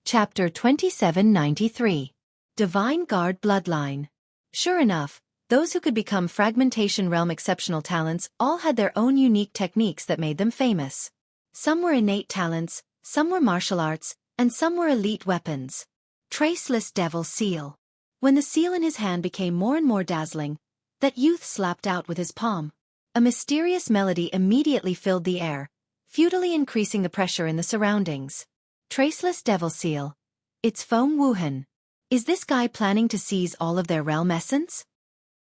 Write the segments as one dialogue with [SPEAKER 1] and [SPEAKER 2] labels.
[SPEAKER 1] Chapter 2793. Divine Guard Bloodline. Sure enough, those who could become Fragmentation Realm exceptional talents all had their own unique techniques that made them famous. Some were innate talents, some were martial arts, and some were elite weapons. Traceless Devil Seal. When the seal in his hand became more and more dazzling, that youth slapped out with his palm. A mysterious melody immediately filled the air, futilely increasing the pressure in the surroundings. Traceless Devil Seal. It's Feng Wuhan. Is this guy planning to seize all of their realm essence?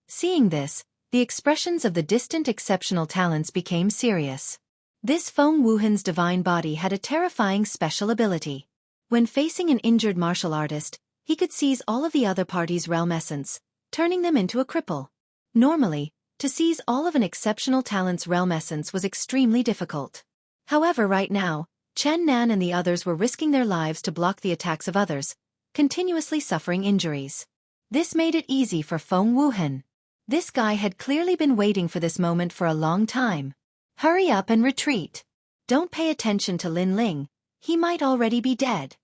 [SPEAKER 1] Seeing this, the expressions of the distant exceptional talents became serious. This Feng Wuhan's divine body had a terrifying special ability. When facing an injured martial artist, he could seize all of the other party's realm essence, turning them into a cripple. Normally, to seize all of an exceptional talent's realm essence was extremely difficult. However, right now, Chen Nan and the others were risking their lives to block the attacks of others, continuously suffering injuries. This made it easy for Feng Wuhan. This guy had clearly been waiting for this moment for a long time. Hurry up and retreat. Don't pay attention to Lin Ling, he might already be dead.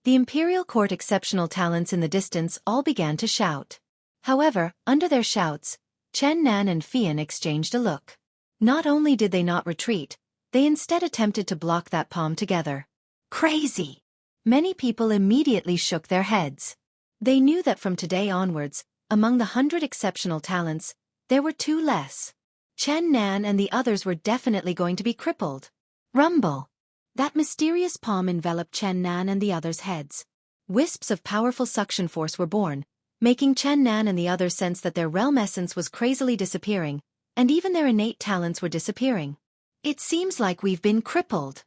[SPEAKER 1] The Imperial Court exceptional talents in the distance all began to shout. However, under their shouts, Chen Nan and Fian exchanged a look. Not only did they not retreat, they instead attempted to block that palm together. Crazy! Many people immediately shook their heads. They knew that from today onwards, among the 100 exceptional talents, there were 2 less. Chen Nan and the others were definitely going to be crippled. Rumble! That mysterious palm enveloped Chen Nan and the others' heads. Wisps of powerful suction force were born, making Chen Nan and the others sense that their realm essence was crazily disappearing, and even their innate talents were disappearing. It seems like we've been crippled.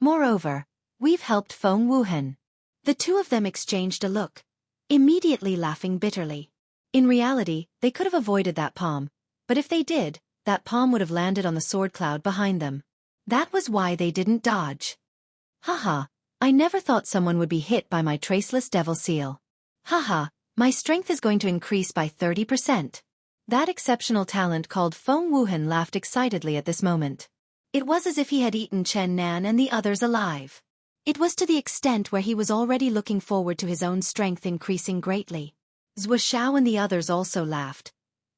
[SPEAKER 1] Moreover, we've helped Feng Wuhan. The 2 of them exchanged a look, immediately laughing bitterly. In reality, they could have avoided that palm, but if they did, that palm would have landed on the sword cloud behind them. That was why they didn't dodge. Haha, I never thought someone would be hit by my Traceless Devil Seal. Haha, my strength is going to increase by 30%. That exceptional talent called Feng Wuhan laughed excitedly at this moment. It was as if he had eaten Chen Nan and the others alive. It was to the extent where he was already looking forward to his own strength increasing greatly. Wuxia and the others also laughed,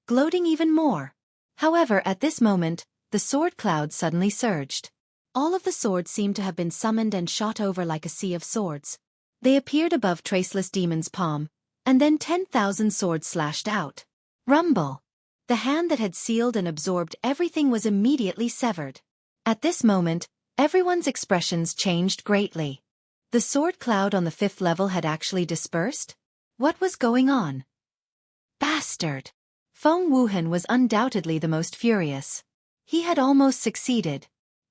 [SPEAKER 1] gloating even more. However, at this moment, the sword cloud suddenly surged. All of the swords seemed to have been summoned and shot over like a sea of swords. They appeared above Traceless Demon's palm, and then 10,000 swords slashed out. Rumble! The hand that had sealed and absorbed everything was immediately severed. At this moment, everyone's expressions changed greatly. The sword cloud on the 5th level had actually dispersed? What was going on? Bastard! Feng Wuhan was undoubtedly the most furious. He had almost succeeded.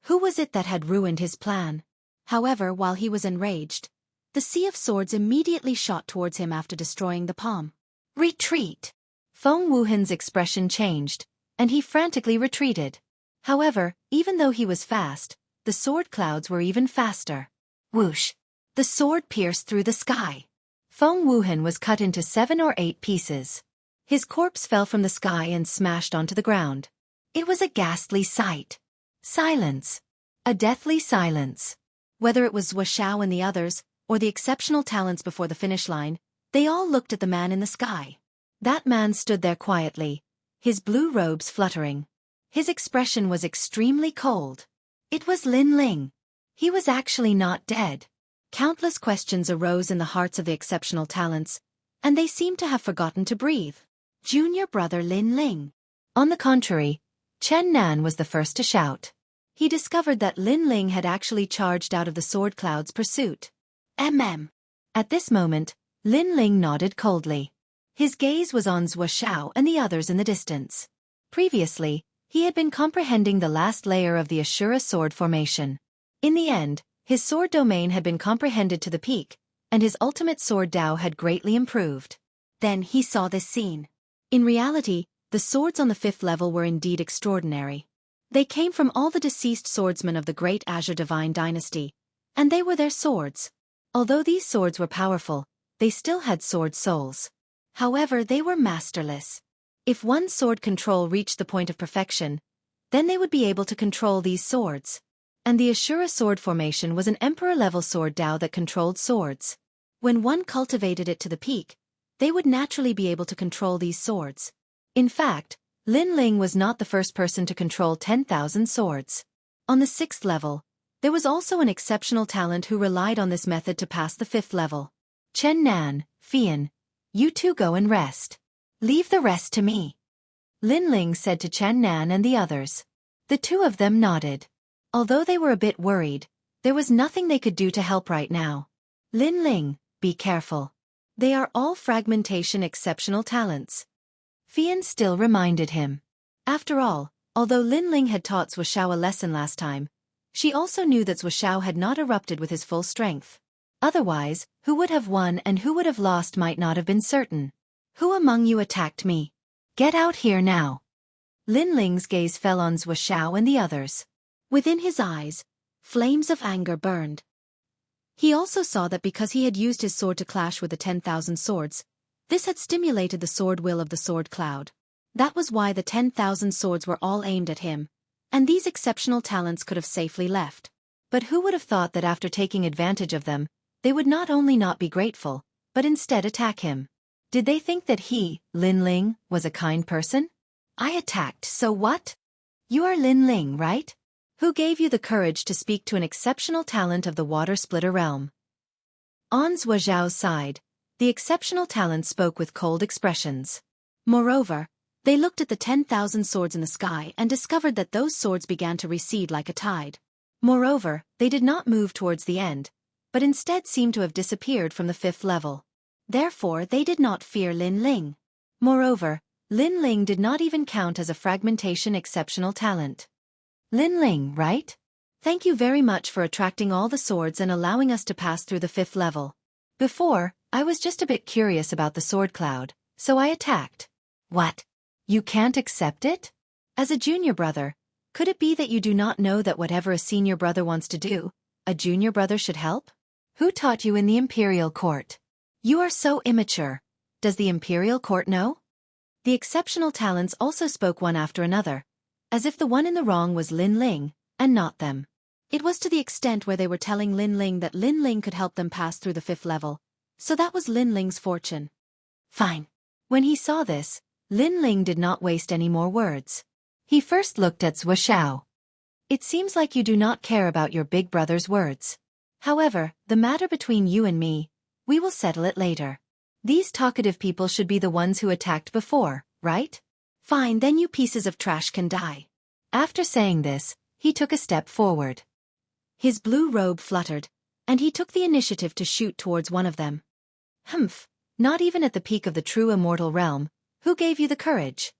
[SPEAKER 1] Who was it that had ruined his plan? However, while he was enraged, the sea of swords immediately shot towards him after destroying the palm. Retreat! Feng Wuhan's expression changed, and he frantically retreated. However, even though he was fast, the sword clouds were even faster. Whoosh! The sword pierced through the sky. Feng Wuhan was cut into 7 or 8 pieces. His corpse fell from the sky and smashed onto the ground. It was a ghastly sight. Silence. A deathly silence. Whether it was Wuxia and the others, or the exceptional talents before the finish line, they all looked at the man in the sky. That man stood there quietly, his blue robes fluttering. His expression was extremely cold. It was Lin Ling. He was actually not dead. Countless questions arose in the hearts of the exceptional talents, and they seemed to have forgotten to breathe. Junior brother Lin Ling. On the contrary, Chen Nan was the first to shout. He discovered that Lin Ling had actually charged out of the sword cloud's pursuit. At this moment, Lin Ling nodded coldly. His gaze was on Zhuo Xiao and the others in the distance. Previously, he had been comprehending the last layer of the Ashura sword formation. In the end, his sword domain had been comprehended to the peak, and his ultimate sword Dao had greatly improved. Then he saw this scene. In reality, the swords on the 5th level were indeed extraordinary. They came from all the deceased swordsmen of the Great Azure Divine Dynasty, and they were their swords. Although these swords were powerful, they still had sword souls. However, they were masterless. If one sword control reached the point of perfection, then they would be able to control these swords. And the Ashura sword formation was an emperor-level sword Dao that controlled swords. When one cultivated it to the peak, they would naturally be able to control these swords. In fact, Lin Ling was not the first person to control 10,000 swords. On the 6th level, there was also an exceptional talent who relied on this method to pass the 5th level. Chen Nan, Fian, you two go and rest. Leave the rest to me. Lin Ling said to Chen Nan and the others. The two of them nodded. Although they were a bit worried, there was nothing they could do to help right now. Lin Ling, be careful. They are all fragmentation exceptional talents. Fian still reminded him. After all, although Lin Ling had taught Wuxia a lesson last time, she also knew that Wuxia had not erupted with his full strength. Otherwise, who would have won and who would have lost might not have been certain. Who among you attacked me? Get out here now. Lin Ling's gaze fell on Wuxia and the others. Within his eyes, flames of anger burned. He also saw that because he had used his sword to clash with the 10,000 swords, this had stimulated the sword will of the sword cloud. That was why the 10,000 swords were all aimed at him, and these exceptional talents could have safely left. But who would have thought that after taking advantage of them, they would not only not be grateful, but instead attack him? Did they think that he, Lin Ling, was a kind person? I attacked, so what? You are Lin Ling, right? Who gave you the courage to speak to an exceptional talent of the water splitter realm? On Zhuo Zhao's side, the exceptional talent spoke with cold expressions. Moreover, they looked at the 10,000 swords in the sky and discovered that those swords began to recede like a tide. Moreover, they did not move towards the end, but instead seemed to have disappeared from the 5th level. Therefore, they did not fear Lin Ling. Moreover, Lin Ling did not even count as a fragmentation exceptional talent. Lin Ling, right? Thank you very much for attracting all the swords and allowing us to pass through the 5th level. Before, I was just a bit curious about the sword cloud, so I attacked. What? You can't accept it? As a junior brother, could it be that you do not know that whatever a senior brother wants to do, a junior brother should help? Who taught you in the Imperial Court? You are so immature. Does the Imperial Court know? The exceptional talents also spoke one after another, as if the one in the wrong was Lin Ling, and not them. It was to the extent where they were telling Lin Ling that Lin Ling could help them pass through the 5th level, so that was Lin Ling's fortune. Fine. When he saw this, Lin Ling did not waste any more words. He first looked at Zhuo Zhao. It seems like you do not care about your big brother's words. However, the matter between you and me, we will settle it later. These talkative people should be the ones who attacked before, right? Fine, then you pieces of trash can die. After saying this, he took a step forward. His blue robe fluttered, and he took the initiative to shoot towards one of them. Humph, not even at the peak of the true immortal realm, who gave you the courage?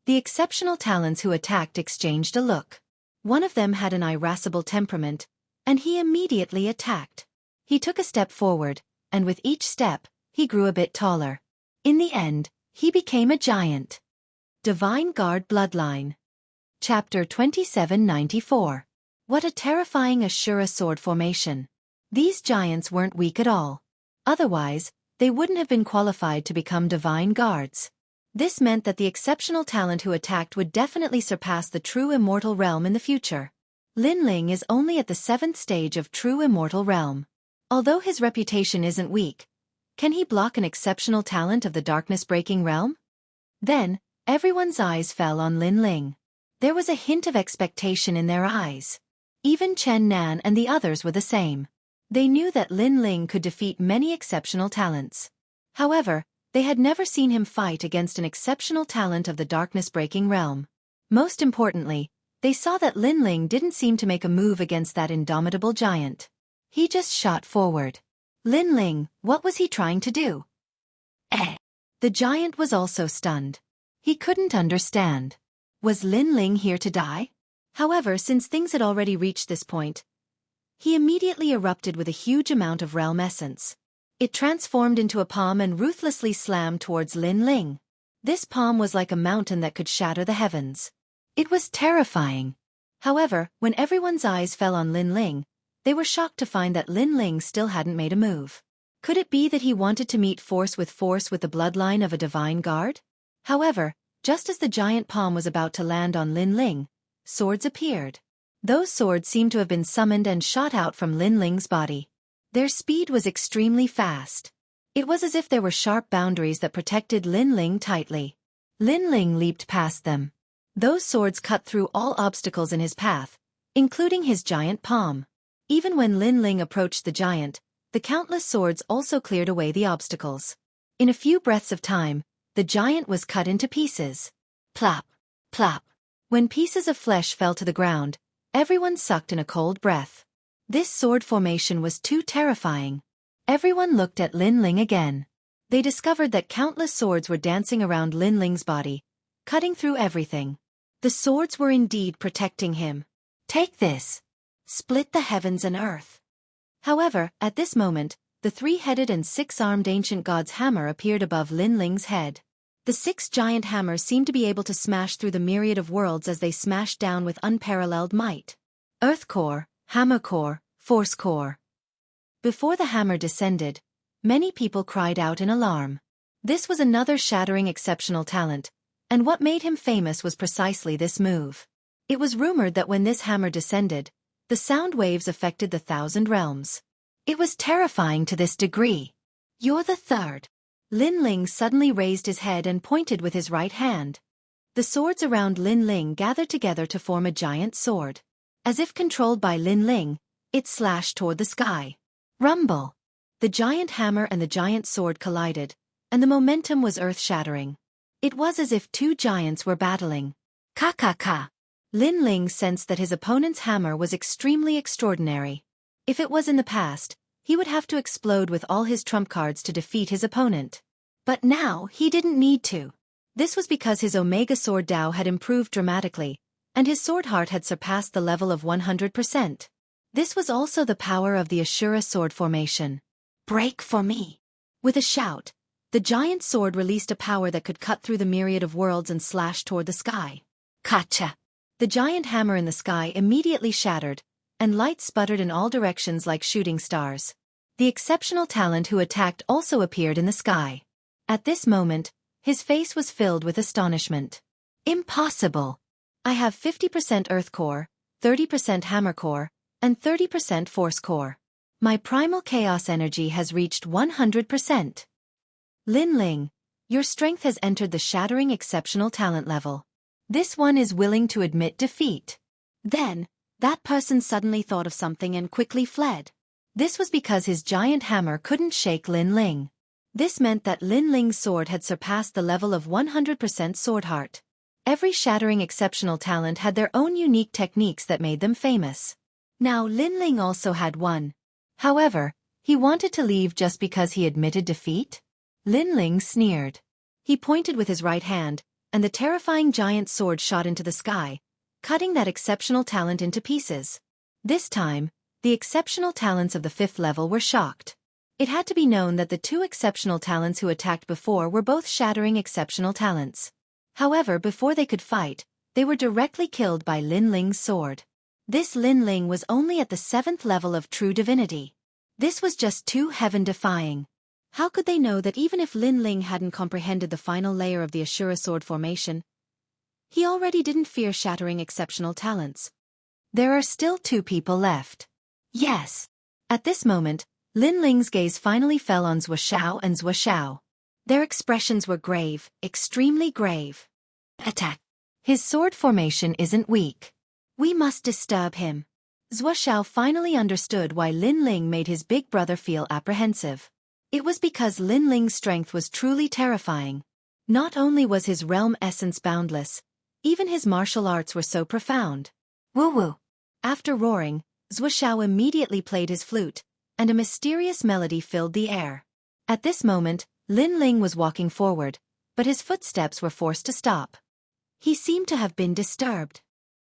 [SPEAKER 1] The exceptional talents who attacked exchanged a look. One of them had an irascible temperament, and he immediately attacked. He took a step forward, and with each step, he grew a bit taller. In the end, he became a giant. Divine Guard Bloodline. Chapter 2794. What a terrifying Ashura sword formation. These giants weren't weak at all. Otherwise, they wouldn't have been qualified to become Divine Guards. This meant that the exceptional talent who attacked would definitely surpass the true immortal realm in the future. Lin Ling is only at the 7th stage of true immortal realm. Although his reputation isn't weak, can he block an exceptional talent of the darkness-breaking realm? Then, everyone's eyes fell on Lin Ling. There was a hint of expectation in their eyes. Even Chen Nan and the others were the same. They knew that Lin Ling could defeat many exceptional talents. However, they had never seen him fight against an exceptional talent of the darkness-breaking realm. Most importantly, they saw that Lin Ling didn't seem to make a move against that indomitable giant. He just shot forward. Lin Ling, what was he trying to do? The giant was also stunned. He couldn't understand. Was Lin Ling here to die? However, since things had already reached this point, he immediately erupted with a huge amount of realm essence. It transformed into a palm and ruthlessly slammed towards Lin Ling. This palm was like a mountain that could shatter the heavens. It was terrifying. However, when everyone's eyes fell on Lin Ling, they were shocked to find that Lin Ling still hadn't made a move. Could it be that he wanted to meet force with the bloodline of a divine guard? However, just as the giant palm was about to land on Lin Ling, swords appeared. Those swords seemed to have been summoned and shot out from Lin Ling's body. Their speed was extremely fast. It was as if there were sharp boundaries that protected Lin Ling tightly. Lin Ling leaped past them. Those swords cut through all obstacles in his path, including his giant palm. Even when Lin Ling approached the giant, the countless swords also cleared away the obstacles. In a few breaths of time, the giant was cut into pieces. Plop, plop. When pieces of flesh fell to the ground, everyone sucked in a cold breath. This sword formation was too terrifying. Everyone looked at Lin Ling again. They discovered that countless swords were dancing around Lin Ling's body, cutting through everything. The swords were indeed protecting him. Take this. Split the heavens and earth. However, at this moment, the three-headed and six-armed ancient god's hammer appeared above Lin Ling's head. The six giant hammers seemed to be able to smash through the myriad of worlds as they smashed down with unparalleled might. Earth core, hammer core, force core. Before the hammer descended, many people cried out in alarm. This was another shattering exceptional talent, and what made him famous was precisely this move. It was rumored that when this hammer descended, the sound waves affected the 1,000 realms. It was terrifying to this degree. You're the third. Lin Ling suddenly raised his head and pointed with his right hand. The swords around Lin Ling gathered together to form a giant sword. As if controlled by Lin Ling, it slashed toward the sky. Rumble! The giant hammer and the giant sword collided, and the momentum was earth-shattering. It was as if two giants were battling. Ka-ka-ka! Lin Ling sensed that his opponent's hammer was extremely extraordinary. If it was in the past, he would have to explode with all his trump cards to defeat his opponent. But now, he didn't need to. This was because his Omega Sword Dao had improved dramatically, and his sword heart had surpassed the level of 100%. This was also the power of the Ashura sword formation. Break for me! With a shout, the giant sword released a power that could cut through the myriad of worlds and slash toward the sky. Kacha! The giant hammer in the sky immediately shattered, and light sputtered in all directions like shooting stars. The exceptional talent who attacked also appeared in the sky. At this moment, his face was filled with astonishment. Impossible! I have 50% Earth Core, 30% Hammer Core, and 30% Force Core. My primal chaos energy has reached 100%. Lin Ling, your strength has entered the shattering exceptional talent level. This one is willing to admit defeat. Then, that person suddenly thought of something and quickly fled. This was because his giant hammer couldn't shake Lin Ling. This meant that Lin Ling's sword had surpassed the level of 100% sword heart. Every shattering exceptional talent had their own unique techniques that made them famous. Now Lin Ling also had one. However, he wanted to leave just because he admitted defeat? Lin Ling sneered. He pointed with his right hand, and the terrifying giant sword shot into the sky, cutting that exceptional talent into pieces. This time, the exceptional talents of the 5th level were shocked. It had to be known that the two exceptional talents who attacked before were both shattering exceptional talents. However, before they could fight, they were directly killed by Lin Ling's sword. This Lin Ling was only at the 7th level of true divinity. This was just too heaven-defying. How could they know that even if Lin Ling hadn't comprehended the final layer of the Ashura sword formation, he already didn't fear shattering exceptional talents? There are still 2 people left. Yes. At this moment, Lin Ling's gaze finally fell on Zuo and Zuo. Their expressions were grave, extremely grave. Attack. His sword formation isn't weak. We must disturb him. Zuo finally understood why Lin Ling made his big brother feel apprehensive. It was because Lin Ling's strength was truly terrifying. Not only was his realm essence boundless, even his martial arts were so profound. Woo-woo. After roaring, Zuo immediately played his flute, and a mysterious melody filled the air. At this moment, Lin Ling was walking forward, but his footsteps were forced to stop. He seemed to have been disturbed.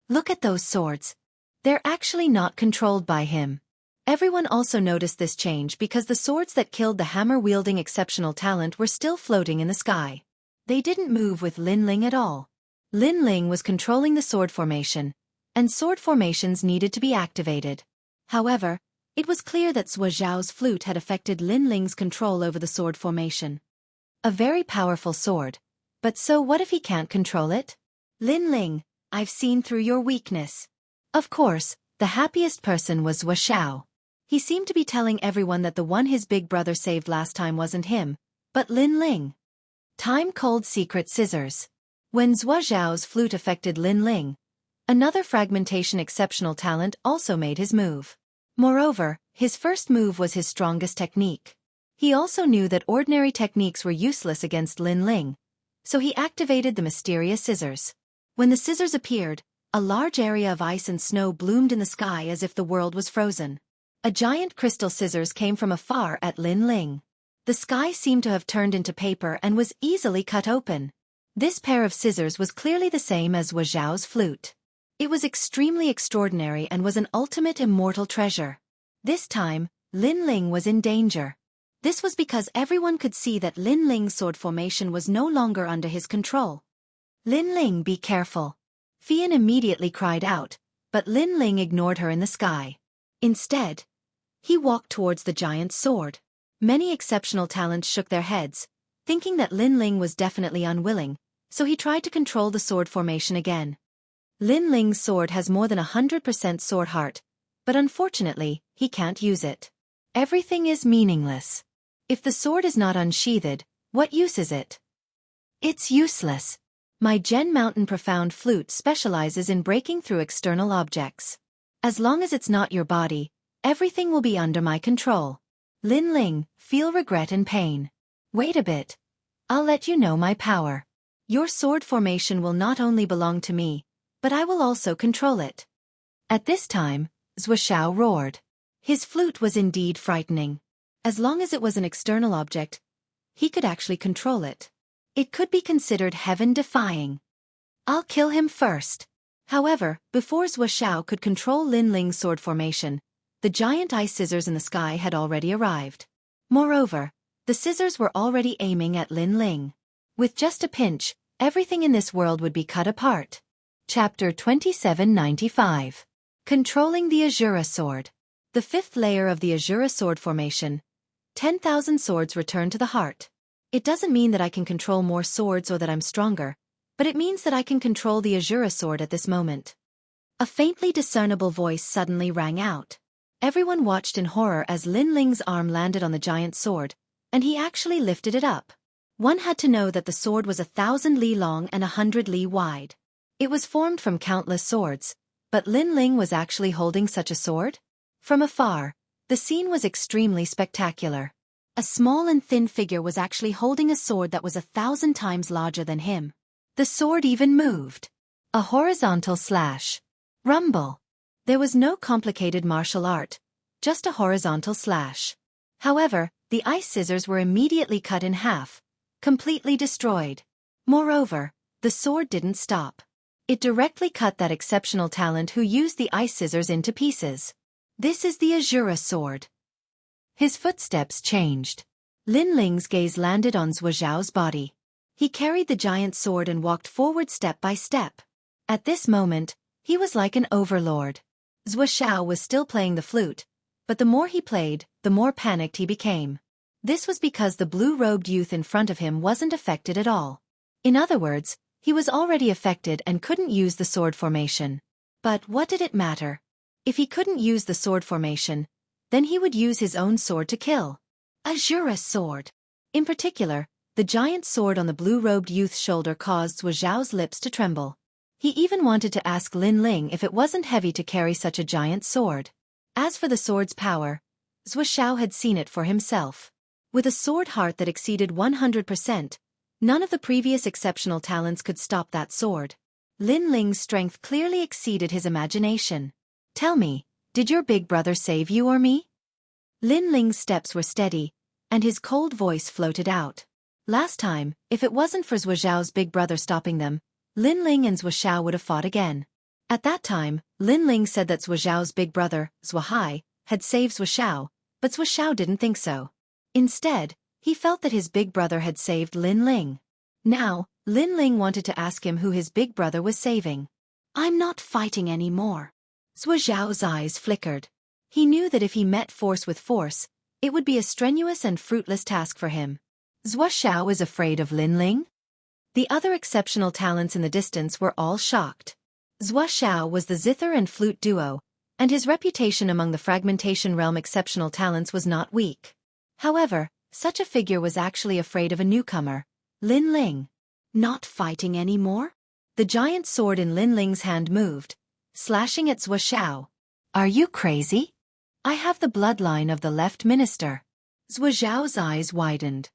[SPEAKER 1] Look at those swords. They're actually not controlled by him. Everyone also noticed this change because the swords that killed the hammer-wielding exceptional talent were still floating in the sky. They didn't move with Lin Ling at all. Lin Ling was controlling the sword formation, and sword formations needed to be activated. However, it was clear that Zuo's flute had affected Lin Ling's control over the sword formation. A very powerful sword, but so what if he can't control it? Lin Ling, I've seen through your weakness. Of course, the happiest person was Wuxia. He seemed to be telling everyone that the one his big brother saved last time wasn't him, but Lin Ling. Time-cold secret scissors. When Zhuo flute affected Lin Ling, another fragmentation exceptional talent also made his move. Moreover, his first move was his strongest technique. He also knew that ordinary techniques were useless against Lin Ling, so he activated the mysterious scissors. When the scissors appeared, a large area of ice and snow bloomed in the sky as if the world was frozen. A giant crystal scissors came from afar at Lin Ling. The sky seemed to have turned into paper and was easily cut open. This pair of scissors was clearly the same as Wuxia's flute. It was extremely extraordinary and was an ultimate immortal treasure. This time, Lin Ling was in danger. This was because everyone could see that Lin Ling's sword formation was no longer under his control. Lin Ling, be careful. Fian immediately cried out, but Lin Ling ignored her in the sky. Instead, he walked towards the giant's sword. Many exceptional talents shook their heads, thinking that Lin Ling was definitely unwilling, so he tried to control the sword formation again. Lin Ling's sword has more than 100% sword heart, but unfortunately, he can't use it. Everything is meaningless. If the sword is not unsheathed, what use is it? It's useless. My Gen Mountain Profound Flute specializes in breaking through external objects. As long as it's not your body, everything will be under my control. Lin Ling, feel regret and pain. Wait a bit. I'll let you know my power. Your sword formation will not only belong to me, but I will also control it. At this time, Zhuo roared. His flute was indeed frightening. As long as it was an external object, he could actually control it. It could be considered heaven-defying. I'll kill him first. However, before Zhuo could control Lin Ling's sword formation, the giant ice scissors in the sky had already arrived. Moreover, the scissors were already aiming at Lin Ling. With just a pinch, everything in this world would be cut apart. Chapter 2795. Controlling the Azura Sword. The fifth layer of the Azura Sword formation. 10,000 swords return to the heart. It doesn't mean that I can control more swords or that I'm stronger, but it means that I can control the Azura Sword at this moment. A faintly discernible voice suddenly rang out. Everyone watched in horror as Lin Ling's arm landed on the giant sword, and he actually lifted it up. One had to know that the sword was 1,000 li long and 100 li wide. It was formed from countless swords, but Lin Ling was actually holding such a sword? From afar, the scene was extremely spectacular. A small and thin figure was actually holding a sword that was 1,000 times larger than him. The sword even moved. A horizontal slash. Rumble. There was no complicated martial art, just a horizontal slash. However, the ice scissors were immediately cut in half, completely destroyed. Moreover, the sword didn't stop. It directly cut that exceptional talent who used the ice scissors into pieces. This is the Azura Sword. His footsteps changed. Lin Ling's gaze landed on Zhuo's body. He carried the giant sword and walked forward step by step. At this moment, he was like an overlord. Zhuo was still playing the flute, but the more he played, the more panicked he became. This was because the blue-robed youth in front of him wasn't affected at all. In other words, he was already affected and couldn't use the sword formation. But what did it matter? If he couldn't use the sword formation, then he would use his own sword to kill. Azura Sword. In particular, the giant sword on the blue-robed youth's shoulder caused Zhuo's lips to tremble. He even wanted to ask Lin Ling if it wasn't heavy to carry such a giant sword. As for the sword's power, Zhuo had seen it for himself. With a sword heart that exceeded 100%, none of the previous exceptional talents could stop that sword. Lin Ling's strength clearly exceeded his imagination. Tell me, did your big brother save you or me? Lin Ling's steps were steady, and his cold voice floated out. Last time, if it wasn't for Zhuo's big brother stopping them, Lin Ling and Zhuo would have fought again. At that time, Lin Ling said that Zhuo's big brother, Zhuo, had saved Zhuo, but Zhuo didn't think so. Instead, he felt that his big brother had saved Lin Ling. Now, Lin Ling wanted to ask him who his big brother was saving. I'm not fighting anymore. Zhuo's eyes flickered. He knew that if he met force with force, it would be a strenuous and fruitless task for him. Zhuo is afraid of Lin Ling? The other exceptional talents in the distance were all shocked. Zhua Xiao was the zither and flute duo, and his reputation among the fragmentation realm exceptional talents was not weak. However, such a figure was actually afraid of a newcomer, Lin Ling. Not fighting anymore? The giant sword in Lin Ling's hand moved, slashing at Zhua Xiao. Are you crazy? I have the bloodline of the left minister. Zhua Xiao's eyes widened.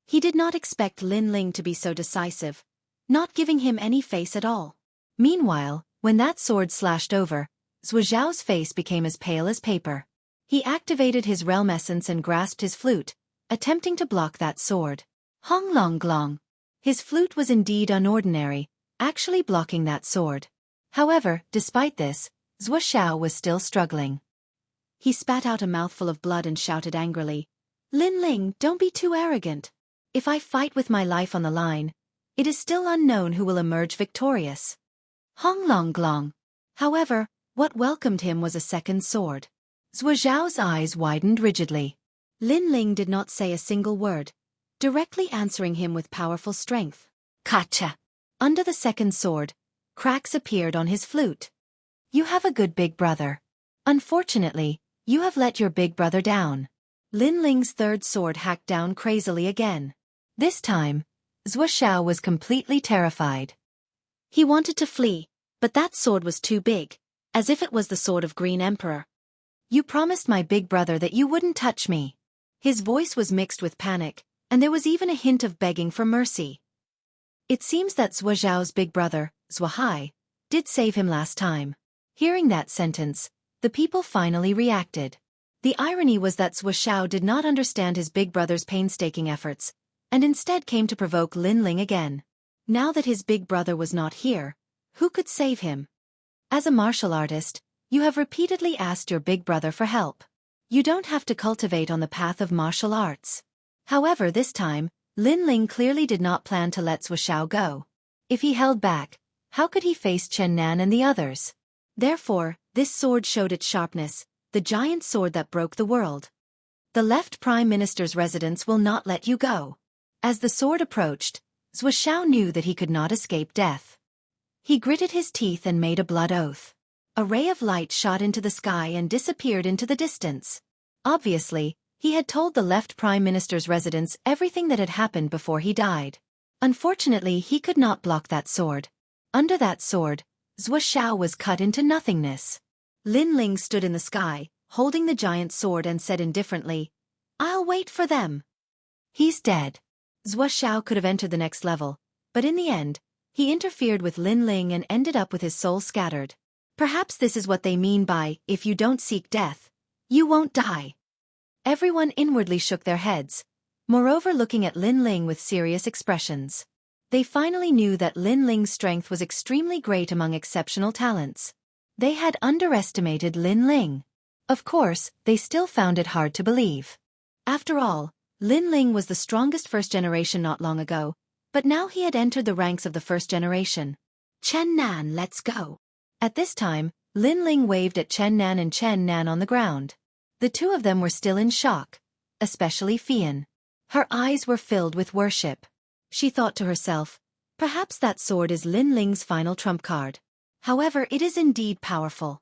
[SPEAKER 1] He did not expect Lin Ling to be so decisive, not giving him any face at all. Meanwhile, when that sword slashed over, Zhua Xiao's face became as pale as paper. He activated his realm essence and grasped his flute, attempting to block that sword. Hong Long Glong. His flute was indeed unordinary, actually blocking that sword. However, despite this, Zhua Xiao was still struggling. He spat out a mouthful of blood and shouted angrily, Lin Ling, don't be too arrogant. If I fight with my life on the line, it is still unknown who will emerge victorious. Hong Long Glong. However, what welcomed him was a second sword. Zhua Xiao's eyes widened rigidly. Lin Ling did not say a single word, directly answering him with powerful strength. Kacha! Under the second sword, cracks appeared on his flute. You have a good big brother. Unfortunately, you have let your big brother down. Lin Ling's third sword hacked down crazily again. This time, Zhua Xiao was completely terrified. He wanted to flee, but that sword was too big, as if it was the sword of Green Emperor. You promised my big brother that you wouldn't touch me. His voice was mixed with panic, and there was even a hint of begging for mercy. It seems that Zhua Xiao's big brother, Zhua Hai, did save him last time. Hearing that sentence, the people finally reacted. The irony was that Zhua Xiao did not understand his big brother's painstaking efforts, and instead came to provoke Lin Ling again. Now that his big brother was not here, who could save him? As a martial artist, you have repeatedly asked your big brother for help. You don't have to cultivate on the path of martial arts. However, this time, Lin Ling clearly did not plan to let Zhua Xiao go. If he held back, how could he face Chen Nan and the others? Therefore, this sword showed its sharpness, the giant sword that broke the world. The left Prime Minister's residence will not let you go. As the sword approached, Zhua Xiao knew that he could not escape death. He gritted his teeth and made a blood oath. A ray of light shot into the sky and disappeared into the distance. Obviously, he had told the left Prime Minister's residence everything that had happened before he died. Unfortunately, he could not block that sword. Under that sword, Zhua Xiao was cut into nothingness. Lin Ling stood in the sky, holding the giant sword and said indifferently, I'll wait for them. He's dead. Zhua Xiao could have entered the next level, but in the end, he interfered with Lin Ling and ended up with his soul scattered. Perhaps this is what they mean by, if you don't seek death, you won't die. Everyone inwardly shook their heads, moreover looking at Lin Ling with serious expressions. They finally knew that Lin Ling's strength was extremely great among exceptional talents. They had underestimated Lin Ling. Of course, they still found it hard to believe. After all, Lin Ling was the strongest first generation not long ago, but now he had entered the ranks of the first generation. Chen Nan, let's go. At this time, Lin Ling waved at Chen Nan and Chen Nan on the ground. The two of them were still in shock, especially Fian. Her eyes were filled with worship. She thought to herself, perhaps that sword is Lin Ling's final trump card. However, it is indeed powerful.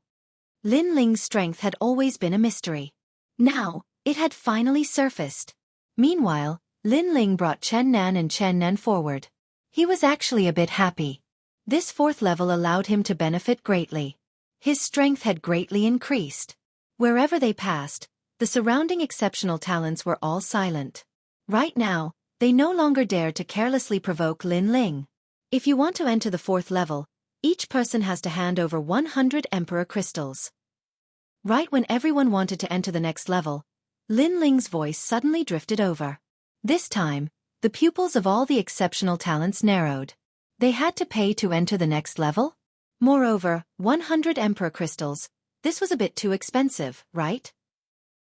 [SPEAKER 1] Lin Ling's strength had always been a mystery. Now, it had finally surfaced. Meanwhile, Lin Ling brought Chen Nan and Chen Nan forward. He was actually a bit happy. This fourth level allowed him to benefit greatly. His strength had greatly increased. Wherever they passed, the surrounding exceptional talents were all silent. Right now, they no longer dared to carelessly provoke Lin Ling. If you want to enter the fourth level, each person has to hand over 100 Emperor Crystals. Right when everyone wanted to enter the next level, Lin Ling's voice suddenly drifted over. This time, the pupils of all the exceptional talents narrowed. They had to pay to enter the next level? Moreover, 100 Emperor Crystals, this was a bit too expensive, right?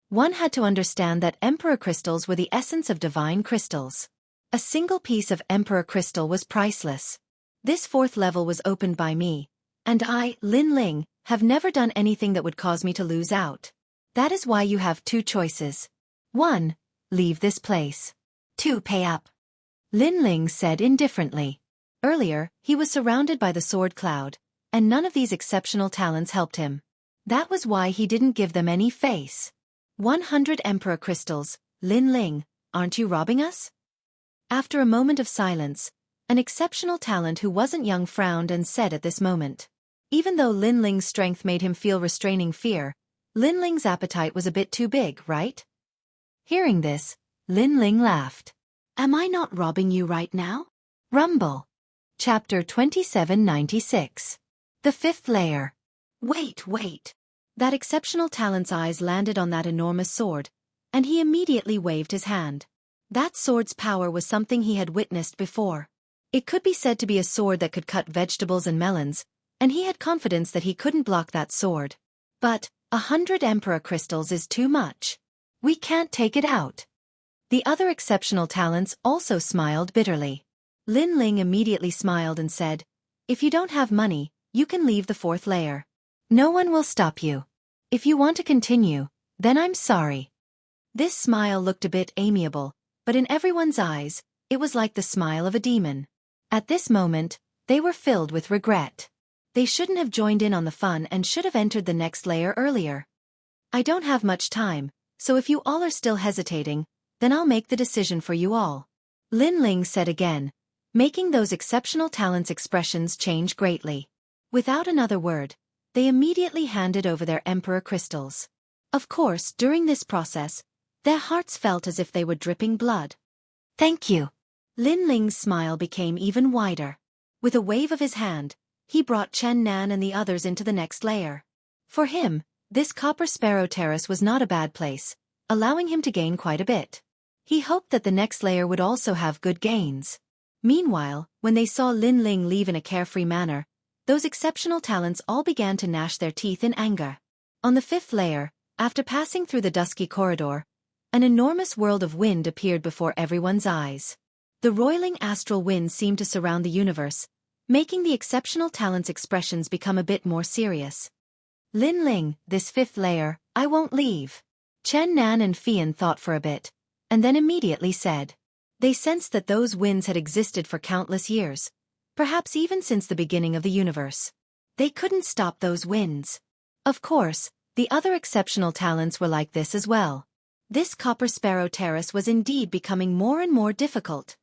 [SPEAKER 1] One had to understand that Emperor Crystals were the essence of divine crystals. A single piece of Emperor Crystal was priceless. This fourth level was opened by me, and I, Lin Ling, have never done anything that would cause me to lose out. That is why you have two choices. 1. Leave this place. 2. Pay up. Lin Ling said indifferently. Earlier, he was surrounded by the sword cloud, and none of these exceptional talents helped him. That was why he didn't give them any face. 100 Emperor Crystals, Lin Ling, aren't you robbing us? After a moment of silence, an exceptional talent who wasn't young frowned and said at this moment. Even though Lin Ling's strength made him feel restraining fear, Lin Ling's appetite was a bit too big, right? Hearing this, Lin Ling laughed. Am I not robbing you right now? Rumble. Chapter 2796. The Fifth Layer. Wait. That exceptional talent's eyes landed on that enormous sword, and he immediately waved his hand. That sword's power was something he had witnessed before. It could be said to be a sword that could cut vegetables and melons, and he had confidence that he couldn't block that sword. But 100 Emperor Crystals is too much. We can't take it out. The other exceptional talents also smiled bitterly. Lin Ling immediately smiled and said, if you don't have money, you can leave the fourth layer. No one will stop you. If you want to continue, then I'm sorry. This smile looked a bit amiable, but in everyone's eyes, it was like the smile of a demon. At this moment, they were filled with regret. They shouldn't have joined in on the fun and should have entered the next layer earlier. I don't have much time, so if you all are still hesitating, then I'll make the decision for you all. Lin Ling said again, making those exceptional talents' expressions change greatly. Without another word, they immediately handed over their Emperor Crystals. Of course, during this process, their hearts felt as if they were dripping blood. Thank you. Lin Ling's smile became even wider. With a wave of his hand, he brought Chen Nan and the others into the next layer. For him, this Copper Sparrow Terrace was not a bad place, allowing him to gain quite a bit. He hoped that the next layer would also have good gains. Meanwhile, when they saw Lin Ling leave in a carefree manner, those exceptional talents all began to gnash their teeth in anger. On the fifth layer, after passing through the dusky corridor, an enormous world of wind appeared before everyone's eyes. The roiling astral wind seemed to surround the universe, making the exceptional talents' expressions become a bit more serious. Lin Ling, this fifth layer, I won't leave. Chen Nan and Fian thought for a bit, and then immediately said. They sensed that those winds had existed for countless years, perhaps even since the beginning of the universe. They couldn't stop those winds. Of course, the other exceptional talents were like this as well. This Copper Sparrow Terrace was indeed becoming more and more difficult.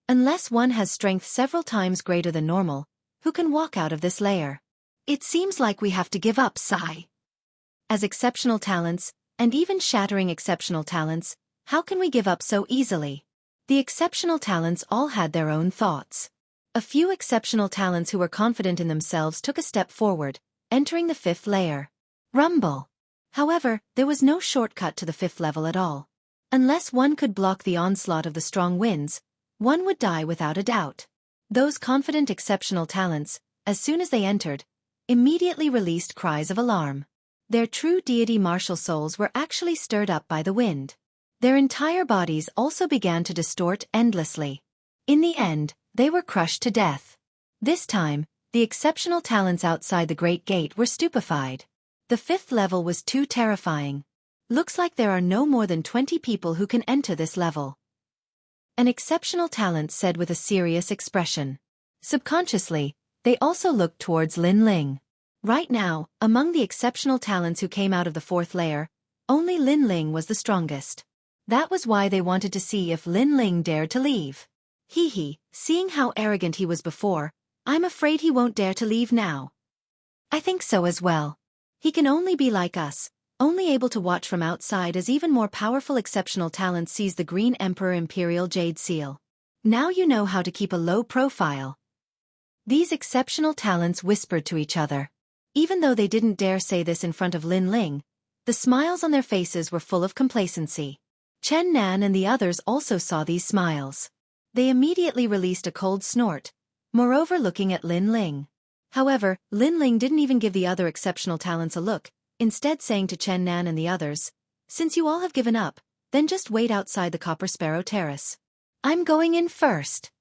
[SPEAKER 1] Unless one has strength several times greater than normal, who can walk out of this layer? It seems like we have to give up, Sai. As exceptional talents, and even shattering exceptional talents, how can we give up so easily? The exceptional talents all had their own thoughts. A few exceptional talents who were confident in themselves took a step forward, entering the fifth layer. Rumble. However, there was no shortcut to the fifth level at all. Unless one could block the onslaught of the strong winds, one would die without a doubt. Those confident exceptional talents, as soon as they entered, immediately released cries of alarm. Their true deity martial souls were actually stirred up by the wind. Their entire bodies also began to distort endlessly. In the end, they were crushed to death. This time, the exceptional talents outside the Great Gate were stupefied. The fifth level was too terrifying. Looks like there are no more than 20 people who can enter this level. An exceptional talent said with a serious expression. Subconsciously, they also looked towards Lin Ling. Right now, among the exceptional talents who came out of the fourth layer, only Lin Ling was the strongest. That was why they wanted to see if Lin Ling dared to leave. Seeing how arrogant he was before, I'm afraid he won't dare to leave now. I think so as well. He can only be like us, only able to watch from outside as even more powerful exceptional talents seize the Green Emperor Imperial Jade Seal. Now you know how to keep a low profile. These exceptional talents whispered to each other. Even though they didn't dare say this in front of Lin Ling, the smiles on their faces were full of complacency. Chen Nan and the others also saw these smiles. They immediately released a cold snort, moreover looking at Lin Ling. However, Lin Ling didn't even give the other exceptional talents a look, instead saying to Chen Nan and the others, since you all have given up, then just wait outside the Copper Sparrow Terrace. I'm going in first.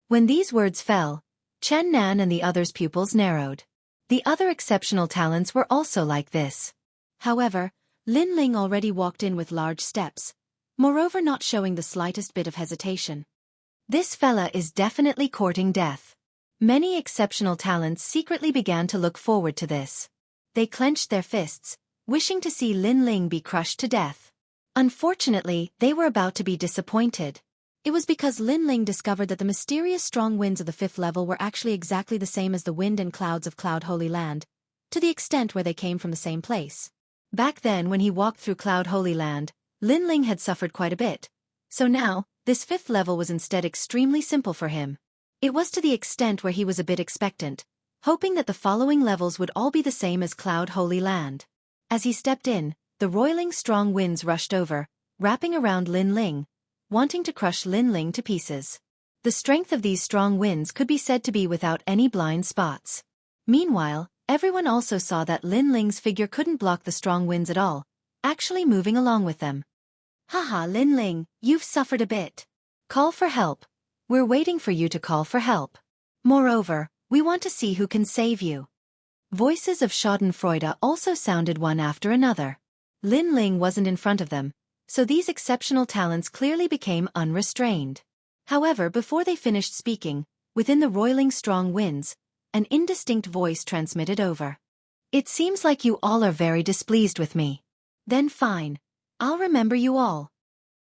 [SPEAKER 1] When these words fell, Chen Nan and the others' pupils narrowed. The other exceptional talents were also like this. However, Lin Ling already walked in with large steps, moreover not showing the slightest bit of hesitation. This fella is definitely courting death. Many exceptional talents secretly began to look forward to this. They clenched their fists, wishing to see Lin Ling be crushed to death. Unfortunately, they were about to be disappointed. It was because Lin Ling discovered that the mysterious strong winds of the 5th level were actually exactly the same as the wind and clouds of Cloud Holy Land, to the extent where they came from the same place. Back then when he walked through Cloud Holy Land, Lin Ling had suffered quite a bit. So now, this 5th level was instead extremely simple for him. It was to the extent where he was a bit expectant, hoping that the following levels would all be the same as Cloud Holy Land. As he stepped in, the roiling strong winds rushed over, wrapping around Lin Ling, wanting to crush Lin Ling to pieces. The strength of these strong winds could be said to be without any blind spots. Meanwhile, everyone also saw that Lin Ling's figure couldn't block the strong winds at all, actually moving along with them. Haha, Lin Ling, you've suffered a bit. Call for help. We're waiting for you to call for help. Moreover, we want to see who can save you. Voices of schadenfreude also sounded one after another. Lin Ling wasn't in front of them, so these exceptional talents clearly became unrestrained. However, before they finished speaking, within the roiling strong winds, an indistinct voice transmitted over. It seems like you all are very displeased with me. Then fine. I'll remember you all.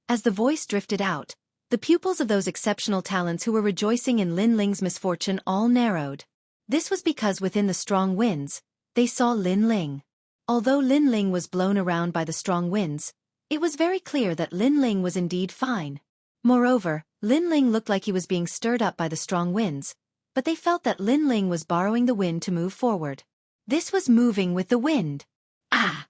[SPEAKER 1] As the voice drifted out, the pupils of those exceptional talents who were rejoicing in Lin Ling's misfortune all narrowed. This was because within the strong winds, they saw Lin Ling. Although Lin Ling was blown around by the strong winds, it was very clear that Lin Ling was indeed fine. Moreover, Lin Ling looked like he was being stirred up by the strong winds, but they felt that Lin Ling was borrowing the wind to move forward. This was moving with the wind. Ah!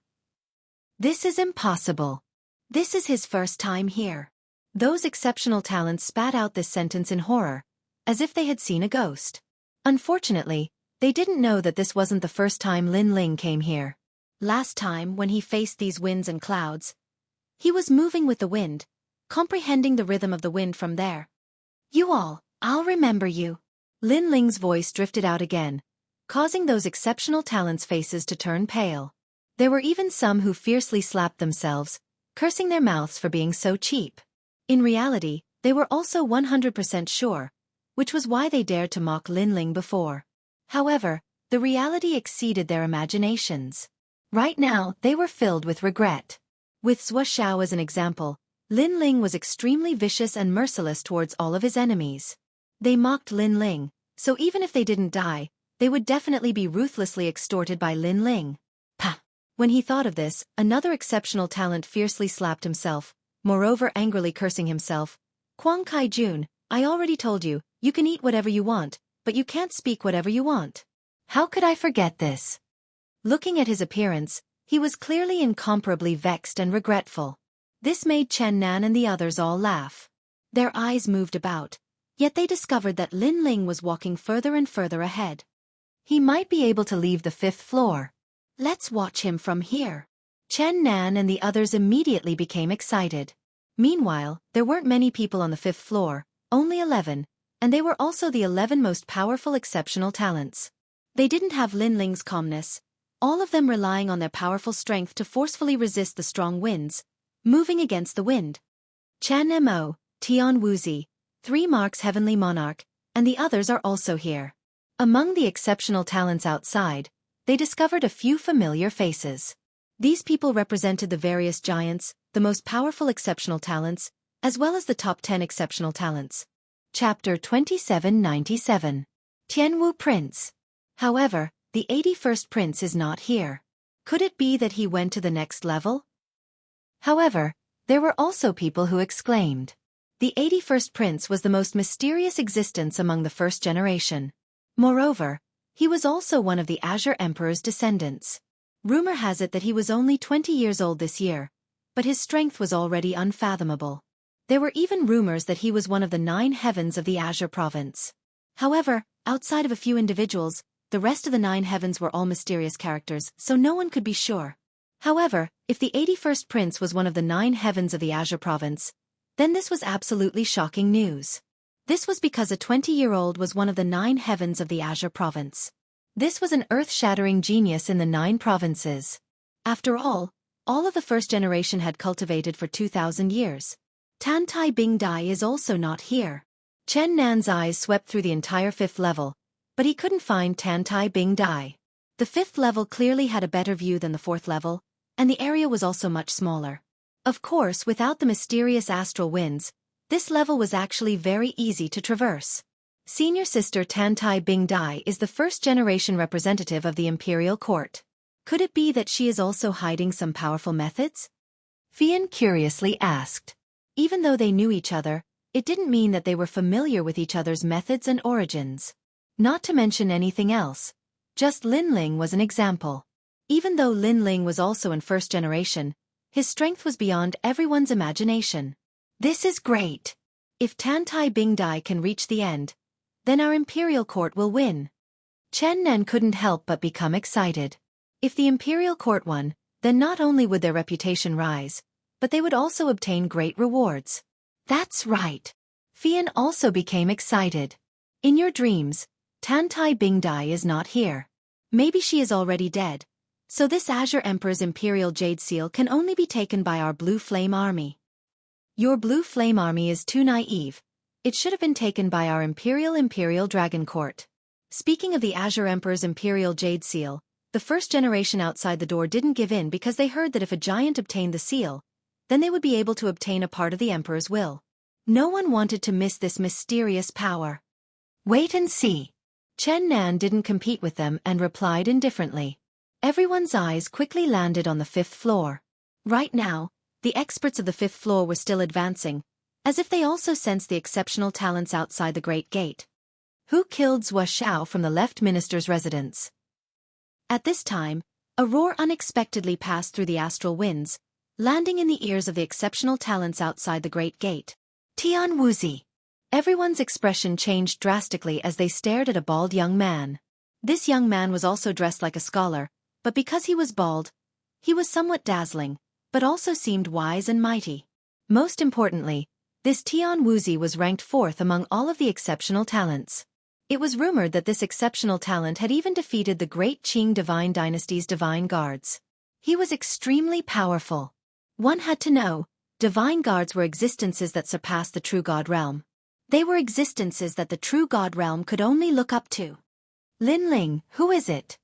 [SPEAKER 1] This is impossible. This is his first time here. Those exceptional talents spat out this sentence in horror, as if they had seen a ghost. Unfortunately, they didn't know that this wasn't the first time Lin Ling came here. Last time, when he faced these winds and clouds, he was moving with the wind, comprehending the rhythm of the wind from there. You all, I'll remember you. Lin Ling's voice drifted out again, causing those exceptional talents' faces to turn pale. There were even some who fiercely slapped themselves, cursing their mouths for being so cheap. In reality, they were also 100% sure, which was why they dared to mock Lin Ling before. However, the reality exceeded their imaginations. Right now, they were filled with regret. With Wuxia as an example, Lin Ling was extremely vicious and merciless towards all of his enemies. They mocked Lin Ling, so even if they didn't die, they would definitely be ruthlessly extorted by Lin Ling. Pah! When he thought of this, another exceptional talent fiercely slapped himself, moreover angrily cursing himself. Kuang Kai-jun, I already told you, you can eat whatever you want, but you can't speak whatever you want. How could I forget this? Looking at his appearance, he was clearly incomparably vexed and regretful. This made Chen Nan and the others all laugh. Their eyes moved about, yet they discovered that Lin Ling was walking further and further ahead. He might be able to leave the 5th floor. Let's watch him from here. Chen Nan and the others immediately became excited. Meanwhile, there weren't many people on the 5th floor, only 11, and they were also the 11 most powerful exceptional talents. They didn't have Lin Ling's calmness, all of them relying on their powerful strength to forcefully resist the strong winds, moving against the wind. Chan Mo, Tian Wuzi, 3 Marks Heavenly Monarch, and the others are also here. Among the exceptional talents outside, they discovered a few familiar faces. These people represented the various giants, the most powerful exceptional talents, as well as the top 10 exceptional talents. Chapter 2797. Tianwu Prince. However, the 81st Prince is not here. Could it be that he went to the next level? However, there were also people who exclaimed. The 81st Prince was the most mysterious existence among the first generation. Moreover, he was also one of the Azure Emperor's descendants. Rumor has it that he was only 20 years old this year, but his strength was already unfathomable. There were even rumors that he was one of the 9 heavens of the Azure province. However, outside of a few individuals, the rest of the 9 heavens were all mysterious characters, so no one could be sure. However, if the 81st Prince was one of the 9 heavens of the Azure province, then this was absolutely shocking news. This was because a 20-year-old was one of the 9 heavens of the Azure province. This was an earth-shattering genius in the 9 provinces. After all of the first generation had cultivated for 2,000 years. Tan Tai Bing Dai is also not here. Chen Nan's eyes swept through the entire 5th level, but he couldn't find Tan Tai Bing Dai. The 5th level clearly had a better view than the 4th level, and the area was also much smaller. Of course, without the mysterious astral winds, this level was actually very easy to traverse. Senior sister Tan Tai Bing Dai is the first-generation representative of the imperial court. Could it be that she is also hiding some powerful methods? Fian curiously asked. Even though they knew each other, it didn't mean that they were familiar with each other's methods and origins. Not to mention anything else. Just Lin Ling was an example. Even though Lin Ling was also in first generation, his strength was beyond everyone's imagination. This is great. If Tan Tai Bing Dai can reach the end, then our imperial court will win. Chen Nen couldn't help but become excited. If the imperial court won, then not only would their reputation rise, but they would also obtain great rewards. That's right. Fian also became excited. In your dreams, Tan Tai Bing Dai is not here. Maybe she is already dead. So this Azure Emperor's Imperial Jade Seal can only be taken by our Blue Flame Army. Your Blue Flame Army is too naive. It should have been taken by our Imperial Dragon Court. Speaking of the Azure Emperor's Imperial Jade Seal, the first generation outside the door didn't give in because they heard that if a giant obtained the seal, then they would be able to obtain a part of the Emperor's will. No one wanted to miss this mysterious power. Wait and see. Chen Nan didn't compete with them and replied indifferently. Everyone's eyes quickly landed on the 5th floor. Right now, the experts of the 5th floor were still advancing, as if they also sensed the exceptional talents outside the Great Gate. Who killed Zhua Xiao from the left minister's residence? At this time, a roar unexpectedly passed through the astral winds, landing in the ears of the exceptional talents outside the Great Gate. Tian Wuxia. Everyone's expression changed drastically as they stared at a bald young man. This young man was also dressed like a scholar, but because he was bald, he was somewhat dazzling, but also seemed wise and mighty. Most importantly, this Tian Wuxia was ranked 4th among all of the exceptional talents. It was rumored that this exceptional talent had even defeated the great Qing Divine Dynasty's divine guards. He was extremely powerful. One had to know, divine guards were existences that surpassed the true god realm. They were existences that the true god realm could only look up to. Lin Ling, who is it?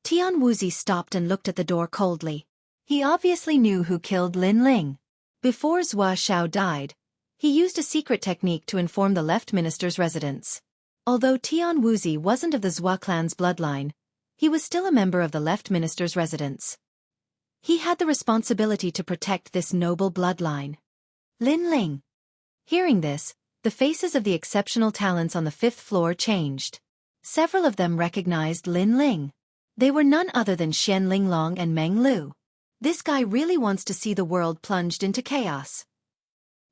[SPEAKER 1] Tian Wuxia stopped and looked at the door coldly. He obviously knew who killed Lin Ling. Before Zhua Xiao died, he used a secret technique to inform the left minister's residence. Although Tian Wuxia wasn't of the Zhua clan's bloodline, he was still a member of the left minister's residence. He had the responsibility to protect this noble bloodline. Lin Ling. Hearing this, the faces of the exceptional talents on the 5th floor changed. Several of them recognized Lin Ling. They were none other than Xian Linglong and Meng Lu. This guy really wants to see the world plunged into chaos.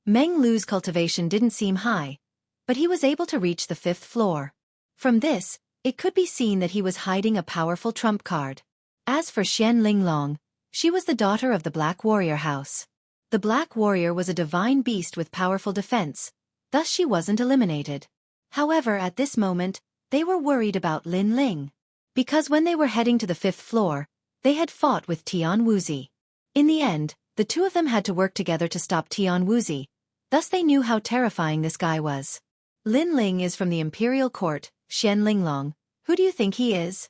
[SPEAKER 1] Meng Lu's cultivation didn't seem high, but he was able to reach the 5th floor. From this, it could be seen that he was hiding a powerful trump card. As for Xian Linglong, she was the daughter of the Black Warrior House. The Black Warrior was a divine beast with powerful defense, thus she wasn't eliminated. However, at this moment, they were worried about Lin Ling. Because when they were heading to the 5th floor, they had fought with Tian Wuxia. In the end, the two of them had to work together to stop Tian Wuxia, thus they knew how terrifying this guy was. Lin Ling is from the Imperial Court, Xian Linglong. Who do you think he is?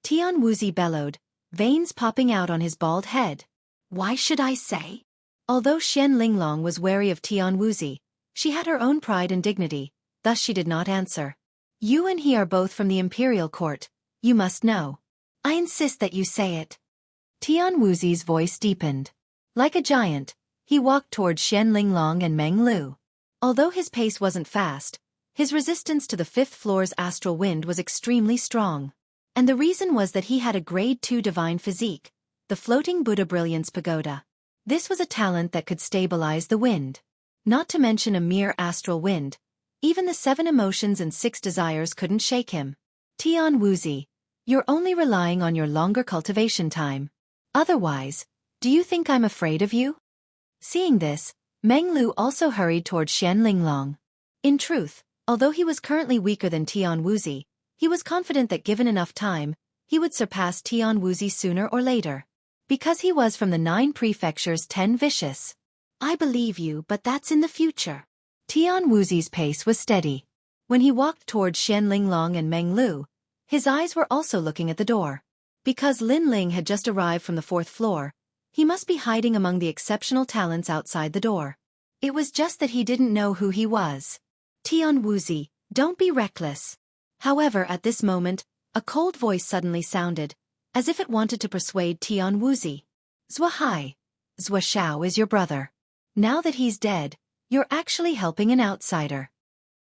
[SPEAKER 1] Tian Wuxia bellowed, veins popping out on his bald head. Why should I say? Although Xian Linglong was wary of Tian Wuxia, she had her own pride and dignity, thus she did not answer. You and he are both from the Imperial Court, you must know. I insist that you say it. Tian Wuxia's voice deepened. Like a giant, he walked toward Xian Linglong and Meng Lu. Although his pace wasn't fast, his resistance to the 5th floor's astral wind was extremely strong. And the reason was that he had a grade 2 divine physique, the floating Buddha Brilliance Pagoda. This was a talent that could stabilize the wind. Not to mention a mere astral wind, even the 7 emotions and 6 desires couldn't shake him. Tian Wuxia, you're only relying on your longer cultivation time. Otherwise, do you think I'm afraid of you? Seeing this, Meng Lu also hurried toward Xian Linglong. In truth, although he was currently weaker than Tian Wuxia, he was confident that given enough time, he would surpass Tian Wuxia sooner or later. Because he was from the 9 prefectures 10 vicious. I believe you, but that's in the future. Tian Wuxia's pace was steady. When he walked towards Xian Linglong and Meng Lu, his eyes were also looking at the door. Because Lin Ling had just arrived from the 4th floor, he must be hiding among the exceptional talents outside the door. It was just that he didn't know who he was. Tian Wuzi, don't be reckless. However, at this moment, a cold voice suddenly sounded, as if it wanted to persuade Tian Wuzi. Zhua Hai. Zhua Xiao is your brother. Now that he's dead, you're actually helping an outsider.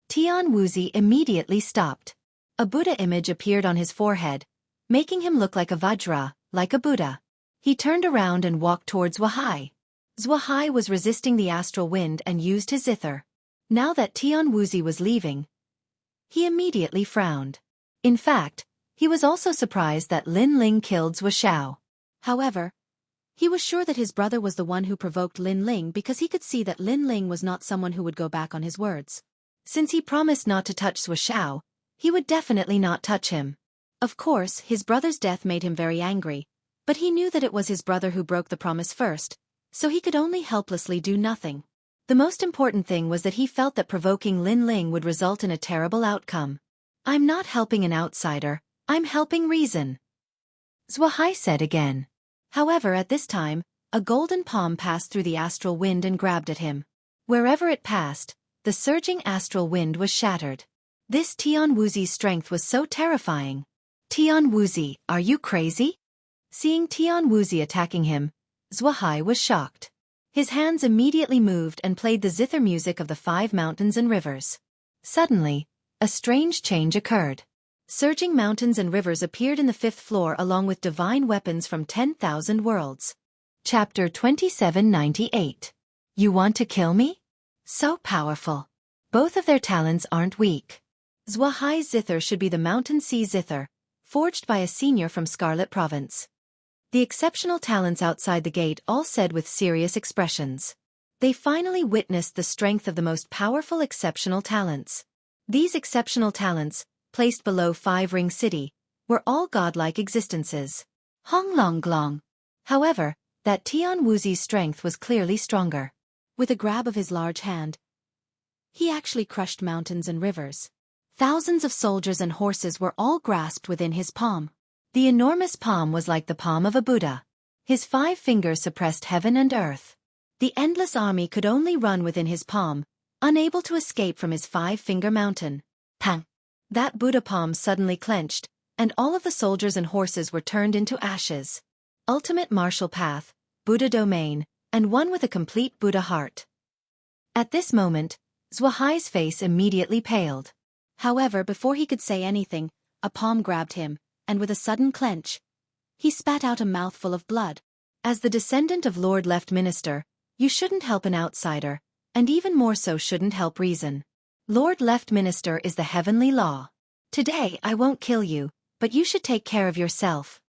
[SPEAKER 1] Tian Wuzi immediately stopped. A Buddha image appeared on his forehead, making him look like a Vajra, like a Buddha. He turned around and walked towards Zhua Hai. Zhua Hai was resisting the astral wind and used his zither. Now that Tian Wuzi was leaving, he immediately frowned. In fact, he was also surprised that Lin Ling killed Zhua Xiao. However, he was sure that his brother was the one who provoked Lin Ling because he could see that Lin Ling was not someone who would go back on his words. Since he promised not to touch Zhua Xiao, he would definitely not touch him. Of course, his brother's death made him very angry, but he knew that it was his brother who broke the promise first, so he could only helplessly do nothing. The most important thing was that he felt that provoking Lin Ling would result in a terrible outcome. I'm not helping an outsider, I'm helping reason, Zhua Hai said again. However, at this time, a golden palm passed through the astral wind and grabbed at him. Wherever it passed, the surging astral wind was shattered. This Tian Wuzi's strength was so terrifying. Tian Wuzi, are you crazy? Seeing Tian Wuzi attacking him, Zhua Hai was shocked. His hands immediately moved and played the zither music of the 5 mountains and rivers. Suddenly, a strange change occurred. Surging mountains and rivers appeared in the 5th floor along with divine weapons from 10,000 worlds. Chapter 2798. You want to kill me? So powerful. Both of their talents aren't weak. Zhua Hai's zither should be the Mountain Sea Zither, forged by a senior from Scarlet Province. The exceptional talents outside the gate all said with serious expressions. They finally witnessed the strength of the most powerful exceptional talents. These exceptional talents, placed below 5 Ring City, were all godlike existences. Hong Long Glong. However, that Tian Wuzi's strength was clearly stronger. With a grab of his large hand, he actually crushed mountains and rivers. Thousands of soldiers and horses were all grasped within his palm. The enormous palm was like the palm of a Buddha. His 5 fingers suppressed heaven and earth. The endless army could only run within his palm, unable to escape from his 5-finger mountain. Pang! That Buddha palm suddenly clenched, and all of the soldiers and horses were turned into ashes. Ultimate martial path, Buddha domain, and one with a complete Buddha heart. At this moment, Zhua Hai's face immediately paled. However, before he could say anything, a palm grabbed him, and with a sudden clench, he spat out a mouthful of blood. As the descendant of Lord Left Minister, you shouldn't help an outsider, and even more so shouldn't help reason. Lord Left Minister is the heavenly law. Today I won't kill you, but you should take care of yourself.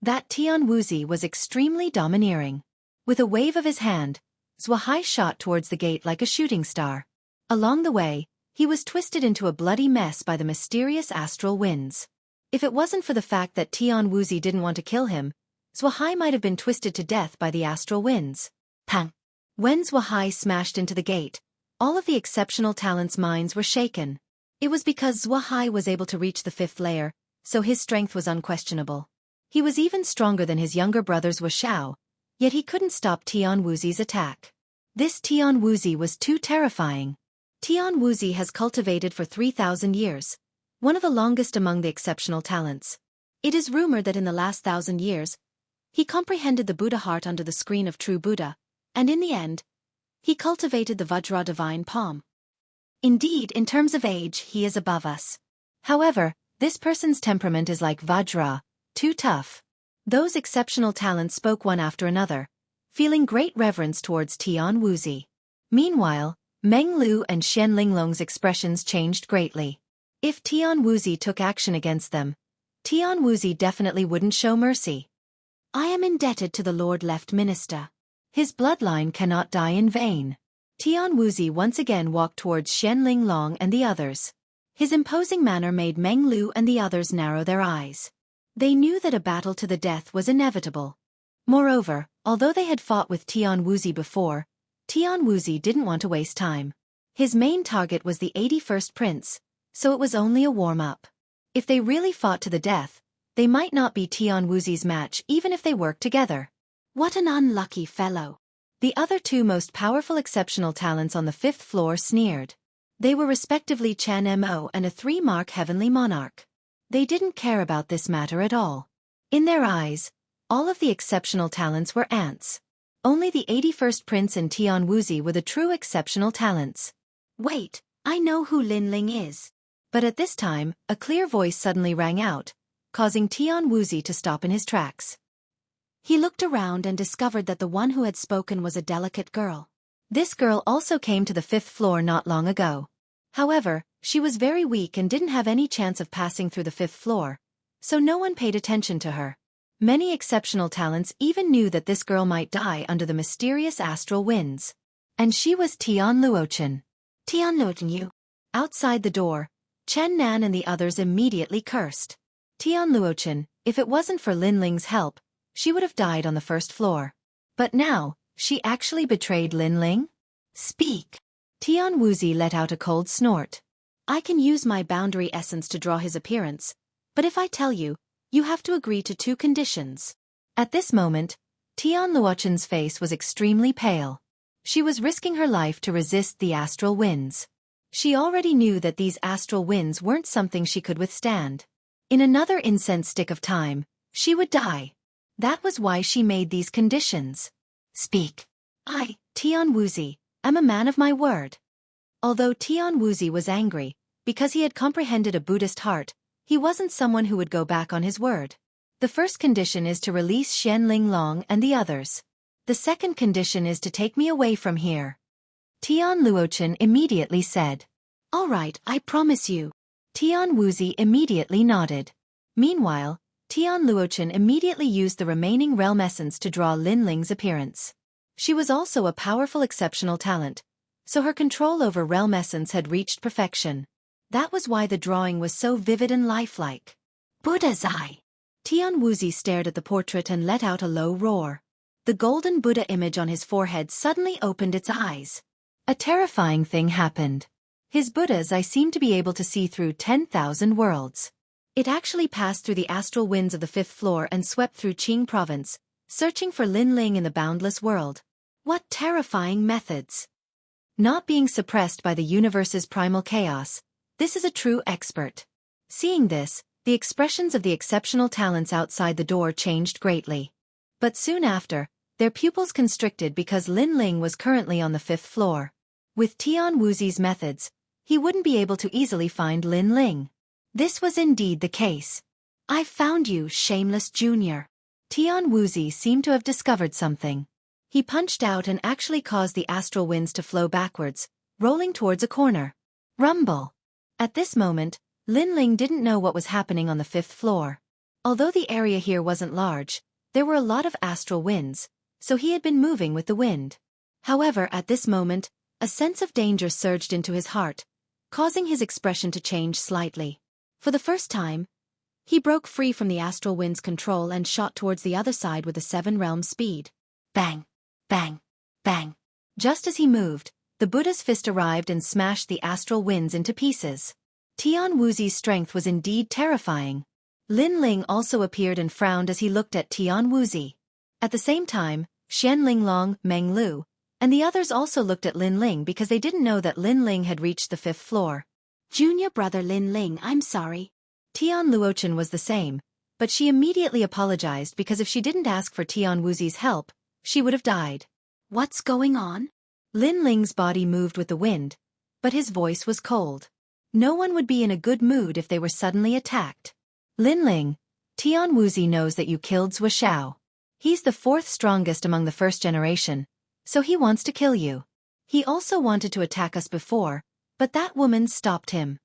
[SPEAKER 1] That Tian Wuzi was extremely domineering. With a wave of his hand, Zhua Hai shot towards the gate like a shooting star. Along the way, he was twisted into a bloody mess by the mysterious astral winds. If it wasn't for the fact that Tian Wuzi didn't want to kill him, Zhua Hai might have been twisted to death by the astral winds. Pang! When Zhua Hai smashed into the gate, all of the exceptional talents' minds were shaken. It was because Zhua Hai was able to reach the 5th layer, so his strength was unquestionable. He was even stronger than his younger brother's Zhua Xiao, yet he couldn't stop Tian Wuzi's attack. This Tian Wuzi was too terrifying. Tian Wuzi has cultivated for 3,000 years, one of the longest among the exceptional talents. It is rumored that in the last 1,000 years, he comprehended the Buddha heart under the screen of true Buddha, and in the end, he cultivated the Vajra divine palm. Indeed, in terms of age, he is above us. However, this person's temperament is like Vajra, too tough. Those exceptional talents spoke one after another, feeling great reverence towards Tian Wuzi. Meanwhile, Meng Lu and Xian Linglong's expressions changed greatly. If Tian Wuzi took action against them, Tian Wuzi definitely wouldn't show mercy. I am indebted to the Lord Left Minister. His bloodline cannot die in vain. Tian Wuzi once again walked towards Xian Linglong and the others. His imposing manner made Meng Lu and the others narrow their eyes. They knew that a battle to the death was inevitable. Moreover, although they had fought with Tian Wuzi before, Tian Wuzi didn't want to waste time. His main target was the 81st prince, so it was only a warm-up. If they really fought to the death, they might not be Tian Wuxi's match even if they worked together.
[SPEAKER 2] What an unlucky fellow.
[SPEAKER 1] The other two most powerful exceptional talents on the 5th floor sneered. They were respectively Chen Mo and a 3-mark Heavenly Monarch. They didn't care about this matter at all. In their eyes, all of the exceptional talents were ants. Only the 81st Prince and Tian Wuxi were the true exceptional talents.
[SPEAKER 2] Wait, I know who Lin Ling is.
[SPEAKER 1] But at this time, a clear voice suddenly rang out, causing Tian Wuxi to stop in his tracks.
[SPEAKER 2] He looked around and discovered that the one who had spoken was a delicate girl.
[SPEAKER 1] This girl also came to the 5th floor not long ago. However, she was very weak and didn't have any chance of passing through the 5th floor, so no one paid attention to her. Many exceptional talents even knew that this girl might die under the mysterious astral winds. And she was Tian Luochen.
[SPEAKER 2] Tian Luochen you.
[SPEAKER 1] Outside the door, Chen Nan and the others immediately cursed. Tian Luochen, if it wasn't for Lin Ling's help, she would have died on the 1st floor. But now, she actually betrayed Lin Ling?
[SPEAKER 2] Speak.
[SPEAKER 1] Tian Wuxi let out a cold snort.
[SPEAKER 2] I can use my boundary essence to draw his appearance, but if I tell you, you have to agree to 2 conditions.
[SPEAKER 1] At this moment, Tian Luochen's face was extremely pale. She was risking her life to resist the astral winds. She already knew that these astral winds weren't something she could withstand. In another incense stick of time, she would die. That was why she made these conditions.
[SPEAKER 2] Speak.
[SPEAKER 1] I, Tian Wuxi, am a man of my word. Although Tian Wuxi was angry, because he had comprehended a Buddhist heart, he wasn't someone who would go back on his word. The first condition is to release Xianling Long and the others. The second condition is to take me away from here. Tian Luochen immediately said.
[SPEAKER 2] All right, I promise you.
[SPEAKER 1] Tian Wuxi immediately nodded. Meanwhile, Tian Luochen immediately used the remaining realm essence to draw Lin Ling's appearance. She was also a powerful exceptional talent, so her control over realm essence had reached perfection. That was why the drawing was so vivid and lifelike.
[SPEAKER 2] Buddha's eye.
[SPEAKER 1] Tian Wuxi stared at the portrait and let out a low roar. The golden Buddha image on his forehead suddenly opened its eyes. A terrifying thing happened. His Buddha's eye seemed to be able to see through 10,000 worlds. It actually passed through the astral winds of the 5th floor and swept through Qing province, searching for Lin Ling in the boundless world. What terrifying methods! Not being suppressed by the universe's primal chaos, this is a true expert. Seeing this, the expressions of the exceptional talents outside the door changed greatly. But soon after, their pupils constricted because Lin Ling was currently on the 5th floor. With Tian Wuxi's methods, he wouldn't be able to easily find Lin Ling. This was indeed the case.
[SPEAKER 2] I found you, shameless junior.
[SPEAKER 1] Tian Wuxi seemed to have discovered something. He punched out and actually caused the astral winds to flow backwards, rolling towards a corner. Rumble! At this moment, Lin Ling didn't know what was happening on the 5th floor. Although the area here wasn't large, there were a lot of astral winds, so he had been moving with the wind. However, at this moment, a sense of danger surged into his heart, causing his expression to change slightly. For the first time, he broke free from the astral wind's control and shot towards the other side with a 7-realm speed. Bang! Bang! Bang! Just as he moved, the Buddha's fist arrived and smashed the astral winds into pieces. Tian Wuxi's strength was indeed terrifying. Lin Ling also appeared and frowned as he looked at Tian Wuxi. At the same time, Xianling Long, Meng Lu, and the others also looked at Lin Ling because they didn't know that Lin Ling had reached the 5th floor.
[SPEAKER 2] Junior brother Lin Ling, I'm sorry.
[SPEAKER 1] Tian Luochen was the same, but she immediately apologized because if she didn't ask for Tian Wuxi's help, she would have died.
[SPEAKER 2] What's going on?
[SPEAKER 1] Lin Ling's body moved with the wind, but his voice was cold. No one would be in a good mood if they were suddenly attacked. Lin Ling, Tian Wuxi knows that you killed Zhou Xiao. He's the 4th strongest among the 1st generation, so he wants to kill you. He also wanted to attack us before, but that woman stopped him.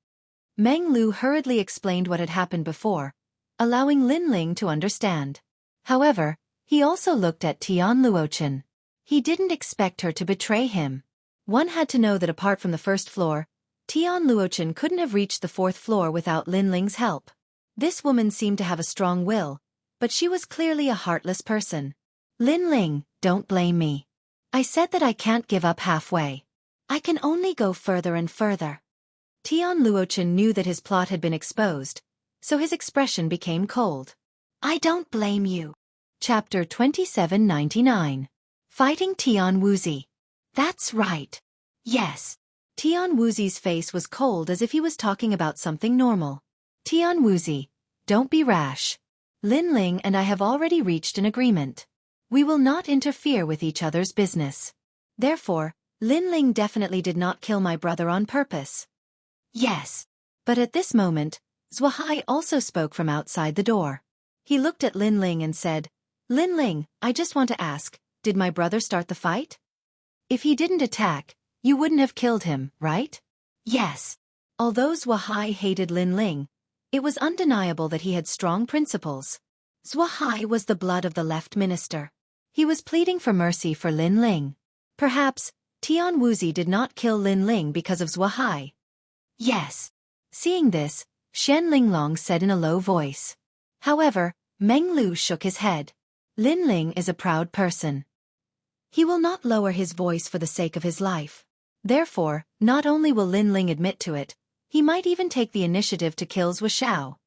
[SPEAKER 1] Meng Lu hurriedly explained what had happened before, allowing Lin Ling to understand. However, he also looked at Tian Luochen. He didn't expect her to betray him. One had to know that apart from the 1st floor, Tian Luochen couldn't have reached the 4th floor without Lin Ling's help. This woman seemed to have a strong will, but she was clearly a heartless person. Lin Ling, don't blame me. I said that I can't give up halfway. I can only go further and further. Tian Luochen knew that his plot had been exposed, so his expression became cold.
[SPEAKER 2] I don't blame you.
[SPEAKER 1] Chapter 2799. Fighting Tian Wuxi.
[SPEAKER 2] That's right. Yes.
[SPEAKER 1] Tian Wuxi's face was cold as if he was talking about something normal. Tian Wuxi, don't be rash. Lin Ling and I have already reached an agreement. We will not interfere with each other's business. Therefore, Lin Ling definitely did not kill my brother on purpose.
[SPEAKER 2] Yes.
[SPEAKER 1] But at this moment, Zhuhai also spoke from outside the door. He looked at Lin Ling and said, Lin Ling, I just want to ask, did my brother start the fight? If he didn't attack, you wouldn't have killed him, right?
[SPEAKER 2] Yes.
[SPEAKER 1] Although Zhuhai hated Lin Ling, it was undeniable that he had strong principles. Zhuhai was the blood of the left minister. He was pleading for mercy for Lin Ling. Perhaps, Tian Wuxi did not kill Lin Ling because of Zhuhai.
[SPEAKER 2] Yes.
[SPEAKER 1] Seeing this, Shen Linglong said in a low voice. However, Meng Lu shook his head. Lin Ling is a proud person. He will not lower his voice for the sake of his life. Therefore, not only will Lin Ling admit to it, he might even take the initiative to kill Zhu Xiao.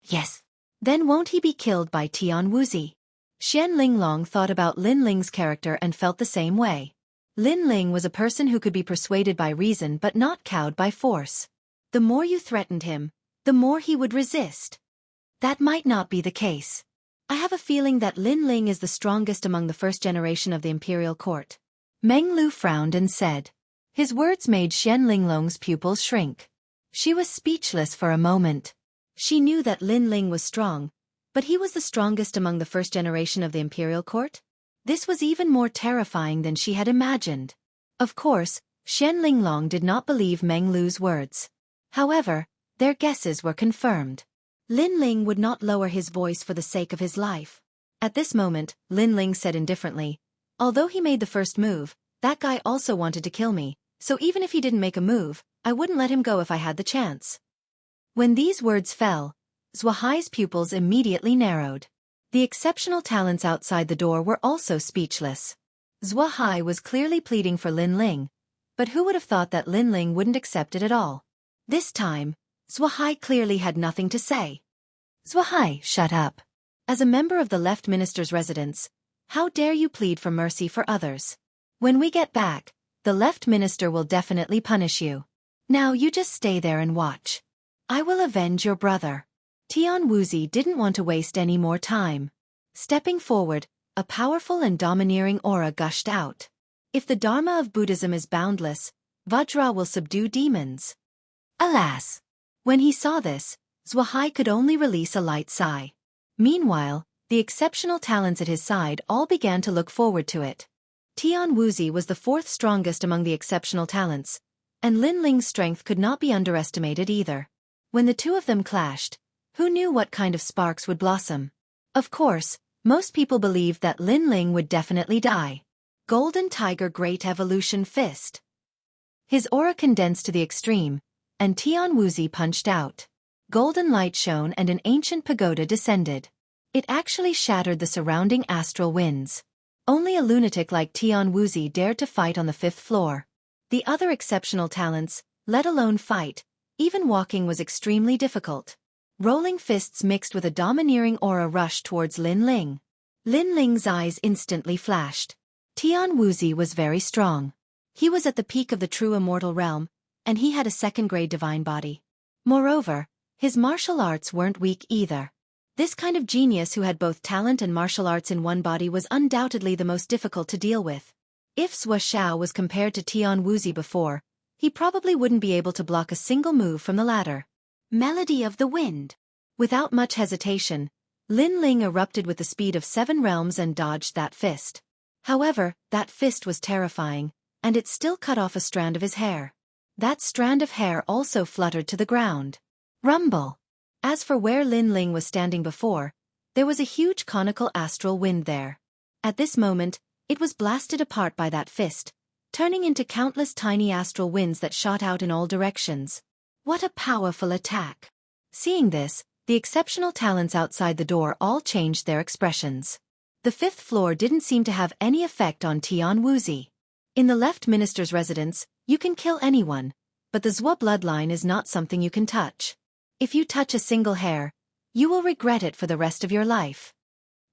[SPEAKER 2] Yes.
[SPEAKER 1] Then won't he be killed by Tian Wuxi? Shen Linglong thought about Lin Ling's character and felt the same way. Lin Ling was a person who could be persuaded by reason but not cowed by force. The more you threatened him, the more he would resist. That might not be the case. I have a feeling that Lin Ling is the strongest among the first generation of the imperial court. Meng Lu frowned and said. His words made Shen Linglong's pupils shrink. She was speechless for a moment. She knew that Lin Ling was strong, but he was the strongest among the first generation of the imperial court? This was even more terrifying than she had imagined. Of course, Shen Linglong did not believe Meng Lu's words. However, their guesses were confirmed. Lin Ling would not lower his voice for the sake of his life. At this moment, Lin Ling said indifferently, although he made the first move, that guy also wanted to kill me, so even if he didn't make a move, I wouldn't let him go if I had the chance. When these words fell, Zhuhai's pupils immediately narrowed. The exceptional talents outside the door were also speechless. Zhuhai was clearly pleading for Lin Ling, but who would have thought that Lin Ling wouldn't accept it at all? This time, Zhuhai clearly had nothing to say. Zhuhai, shut up. As a member of the left minister's residence, how dare you plead for mercy for others? When we get back, the left minister will definitely punish you. Now you just stay there and watch. I will avenge your brother. Tian Wuxi didn't want to waste any more time. Stepping forward, a powerful and domineering aura gushed out. If the Dharma of Buddhism is boundless, Vajra will subdue demons. Alas! When he saw this, Zhuhai could only release a light sigh. Meanwhile, the exceptional talents at his side all began to look forward to it. Tian Wuxi was the fourth strongest among the exceptional talents, and Lin Ling's strength could not be underestimated either. When the two of them clashed, who knew what kind of sparks would blossom? Of course, most people believed that Lin Ling would definitely die. Golden Tiger Great Evolution Fist. His aura condensed to the extreme, and Tian Wuxi punched out. Golden light shone and an ancient pagoda descended. It actually shattered the surrounding astral winds. Only a lunatic like Tian Wuxi dared to fight on the 5th floor. The other exceptional talents, let alone fight, even walking was extremely difficult. Rolling fists mixed with a domineering aura rushed towards Lin Ling. Lin Ling's eyes instantly flashed. Tian Wuxi was very strong. He was at the peak of the true immortal realm, and he had a second-grade divine body. Moreover, his martial arts weren't weak either. This kind of genius who had both talent and martial arts in one body was undoubtedly the most difficult to deal with. If Zhu Xiao was compared to Tian Wuxi before, he probably wouldn't be able to block a single move from the latter. Melody of the Wind. Without much hesitation, Lin Ling erupted with the speed of 7 realms and dodged that fist. However, that fist was terrifying, and it still cut off a strand of his hair. That strand of hair also fluttered to the ground. Rumble. As for where Lin Ling was standing before, there was a huge conical astral wind there. At this moment, it was blasted apart by that fist, turning into countless tiny astral winds that shot out in all directions. What a powerful attack! Seeing this, the exceptional talents outside the door all changed their expressions. The 5th floor didn't seem to have any effect on Tian Wuxi. In the left minister's residence, you can kill anyone, but the Zhua bloodline is not something you can touch. If you touch a single hair, you will regret it for the rest of your life.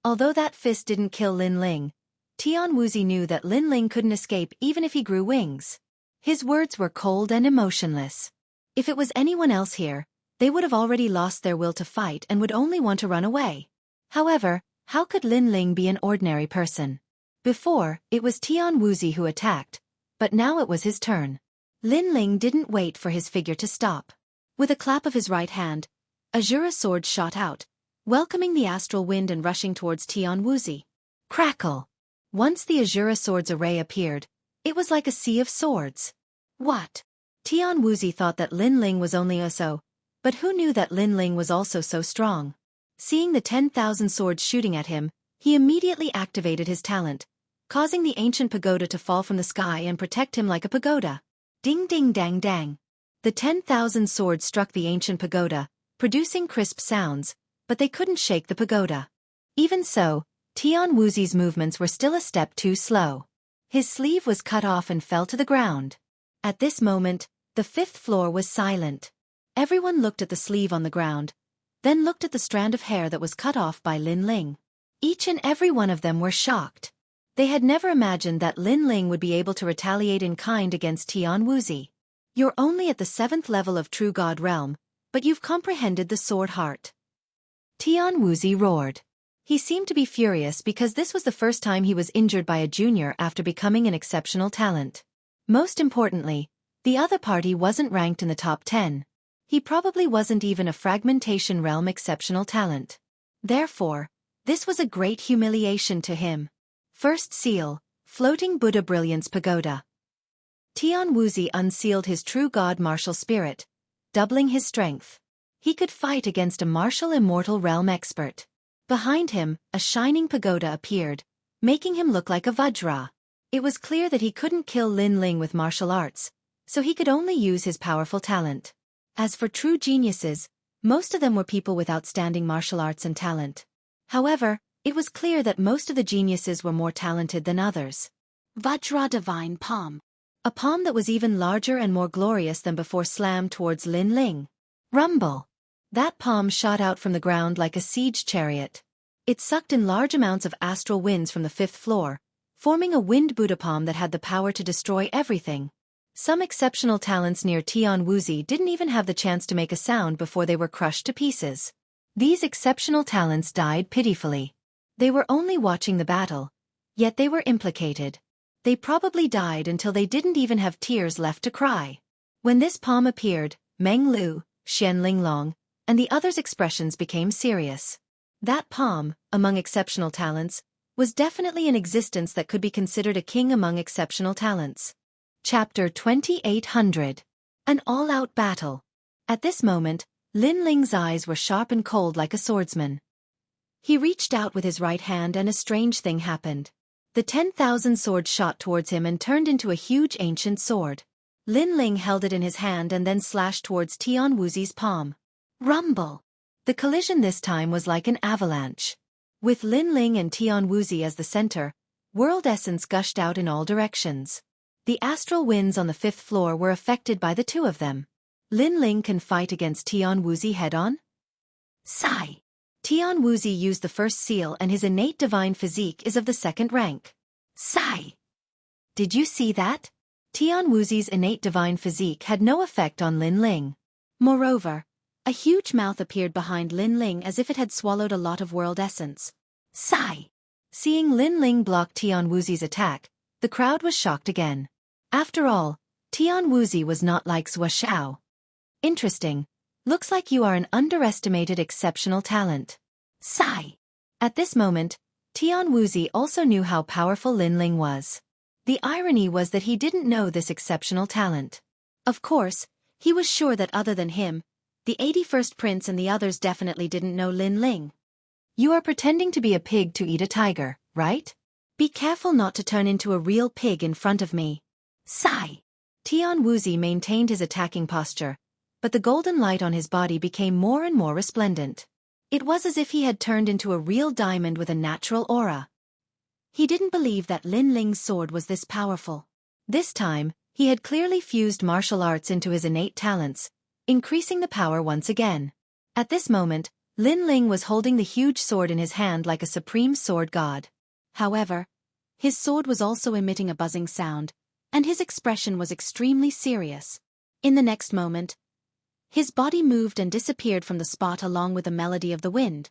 [SPEAKER 1] Although that fist didn't kill Lin Ling, Tian Wuzi knew that Lin Ling couldn't escape even if he grew wings. His words were cold and emotionless. If it was anyone else here, they would have already lost their will to fight and would only want to run away. However, how could Lin Ling be an ordinary person? Before, it was Tian Wuzi who attacked, but now it was his turn. Lin Ling didn't wait for his figure to stop. With a clap of his right hand, Azura sword shot out, welcoming the astral wind and rushing towards Tian Wuzi. Crackle! Once the Azura sword's array appeared, it was like a sea of swords. What? Tian Wuzi thought that Lin Ling was only a so, but who knew that Lin Ling was also so strong? Seeing the 10,000 swords shooting at him, he immediately activated his talent, causing the ancient pagoda to fall from the sky and protect him like a pagoda. Ding ding dang dang. The 10,000 swords struck the ancient pagoda, producing crisp sounds, but they couldn't shake the pagoda. Even so, Tian Wuzi's movements were still a step too slow. His sleeve was cut off and fell to the ground. At this moment, the 5th floor was silent. Everyone looked at the sleeve on the ground, then looked at the strand of hair that was cut off by Lin Ling. Each and every one of them were shocked. They had never imagined that Lin Ling would be able to retaliate in kind against Tian Wuzi. You're only at the 7th level of True God realm, but you've comprehended the sword heart. Tian Wuzi roared. He seemed to be furious because this was the first time he was injured by a junior after becoming an exceptional talent. Most importantly, the other party wasn't ranked in the top 10. He probably wasn't even a fragmentation realm exceptional talent. Therefore, this was a great humiliation to him. First seal, floating Buddha Brilliance Pagoda. Tian Wuzi unsealed his true god martial spirit, doubling his strength. He could fight against a martial immortal realm expert. Behind him, a shining pagoda appeared, making him look like a Vajra. It was clear that he couldn't kill Lin Ling with martial arts, so he could only use his powerful talent. As for true geniuses, most of them were people with outstanding martial arts and talent. However, it was clear that most of the geniuses were more talented than others. Vajra Divine Palm. A palm that was even larger and more glorious than before slammed towards Lin Ling. Rumble! That palm shot out from the ground like a siege chariot. It sucked in large amounts of astral winds from the 5th floor, forming a wind Buddha palm that had the power to destroy everything. Some exceptional talents near Tian Wuzi didn't even have the chance to make a sound before they were crushed to pieces. These exceptional talents died pitifully. They were only watching the battle, yet they were implicated. They probably died until they didn't even have tears left to cry. When this palm appeared, Meng Lu, Xian Linglong, and the others' expressions became serious. That palm, among exceptional talents, was definitely an existence that could be considered a king among exceptional talents. Chapter 2800. An all-out battle. At this moment, Lin Ling's eyes were sharp and cold like a swordsman. He reached out with his right hand and a strange thing happened. The 10,000 swords shot towards him and turned into a huge ancient sword. Lin Ling held it in his hand and then slashed towards Tian Wuzi's palm. Rumble! The collision this time was like an avalanche. With Lin Ling and Tian Wuzi as the center, world essence gushed out in all directions. The astral winds on the 5th floor were affected by the two of them. Lin Ling can fight against Tian Wuzi head-on? Sigh! Tian Wuzi used the first seal and his innate divine physique is of the 2nd rank. Sigh! Did you see that? Tian Wuzi's innate divine physique had no effect on Lin Ling. Moreover, a huge mouth appeared behind Lin Ling as if it had swallowed a lot of world essence. Sigh! Seeing Lin Ling block Tian Wuzi's attack, the crowd was shocked again. After all, Tian Wuzi was not like Zhua Xiao. Interesting. Looks like you are an underestimated exceptional talent. Sigh! At this moment, Tian Wuzi also knew how powerful Lin Ling was. The irony was that he didn't know this exceptional talent. Of course, he was sure that other than him, the 81st Prince and the others definitely didn't know Lin Ling. You are pretending to be a pig to eat a tiger, right? Be careful not to turn into a real pig in front of me. Sigh! Tian Wuzi maintained his attacking posture, but the golden light on his body became more and more resplendent. It was as if he had turned into a real diamond with a natural aura. He didn't believe that Lin Ling's sword was this powerful. This time, He had clearly fused martial arts into his innate talents, increasing the power once again. At this moment, Lin Ling was holding the huge sword in his hand like a supreme sword god.
[SPEAKER 2] However, his sword was also emitting a buzzing sound, and his expression was extremely serious. In the next moment, his body moved and disappeared from the spot along with the melody of the wind.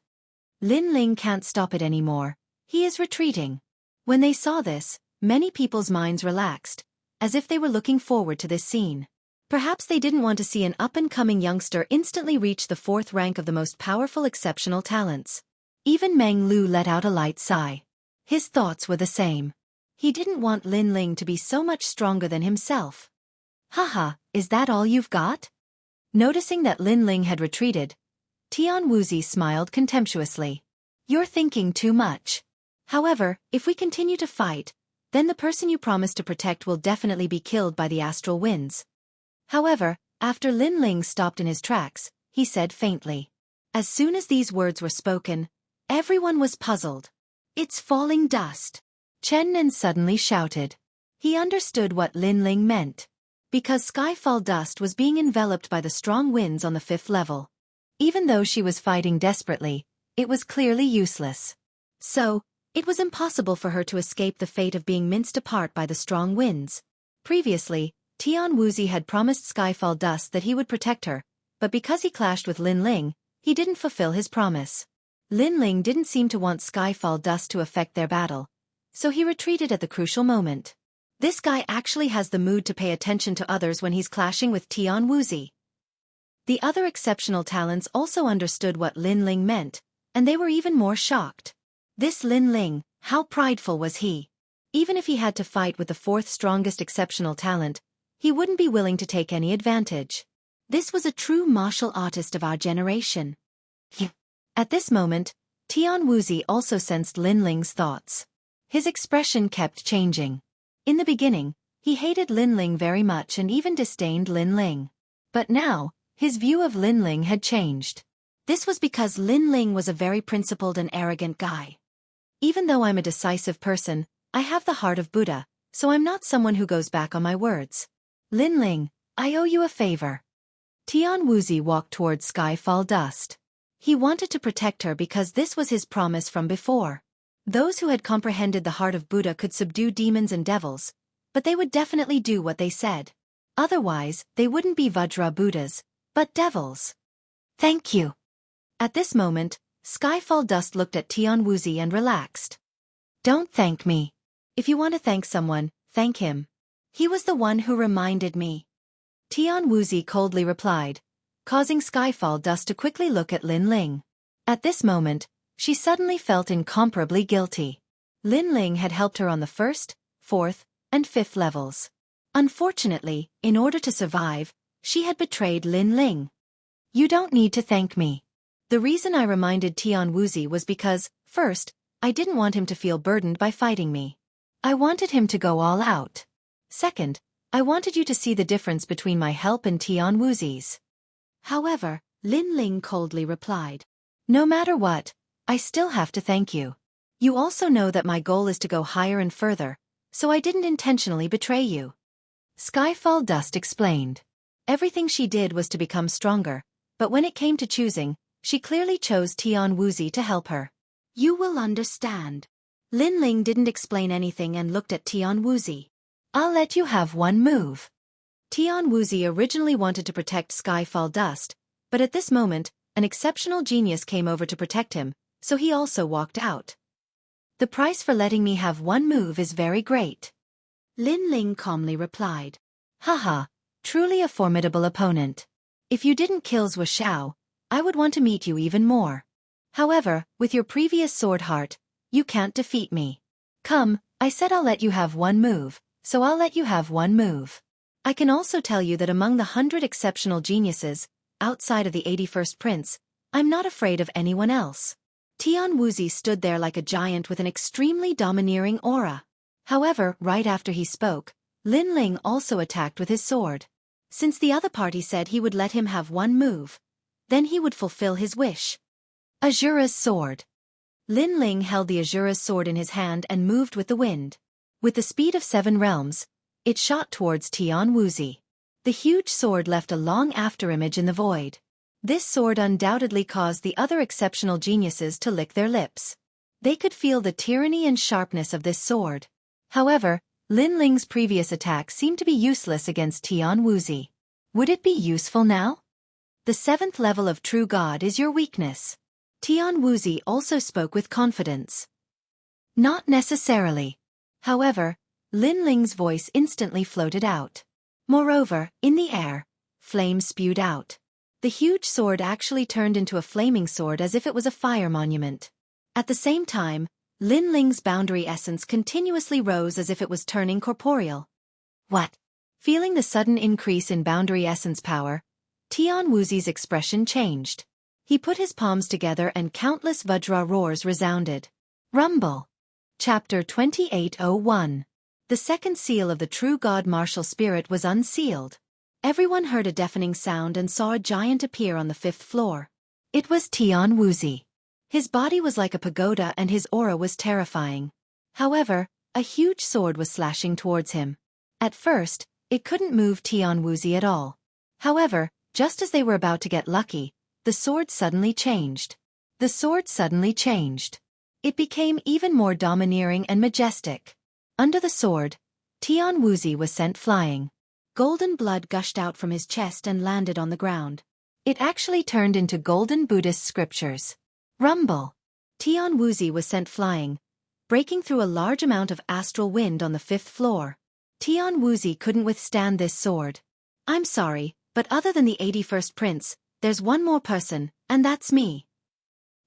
[SPEAKER 1] Lin Ling can't stop it anymore. He is retreating. When they saw this, many people's minds relaxed, as if they were looking forward to this scene. Perhaps they didn't want to see an up-and-coming youngster instantly reach the 4th rank of the most powerful exceptional talents. Even Meng Lu let out a light sigh. His thoughts were the same. He didn't want Lin Ling to be so much stronger than himself. Haha, is that all you've got? Noticing that Lin Ling had retreated, Tian Wuxi smiled contemptuously. You're thinking too much. However, if we continue to fight, then the person you promised to protect will definitely be killed by the astral winds. However, after Lin Ling stopped in his tracks, he said faintly. As soon as these words were spoken, everyone was puzzled. It's falling dust. Chen Nan suddenly shouted. He understood what Lin Ling meant. Because skyfall dust was being enveloped by the strong winds on the 5th level. Even though she was fighting desperately, it was clearly useless. So, it was impossible for her to escape the fate of being minced apart by the strong winds. Previously, Tian Wuxi had promised Skyfall Dust that he would protect her, but because he clashed with Lin Ling, he didn't fulfill his promise. Lin Ling didn't seem to want Skyfall Dust to affect their battle, so he retreated at the crucial moment. This guy actually has the mood to pay attention to others when he's clashing with Tian Wuxi. The other exceptional talents also understood what Lin Ling meant, and they were even more shocked. This Lin Ling, how prideful was he? Even if he had to fight with the 4th strongest exceptional talent, he wouldn't be willing to take any advantage. This was a true martial artist of our generation. At this moment, Tian Wuxi also sensed Lin Ling's thoughts. His expression kept changing. In the beginning, he hated Lin Ling very much and even disdained Lin Ling. But now, his view of Lin Ling had changed. This was because Lin Ling was a very principled and arrogant guy. Even though I'm a decisive person, I have the heart of Buddha, so I'm not someone who goes back on my words. Lin Ling, I owe you a favor. Tian Wuxi walked towards Skyfall Dust. He wanted to protect her because this was his promise from before. Those who had comprehended the heart of Buddha could subdue demons and devils, but they would definitely do what they said. Otherwise, they wouldn't be Vajra Buddhas, but devils. Thank you. At this moment, Skyfall Dust looked at Tian Wuxi and relaxed. Don't thank me. If you want to thank someone, thank him. He was the one who reminded me. Tian Wuxi coldly replied, causing Skyfall Dust to quickly look at Lin Ling. At this moment, she suddenly felt incomparably guilty. Lin Ling had helped her on the 1st, 4th, and 5th levels. Unfortunately, in order to survive, she had betrayed Lin Ling. You don't need to thank me. The reason I reminded Tian Wuxi was because, first, I didn't want him to feel burdened by fighting me. I wanted him to go all out. Second, I wanted you to see the difference between my help and Tian Wuxi's. However, Lin Ling coldly replied. No matter what, I still have to thank you. You also know that my goal is to go higher and further, so I didn't intentionally betray you. Skyfall Dust explained. Everything she did was to become stronger, but when it came to choosing, she clearly chose Tian Wuxi to help her. You will understand. Lin Ling didn't explain anything and looked at Tian Wuxi. I'll let you have one move. Tian Wuxi originally wanted to protect Skyfall Dust, but at this moment, an exceptional genius came over to protect him, so he also walked out. The price for letting me have one move is very great. Lin Ling calmly replied. Haha, truly a formidable opponent. If you didn't kill Wuxia, I would want to meet you even more. However, with your previous sword heart, you can't defeat me. Come, I said I'll let you have one move, so I'll let you have one move. I can also tell you that among the 100 exceptional geniuses, outside of the 81st prince, I'm not afraid of anyone else. Tian Wuxi stood there like a giant with an extremely domineering aura. However, right after he spoke, Lin Ling also attacked with his sword. Since the other party said he would let him have one move, then he would fulfill his wish. Azura's sword. Lin Ling held the Azura's sword in his hand and moved with the wind. With the speed of 7 realms, It shot towards Tian Wuzi. The huge sword left a long afterimage in the void. This sword undoubtedly caused the other exceptional geniuses to lick their lips. They could feel the tyranny and sharpness of this sword. However, Lin Ling's previous attack seemed to be useless against Tian Wuzi. Would it be useful now? The 7th level of True God is your weakness. Tian Wuzi also spoke with confidence. Not necessarily. However, Lin Ling's voice instantly floated out. Moreover, in the air, flames spewed out. The huge sword actually turned into a flaming sword as if it was a fire monument. At the same time, Lin Ling's boundary essence continuously rose as if it was turning corporeal. What? Feeling the sudden increase in boundary essence power, Tian Wuzi's expression changed. He put his palms together and countless Vajra roars resounded. Rumble. Chapter 2801. The second seal of the True God martial spirit was unsealed. Everyone heard a deafening sound and saw a giant appear on the 5th floor. It was Tian Wuzi. His body was like a pagoda and his aura was terrifying. However, a huge sword was slashing towards him. At first, it couldn't move Tian Wuzi at all. However, just as they were about to get lucky, the sword suddenly changed. The sword suddenly changed. It became even more domineering and majestic. Under the sword, Tian Wuzi was sent flying. Golden blood gushed out from his chest and landed on the ground. It actually turned into golden Buddhist scriptures. Rumble. Tian Wuzi was sent flying, breaking through a large amount of astral wind on the 5th floor. Tian Wuzi couldn't withstand this sword. I'm sorry, but other than the 81st prince, there's one more person, and that's me.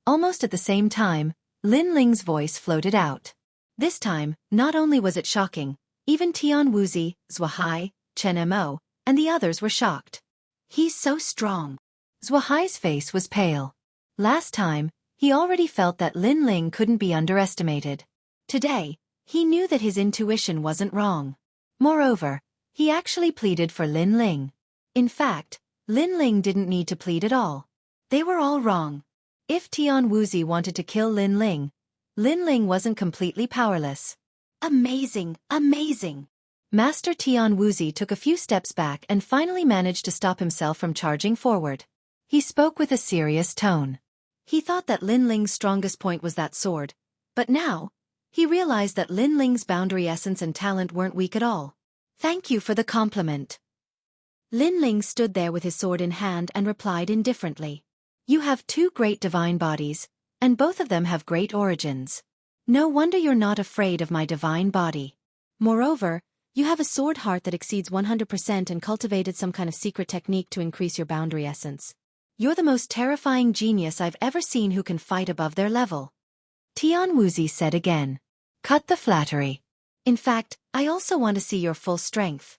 [SPEAKER 1] Almost at the same time, Lin Ling's voice floated out. This time, not only was it shocking, even Tian Wuzi, Zhuahai, Chen Mo, and the others were shocked. He's so strong. Zhuahai's face was pale. Last time, he already felt that Lin Ling couldn't be underestimated. Today, he knew that his intuition wasn't wrong. Moreover, he actually pleaded for Lin Ling. In fact, Lin Ling didn't need to plead at all. They were all wrong. If Tian Wuzi wanted to kill Lin Ling wasn't completely powerless. Amazing, amazing. Master Tian Wuzi took a few steps back and finally managed to stop himself from charging forward. He spoke with a serious tone. He thought that Lin Ling's strongest point was that sword, but now, he realized that Lin Ling's boundary essence and talent weren't weak at all. Thank you for the compliment. Lin Ling stood there with his sword in hand and replied indifferently. You have 2 great divine bodies, and both of them have great origins. No wonder you're not afraid of my divine body. Moreover, you have a sword heart that exceeds 100% and cultivated some kind of secret technique to increase your boundary essence. You're the most terrifying genius I've ever seen who can fight above their level. Tian Wuzi said again. Cut the flattery. In fact, I also want to see your full strength.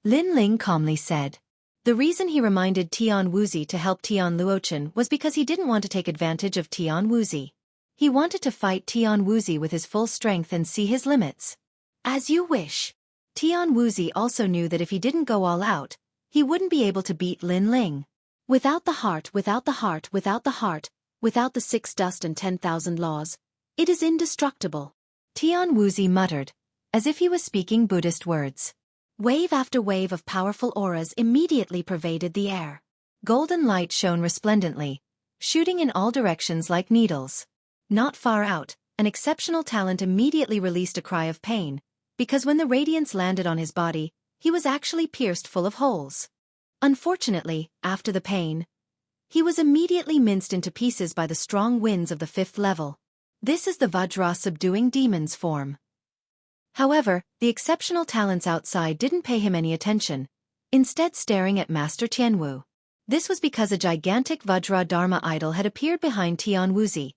[SPEAKER 1] Lin Ling calmly said. The reason he reminded Tian Wuzi to help Tian Luochen was because he didn't want to take advantage of Tian Wuzi. He wanted to fight Tian Wuzi with his full strength and see his limits. As you wish. Tian Wuzi also knew that if he didn't go all out, he wouldn't be able to beat Lin Ling. Without the heart, without the heart, without the heart, without the 6 dust and 10,000 laws, it is indestructible. Tian Wuzi muttered, as if he was speaking Buddhist words. Wave after wave of powerful auras immediately pervaded the air. Golden light shone resplendently, shooting in all directions like needles. Not far out, an exceptional talent immediately released a cry of pain, because when the radiance landed on his body, he was actually pierced full of holes. Unfortunately, after the pain, he was immediately minced into pieces by the strong winds of the 5th level. This is the Vajra subduing demons form. However, the exceptional talents outside didn't pay him any attention, instead staring at Master Tianwu. This was because a gigantic Vajra Dharma idol had appeared behind Tian Wuzi,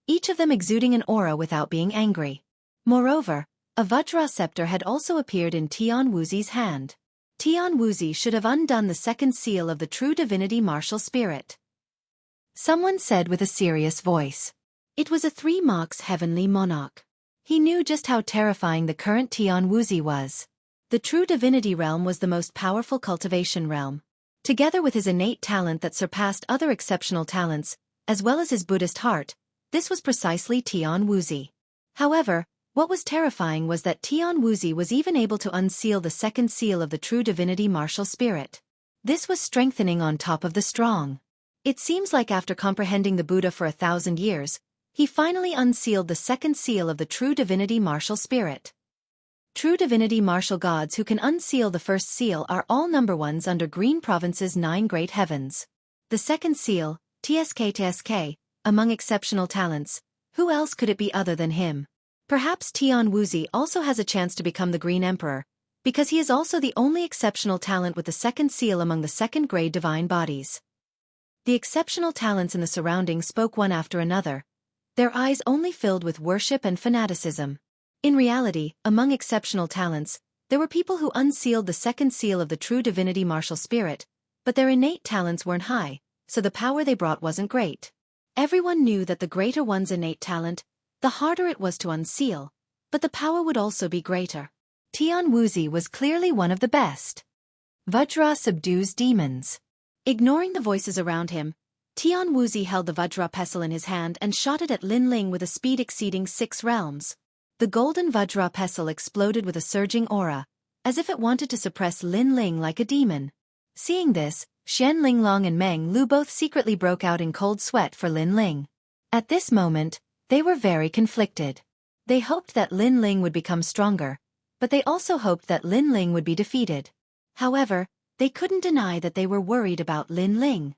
[SPEAKER 1] each of them exuding an aura without being angry. Moreover, a Vajra scepter had also appeared in Tian Wuzi's hand. Tian Wuzi should have undone the 2nd seal of the true divinity martial spirit. Someone said with a serious voice. It was a 3 marks heavenly monarch. He knew just how terrifying the current Tian Wuzi was. The true divinity realm was the most powerful cultivation realm. Together with his innate talent that surpassed other exceptional talents, as well as his Buddhist heart, this was precisely Tian Wuzi. However, What was terrifying was that Tian Wuzi was even able to unseal the second seal of the true divinity martial spirit. This was strengthening on top of the strong. It seems like after comprehending the Buddha for 1,000 years, he finally unsealed the second seal of the true divinity martial spirit. True divinity martial gods who can unseal the first seal are all number ones under Green Province's 9 great heavens. The second seal, TSK, among exceptional talents, who else could it be other than him? Perhaps Tian Wuzi also has a chance to become the Green Emperor, because he is also the only exceptional talent with the second seal among the second-grade divine bodies. The exceptional talents in the surroundings spoke one after another, their eyes only filled with worship and fanaticism. In reality, among exceptional talents, there were people who unsealed the second seal of the true divinity martial spirit, but their innate talents weren't high, so the power they brought wasn't great. Everyone knew that the greater one's innate talent, the harder it was to unseal, but the power would also be greater. Tian Wuzi was clearly one of the best. Vajra subdues demons. Ignoring the voices around him, Tian Wuzi held the Vajra pestle in his hand and shot it at Lin Ling with a speed exceeding 6 realms. The golden Vajra pestle exploded with a surging aura, as if it wanted to suppress Lin Ling like a demon. Seeing this, Xian Linglong and Meng Lu both secretly broke out in cold sweat for Lin Ling. At this moment, they were very conflicted. They hoped that Lin Ling would become stronger, but they also hoped that Lin Ling would be defeated. However, they couldn't deny that they were worried about Lin Ling.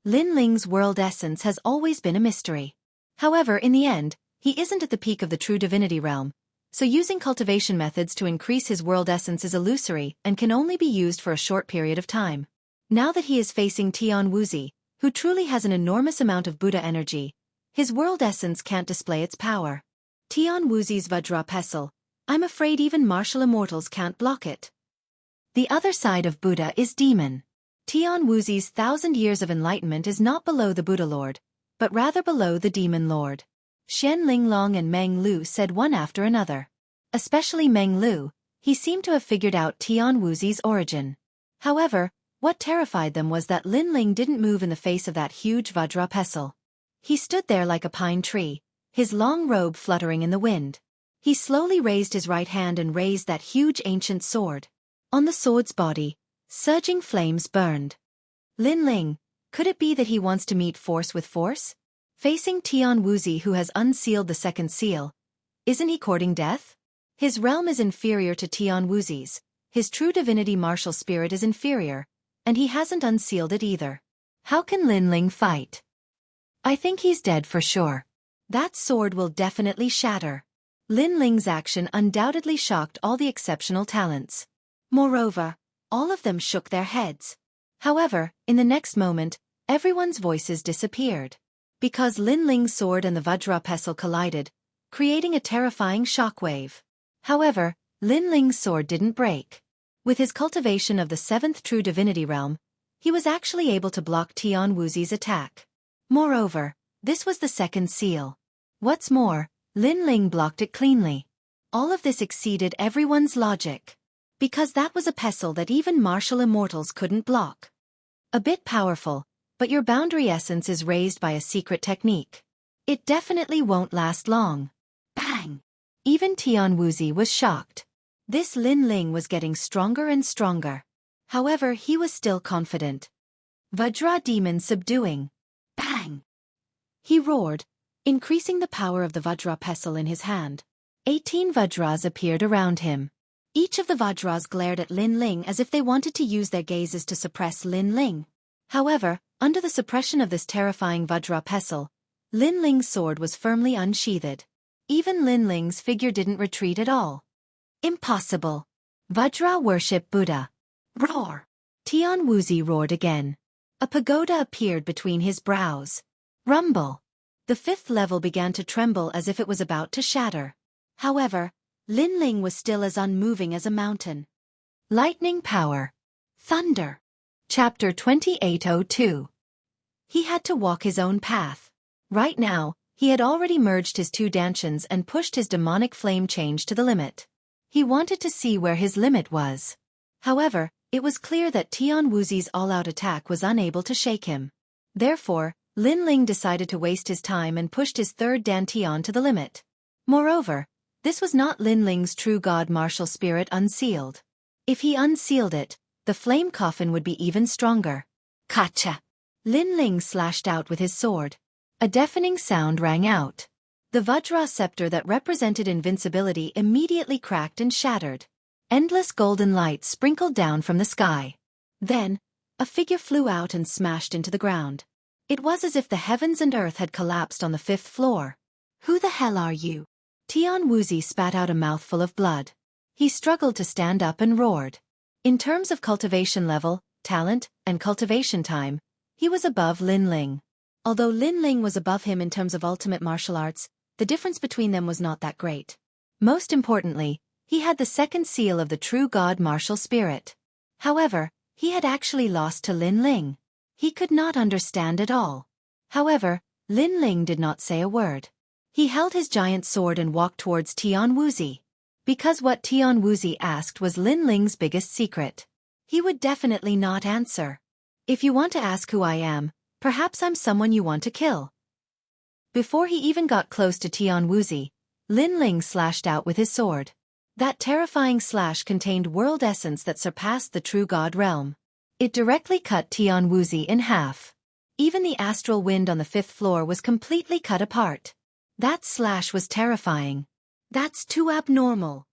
[SPEAKER 1] Lin Ling's world essence has always been a mystery. However, in the end, he isn't at the peak of the true divinity realm, so using cultivation methods to increase his world essence is illusory and can only be used for a short period of time. Now that he is facing Tian Wuzi, who truly has an enormous amount of Buddha energy, his world essence can't display its power. Tian Wuzi's Vajra pestle, I'm afraid even martial immortals can't block it. The other side of Buddha is demon. Tian Wuzi's 1,000 years of enlightenment is not below the Buddha Lord, but rather below the Demon Lord. Xian Linglong and Meng Lu said one after another. Especially Meng Lu, he seemed to have figured out Tian Wuzi's origin. However, what terrified them was that Lin Ling didn't move in the face of that huge Vajra pestle. He stood there like a pine tree, his long robe fluttering in the wind. He slowly raised his right hand and raised that huge ancient sword. On the sword's body, surging flames burned. Lin Ling, could it be that he wants to meet force with force? Facing Tian Wuzi who has unsealed the second seal, isn't he courting death? His realm is inferior to Tian Wuzi's, his true divinity martial spirit is inferior, and he hasn't unsealed it either. How can Lin Ling fight? I think he's dead for sure. That sword will definitely shatter. Lin Ling's action undoubtedly shocked all the exceptional talents. Moreover, all of them shook their heads. However, in the next moment, everyone's voices disappeared. Because Lin Ling's sword and the Vajra pestle collided, creating a terrifying shockwave. However, Lin Ling's sword didn't break. With his cultivation of the 7th true divinity realm, he was actually able to block Tian Wuzi's attack. Moreover, this was the second seal. What's more, Lin Ling blocked it cleanly. All of this exceeded everyone's logic. Because that was a pestle that even martial immortals couldn't block. A bit powerful, but your boundary essence is raised by a secret technique. It definitely won't last long. Bang! Even Tian Wuzi was shocked. This Lin Ling was getting stronger and stronger. However, he was still confident. Vajra demon subduing. Bang! He roared, increasing the power of the Vajra pestle in his hand. 18 Vajras appeared around him. Each of the Vajras glared at Lin Ling as if they wanted to use their gazes to suppress Lin Ling. However, under the suppression of this terrifying Vajra pestle, Lin Ling's sword was firmly unsheathed. Even Lin Ling's figure didn't retreat at all. Impossible. Vajra worship Buddha. Roar! Tian Wuzi roared again. A pagoda appeared between his brows. Rumble! The 5th level began to tremble as if it was about to shatter. However, Lin Ling was still as unmoving as a mountain. Lightning power. Thunder. Chapter 2802. He had to walk his own path. Right now, he had already merged his 2 dantians and pushed his demonic flame change to the limit. He wanted to see where his limit was. However, it was clear that Tian Wuzi's all-out attack was unable to shake him. Therefore, Lin Ling decided to waste his time and pushed his 3rd dantian to the limit. Moreover, This was not Lin Ling's true god martial spirit unsealed. If he unsealed it, the flame coffin would be even stronger. Kacha! Lin Ling slashed out with his sword. A deafening sound rang out. The Vajra scepter that represented invincibility immediately cracked and shattered. Endless golden light sprinkled down from the sky. Then, a figure flew out and smashed into the ground. It was as if the heavens and earth had collapsed on the 5th floor. Who the hell are you? Tian Wuxi spat out a mouthful of blood. He struggled to stand up and roared. In terms of cultivation level, talent, and cultivation time, he was above Lin Ling. Although Lin Ling was above him in terms of ultimate martial arts, the difference between them was not that great. Most importantly, he had the second seal of the true god martial spirit. However, he had actually lost to Lin Ling. He could not understand at all. However, Lin Ling did not say a word. He held his giant sword and walked towards Tian Wuxi. Because what Tian Wuxi asked was Lin Ling's biggest secret. He would definitely not answer. If you want to ask who I am, perhaps I'm someone you want to kill. Before he even got close to Tian Wuxi, Lin Ling slashed out with his sword. That terrifying slash contained world essence that surpassed the true god realm. It directly cut Tian Wuxi in half. Even the astral wind on the 5th floor was completely cut apart. That slash was terrifying. That's too abnormal.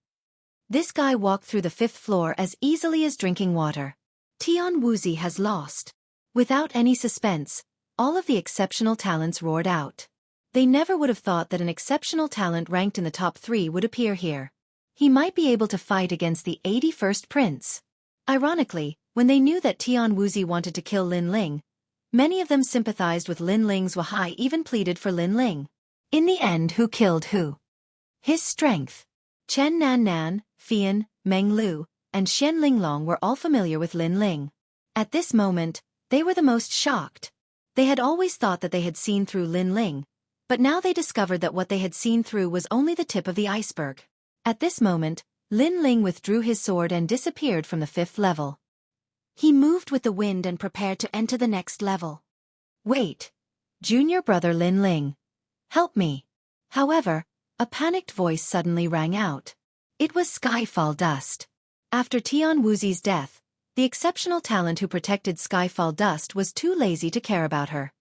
[SPEAKER 1] This guy walked through the 5th floor as easily as drinking water. Tian Wuxi has lost. Without any suspense, all of the exceptional talents roared out. They never would have thought that an exceptional talent ranked in the top 3 would appear here. He might be able to fight against the 81st prince. Ironically, when they knew that Tian Wuxi wanted to kill Lin Ling, many of them sympathized with Lin Ling's Wahai, even pleaded for Lin Ling. In the end, who killed who? His strength. Chen Nan Nan, Fian, Meng Lu, and Xian Linglong were all familiar with Lin Ling. At this moment, they were the most shocked. They had always thought that they had seen through Lin Ling, but now they discovered that what they had seen through was only the tip of the iceberg. At this moment, Lin Ling withdrew his sword and disappeared from the 5th level. He moved with the wind and prepared to enter the next level. Wait! Junior brother Lin Ling. Help me! However, a panicked voice suddenly rang out. It was Skyfall Dust. After Tian Wuxi's death, the exceptional talent who protected Skyfall Dust was too lazy to care about her.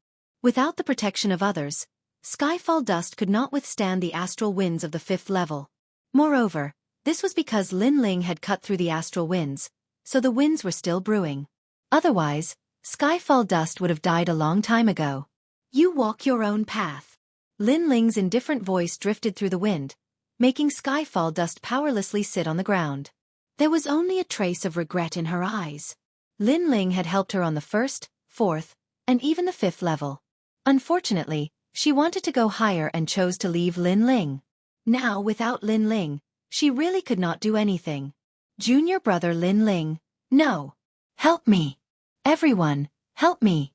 [SPEAKER 1] Without the protection of others, Skyfall Dust could not withstand the astral winds of the 5th level. Moreover, this was because Lin Ling had cut through the astral winds, so the winds were still brewing. Otherwise, Skyfall Dust would have died a long time ago. You walk your own path. Lin Ling's indifferent voice drifted through the wind, making Skyfall Dust powerlessly sit on the ground. There was only a trace of regret in her eyes. Lin Ling had helped her on the 1st, 4th, and even the 5th level. Unfortunately, she wanted to go higher and chose to leave Lin Ling. Now, without Lin Ling, she really could not do anything. Junior brother Lin Ling, no! Help me! Everyone, help me!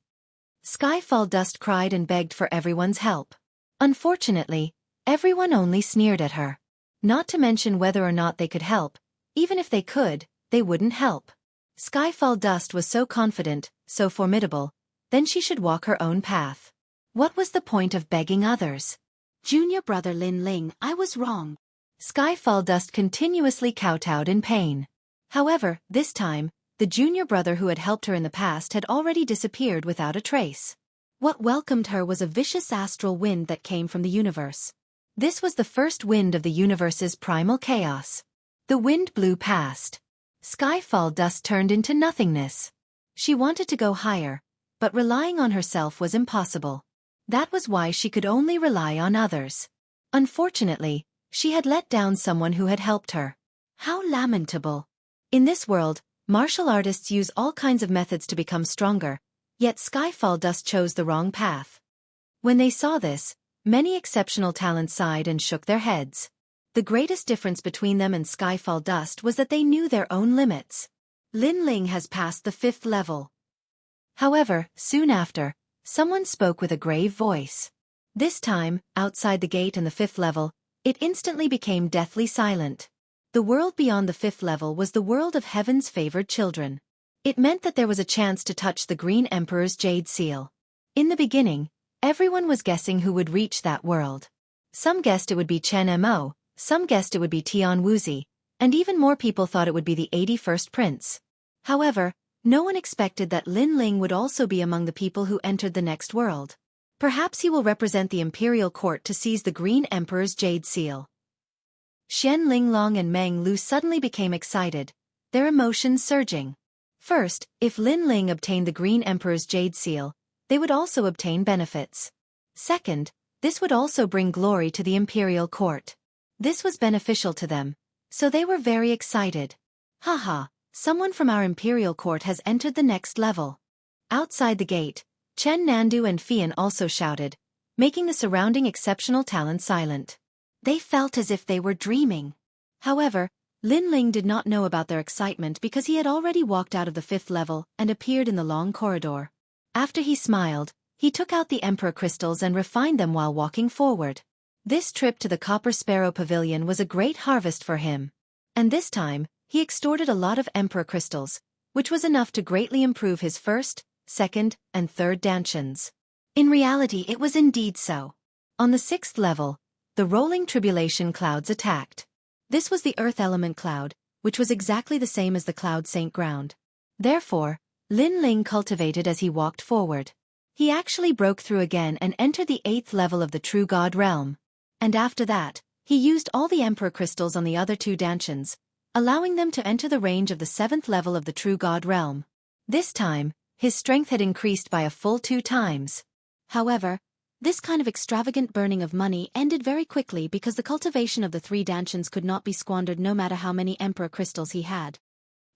[SPEAKER 1] Skyfall Dust cried and begged for everyone's help. Unfortunately, everyone only sneered at her. Not to mention whether or not they could help. Even if they could, they wouldn't help. Skyfall Dust was so confident, so formidable, then she should walk her own path. What was the point of begging others? Junior brother Lin Ling, I was wrong. Skyfall Dust continuously kowtowed in pain. However, this time, the junior brother who had helped her in the past had already disappeared without a trace. What welcomed her was a vicious astral wind that came from the universe. This was the first wind of the universe's primal chaos. The wind blew past. Skyfall Dust turned into nothingness. She wanted to go higher, but relying on herself was impossible. That was why she could only rely on others. Unfortunately, she had let down someone who had helped her. How lamentable. In this world, martial artists use all kinds of methods to become stronger, yet Skyfall Dust chose the wrong path. When they saw this, many exceptional talents sighed and shook their heads. The greatest difference between them and Skyfall Dust was that they knew their own limits. Lin Ling has passed the 5th level. However, soon after, someone spoke with a grave voice. This time, outside the gate in the 5th level, it instantly became deathly silent. The world beyond the 5th level was the world of heaven's favored children. It meant that there was a chance to touch the Green Emperor's Jade Seal. In the beginning, everyone was guessing who would reach that world. Some guessed it would be Chen Mo, Some guessed it would be Tian Wuxi, and even more people thought it would be the 81st prince. However, no one expected that Lin Ling would also be among the people who entered the next world. Perhaps he will represent the imperial court to seize the Green Emperor's jade seal. Xian Linglong and Meng Lu suddenly became excited, their emotions surging. First, if Lin Ling obtained the Green Emperor's jade seal, they would also obtain benefits. Second, this would also bring glory to the imperial court. This was beneficial to them, so they were very excited. Haha, someone from our imperial court has entered the next level. Outside the gate, Chen Nandu and Fian also shouted, making the surrounding exceptional talent silent. They felt as if they were dreaming. However, Lin Ling did not know about their excitement because he had already walked out of the 5th level and appeared in the long corridor. After he smiled, he took out the Emperor crystals and refined them while walking forward. This trip to the Copper Sparrow Pavilion was a great harvest for him. And this time, he extorted a lot of Emperor crystals, which was enough to greatly improve his 1st, 2nd, and 3rd dantians. In reality, it was indeed so. On the 6th level, the rolling tribulation clouds attacked. This was the earth element cloud, which was exactly the same as the cloud saint ground. Therefore, Lin Ling cultivated as he walked forward. He actually broke through again and entered the 8th level of the True God realm. And after that, he used all the Emperor crystals on the other 2 dantians, allowing them to enter the range of the 7th level of the True God realm. This time, his strength had increased by a full 2 times. However, this kind of extravagant burning of money ended very quickly because the cultivation of the 3 dantians could not be squandered no matter how many Emperor crystals he had.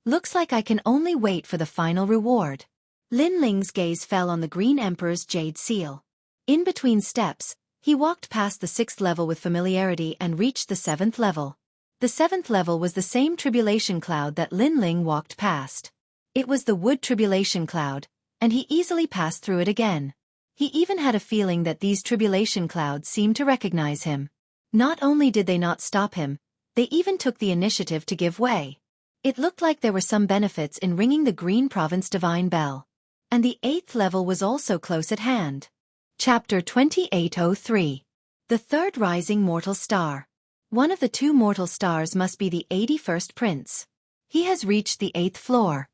[SPEAKER 1] Looks like I can only wait for the final reward. Lin Ling's gaze fell on the Green Emperor's jade seal. In between steps, he walked past the 6th level with familiarity and reached the 7th level. The 7th level was the same tribulation cloud that Lin Ling walked past. It was the wood tribulation cloud, and he easily passed through it again. He even had a feeling that these tribulation clouds seemed to recognize him. Not only did they not stop him, they even took the initiative to give way. It looked like there were some benefits in ringing the Green Province Divine Bell. And the 8th level was also close at hand. Chapter 2803. The Third Rising Mortal Star. One of the 2 mortal stars must be the 81st Prince. He has reached the 8th floor.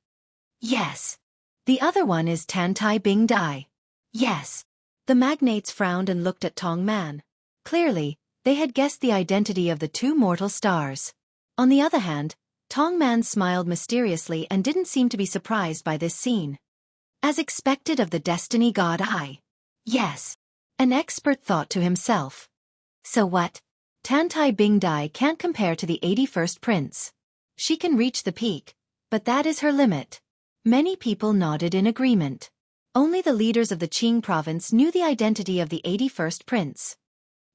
[SPEAKER 1] Yes. The other one is Tantai Bing Dai. Yes. The magnates frowned and looked at Tong Man. Clearly, they had guessed the identity of the 2 mortal stars. On the other hand, Tong Man smiled mysteriously and didn't seem to be surprised by this scene. As expected of the destiny god Yes. An expert thought to himself. So what? Tantai Bing Dai can't compare to the 81st Prince. She can reach the peak, but that is her limit. Many people nodded in agreement. Only the leaders of the Qing province knew the identity of the 81st Prince.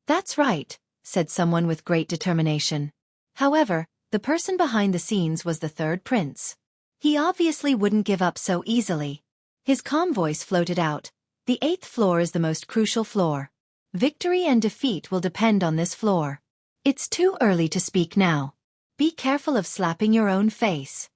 [SPEAKER 1] That's right, said someone with great determination. However, the person behind the scenes was the 3rd Prince. He obviously wouldn't give up so easily. His calm voice floated out. The 8th floor is the most crucial floor. Victory and defeat will depend on this floor. It's too early to speak now. Be careful of slapping your own face.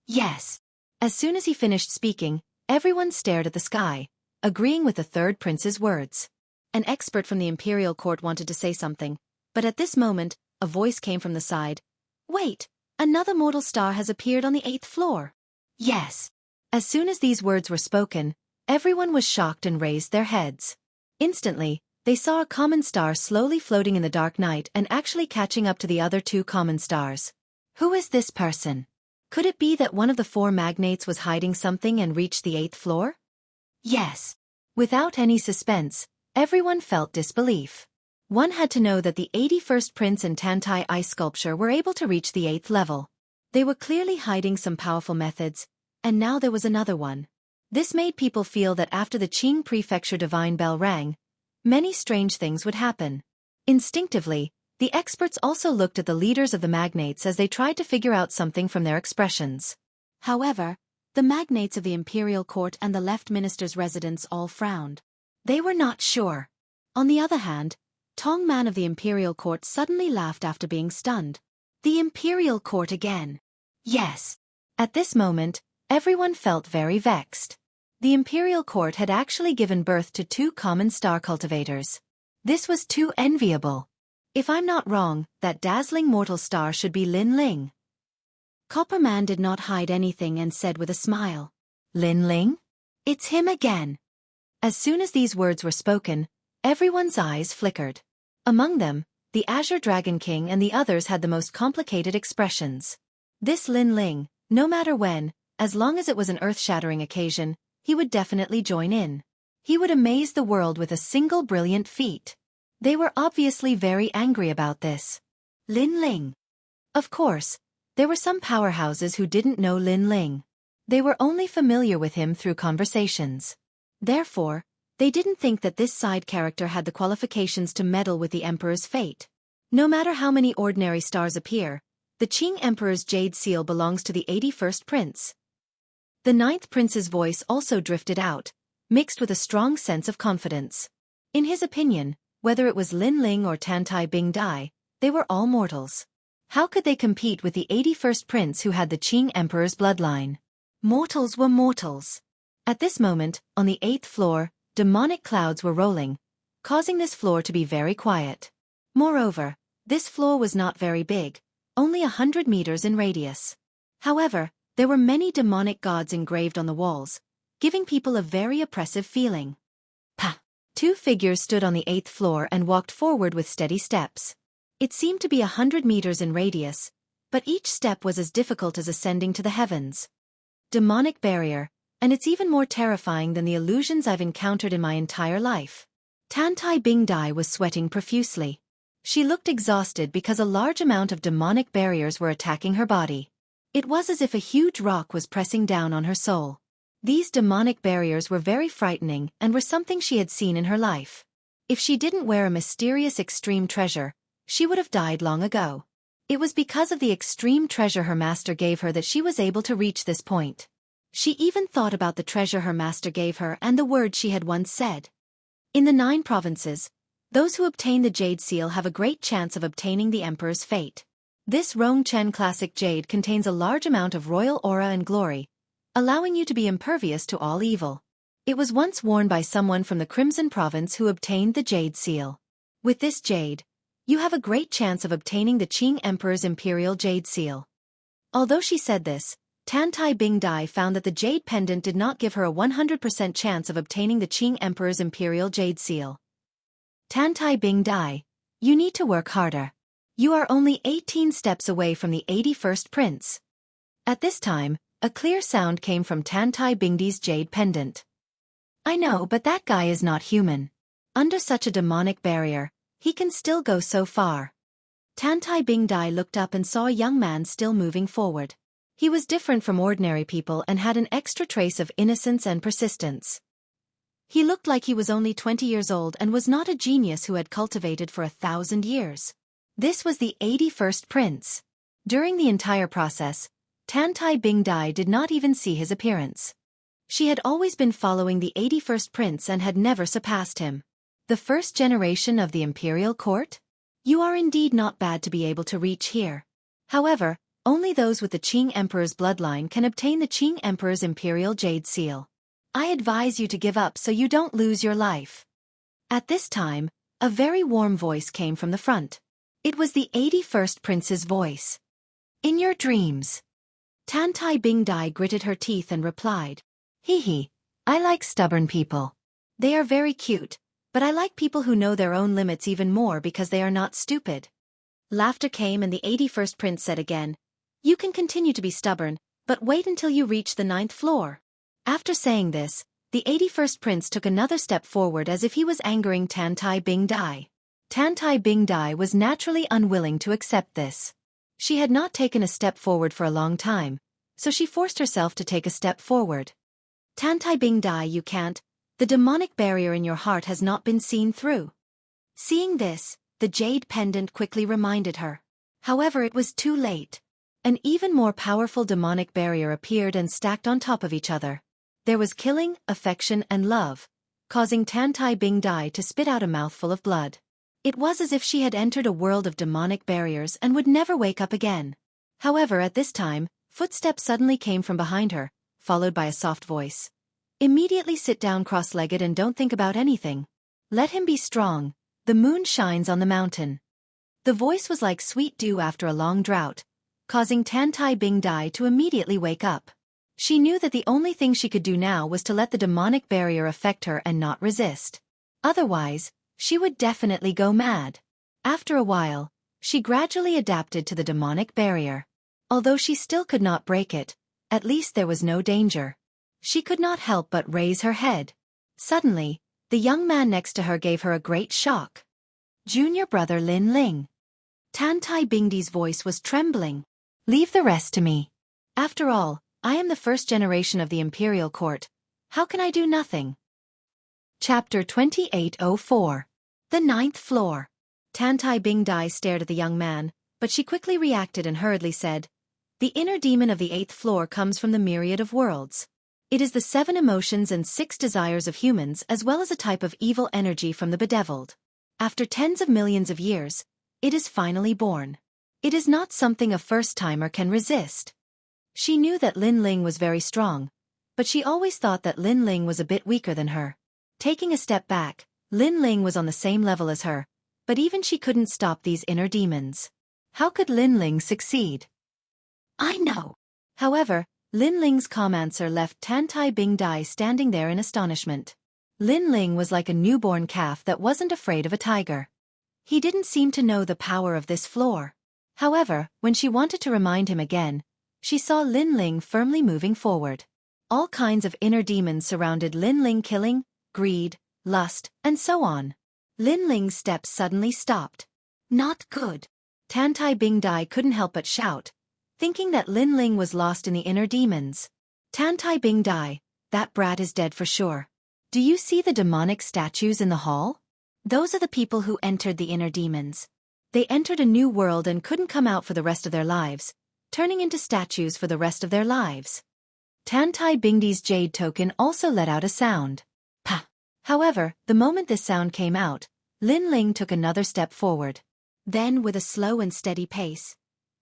[SPEAKER 1] Yes. As soon as he finished speaking, everyone stared at the sky, agreeing with the 3rd Prince's words. An expert from the imperial court wanted to say something, but at this moment, a voice came from the side. Wait, another mortal star has appeared on the 8th floor. Yes. As soon as these words were spoken, everyone was shocked and raised their heads. Instantly, they saw a common star slowly floating in the dark night and actually catching up to the other 2 common stars. Who is this person? Could it be that one of the 4 magnates was hiding something and reached the 8th floor? Yes. Without any suspense, everyone felt disbelief. One had to know that the 81st Prince and Tantai ice sculpture were able to reach the 8th level. They were clearly hiding some powerful methods, and now there was another one. This made people feel that after the Qing Prefecture Divine Bell rang, many strange things would happen. Instinctively, the experts also looked at the leaders of the magnates as they tried to figure out something from their expressions. However, the magnates of the imperial court and the left minister's residence all frowned. They were not sure. On the other hand, Tong Man of the imperial court suddenly laughed after being stunned. The imperial court again. Yes. At this moment, everyone felt very vexed. The imperial court had actually given birth to 2 common star cultivators. This was too enviable. If I'm not wrong, that dazzling mortal star should be Lin Ling.
[SPEAKER 2] Copperman did not hide anything and said with a smile.
[SPEAKER 1] Lin Ling? It's him again. As soon as these words were spoken, everyone's eyes flickered. Among them, the Azure Dragon King and the others had the most complicated expressions. This Lin Ling, no matter when, as long as it was an earth-shattering occasion, he would definitely join in. He would amaze the world with a single brilliant feat. They were obviously very angry about this. Lin Ling. Of course, there were some powerhouses who didn't know Lin Ling. They were only familiar with him through conversations. Therefore, they didn't think that this side character had the qualifications to meddle with the Emperor's fate. No matter how many ordinary stars appear, the Qing Emperor's jade seal belongs to the 81st prince. The 9th prince's voice also drifted out, mixed with a strong sense of confidence. In his opinion, whether it was Lin Ling or Tantai Bing Dai, they were all mortals. How could they compete with the 81st prince who had the Qing Emperor's bloodline? Mortals were mortals. At this moment, on the 8th floor, demonic clouds were rolling, causing this floor to be very quiet. Moreover, this floor was not very big, only 100 meters in radius. However, there were many demonic gods engraved on the walls, giving people a very oppressive feeling. Pa! 2 figures stood on the 8th floor and walked forward with steady steps. It seemed to be 100 meters in radius, but each step was as difficult as ascending to the heavens. Demonic barrier, and it's even more terrifying than the illusions I've encountered in my entire life. Tantai Bing Dai was sweating profusely. She looked exhausted because a large amount of demonic barriers were attacking her body. It was as if a huge rock was pressing down on her soul. These demonic barriers were very frightening and were something she had seen in her life. If she didn't wear a mysterious extreme treasure, she would have died long ago. It was because of the extreme treasure her master gave her that she was able to reach this point. She even thought about the treasure her master gave her and the words she had once said. In the 9 provinces, those who obtain the Jade Seal have a great chance of obtaining the Emperor's fate. This Rongchen Classic Jade contains a large amount of royal aura and glory, allowing you to be impervious to all evil. It was once worn by someone from the Crimson Province who obtained the Jade Seal. With this jade, you have a great chance of obtaining the Qing Emperor's Imperial Jade Seal. Although she said this, Tantai Bing Dai found that the jade pendant did not give her a 100% chance of obtaining the Qing Emperor's Imperial Jade Seal. Tantai Bing Dai, you need to work harder. You are only 18 steps away from the 81st prince. At this time, a clear sound came from Tantai Bing Dai's jade pendant. I know, but that guy is not human. Under such a demonic barrier, he can still go so far. Tantai Bing Dai looked up and saw a young man still moving forward. He was different from ordinary people and had an extra trace of innocence and persistence. He looked like he was only 20 years old and was not a genius who had cultivated for 1,000 years. This was the 81st prince. During the entire process, Tantai Bing Dai did not even see his appearance. She had always been following the 81st prince and had never surpassed him. The first generation of the imperial court? You are indeed not bad to be able to reach here. However, only those with the Qing Emperor's bloodline can obtain the Qing Emperor's Imperial Jade Seal. I advise you to give up so you don't lose your life. At this time, a very warm voice came from the front. It was the 81st prince's voice. In your dreams. Tantai Bing Dai gritted her teeth and replied, Hee hee, I like stubborn people. They are very cute, but I like people who know their own limits even more because they are not stupid. Laughter came and the 81st prince said again, You can continue to be stubborn, but wait until you reach the 9th floor. After saying this, the 81st prince took another step forward as if he was angering Tantai Bing Dai. Tantai Bing Dai was naturally unwilling to accept this. She had not taken a step forward for a long time, so she forced herself to take a step forward. Tantai Bing Dai, you can't. The demonic barrier in your heart has not been seen through. Seeing this, the jade pendant quickly reminded her. However, it was too late. An even more powerful demonic barrier appeared and stacked on top of each other. There was killing, affection and love, causing Tantai Bing Dai to spit out a mouthful of blood. It was as if she had entered a world of demonic barriers and would never wake up again. However, at this time, footsteps suddenly came from behind her, followed by a soft voice. Immediately sit down cross-legged and don't think about anything. Let him be strong. The moon shines on the mountain. The voice was like sweet dew after a long drought, causing Tantai Bingdai to immediately wake up. She knew that the only thing she could do now was to let the demonic barrier affect her and not resist. Otherwise, she would definitely go mad. After a while, she gradually adapted to the demonic barrier. Although she still could not break it, at least there was no danger. She could not help but raise her head. Suddenly, the young man next to her gave her a great shock. Junior brother Lin Ling. Tantai Bingdi's voice was trembling. Leave the rest to me. After all, I am the first generation of the imperial court. How can I do nothing? Chapter 2804. The Ninth Floor. Tantai Bingdai stared at the young man, but she quickly reacted and hurriedly said, The inner demon of the 8th floor comes from the myriad of worlds. It is the 7 emotions and 6 desires of humans as well as a type of evil energy from the bedeviled. After tens of millions of years, it is finally born. It is not something a first-timer can resist. She knew that Lin Ling was very strong, but she always thought that Lin Ling was a bit weaker than her. Taking a step back, Lin Ling was on the same level as her, but even she couldn't stop these inner demons. How could Lin Ling succeed? I know. However, Lin Ling's calm answer left Tantai Bingdai standing there in astonishment. Lin Ling was like a newborn calf that wasn't afraid of a tiger. He didn't seem to know the power of this floor. However, when she wanted to remind him again, she saw Lin Ling firmly moving forward. All kinds of inner demons surrounded Lin Ling, killing, greed, lust, and so on. Lin Ling's steps suddenly stopped. Not good. Tantai Bingdai couldn't help but shout, thinking that Lin Ling was lost in the inner demons. Tantai Bingdai, that brat is dead for sure. Do you see the demonic statues in the hall? Those are the people who entered the inner demons. They entered a new world and couldn't come out for the rest of their lives, turning into statues for the rest of their lives. Tantai Bingdi's jade token also let out a sound. Pa! However, the moment this sound came out, Lin Ling took another step forward. Then, with a slow and steady pace,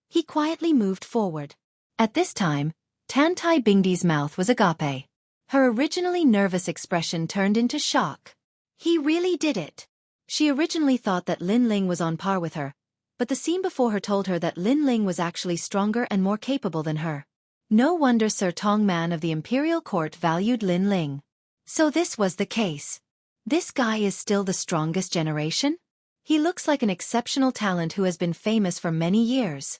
[SPEAKER 1] he quietly moved forward. At this time, Tantai Bingdi's mouth was agape. Her originally nervous expression turned into shock. He really did it. She originally thought that Lin Ling was on par with her, but the scene before her told her that Lin Ling was actually stronger and more capable than her. No wonder Sir Tong Man of the Imperial Court valued Lin Ling. So this was the case. This guy is still the strongest generation? He looks like an exceptional talent who has been famous for many years.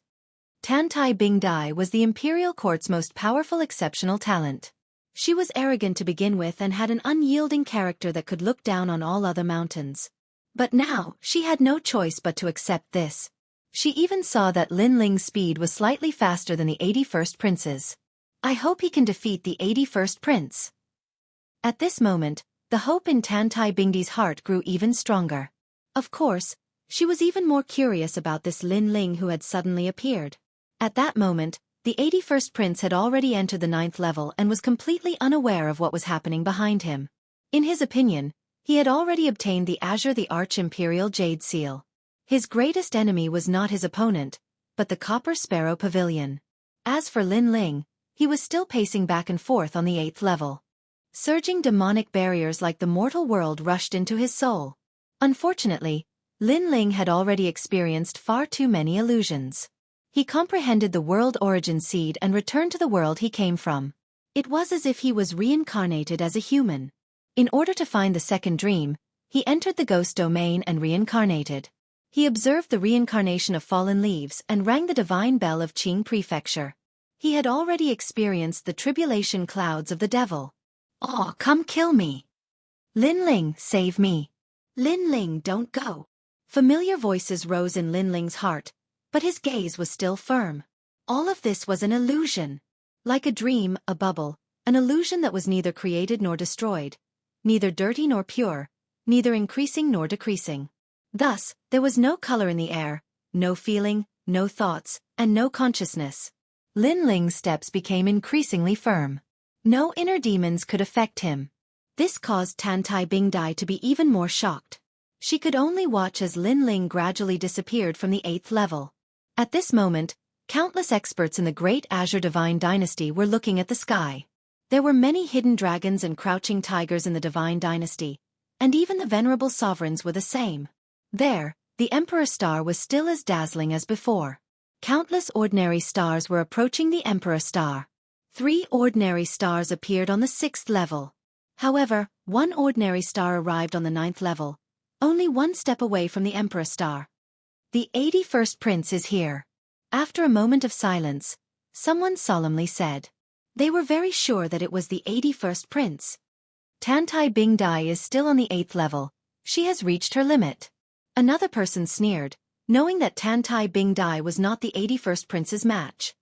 [SPEAKER 1] Tantai Bingdai was the Imperial Court's most powerful exceptional talent. She was arrogant to begin with and had an unyielding character that could look down on all other mountains. But now, she had no choice but to accept this. She even saw that Lin Ling's speed was slightly faster than the 81st Prince's. I hope he can defeat the 81st Prince. At this moment, the hope in Tantai Bingdi's heart grew even stronger. Of course, she was even more curious about this Lin Ling who had suddenly appeared. At that moment, the 81st Prince had already entered the 9th level and was completely unaware of what was happening behind him. In his opinion, he had already obtained the Azure the Arch-Imperial Jade Seal. His greatest enemy was not his opponent, but the Copper Sparrow Pavilion. As for Lin Ling, he was still pacing back and forth on the 8th level. Surging demonic barriers like the mortal world rushed into his soul. Unfortunately, Lin Ling had already experienced far too many illusions. He comprehended the world origin seed and returned to the world he came from. It was as if he was reincarnated as a human. In order to find the second dream, he entered the ghost domain and reincarnated. He observed the reincarnation of fallen leaves and rang the divine bell of Qing Prefecture. He had already experienced the tribulation clouds of the devil. Oh, come kill me. Lin Ling, save me. Lin Ling, don't go. Familiar voices rose in Lin Ling's heart, but his gaze was still firm. All of this was an illusion. Like a dream, a bubble, an illusion that was neither created nor destroyed, neither dirty nor pure, neither increasing nor decreasing. Thus, there was no color in the air, no feeling, no thoughts, and no consciousness. Lin Ling's steps became increasingly firm. No inner demons could affect him. This caused Tantai Bingdai to be even more shocked. She could only watch as Lin Ling gradually disappeared from the 8th level. At this moment, countless experts in the Great Azure Divine Dynasty were looking at the sky. There were many hidden dragons and crouching tigers in the Divine Dynasty, and even the venerable sovereigns were the same. There, The Emperor Star was still as dazzling as before. Countless ordinary stars were approaching the Emperor Star. 3 ordinary stars appeared on the 6th level. However, 1 ordinary star arrived on the 9th level, only 1 step away from the Emperor Star. The 81st Prince is here. After a moment of silence, someone solemnly said. They were very sure that it was the 81st Prince. Tantai Bingdai is still on the 8th level. She has reached her limit. Another person sneered, knowing that Tantai Bingdai was not the 81st Prince's match.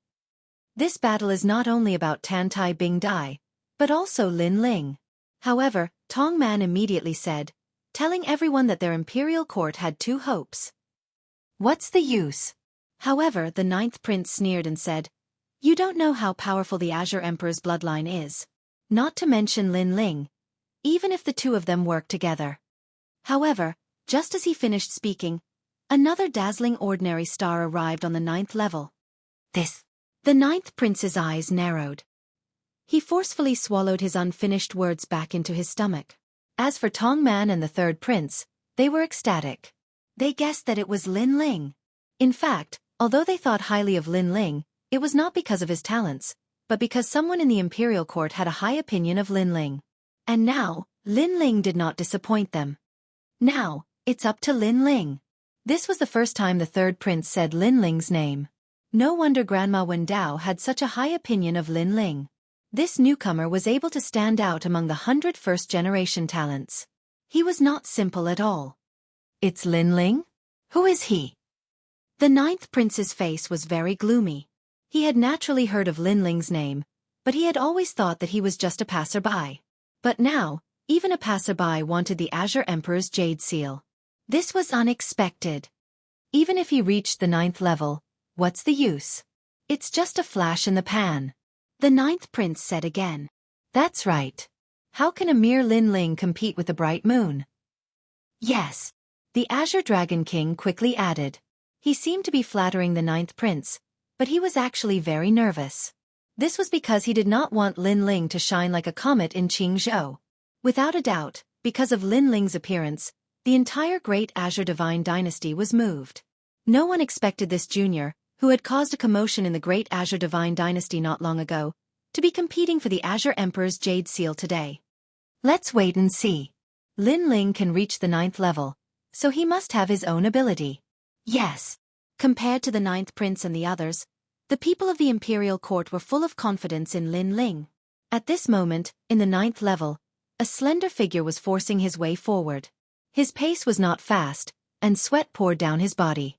[SPEAKER 1] This battle is not only about Tantai Bingdai, but also Lin Ling. However, Tong Man immediately said, telling everyone that their imperial court had 2 hopes. What's the use? However, the 9th Prince sneered and said, you don't know how powerful the Azure Emperor's bloodline is. Not to mention Lin Ling, even if the 2 of them work together. However, just as he finished speaking, another dazzling ordinary star arrived on the 9th level. The 9th Prince's eyes narrowed. He forcefully swallowed his unfinished words back into his stomach. As for Tong Man and the 3rd Prince, they were ecstatic. They guessed that it was Lin Ling. In fact, although they thought highly of Lin Ling, it was not because of his talents, but because someone in the imperial court had a high opinion of Lin Ling. And now, Lin Ling did not disappoint them. Now, it's up to Lin Ling. This was the first time the 3rd Prince said Lin Ling's name. No wonder Grandma Wendao had such a high opinion of Lin Ling. This newcomer was able to stand out among the 100 first-generation talents. He was not simple at all. It's Lin Ling? Who is he? The 9th Prince's face was very gloomy. He had naturally heard of Lin Ling's name, but he had always thought that he was just a passerby. But now, even a passerby wanted the Azure Emperor's Jade Seal. This was unexpected. Even if he reached the 9th level, what's the use? It's just a flash in the pan. The 9th Prince said again. That's right. How can a mere Lin Ling compete with the bright moon? Yes. The Azure Dragon King quickly added. He seemed to be flattering the 9th Prince, but he was actually very nervous. This was because he did not want Lin Ling to shine like a comet in Jianghu. Without a doubt, because of Lin Ling's appearance, the entire Great Azure Divine Dynasty was moved. No one expected this junior, who had caused a commotion in the Great Azure Divine Dynasty not long ago, to be competing for the Azure Emperor's Jade Seal today. Let's wait and see. Lin Ling can reach the 9th level, so he must have his own ability. Yes. Compared to the 9th Prince and the others, the people of the imperial court were full of confidence in Lin Ling. At this moment, in the 9th level, a slender figure was forcing his way forward. His pace was not fast, and sweat poured down his body.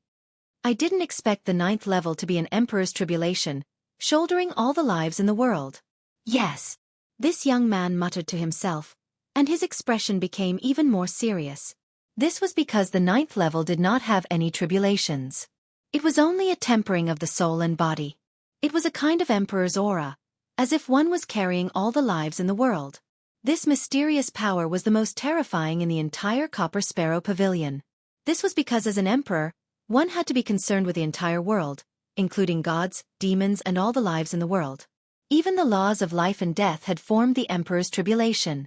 [SPEAKER 1] I didn't expect the 9th level to be an emperor's tribulation, shouldering all the lives in the world. Yes. This young man muttered to himself, and his expression became even more serious. This was because the 9th level did not have any tribulations. It was only a tempering of the soul and body. It was a kind of emperor's aura, as if one was carrying all the lives in the world. This mysterious power was the most terrifying in the entire Copper Sparrow Pavilion. This was because as an emperor, one had to be concerned with the entire world, including gods, demons and all the lives in the world. Even the laws of life and death had formed the emperor's tribulation.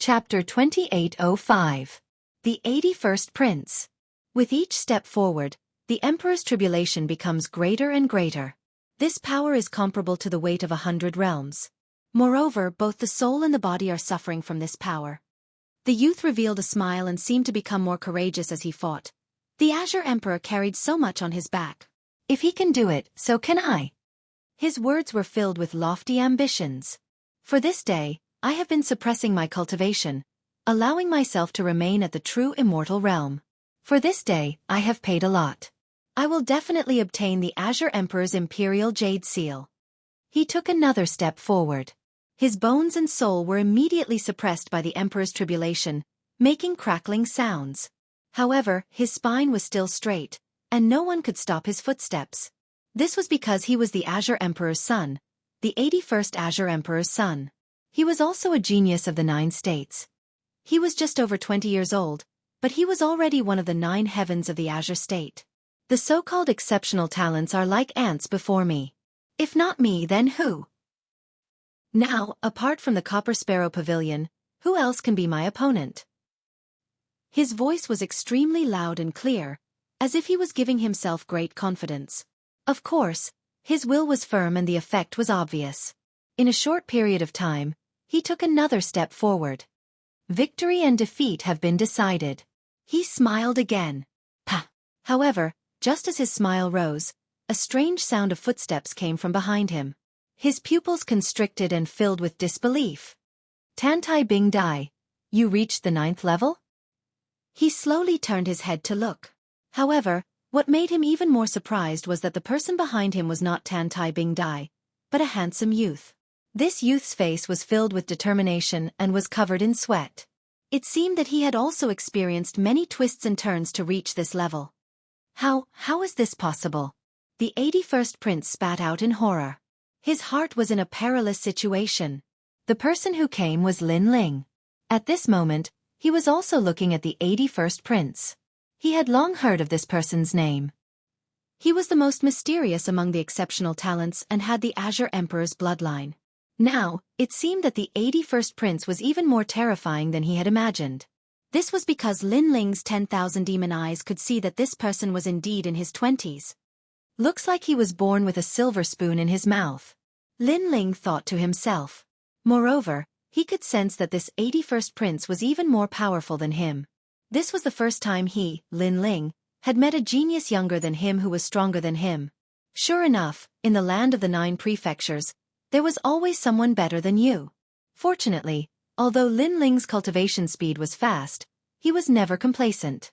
[SPEAKER 1] Chapter 2805. The 81st Prince. With each step forward, the emperor's tribulation becomes greater and greater. This power is comparable to the weight of 100 realms. Moreover, both the soul and the body are suffering from this power. The youth revealed a smile and seemed to become more courageous as he fought. The Azure Emperor carried so much on his back. If he can do it, so can I. His words were filled with lofty ambitions. For this day, I have been suppressing my cultivation, allowing myself to remain at the true immortal realm. For this day, I have paid a lot. I will definitely obtain the Azure Emperor's Imperial Jade Seal. He took another step forward. His bones and soul were immediately suppressed by the Emperor's tribulation, making crackling sounds. However, his spine was still straight, and no one could stop his footsteps. This was because he was the Azure Emperor's son, the 81st Azure Emperor's son. He was also a genius of the 9 states. He was just over 20 years old, but he was already one of the 9 heavens of the Azure State. The so-called exceptional talents are like ants before me. If not me, then who? Now, apart from the Copper Sparrow Pavilion, who else can be my opponent? His voice was extremely loud and clear,
[SPEAKER 2] as if he was giving himself great confidence. Of course, his will was firm and the effect was obvious. In a short period of time, he took another step forward. Victory and defeat have been decided. He smiled again. Pah! However, just as his smile rose, a strange sound of footsteps came from behind him. His pupils constricted and filled with disbelief. Tantai Bing Dai, you reached the 9th level? He slowly turned his head to look. However, what made him even more surprised was that the person behind him was not Tantai Bing Dai, but a handsome youth. This youth's face was filled with determination and was covered in sweat. It seemed that he had also experienced many twists and turns to reach this level. How is this possible? The 81st prince spat out in horror. His heart was in a perilous situation. The person who came was Lin Ling. At this moment, he was also looking at the 81st prince. He had long heard of this person's name. He was the most mysterious among the exceptional talents and had the Azure Emperor's bloodline. Now, it seemed that the 81st prince was even more terrifying than he had imagined. This was because Lin Ling's 10,000 demon eyes could see that this person was indeed in his 20s. Looks like he was born with a silver spoon in his mouth. Lin Ling thought to himself. Moreover, he could sense that this 81st prince was even more powerful than him. This was the first time he, Lin Ling, had met a genius younger than him who was stronger than him. Sure enough, in the land of the 9 prefectures, there was always someone better than you. Fortunately, although Lin Ling's cultivation speed was fast, he was never complacent.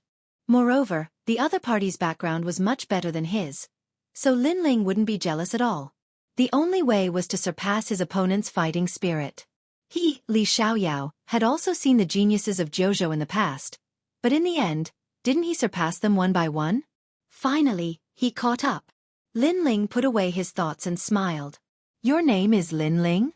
[SPEAKER 2] Moreover, the other party's background was much better than his, so Lin Ling wouldn't be jealous at all. The only way was to surpass his opponent's fighting spirit. He, Li Xiaoyao, had also seen the geniuses of Zhou in the past, but in the end, didn't he surpass them one by one? Finally, he caught up. Lin Ling put away his thoughts and smiled. Your name is Lin Ling?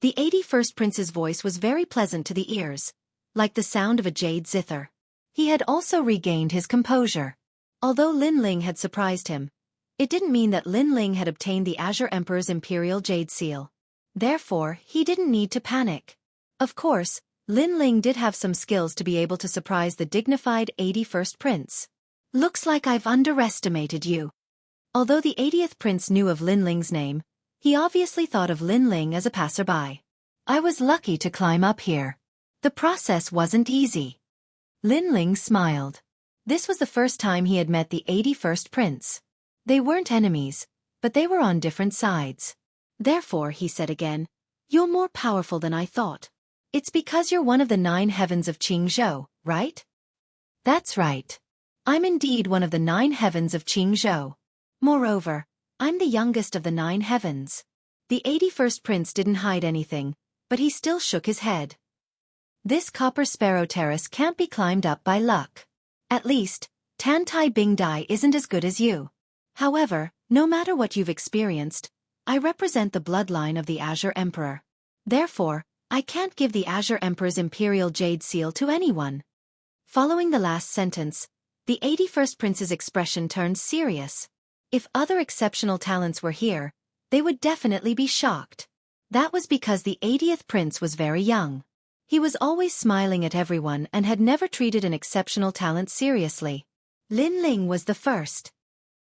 [SPEAKER 2] The 81st prince's voice was very pleasant to the ears, like the sound of a jade zither. He had also regained his composure. Although Lin Ling had surprised him, it didn't mean that Lin Ling had obtained the Azure Emperor's imperial jade seal. Therefore, he didn't need to panic. Of course, Lin Ling did have some skills to be able to surprise the dignified 81st prince. Looks like I've underestimated you. Although the 80th prince knew of Lin Ling's name, he obviously thought of Lin Ling as a passerby. I was lucky to climb up here. The process wasn't easy. Lin Ling smiled. This was the first time he had met the 81st prince. They weren't enemies, but they were on different sides. Therefore, he said again, you're more powerful than I thought. It's because you're one of the 9 heavens of Jianghu, right? That's right. I'm indeed one of the 9 heavens of Jianghu. Moreover, I'm the youngest of the 9 heavens. The 81st prince didn't hide anything, but he still shook his head. This copper sparrow terrace can't be climbed up by luck. At least, Tantai Bing Dai isn't as good as you. However, no matter what you've experienced, I represent the bloodline of the Azure Emperor. Therefore, I can't give the Azure Emperor's imperial jade seal to anyone. Following the last sentence, the 81st prince's expression turned serious. If other exceptional talents were here, they would definitely be shocked. That was because the 80th prince was very young. He was always smiling at everyone and had never treated an exceptional talent seriously. Lin Ling was the first.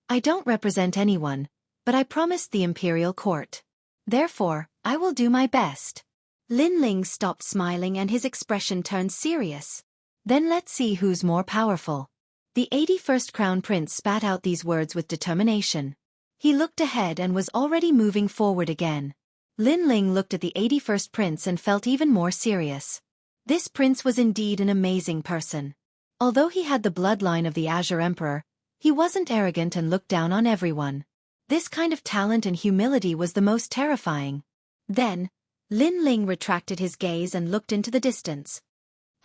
[SPEAKER 2] I don't represent anyone, but I promised the imperial court. Therefore, I will do my best. Lin Ling stopped smiling and his expression turned serious. Then let's see who's more powerful. The 81st crown prince spat out these words with determination. He looked ahead and was already moving forward again. Lin Ling looked at the 81st prince and felt even more serious. This prince was indeed an amazing person. Although he had the bloodline of the Azure Emperor, he wasn't arrogant and looked down on everyone. This kind of talent and humility was the most terrifying. Then, Lin Ling retracted his gaze and looked into the distance.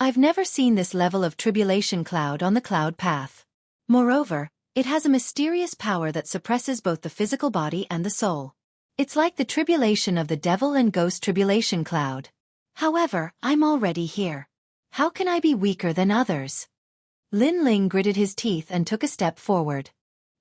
[SPEAKER 2] I've never seen this level of tribulation cloud on the cloud path. Moreover, it has a mysterious power that suppresses both the physical body and the soul. It's like the tribulation of the devil and ghost tribulation cloud. However, I'm already here. How can I be weaker than others? Lin Ling gritted his teeth and took a step forward.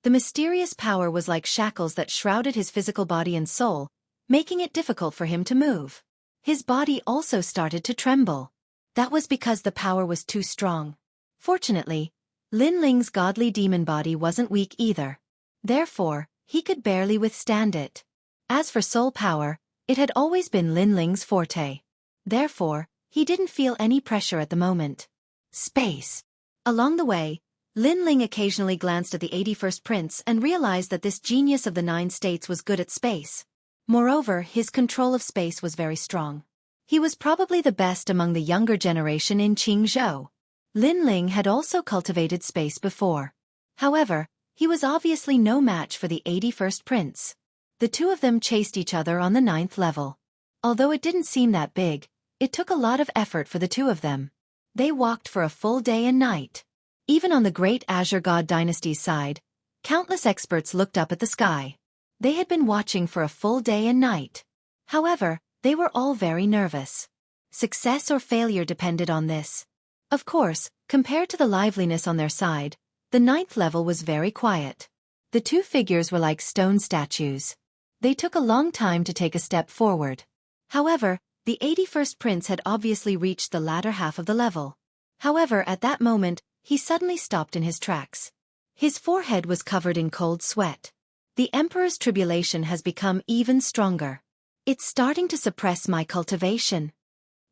[SPEAKER 2] The mysterious power was like shackles that shrouded his physical body and soul, making it difficult for him to move. His body also started to tremble. That was because the power was too strong. Fortunately,
[SPEAKER 1] Lin Ling's godly demon body wasn't weak either. Therefore, he could barely withstand it. As for soul power, it had always been Lin Ling's forte. Therefore, he didn't feel any pressure at the moment. Space. Along the way, Lin Ling occasionally glanced at the 81st Prince and realized that this genius of the 9 states was good at space. Moreover, his control of space was very strong. He was probably the best among the younger generation in Jianghu. Lin Ling had also cultivated space before. However, he was obviously no match for the 81st Prince. The two of them chased each other on the 9th level. Although it didn't seem that big, it took a lot of effort for the two of them. They walked for a full day and night. Even on the great Azure God dynasty's side, countless experts looked up at the sky. They had been watching for a full day and night. However, they were all very nervous. Success or failure depended on this. Of course, compared to the liveliness on their side, the 9th level was very quiet. The two figures were like stone statues. They took a long time to take a step forward. However, the 81st Prince had obviously reached the latter half of the level. However, at that moment, he suddenly stopped in his tracks. His forehead was covered in cold sweat. The Emperor's tribulation has become even stronger. It's starting to suppress my cultivation.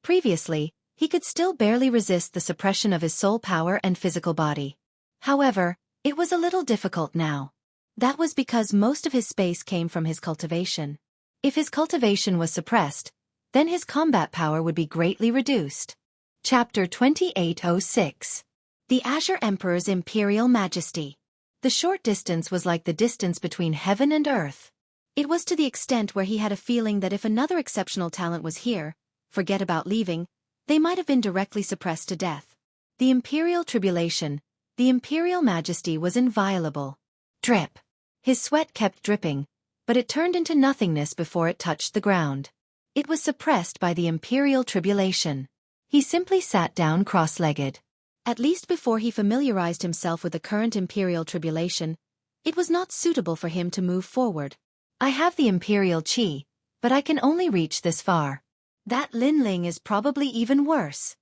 [SPEAKER 1] Previously, he could still barely resist the suppression of his soul power and physical body. However, it was a little difficult now. That was because most of his space came from his cultivation. If his cultivation was suppressed, then his combat power would be greatly reduced. Chapter 2806. The Azure Emperor's Imperial Majesty. The short distance was like the distance between heaven and earth. It was to the extent where he had a feeling that if another exceptional talent was here, forget about leaving, they might have been directly suppressed to death. The Imperial Tribulation, the Imperial Majesty was inviolable. Drip. His sweat kept dripping, but it turned into nothingness before it touched the ground. It was suppressed by the Imperial Tribulation. He simply sat down cross-legged. At least before he familiarized himself with the current Imperial Tribulation, it was not suitable for him to move forward. I have the Imperial Qi, but I can only reach this far. That Lin Ling is probably even worse.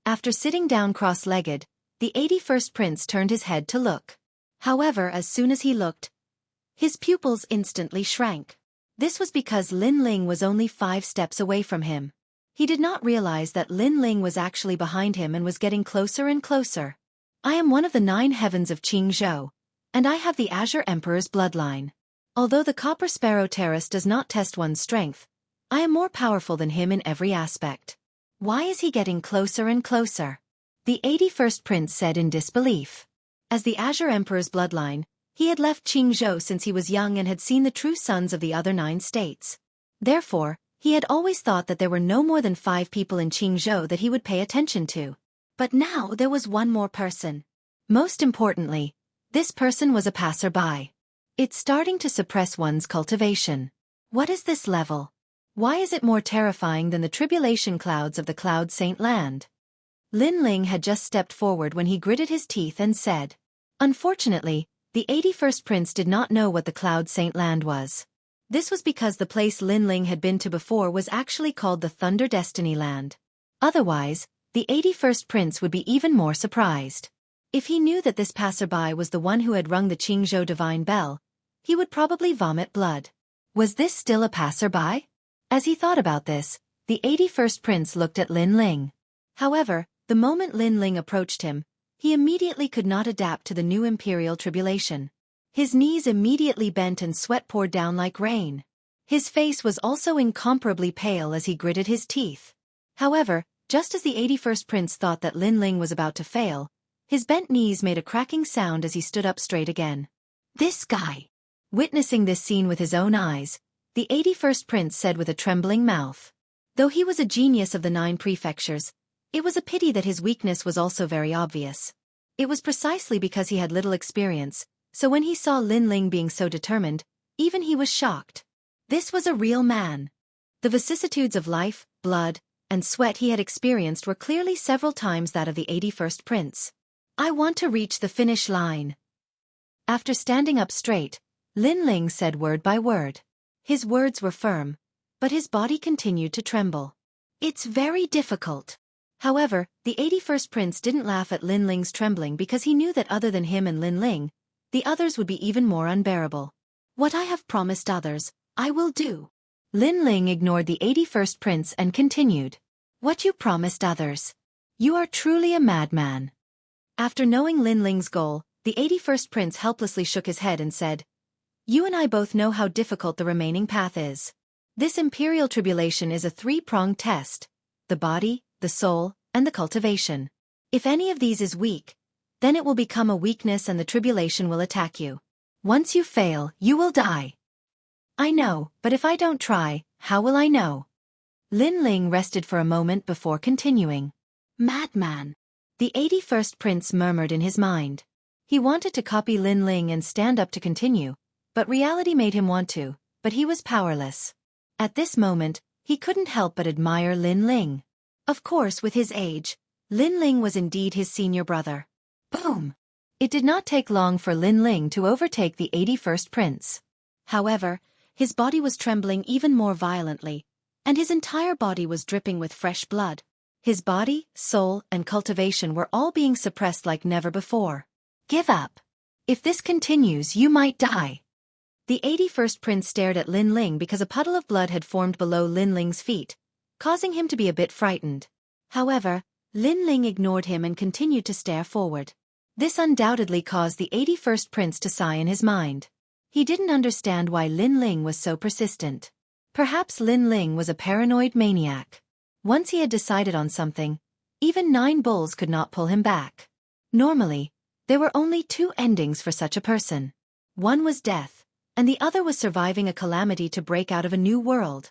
[SPEAKER 1] After sitting down cross-legged, the 81st Prince turned his head to look. However, as soon as he looked, his pupils instantly shrank. This was because Lin Ling was only 5 steps away from him. He did not realize that Lin Ling was actually behind him and was getting closer and closer. I am one of the 9 heavens of Jianghu, and I have the Azure Emperor's bloodline. Although the Copper Sparrow Terrace does not test one's strength, I am more powerful than him in every aspect. Why is he getting closer and closer? The 81st Prince said in disbelief. As the Azure Emperor's bloodline, he had left Jianghu since he was young and had seen the true sons of the other 9 states. Therefore, he had always thought that there were no more than 5 people in Jianghu that he would pay attention to. But now there was one more person. Most importantly, this person was a passerby. It's starting to suppress one's cultivation. What is this level? Why is it more terrifying than the tribulation clouds of the Cloud Saint Land? Lin Ling had just stepped forward when he gritted his teeth and said. Unfortunately, the 81st Prince did not know what the Cloud Saint Land was. This was because the place Lin Ling had been to before was actually called the Thunder Destiny Land. Otherwise, the 81st Prince would be even more surprised. If he knew that this passerby was the one who had rung the Jianghu divine bell, he would probably vomit blood. Was this still a passerby? As he thought about this, the 81st Prince looked at Lin Ling. However, the moment Lin Ling approached him, he immediately could not adapt to the new Imperial Tribulation. His knees immediately bent and sweat poured down like rain. His face was also incomparably pale as he gritted his teeth. However, just as the 81st Prince thought that Lin Ling was about to fail, his bent knees made a cracking sound as he stood up straight again. This guy! Witnessing this scene with his own eyes, the 81st Prince said with a trembling mouth. Though he was a genius of the 9 prefectures, it was a pity that his weakness was also very obvious. It was precisely because he had little experience, so when he saw Lin Ling being so determined, even he was shocked. This was a real man. The vicissitudes of life, blood, and sweat he had experienced were clearly several times that of the 81st Prince. I want to reach the finish line. After standing up straight, Lin Ling said word by word. His words were firm, but his body continued to tremble. It's very difficult. However, the 81st prince didn't laugh at Lin Ling's trembling because he knew that other than him and Lin Ling, the others would be even more unbearable.
[SPEAKER 2] What I have promised others, I will do.
[SPEAKER 1] Lin Ling ignored the 81st prince and continued. What you promised others? You are truly a madman. After knowing Lin Ling's goal, the 81st prince helplessly shook his head and said, You and I both know how difficult the remaining path is. This imperial tribulation is a three-pronged test: the body, the soul, and the cultivation. If any of these is weak, then it will become a weakness and the tribulation will attack you. Once you fail, you will die. I know, but if I don't try, how will I know? Lin Ling rested for a moment before continuing.
[SPEAKER 2] Madman.
[SPEAKER 1] The 81st prince murmured in his mind. He wanted to copy Lin Ling and stand up to continue, but reality made him want to, but he was powerless. At this moment, he couldn't help but admire Lin Ling. Of course, with his age, Lin Ling was indeed his senior brother. Boom! It did not take long for Lin Ling to overtake the 81st prince.
[SPEAKER 2] However, his body was trembling even more violently, and his entire body was dripping with fresh blood.
[SPEAKER 1] His body, soul, and cultivation were all being suppressed like never before. Give up. If this continues, you might die. The 81st prince stared at Lin Ling because a puddle of blood had formed below Lin Ling's feet, causing him to be a bit frightened. However, Lin Ling ignored him and continued to stare forward. This undoubtedly caused the 81st prince to sigh in his mind. He didn't understand why Lin Ling was so persistent. Perhaps Lin Ling was a paranoid maniac. Once he had decided on something, even 9 bulls could not pull him back. Normally, there were only 2 endings for such a person. One was death, and the other was surviving a calamity to break out of a new world.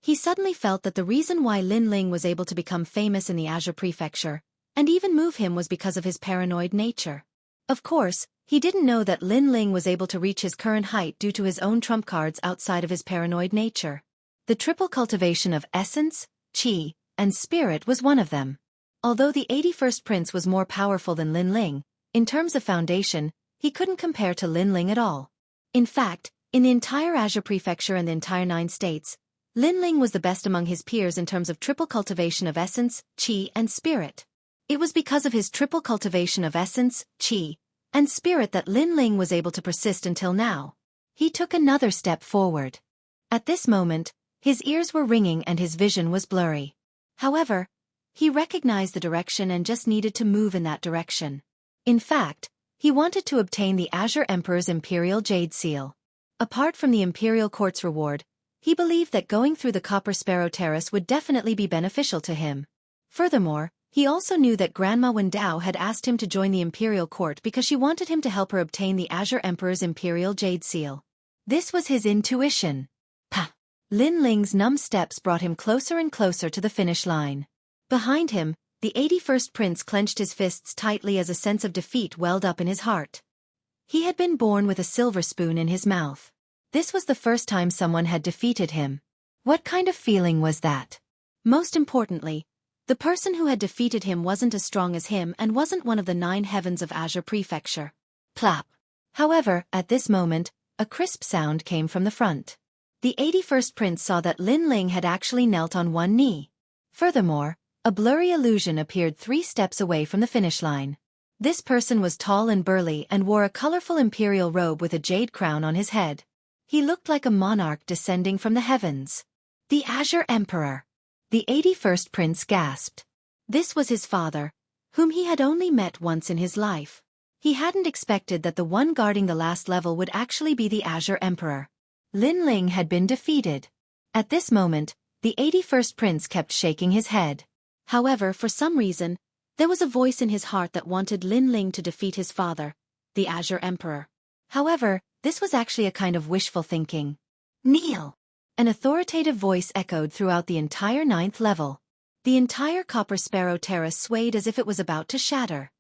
[SPEAKER 1] He suddenly felt that the reason why Lin Ling was able to become famous in the Azure Prefecture, and even move him, was because of his paranoid nature. Of course, he didn't know that Lin Ling was able to reach his current height due to his own trump cards outside of his paranoid nature. The triple cultivation of essence, qi, and spirit was one of them. Although the 81st prince was more powerful than Lin Ling, in terms of foundation, he couldn't compare to Lin Ling at all. In fact, in the entire Azure Prefecture and the entire 9 states, Lin Ling was the best among his peers in terms of triple cultivation of essence, qi, and spirit. It was because of his triple cultivation of essence, qi, and spirit that Lin Ling was able to persist until now. He took another step forward. At this moment, his ears were ringing and his vision was blurry. However, he recognized the direction and just needed to move in that direction. In fact, he wanted to obtain the Azure Emperor's Imperial Jade Seal. Apart from the Imperial Court's reward, he believed that going through the Copper Sparrow Terrace would definitely be beneficial to him. Furthermore, he also knew that Grandma Wendao had asked him to join the Imperial Court because she wanted him to help her obtain the Azure Emperor's Imperial Jade Seal. This was his intuition. Pah! Lin Ling's numb steps brought him closer and closer to the finish line. Behind him, the 81st prince clenched his fists tightly as a sense of defeat welled up in his heart. He had been born with a silver spoon in his mouth. This was the first time someone had defeated him. What kind of feeling was that? Most importantly, the person who had defeated him wasn't as strong as him and wasn't one of the 9 heavens of Azure Prefecture. Plop! However, at this moment, a crisp sound came from the front. The 81st prince saw that Lin Ling had actually knelt on one knee. Furthermore, a blurry illusion appeared 3 steps away from the finish line. This person was tall and burly and wore a colorful imperial robe with a jade crown on his head. He looked like a monarch descending from the heavens. The Azure Emperor. The 81st prince gasped. This was his father, whom he had only met once in his life. He hadn't expected that the one guarding the last level would actually be the Azure Emperor. Lin Ling had been defeated. At this moment, the 81st prince kept shaking his head. However, for some reason, there was a voice in his heart that wanted Lin Ling to defeat his father, the Azure Emperor. However, this was actually a kind of wishful thinking. Kneel! An authoritative voice echoed throughout the entire 9th level. The entire Copper Sparrow Terrace swayed as if it was about to shatter.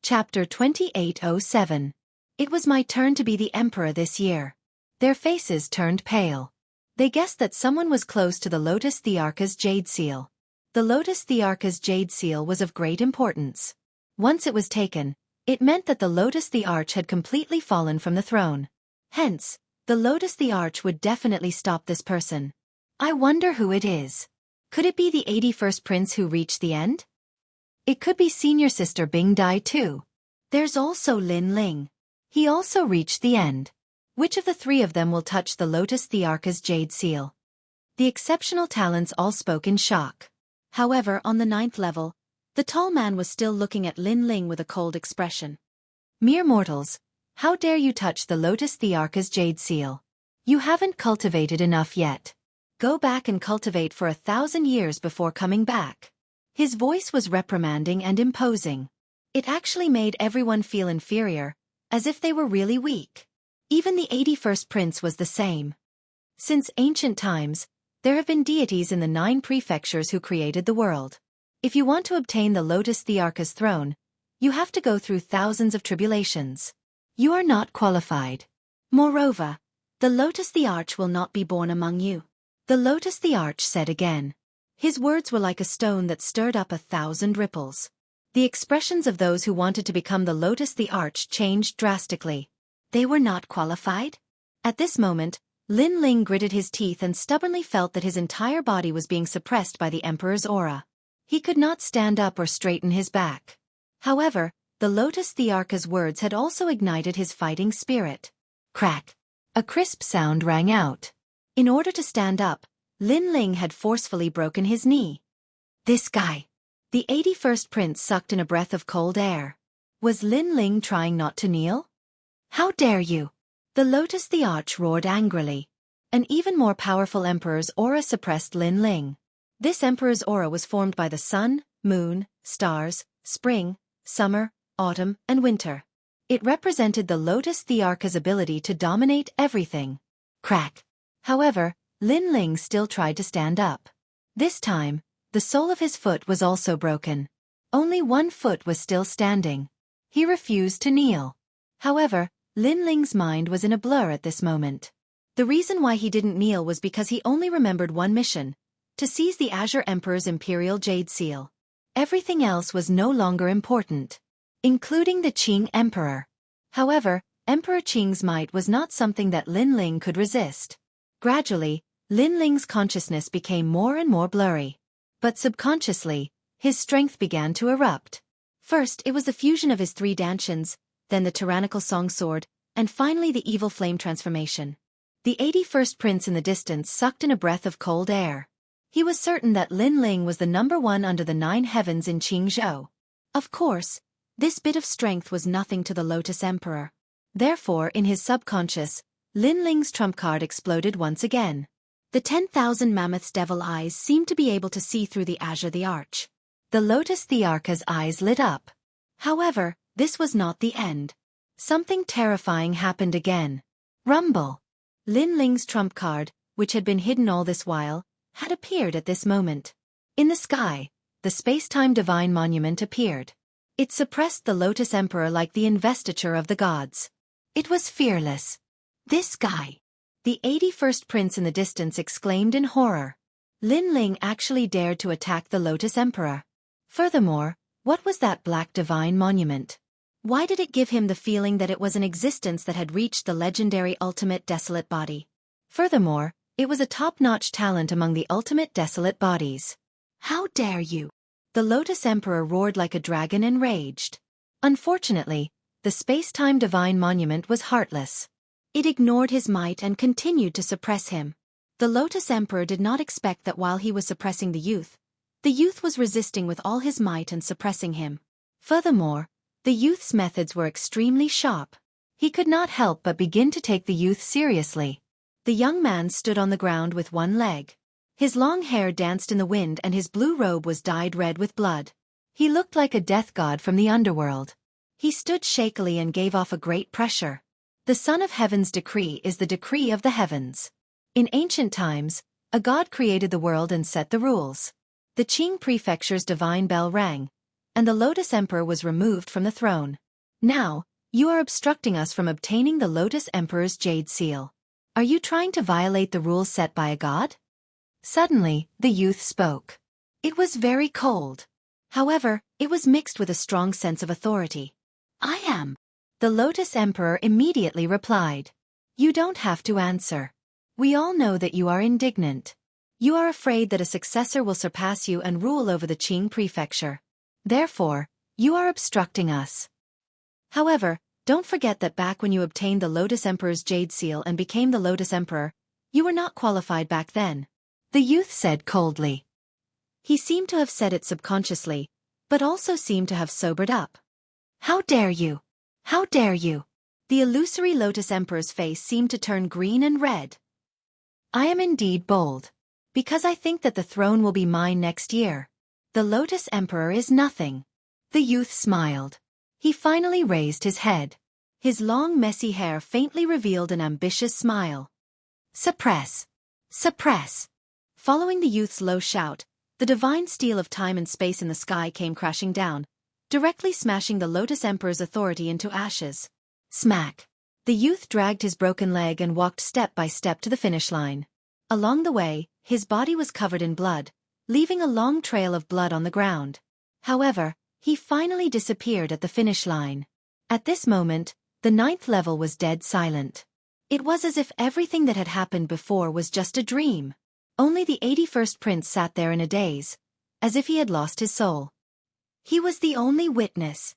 [SPEAKER 1] Chapter 2807. It was my turn to be the Emperor this year. Their faces turned pale. They guessed that someone was close to the Lotus Thearcha's Jade Seal. The Lotus Thearcha's Jade Seal was of great importance. Once it was taken, it meant that the Lotus Thearch had completely fallen from the throne. Hence, the Lotus Thearch would definitely stop this person. I wonder who it is. Could it be the 81st prince who reached the end? It could be senior sister Bing Dai too. There's also Lin Ling. He also reached the end. Which of the three of them will touch the Lotus Thearka's jade seal? The exceptional talents all spoke in shock.
[SPEAKER 2] However, on the 9th level, the tall man was still looking at Lin Ling with a cold expression.
[SPEAKER 1] Mere mortals, how dare you touch the Lotus Thearka's jade seal? You haven't cultivated enough yet. Go back and cultivate for 1,000 years before coming back. His voice was reprimanding and imposing. It actually made everyone feel inferior, as if they were really weak. Even the 81st prince was the same. Since ancient times, there have been deities in the 9 prefectures who created the world. If you want to obtain the Lotus Thearka's throne, you have to go through thousands of tribulations. You are not qualified.
[SPEAKER 2] Moreover, the Lotus Thearch will not be born among you.
[SPEAKER 1] The Lotus Thearch said again.
[SPEAKER 2] His words were like a stone that stirred up 1,000 ripples.
[SPEAKER 1] The expressions of those who wanted to become the Lotus Thearch changed drastically.
[SPEAKER 2] They were not qualified?
[SPEAKER 1] At this moment, Lin Ling gritted his teeth and stubbornly felt that his entire body was being suppressed by the Emperor's aura. He could not stand up or straighten his back. However, the Lotus Thearka's words had also ignited his fighting spirit. Crack! A crisp sound rang out. In order to stand up, Lin Ling had forcefully broken his knee. This guy! The 81st prince sucked in a breath of cold air. Was Lin Ling trying not to kneel? How dare you! The Lotus Thearch roared angrily. An even more powerful emperor's aura suppressed Lin Ling. This emperor's aura was formed by the sun, moon, stars, spring, summer, autumn, and winter. It represented the Lotus Thearka's ability to dominate everything. Crack! However, Lin Ling still tried to stand up. This time, the sole of his foot was also broken. Only one foot was still standing. He refused to kneel. However, Lin Ling's mind was in a blur at this moment. The reason why he didn't kneel was because he only remembered one mission: to seize the Azure Emperor's Imperial Jade Seal. Everything else was no longer important, including the Qing Emperor. However, Emperor Qing's might was not something that Lin Ling could resist. Gradually, Lin Ling's consciousness became more and more blurry. But subconsciously, his strength began to erupt. First, it was the fusion of his 3 dantians, then the tyrannical song sword, and finally the evil flame transformation. The 81st prince in the distance sucked in a breath of cold air. He was certain that Lin Ling was the #1 under the 9 heavens in Jianghu. Of course, this bit of strength was nothing to the Lotus Emperor. Therefore, in his subconscious, Lin Ling's trump card exploded once again. The 10,000 mammoth's devil eyes seemed to be able to see through the Azure Thearch. The Lotus Thearka's eyes lit up. However, this was not the end. Something terrifying happened again. Rumble! Lin Ling's trump card, which had been hidden all this while, had appeared at this moment. In the sky, the space-time divine monument appeared. It suppressed the Lotus Emperor like the investiture of the gods. It was fearless. This guy! The 81st prince in the distance exclaimed in horror. Lin Ling actually dared to attack the Lotus Emperor. Furthermore, what was that black divine monument? Why did it give him the feeling that it was an existence that had reached the legendary ultimate desolate body? Furthermore, it was a top-notch talent among the ultimate desolate bodies. How dare you! The Lotus Emperor roared like a dragon and raged. Unfortunately, the space-time divine monument was heartless. It ignored his might and continued to suppress him. The Lotus Emperor did not expect that while he was suppressing the youth was resisting with all his might and suppressing him. Furthermore, the youth's methods were extremely sharp. He could not help but begin to take the youth seriously. The young man stood on the ground with one leg. His long hair danced in the wind and his blue robe was dyed red with blood. He looked like a death god from the underworld. He stood shakily and gave off a great pressure. The Son of Heaven's decree is the decree of the heavens. In ancient times, a god created the world and set the rules. The Qing prefecture's divine bell rang, and the Lotus Emperor was removed from the throne. Now, you are obstructing us from obtaining the Lotus Emperor's jade seal. Are you trying to violate the rules set by a god? Suddenly, the youth spoke. It was very cold. However, it was mixed with a strong sense of authority. I am. The Lotus Emperor immediately replied. You don't have to answer. We all know that you are indignant. You are afraid that a successor will surpass you and rule over the Qing prefecture. Therefore, you are obstructing us. However, don't forget that back when you obtained the Lotus Emperor's Jade Seal and became the Lotus Emperor, you were not qualified back then. The youth said coldly. He seemed to have said it subconsciously, but also seemed to have sobered up. How dare you? How dare you? The illusory Lotus Emperor's face seemed to turn green and red. I am indeed bold. Because I think that the throne will be mine next year. The Lotus Emperor is nothing. The youth smiled. He finally raised his head. His long messy hair faintly revealed an ambitious smile. Suppress. Suppress. Following the youth's low shout, the divine steel of time and space in the sky came crashing down, directly smashing the Lotus Emperor's authority into ashes. Smack. The youth dragged his broken leg and walked step by step to the finish line. Along the way, his body was covered in blood, leaving a long trail of blood on the ground. However, he finally disappeared at the finish line. At this moment, the 9th level was dead silent. It was as if everything that had happened before was just a dream. Only the 81st prince sat there in a daze, as if he had lost his soul. He was the only witness.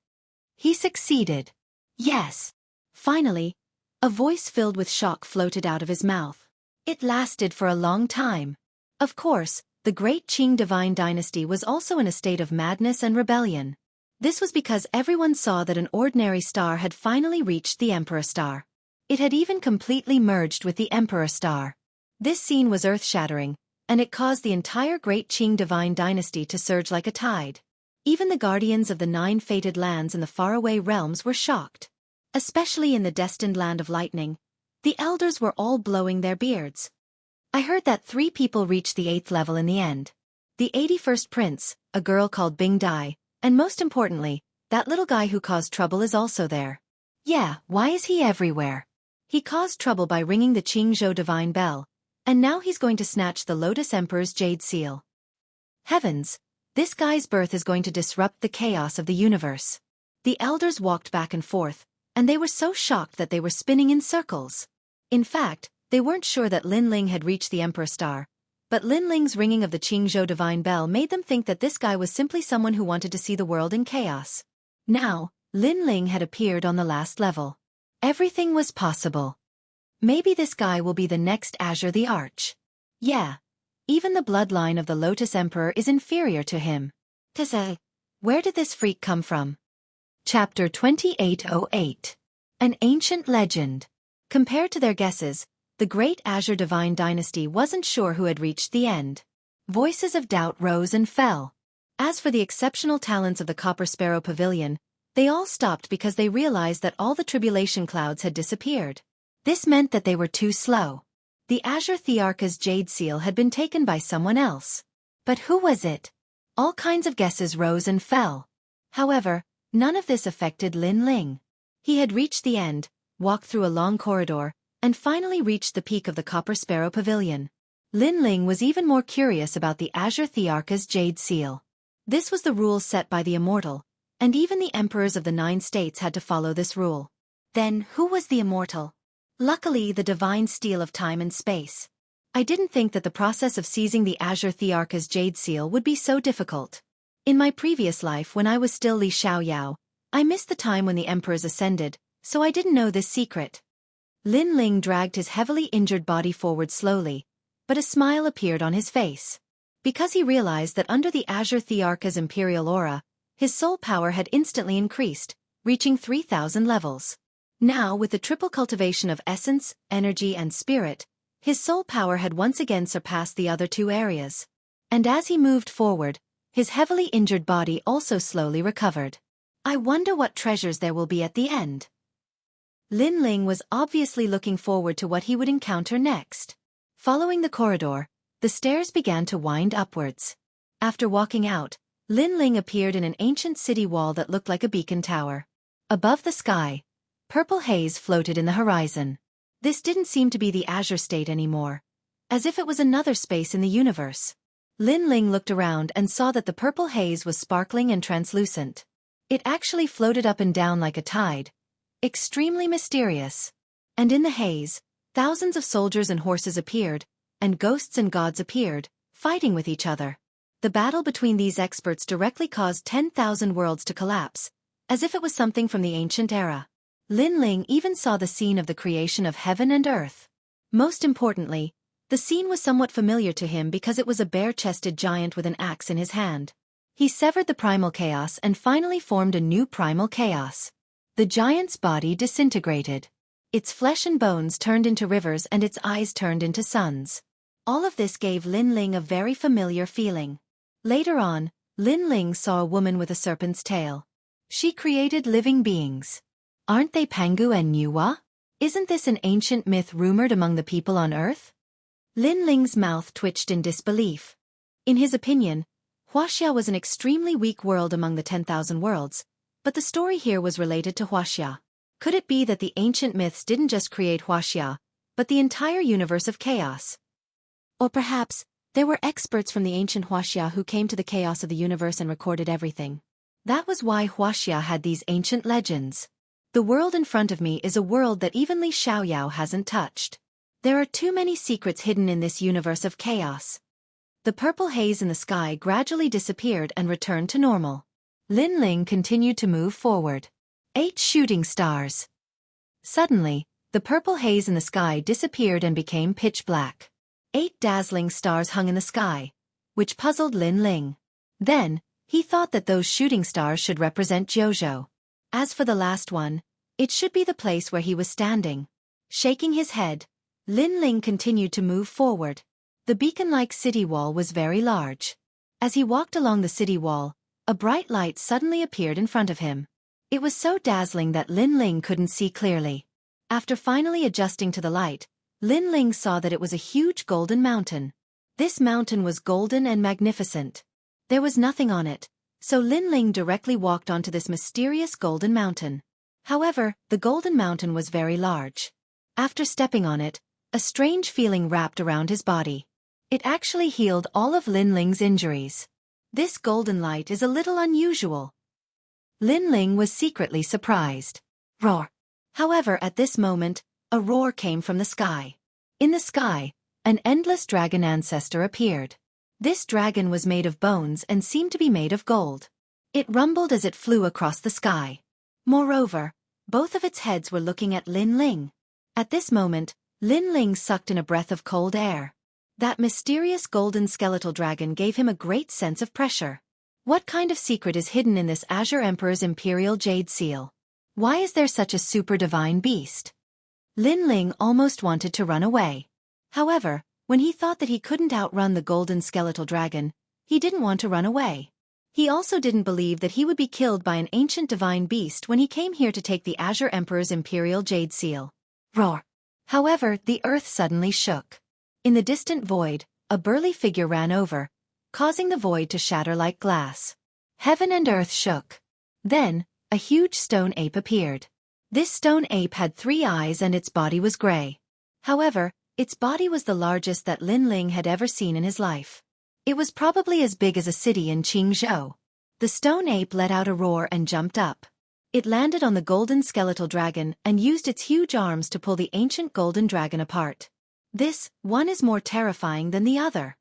[SPEAKER 1] He succeeded. Yes. Finally, a voice filled with shock floated out of his mouth. It lasted for a long time. Of course, the great Qing divine dynasty was also in a state of madness and rebellion. This was because everyone saw that an ordinary star had finally reached the Emperor Star. It had even completely merged with the Emperor Star. This scene was earth-shattering, and it caused the entire great Qing divine dynasty to surge like a tide. Even the guardians of the 9 fated lands in the faraway realms were shocked. Especially in the destined land of lightning, the elders were all blowing their beards. I heard that 3 people reached the 8th level in the end. The 81st prince, a girl called Bing Dai, and most importantly, that little guy who caused trouble is also there. Yeah, why is he everywhere? He caused trouble by ringing the Qingzhou divine bell, and now he's going to snatch the Lotus Emperor's Jade Seal. Heavens, this guy's birth is going to disrupt the chaos of the universe. The elders walked back and forth, and they were so shocked that they were spinning in circles. In fact, they weren't sure that Lin Ling had reached the Emperor Star, but Lin Ling's ringing of the Qingzhou divine bell made them think that this guy was simply someone who wanted to see the world in chaos. Now, Lin Ling had appeared on the last level. Everything was possible. Maybe this guy will be the next Azure the Arch. Yeah. Even the bloodline of the Lotus Emperor is inferior to him. Tse, where did this freak come from? Chapter 2808. An Ancient Legend. Compared to their guesses, the great Azure Divine Dynasty wasn't sure who had reached the end. Voices of doubt rose and fell. As for the exceptional talents of the Copper Sparrow Pavilion, they all stopped because they realized that all the tribulation clouds had disappeared. This meant that they were too slow. The Azure Thearcha's Jade Seal had been taken by someone else. But who was it? All kinds of guesses rose and fell. However, none of this affected Lin Ling. He had reached the end, walked through a long corridor, and finally reached the peak of the Copper Sparrow Pavilion. Lin Ling was even more curious about the Azure Thearcha's Jade Seal. This was the rule set by the Immortal, and even the emperors of the 9 states had to follow this rule. Then, who was the Immortal? Luckily, the divine steel of time and space. I didn't think that the process of seizing the Azure Thearcha's Jade Seal would be so difficult. In my previous life when I was still Li Xiaoyao, I missed the time when the emperors ascended, so I didn't know this secret. Lin Ling dragged his heavily injured body forward slowly, but a smile appeared on his face. Because he realized that under the Azure Thearcha's imperial aura, his soul power had instantly increased, reaching 3,000 levels. Now, with the triple cultivation of essence, energy and spirit, his soul power had once again surpassed the other 2 areas. And as he moved forward, his heavily injured body also slowly recovered. I wonder what treasures there will be at the end. Lin Ling was obviously looking forward to what he would encounter next. Following the corridor, the stairs began to wind upwards. After walking out, Lin Ling appeared in an ancient city wall that looked like a beacon tower. Above the sky, purple haze floated in the horizon. This didn't seem to be the Azure State anymore, as if it was another space in the universe. Lin Ling looked around and saw that the purple haze was sparkling and translucent. It actually floated up and down like a tide. Extremely mysterious. And in the haze, thousands of soldiers and horses appeared, and ghosts and gods appeared, fighting with each other. The battle between these experts directly caused 10,000 worlds to collapse, as if it was something from the ancient era. Lin Ling even saw the scene of the creation of heaven and earth. Most importantly, the scene was somewhat familiar to him because it was a bare-chested giant with an axe in his hand. He severed the primal chaos and finally formed a new primal chaos. The giant's body disintegrated. Its flesh and bones turned into rivers and its eyes turned into suns. All of this gave Lin Ling a very familiar feeling. Later on, Lin Ling saw a woman with a serpent's tail. She created living beings. Aren't they Pangu and Nuwa? Isn't this an ancient myth rumored among the people on Earth? Lin Ling's mouth twitched in disbelief. In his opinion, Wuxia was an extremely weak world among the 10,000 worlds, but the story here was related to Wuxia. Could it be that the ancient myths didn't just create Wuxia, but the entire universe of chaos? Or perhaps, there were experts from the ancient Wuxia who came to the chaos of the universe and recorded everything. That was why Wuxia had these ancient legends. The world in front of me is a world that even Li Xiaoyao hasn't touched. There are too many secrets hidden in this universe of chaos. The purple haze in the sky gradually disappeared and returned to normal. Lin Ling continued to move forward. 8 shooting stars. Suddenly, the purple haze in the sky disappeared and became pitch black. 8 dazzling stars hung in the sky, which puzzled Lin Ling. Then, he thought that those shooting stars should represent Jiuzhou. As for the last one, it should be the place where he was standing. Shaking his head, Lin Ling continued to move forward. The beacon-like city wall was very large. As he walked along the city wall, a bright light suddenly appeared in front of him. It was so dazzling that Lin Ling couldn't see clearly. After finally adjusting to the light, Lin Ling saw that it was a huge golden mountain. This mountain was golden and magnificent. There was nothing on it, so Lin Ling directly walked onto this mysterious golden mountain. However, the golden mountain was very large. After stepping on it, a strange feeling wrapped around his body. It actually healed all of Lin Ling's injuries. This golden light is a little unusual. Lin Ling was secretly surprised. Roar! However, at this moment, a roar came from the sky. In the sky, an endless dragon ancestor appeared. This dragon was made of bones and seemed to be made of gold. It rumbled as it flew across the sky. Moreover, both of its heads were looking at Lin Ling. At this moment, Lin Ling sucked in a breath of cold air. That mysterious golden skeletal dragon gave him a great sense of pressure. What kind of secret is hidden in this Azure Emperor's Imperial Jade Seal? Why is there such a super divine beast? Lin Ling almost wanted to run away. However, when he thought that he couldn't outrun the golden skeletal dragon, he didn't want to run away. He also didn't believe that he would be killed by an ancient divine beast when he came here to take the Azure Emperor's Imperial Jade Seal. Roar! However, the earth suddenly shook. In the distant void, a burly figure ran over, causing the void to shatter like glass. Heaven and earth shook. Then, a huge stone ape appeared. This stone ape had 3 eyes and its body was gray. However, its body was the largest that Lin Ling had ever seen in his life. It was probably as big as a city in Jianghu. The stone ape let out a roar and jumped up. It landed on the golden skeletal dragon and used its huge arms to pull the ancient golden dragon apart. This one is more terrifying than the other.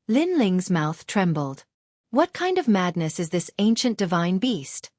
[SPEAKER 1] Lin Ling's mouth trembled. What kind of madness is this ancient divine beast?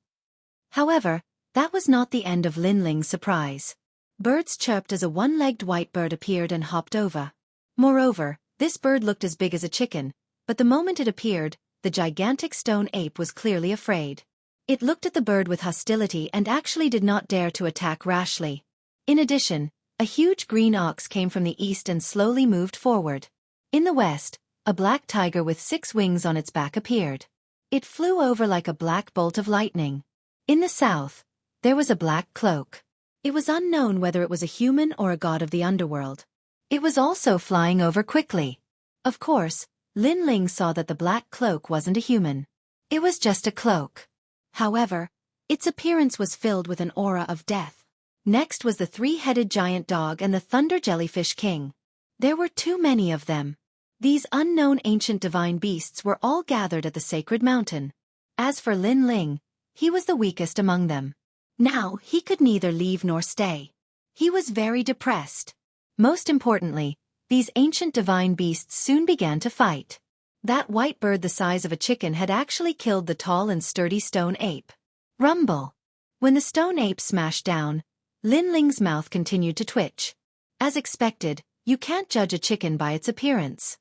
[SPEAKER 1] However, that was not the end of Lin Ling's surprise. Birds chirped as a one-legged white bird appeared and hopped over. Moreover, this bird looked as big as a chicken, but the moment it appeared, the gigantic stone ape was clearly afraid. It looked at the bird with hostility and actually did not dare to attack rashly. In addition, a huge green ox came from the east and slowly moved forward. In the west, a black tiger with 6 wings on its back appeared. It flew over like a black bolt of lightning. In the south, there was a black cloak. It was unknown whether it was a human or a god of the underworld. It was also flying over quickly. Of course, Lin Ling saw that the black cloak wasn't a human. It was just a cloak. However, its appearance was filled with an aura of death. Next was the 3-headed giant dog and the thunder jellyfish king. There were too many of them. These unknown ancient divine beasts were all gathered at the sacred mountain. As for Lin Ling, he was the weakest among them. Now, he could neither leave nor stay. He was very depressed. Most importantly, these ancient divine beasts soon began to fight. That white bird the size of a chicken had actually killed the tall and sturdy stone ape. Rumble. When the stone ape smashed down, Lin Ling's mouth continued to twitch. As expected, you can't judge a chicken by its appearance.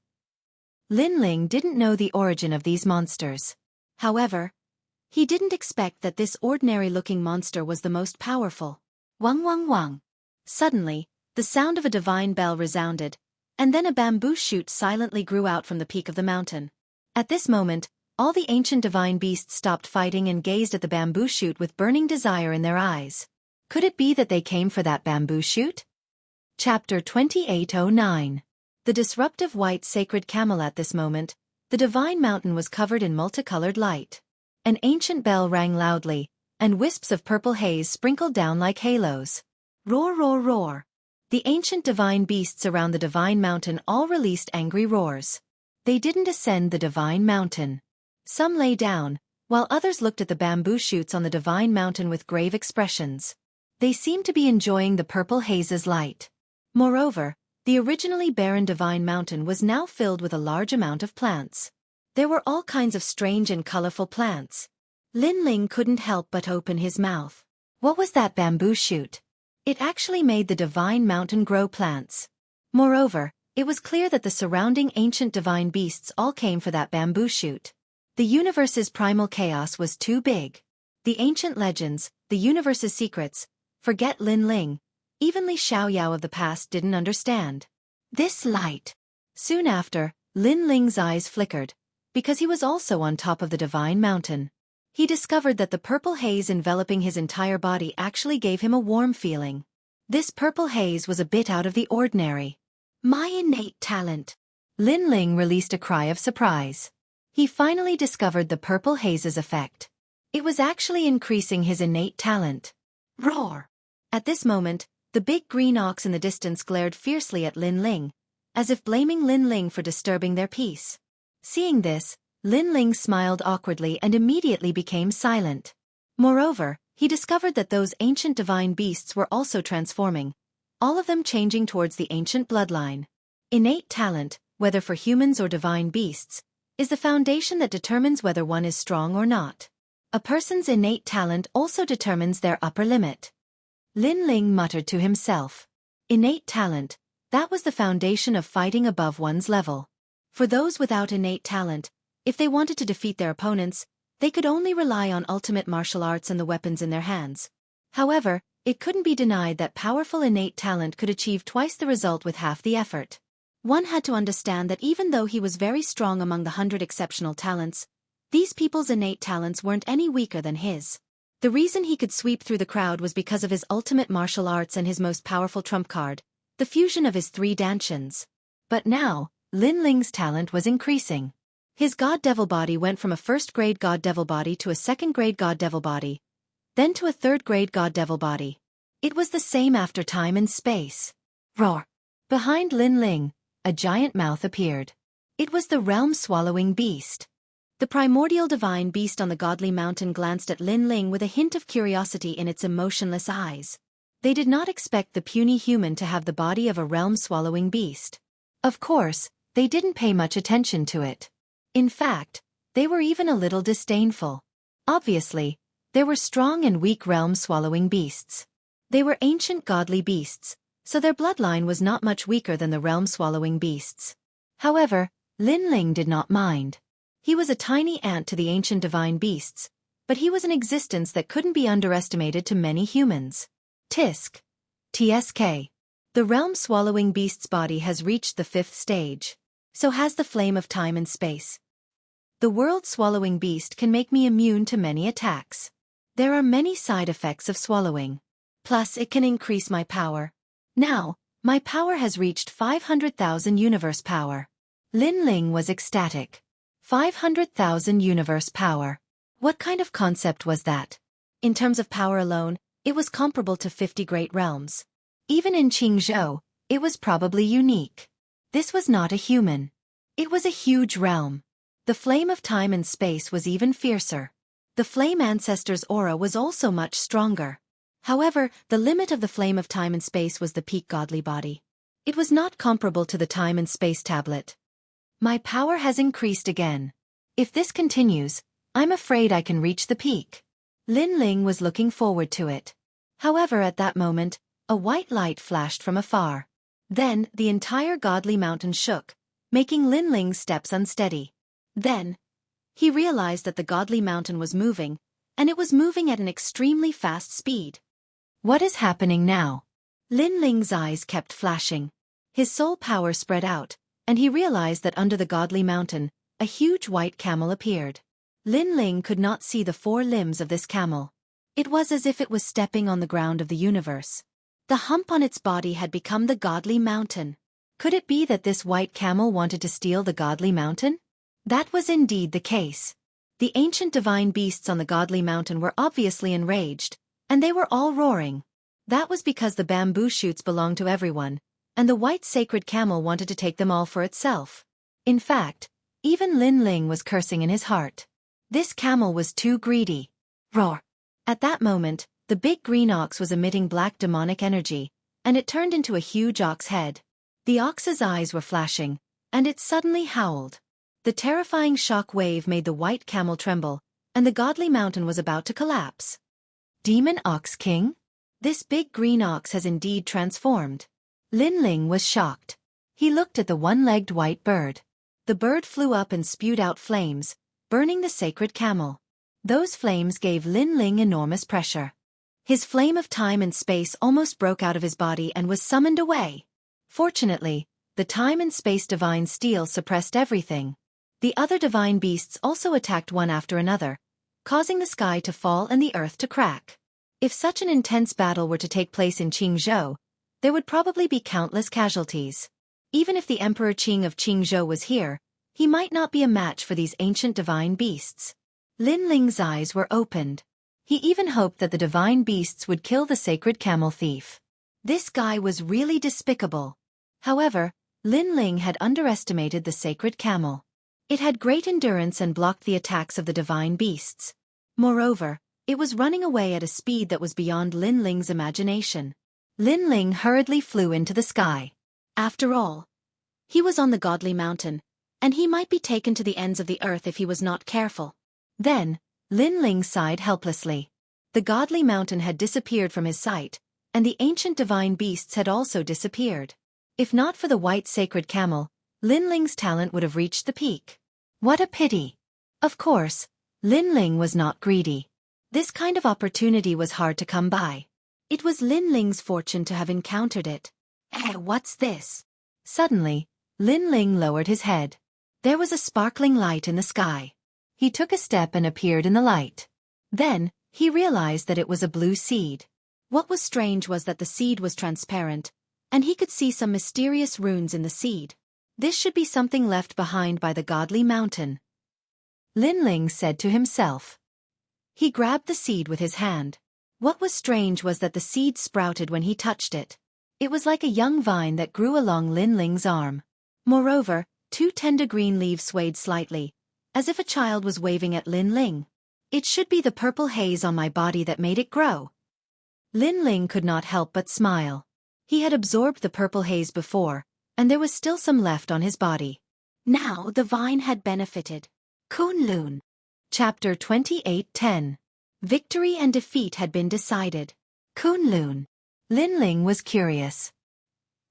[SPEAKER 1] Lin Ling didn't know the origin of these monsters. However, he didn't expect that this ordinary-looking monster was the most powerful. Wang wang wang. Suddenly, the sound of a divine bell resounded, and then a bamboo shoot silently grew out from the peak of the mountain. At this moment, all the ancient divine beasts stopped fighting and gazed at the bamboo shoot with burning desire in their eyes. Could it be that they came for that bamboo shoot? Chapter 2809. The disruptive white sacred camel. At this moment, the divine mountain was covered in multicolored light. An ancient bell rang loudly, and wisps of purple haze sprinkled down like halos. Roar, roar, roar. The ancient divine beasts around the divine mountain all released angry roars. They didn't ascend the divine mountain. Some lay down, while others looked at the bamboo shoots on the divine mountain with grave expressions. They seemed to be enjoying the purple haze's light. Moreover, the originally barren divine mountain was now filled with a large amount of plants. There were all kinds of strange and colorful plants. Lin Ling couldn't help but open his mouth. What was that bamboo shoot? It actually made the divine mountain grow plants. Moreover, it was clear that the surrounding ancient divine beasts all came for that bamboo shoot. The universe's primal chaos was too big. The ancient legends, the universe's secrets, forget Lin Ling. Even Li Xiaoyao of the past didn't understand. This light. Soon after, Lin Ling's eyes flickered, because he was also on top of the divine mountain. He discovered that the purple haze enveloping his entire body actually gave him a warm feeling. This purple haze was a bit out of the ordinary. My innate talent. Lin Ling released a cry of surprise. He finally discovered the purple haze's effect. It was actually increasing his innate talent. Roar! At this moment, the big green ox in the distance glared fiercely at Lin Ling, as if blaming Lin Ling for disturbing their peace. Seeing this, Lin Ling smiled awkwardly and immediately became silent. Moreover, he discovered that those ancient divine beasts were also transforming, all of them changing towards the ancient bloodline. Innate talent, whether for humans or divine beasts, is the foundation that determines whether one is strong or not. A person's innate talent also determines their upper limit. Lin Ling muttered to himself. Innate talent, that was the foundation of fighting above one's level. For those without innate talent, if they wanted to defeat their opponents, they could only rely on ultimate martial arts and the weapons in their hands. However, it couldn't be denied that powerful innate talent could achieve twice the result with half the effort. One had to understand that even though he was very strong among the 100 exceptional talents, these people's innate talents weren't any weaker than his. The reason he could sweep through the crowd was because of his ultimate martial arts and his most powerful trump card, the fusion of his 3 dantians. But now, Lin Ling's talent was increasing. His god-devil body went from a first-grade god-devil body to a second-grade god-devil body, then to a third-grade god-devil body. It was the same after time and space. Roar! Behind Lin Ling, a giant mouth appeared. It was the realm-swallowing beast. The primordial divine beast on the godly mountain glanced at Lin Ling with a hint of curiosity in its emotionless eyes. They did not expect the puny human to have the body of a realm-swallowing beast. Of course, they didn't pay much attention to it. In fact, they were even a little disdainful. Obviously, there were strong and weak realm-swallowing beasts. They were ancient godly beasts, so their bloodline was not much weaker than the realm-swallowing beasts. However, Lin Ling did not mind. He was a tiny ant to the ancient divine beasts, but he was an existence that couldn't be underestimated to many humans. Tisk. TSK. The realm-swallowing beast's body has reached the 5th stage. So has the flame of time and space. The world-swallowing beast can make me immune to many attacks. There are many side effects of swallowing. Plus, it can increase my power. Now, my power has reached 500,000 universe power. Lin Ling was ecstatic. 500,000 universe power. What kind of concept was that? In terms of power alone, it was comparable to 50 great realms. Even in Jianghu, it was probably unique. This was not a human. It was a huge realm. The flame of time and space was even fiercer. The flame ancestor's aura was also much stronger. However, the limit of the flame of time and space was the peak godly body. It was not comparable to the time and space tablet. My power has increased again. If this continues, I'm afraid I can reach the peak. Lin Ling was looking forward to it. However, at that moment, a white light flashed from afar. Then, the entire godly mountain shook, making Lin Ling's steps unsteady. Then, he realized that the godly mountain was moving, and it was moving at an extremely fast speed. What is happening now? Lin Ling's eyes kept flashing. His soul power spread out, and he realized that under the godly mountain, a huge white camel appeared. Lin Ling could not see the four limbs of this camel. It was as if it was stepping on the ground of the universe. The hump on its body had become the godly mountain. Could it be that this white camel wanted to steal the godly mountain? That was indeed the case. The ancient divine beasts on the godly mountain were obviously enraged, and they were all roaring. That was because the bamboo shoots belonged to everyone, and the white sacred camel wanted to take them all for itself. In fact, even Lin Ling was cursing in his heart. This camel was too greedy. Roar! At that moment, the big green ox was emitting black demonic energy, and it turned into a huge ox head. The ox's eyes were flashing, and it suddenly howled. The terrifying shock wave made the white camel tremble, and the godly mountain was about to collapse. Demon Ox King? This big green ox has indeed transformed. Lin Ling was shocked. He looked at the one-legged white bird. The bird flew up and spewed out flames, burning the sacred camel. Those flames gave Lin Ling enormous pressure. His flame of time and space almost broke out of his body and was summoned away. Fortunately, the time and space divine steel suppressed everything. The other divine beasts also attacked one after another, causing the sky to fall and the earth to crack. If such an intense battle were to take place in Jianghu, there would probably be countless casualties. Even if the Emperor Qing of Jianghu was here, he might not be a match for these ancient divine beasts. Lin Ling's eyes were opened. He even hoped that the divine beasts would kill the sacred camel thief. This guy was really despicable. However, Lin Ling had underestimated the sacred camel. It had great endurance and blocked the attacks of the divine beasts. Moreover, it was running away at a speed that was beyond Lin Ling's imagination. Lin Ling hurriedly flew into the sky. After all, he was on the godly mountain, and he might be taken to the ends of the earth if he was not careful. Then, Lin Ling sighed helplessly. The godly mountain had disappeared from his sight, and the ancient divine beasts had also disappeared. If not for the white sacred camel, Lin Ling's talent would have reached the peak. What a pity! Of course, Lin Ling was not greedy. This kind of opportunity was hard to come by. It was Lin Ling's fortune to have encountered it. What's this? Suddenly, Lin Ling lowered his head. There was a sparkling light in the sky. He took a step and appeared in the light. Then, he realized that it was a blue seed. What was strange was that the seed was transparent, and he could see some mysterious runes in the seed. This should be something left behind by the godly mountain, Lin Ling said to himself. He grabbed the seed with his hand. What was strange was that the seed sprouted when he touched it. It was like a young vine that grew along Lin Ling's arm. Moreover, two tender green leaves swayed slightly, as if a child was waving at Lin Ling. It should be the purple haze on my body that made it grow. Lin Ling could not help but smile. He had absorbed the purple haze before, and there was still some left on his body. Now the vine had benefited. Kunlun. Chapter 28:10. Victory and defeat had been decided. Kunlun. Lin Ling was curious.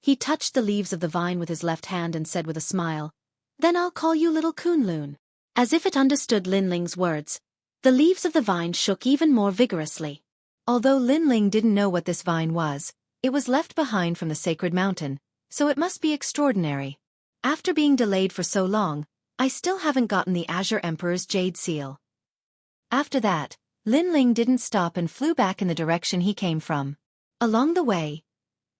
[SPEAKER 1] He touched the leaves of the vine with his left hand and said with a smile, "Then I'll call you little Kunlun." As if it understood Lin Ling's words, the leaves of the vine shook even more vigorously. Although Lin Ling didn't know what this vine was, it was left behind from the sacred mountain, so it must be extraordinary. After being delayed for so long, I still haven't gotten the Azure Emperor's jade seal. After that, Lin Ling didn't stop and flew back in the direction he came from. Along the way,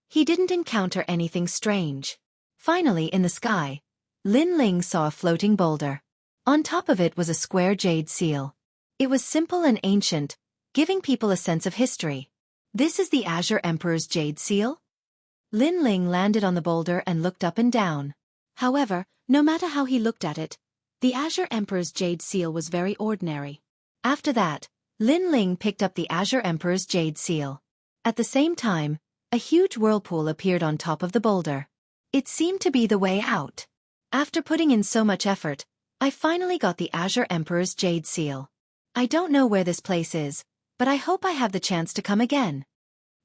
[SPEAKER 1] he didn't encounter anything strange. Finally, in the sky, Lin Ling saw a floating boulder. On top of it was a square jade seal. It was simple and ancient, giving people a sense of history. This is the Azure Emperor's jade seal? Lin Ling landed on the boulder and looked up and down. However, no matter how he looked at it, the Azure Emperor's jade seal was very ordinary. After that, Lin Ling picked up the Azure Emperor's jade seal. At the same time, a huge whirlpool appeared on top of the boulder. It seemed to be the way out. After putting in so much effort, I finally got the Azure Emperor's Jade Seal. I don't know where this place is, but I hope I have the chance to come again.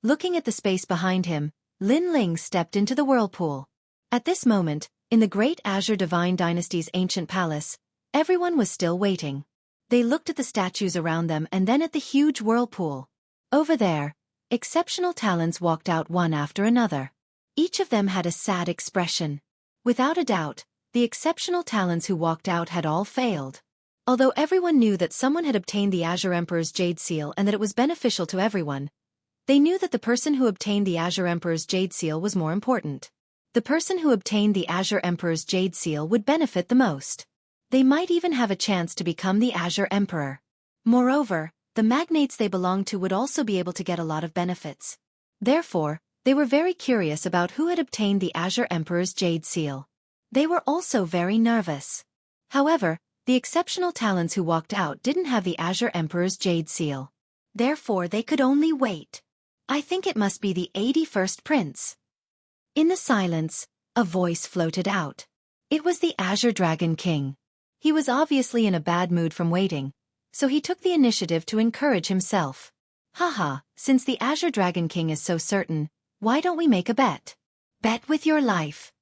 [SPEAKER 1] Looking at the space behind him, Lin Ling stepped into the whirlpool. At this moment, in the great Azure Divine Dynasty's ancient palace, everyone was still waiting. They looked at the statues around them and then at the huge whirlpool. Over there, exceptional talents walked out one after another. Each of them had a sad expression. Without a doubt, the exceptional talents who walked out had all failed. Although everyone knew that someone had obtained the Azure Emperor's Jade Seal and that it was beneficial to everyone, they knew that the person who obtained the Azure Emperor's Jade Seal was more important. The person who obtained the Azure Emperor's Jade Seal would benefit the most. They might even have a chance to become the Azure Emperor. Moreover, the magnates they belonged to would also be able to get a lot of benefits. Therefore, they were very curious about who had obtained the Azure Emperor's Jade Seal. They were also very nervous. However, the exceptional talents who walked out didn't have the Azure Emperor's Jade Seal. Therefore, they could only wait. I think it must be the 81st Prince. In the silence, a voice floated out. It was the Azure Dragon King. He was obviously in a bad mood from waiting, so he took the initiative to encourage himself. Haha, since the Azure Dragon King is so certain, why don't we make a bet? Bet with your life.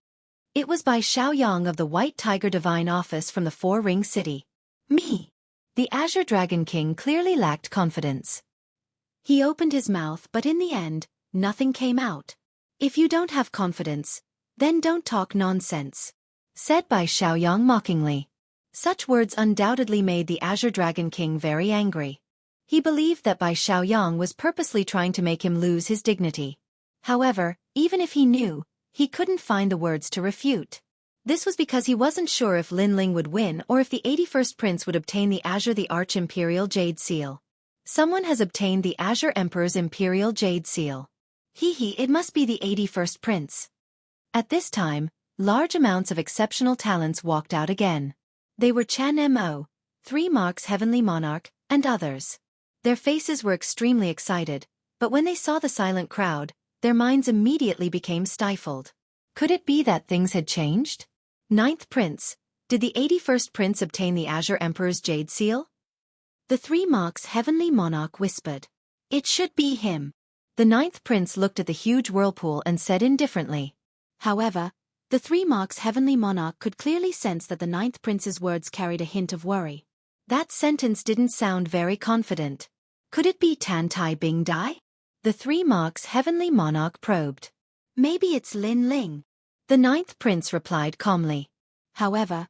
[SPEAKER 1] It was by Xiaoyang of the White Tiger Divine Office from the Four-Ring City. Me. The Azure Dragon King clearly lacked confidence. He opened his mouth but in the end, nothing came out. If you don't have confidence, then don't talk nonsense. Said by Xiaoyang mockingly. Such words undoubtedly made the Azure Dragon King very angry. He believed that Bai Xiaoyang was purposely trying to make him lose his dignity. However, even if he knew, he couldn't find the words to refute. This was because he wasn't sure if Lin Ling would win or if the 81st Prince would obtain the Azure the Arch-Imperial Jade Seal. Someone has obtained the Azure Emperor's Imperial Jade Seal. It must be the 81st Prince. At this time, large amounts of exceptional talents walked out again. They were Chen Mo, 3 Marks Heavenly Monarch, and others. Their faces were extremely excited, but when they saw the silent crowd, their minds immediately became stifled. Could it be that things had changed? 9th Prince, did the 81st Prince obtain the Azure Emperor's Jade Seal? The 3 Marks Heavenly Monarch whispered. It should be him. The 9th Prince looked at the huge whirlpool and said indifferently. However, the 3 Marks Heavenly Monarch could clearly sense that the 9th Prince's words carried a hint of worry. That sentence didn't sound very confident. Could it be Tan Tai Bing Dai? The 3 Marks Heavenly Monarch probed. Maybe it's Lin Ling. The 9th Prince replied calmly. However,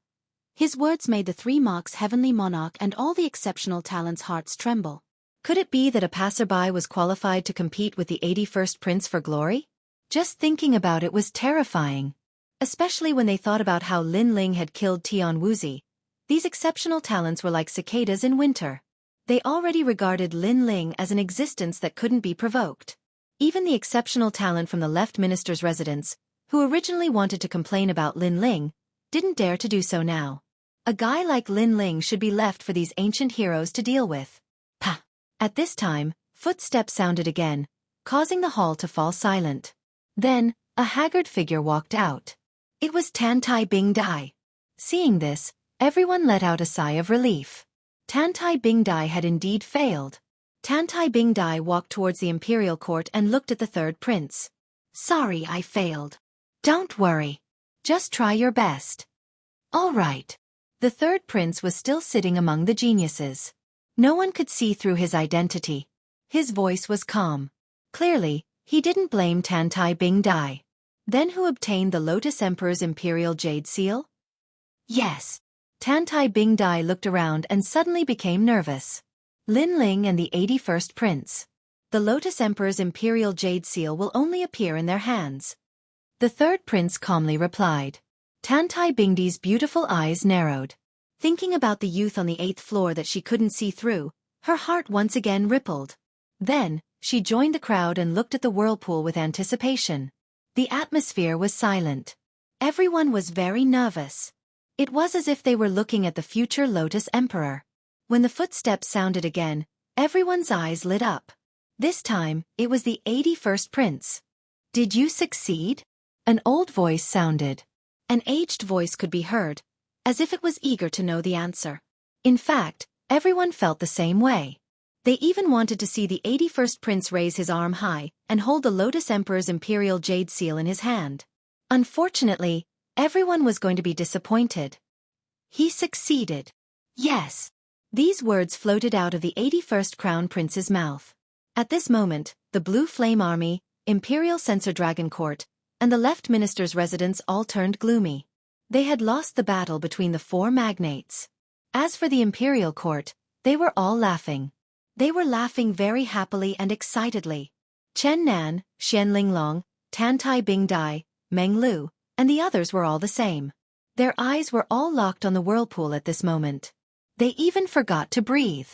[SPEAKER 1] his words made the 3 Marks Heavenly Monarch and all the exceptional talents' hearts tremble. Could it be that a passerby was qualified to compete with the 81st Prince for glory? Just thinking about it was terrifying. Especially when they thought about how Lin Ling had killed Tian Wuxia. These exceptional talents were like cicadas in winter. They already regarded Lin Ling as an existence that couldn't be provoked. Even the exceptional talent from the left minister's residence, who originally wanted to complain about Lin Ling, didn't dare to do so now. A guy like Lin Ling should be left for these ancient heroes to deal with. Pah! At this time, footsteps sounded again, causing the hall to fall silent. Then, a haggard figure walked out. It was Tan Tai Bing Dai. Seeing this, everyone let out a sigh of relief. Tan Tai Bing Dai had indeed failed. Tan Tai Bing Dai walked towards the imperial court and looked at the 3rd prince. Sorry I failed. Don't worry. Just try your best. All right. The 3rd prince was still sitting among the geniuses. No one could see through his identity. His voice was calm. Clearly, he didn't blame Tan Tai Bing Dai. Then who obtained the Lotus Emperor's Imperial Jade Seal? Yes. Tan Tai Bing Dai looked around and suddenly became nervous. Lin Ling and the 81st Prince. The Lotus Emperor's Imperial Jade Seal will only appear in their hands. The 3rd Prince calmly replied. Tan Tai Bing Dai's beautiful eyes narrowed. Thinking about the youth on the 8th floor that she couldn't see through, her heart once again rippled. Then, she joined the crowd and looked at the whirlpool with anticipation. The atmosphere was silent. Everyone was very nervous. It was as if they were looking at the future Lotus Emperor. When the footsteps sounded again, everyone's eyes lit up. This time, it was the 81st Prince. Did you succeed? An old voice sounded.
[SPEAKER 2] An aged voice could be heard, as if it was eager to know the answer. In fact, everyone felt the same way. They even wanted to see the 81st prince raise his arm high and hold the Lotus Emperor's imperial jade seal in his hand. Unfortunately, everyone was going to be disappointed. He succeeded. Yes. These words floated out of the 81st Crown Prince's mouth. At this moment, the Blue Flame Army, Imperial Censor Dragon Court, and the Left Minister's residence all turned gloomy. They had lost the battle between the four magnates. As for the Imperial Court, they were all laughing. They were laughing very happily and excitedly. Chen Nan, Xian Linglong, Tan Tai Bing Dai, Meng Lu, and the others were all the same. Their eyes were all locked on the whirlpool at this moment. They even forgot to breathe.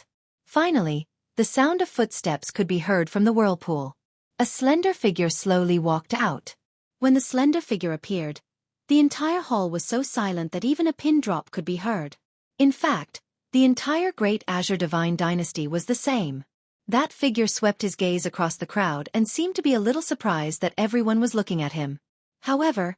[SPEAKER 2] Finally, the sound of footsteps could be heard from the whirlpool. A slender figure slowly walked out. When the slender figure appeared, the entire hall was so silent that even a pin drop could be heard. In fact, the entire Great Azure Divine Dynasty was the same. That figure swept his gaze across the crowd and seemed to be a little surprised that everyone was looking at him. However,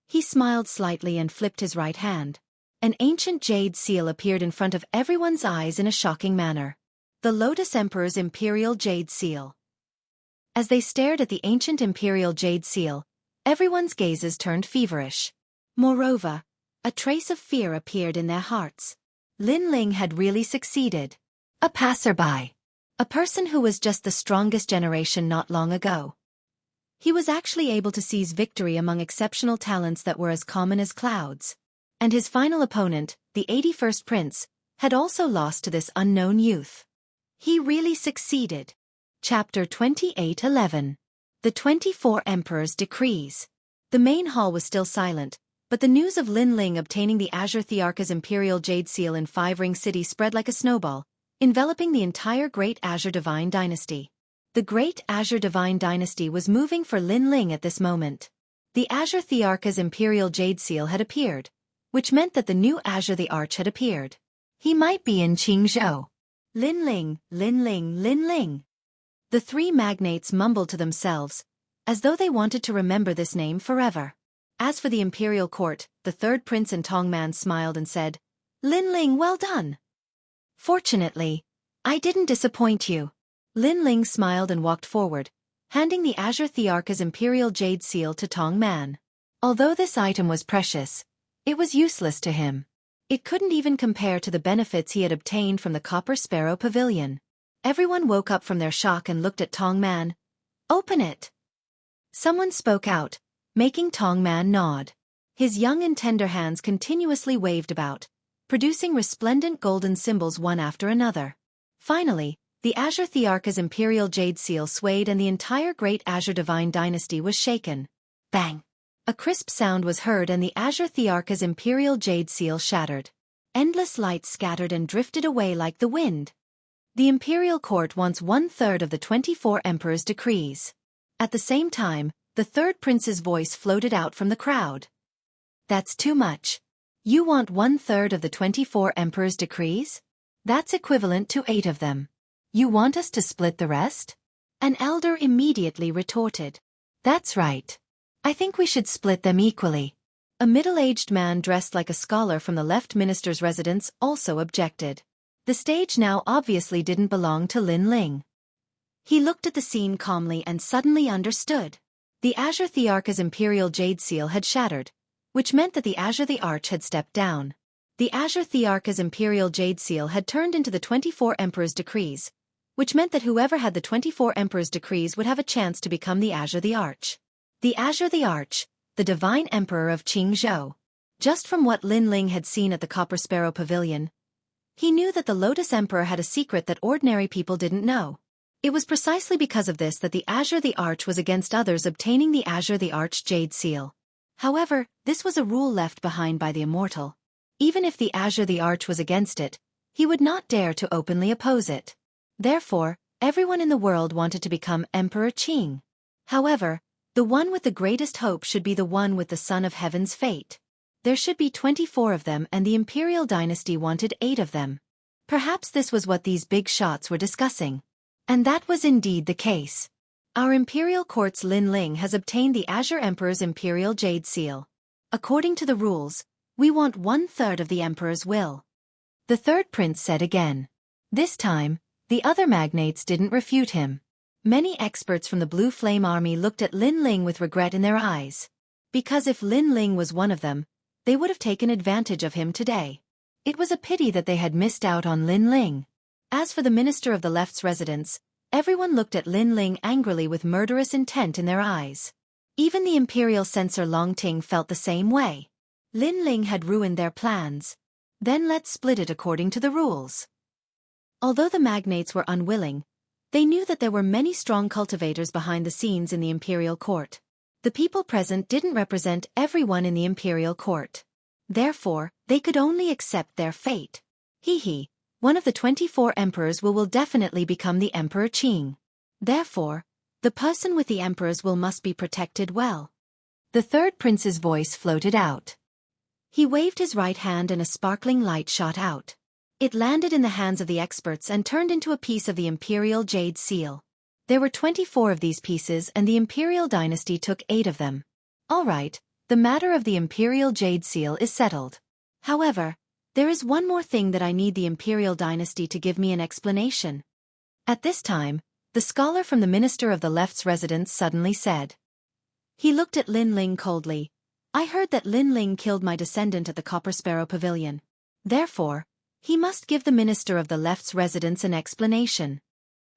[SPEAKER 2] he smiled slightly and flipped his right hand. An ancient jade seal appeared in front of everyone's eyes in a shocking manner. The Lotus Emperor's Imperial Jade Seal. As they stared at the ancient Imperial Jade Seal, everyone's gazes turned feverish. Moreover, a trace of fear appeared in their hearts. Lin Ling had really succeeded. A passerby. A person who was just the strongest generation not long ago. He was actually able to seize victory among exceptional talents that were as common as clouds. And his final opponent, the 81st Prince, had also lost to this unknown youth. He really succeeded. Chapter 28:11. The 24 Emperor's Decrees. The main hall was still silent, but the news of Lin Ling obtaining the Azure Thearka's Imperial Jade Seal in Five Ring City spread like a snowball, enveloping the entire Great Azure Divine Dynasty. The Great Azure Divine Dynasty was moving for Lin Ling at this moment. The Azure Thearka's Imperial Jade Seal had appeared, which meant that the new Azure the Arch had appeared. He might be in Jianghu. Lin Ling, Lin Ling, Lin Ling. The three magnates mumbled to themselves, as though they wanted to remember this name forever. As for the Imperial Court, the third prince and Tongman smiled and said, "Lin Ling, well done. Fortunately, I didn't disappoint you." Lin Ling smiled and walked forward, handing the Azure Thearka's Imperial Jade Seal to Tongman. Although this item was precious, it was useless to him. It couldn't even compare to the benefits he had obtained from the Copper Sparrow Pavilion. Everyone woke up from their shock and looked at Tongman. "Open it." Someone spoke out, making Tongman nod. His young and tender hands continuously waved about, producing resplendent golden symbols one after another. Finally, the Azure Thearka's Imperial Jade Seal swayed and the entire Great Azure Divine Dynasty was shaken. Bang! A crisp sound was heard and the Azure Thearka's Imperial Jade Seal shattered. Endless light scattered and drifted away like the wind. The Imperial Court wants 1/3 of the 24 Emperor's decrees. At the same time, the third prince's voice floated out from the crowd. "That's too much. You want 1/3 of the 24 Emperor's decrees? That's equivalent to 8 of them. You want us to split the rest?" An elder immediately retorted. "That's right. I think we should split them equally." A middle-aged man dressed like a scholar from the Left Minister's residence also objected. The stage now obviously didn't belong to Lin Ling. He looked at the scene calmly and suddenly understood. The Azure Thearka's Imperial Jade Seal had shattered, which meant that the Azure the Arch had stepped down. The Azure Thearka's Imperial Jade Seal had turned into the 24 Emperor's decrees, which meant that whoever had the 24 Emperor's decrees would have a chance to become the Azure the Arch. The Azure the Arch, the Divine Emperor of Jianghu. Just from what Lin Ling had seen at the Copper Sparrow Pavilion, he knew that the Lotus Emperor had a secret that ordinary people didn't know. It was precisely because of this that the Azure the Arch was against others obtaining the Azure the Arch Jade Seal. However, this was a rule left behind by the Immortal. Even if the Azure the Arch was against it, he would not dare to openly oppose it. Therefore, everyone in the world wanted to become Emperor Qing. However, the one with the greatest hope should be the one with the Son of Heaven's fate. There should be 24 of them and the Imperial Dynasty wanted 8 of them. Perhaps this was what these big shots were discussing. And that was indeed the case. Our Imperial Court's Lin Ling has obtained the Azure Emperor's Imperial Jade Seal. According to the rules, we want 1/3 of the emperor's will.
[SPEAKER 1] The third prince said again. This time, the other magnates didn't refute him. Many experts from the Blue Flame Army looked at Lin Ling with regret in their eyes. Because if Lin Ling was one of them, they would have taken advantage of him today. It was a pity that they had missed out on Lin Ling. As for the minister of the left's residence, everyone looked at Lin Ling angrily with murderous intent in their eyes. Even the imperial censor Long Ting felt the same way. Lin Ling had ruined their plans. Then let's split it according to the rules. Although the magnates were unwilling, they knew that there were many strong cultivators behind the scenes in the imperial court. The people present didn't represent everyone in the imperial court. Therefore, they could only accept their fate. One of the 24 emperors will definitely become the Emperor Qing. Therefore, the person with the emperor's will must be protected well. The third prince's voice floated out.
[SPEAKER 2] He waved his right hand and a sparkling light shot out. It landed in the hands of the experts and turned into a piece of the imperial jade seal. There were 24 of these pieces and the imperial dynasty took 8 of them. All right, the matter of the imperial jade seal is settled. However, there is one more thing that I need the imperial dynasty to give me an explanation. At this time, the scholar from the minister of the left's residence suddenly said. He looked at Lin Ling coldly. I heard that Lin Ling killed my descendant at the Copper Sparrow Pavilion. Therefore, he must give the minister of the left's residence an explanation.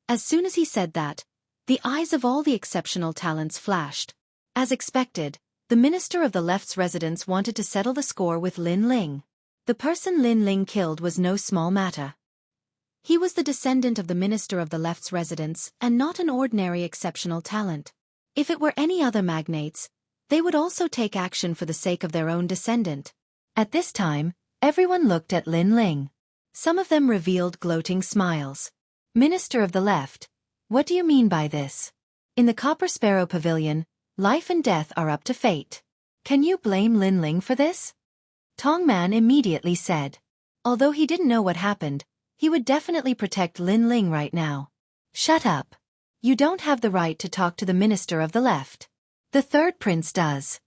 [SPEAKER 2] As soon as he said that, the eyes of all the exceptional talents flashed. As expected, the minister of the left's residence wanted to settle the score with Lin Ling. The person Lin Ling killed was no small matter. He was the descendant of the minister of the left's residence and not an ordinary exceptional talent. If it were any other magnates, they would also take action for the sake of their own descendant.
[SPEAKER 1] At this time, everyone looked at Lin Ling. Some of them revealed gloating smiles. Minister of the left, what do you mean by this? In the Copper Sparrow Pavilion, life and death are up to fate. Can you blame Lin Ling for this? Tong Man immediately said. Although he didn't know what happened, he would definitely protect Lin Ling right now. Shut up. You don't have the right to talk to the minister of the left. The third prince does.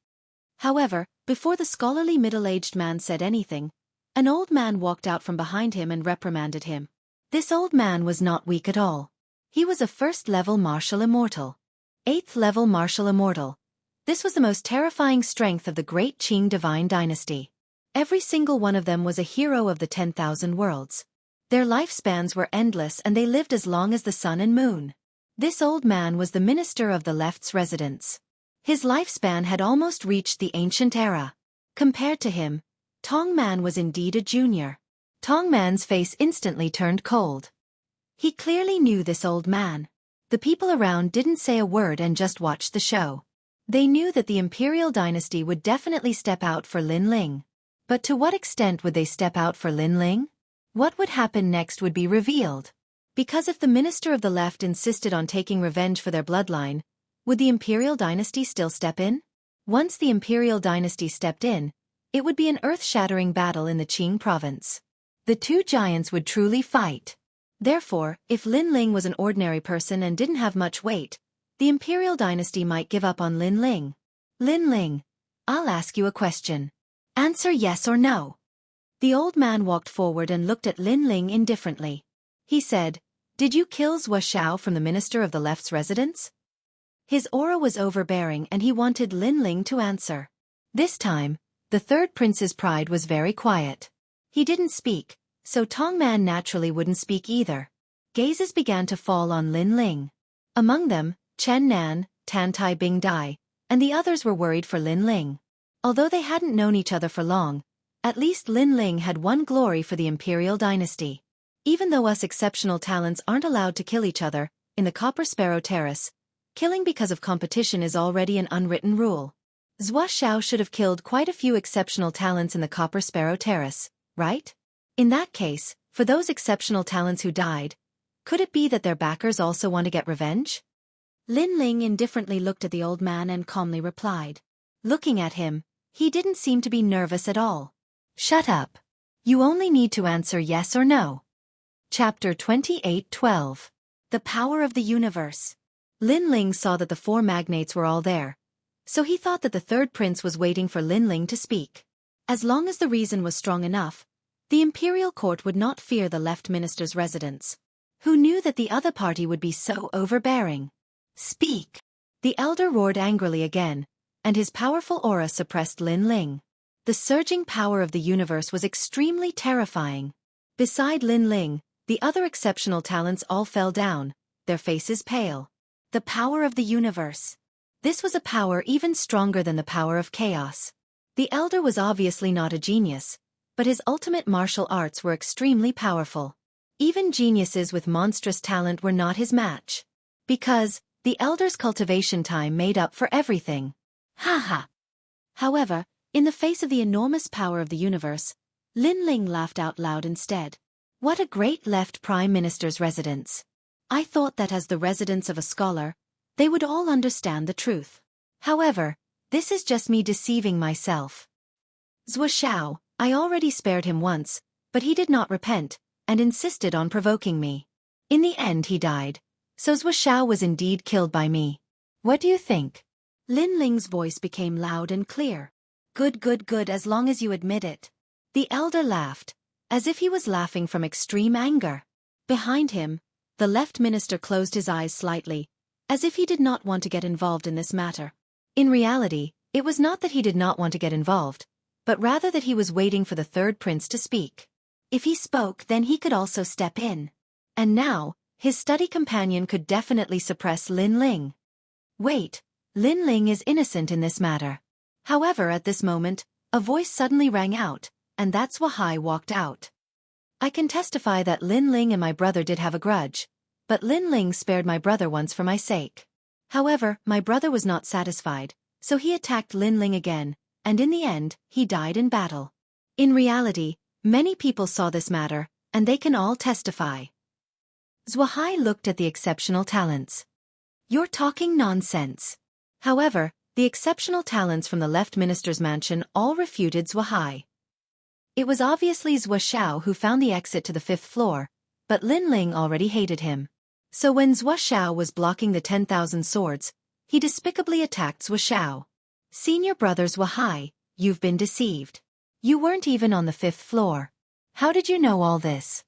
[SPEAKER 2] However, before the scholarly middle-aged man said anything, an old man walked out from behind him and reprimanded him.
[SPEAKER 1] This old man was not weak at all. He was a first-level martial immortal. 8th-level martial immortal. This was the most terrifying strength of the great Qing divine dynasty. Every single one of them was a hero of the 10,000 worlds. Their lifespans were endless and they lived as long as the sun and moon. This old man was the minister of the left's residence. His lifespan had almost reached the ancient era. Compared to him, Tong Man was indeed a junior. Tong Man's face instantly turned cold. He clearly knew this old man. The people around didn't say a word and just watched the show. They knew that the imperial dynasty would definitely step out for Lin Ling. But to what extent would they step out for Lin Ling? What would happen next would be revealed. Because if the minister of the left insisted on taking revenge for their bloodline, would the imperial dynasty still step in? Once the imperial dynasty stepped in, it would be an earth-shattering battle in the Qing province. The two giants would truly fight. Therefore, if Lin Ling was an ordinary person and didn't have much weight, the imperial dynasty might give up on Lin Ling. Lin Ling, I'll ask you a question. Answer yes or no. The old man walked forward and looked at Lin Ling indifferently. He said, Did you kill Wuxia from the minister of the left's residence? His aura was overbearing and he wanted Lin Ling to answer. This time, the third prince's pride was very quiet. He didn't speak, so Tong Man naturally wouldn't speak either. Gazes began to fall on Lin Ling. Among them, Chen Nan, Tan Tai Bing Dai, and the others were worried for Lin Ling. Although they hadn't known each other for long, at least Lin Ling had won glory for the imperial dynasty. Even though us exceptional talents aren't allowed to kill each other, in the Copper Sparrow Terrace, killing because of competition is already an unwritten rule. Zhua Xiao should have killed quite a few exceptional talents in the Copper Sparrow Terrace, right? In that case, for those exceptional talents who died, could it be that their backers also want to get revenge? Lin Ling indifferently looked at the old man and calmly replied. Looking at him, he didn't seem to be nervous at all. Shut up. You only need to answer yes or no. Chapter 28:12. The Power of the Universe. Lin Ling saw that the 4 magnates were all there.
[SPEAKER 2] so he thought that the third prince was waiting for Lin Ling to speak. As long as the reason was strong enough, the imperial court would not fear the left minister's residence. Who knew that the other party would be so overbearing? Speak! The elder roared angrily again, and his powerful aura suppressed Lin Ling. The surging power of the universe was extremely terrifying. Beside Lin Ling, the other exceptional talents all fell down, their faces pale. The power of the universe. This was a power even stronger than the power of chaos. The elder was obviously not a genius, but his ultimate martial arts were extremely powerful. Even geniuses with monstrous talent were not his match. Because, the elder's cultivation time made up for everything. Ha ha! However, in the face of the enormous power of the universe, Lin Ling laughed out loud instead. What a great left prime minister's residence. I thought that as the residence of a scholar, they would all understand the truth. However, this is just me deceiving myself. Zuo, I already spared him once, but he did not repent, and insisted on provoking me. In the end he died, so Zuo was indeed killed by me. What do you think? Lin Ling's voice became loud and clear. Good, as long as you admit it. The elder laughed, as if he was laughing from extreme anger. Behind him, the left minister closed his eyes slightly, as if he did not want to get involved in this matter. In reality, it was not that he did not want to get involved, but rather that he was waiting for the third prince to speak. If he spoke, then he could also step in. And now, his study companion could definitely suppress Lin Ling. Wait, Lin Ling is innocent in this matter. However, at this moment, a voice suddenly rang out, and that's Wuxia walked out. I can testify that Lin Ling and my brother did have a grudge, but Lin Ling spared my brother once for my sake. However, my brother was not satisfied, so he attacked Lin Ling again, and in the end, he died in battle. In reality, many people saw this matter, and they can all testify. Wuxia looked at the exceptional talents. You're talking nonsense. However, the exceptional talents from the left minister's mansion all refuted Wuxia. It was obviously Zuo who found the exit to the 5th floor, but Lin Ling already hated him. So when Zuo was blocking the 10,000 swords, he despicably attacked Zuo. Senior brothers Wuxia, you've been deceived. You weren't even on the 5th floor. How did you know all this?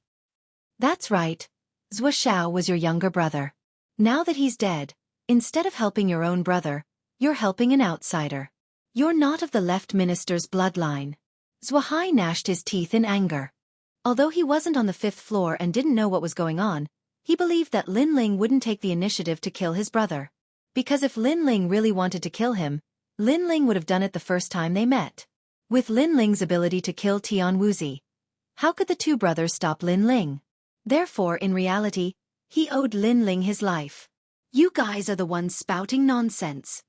[SPEAKER 2] That's right. Zuo was your younger brother. Now that he's dead, instead of helping your own brother, you're helping an outsider. You're not of the left minister's bloodline. Wuxia gnashed his teeth in anger. Although he wasn't on the 5th floor and didn't know what was going on, he believed that Lin Ling wouldn't take the initiative to kill his brother. Because if Lin Ling really wanted to kill him, Lin Ling would have done it the first time they met. With Lin Ling's ability to kill Tian Wuxi, how could the two brothers stop Lin Ling? Therefore, in reality, he owed Lin Ling his life. You guys are the ones spouting nonsense.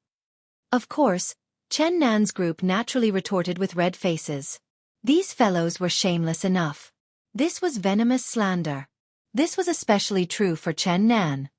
[SPEAKER 2] Of course, Chen Nan's group naturally retorted with red faces. These fellows were shameless enough. This was venomous slander. This was especially true for Chen Nan.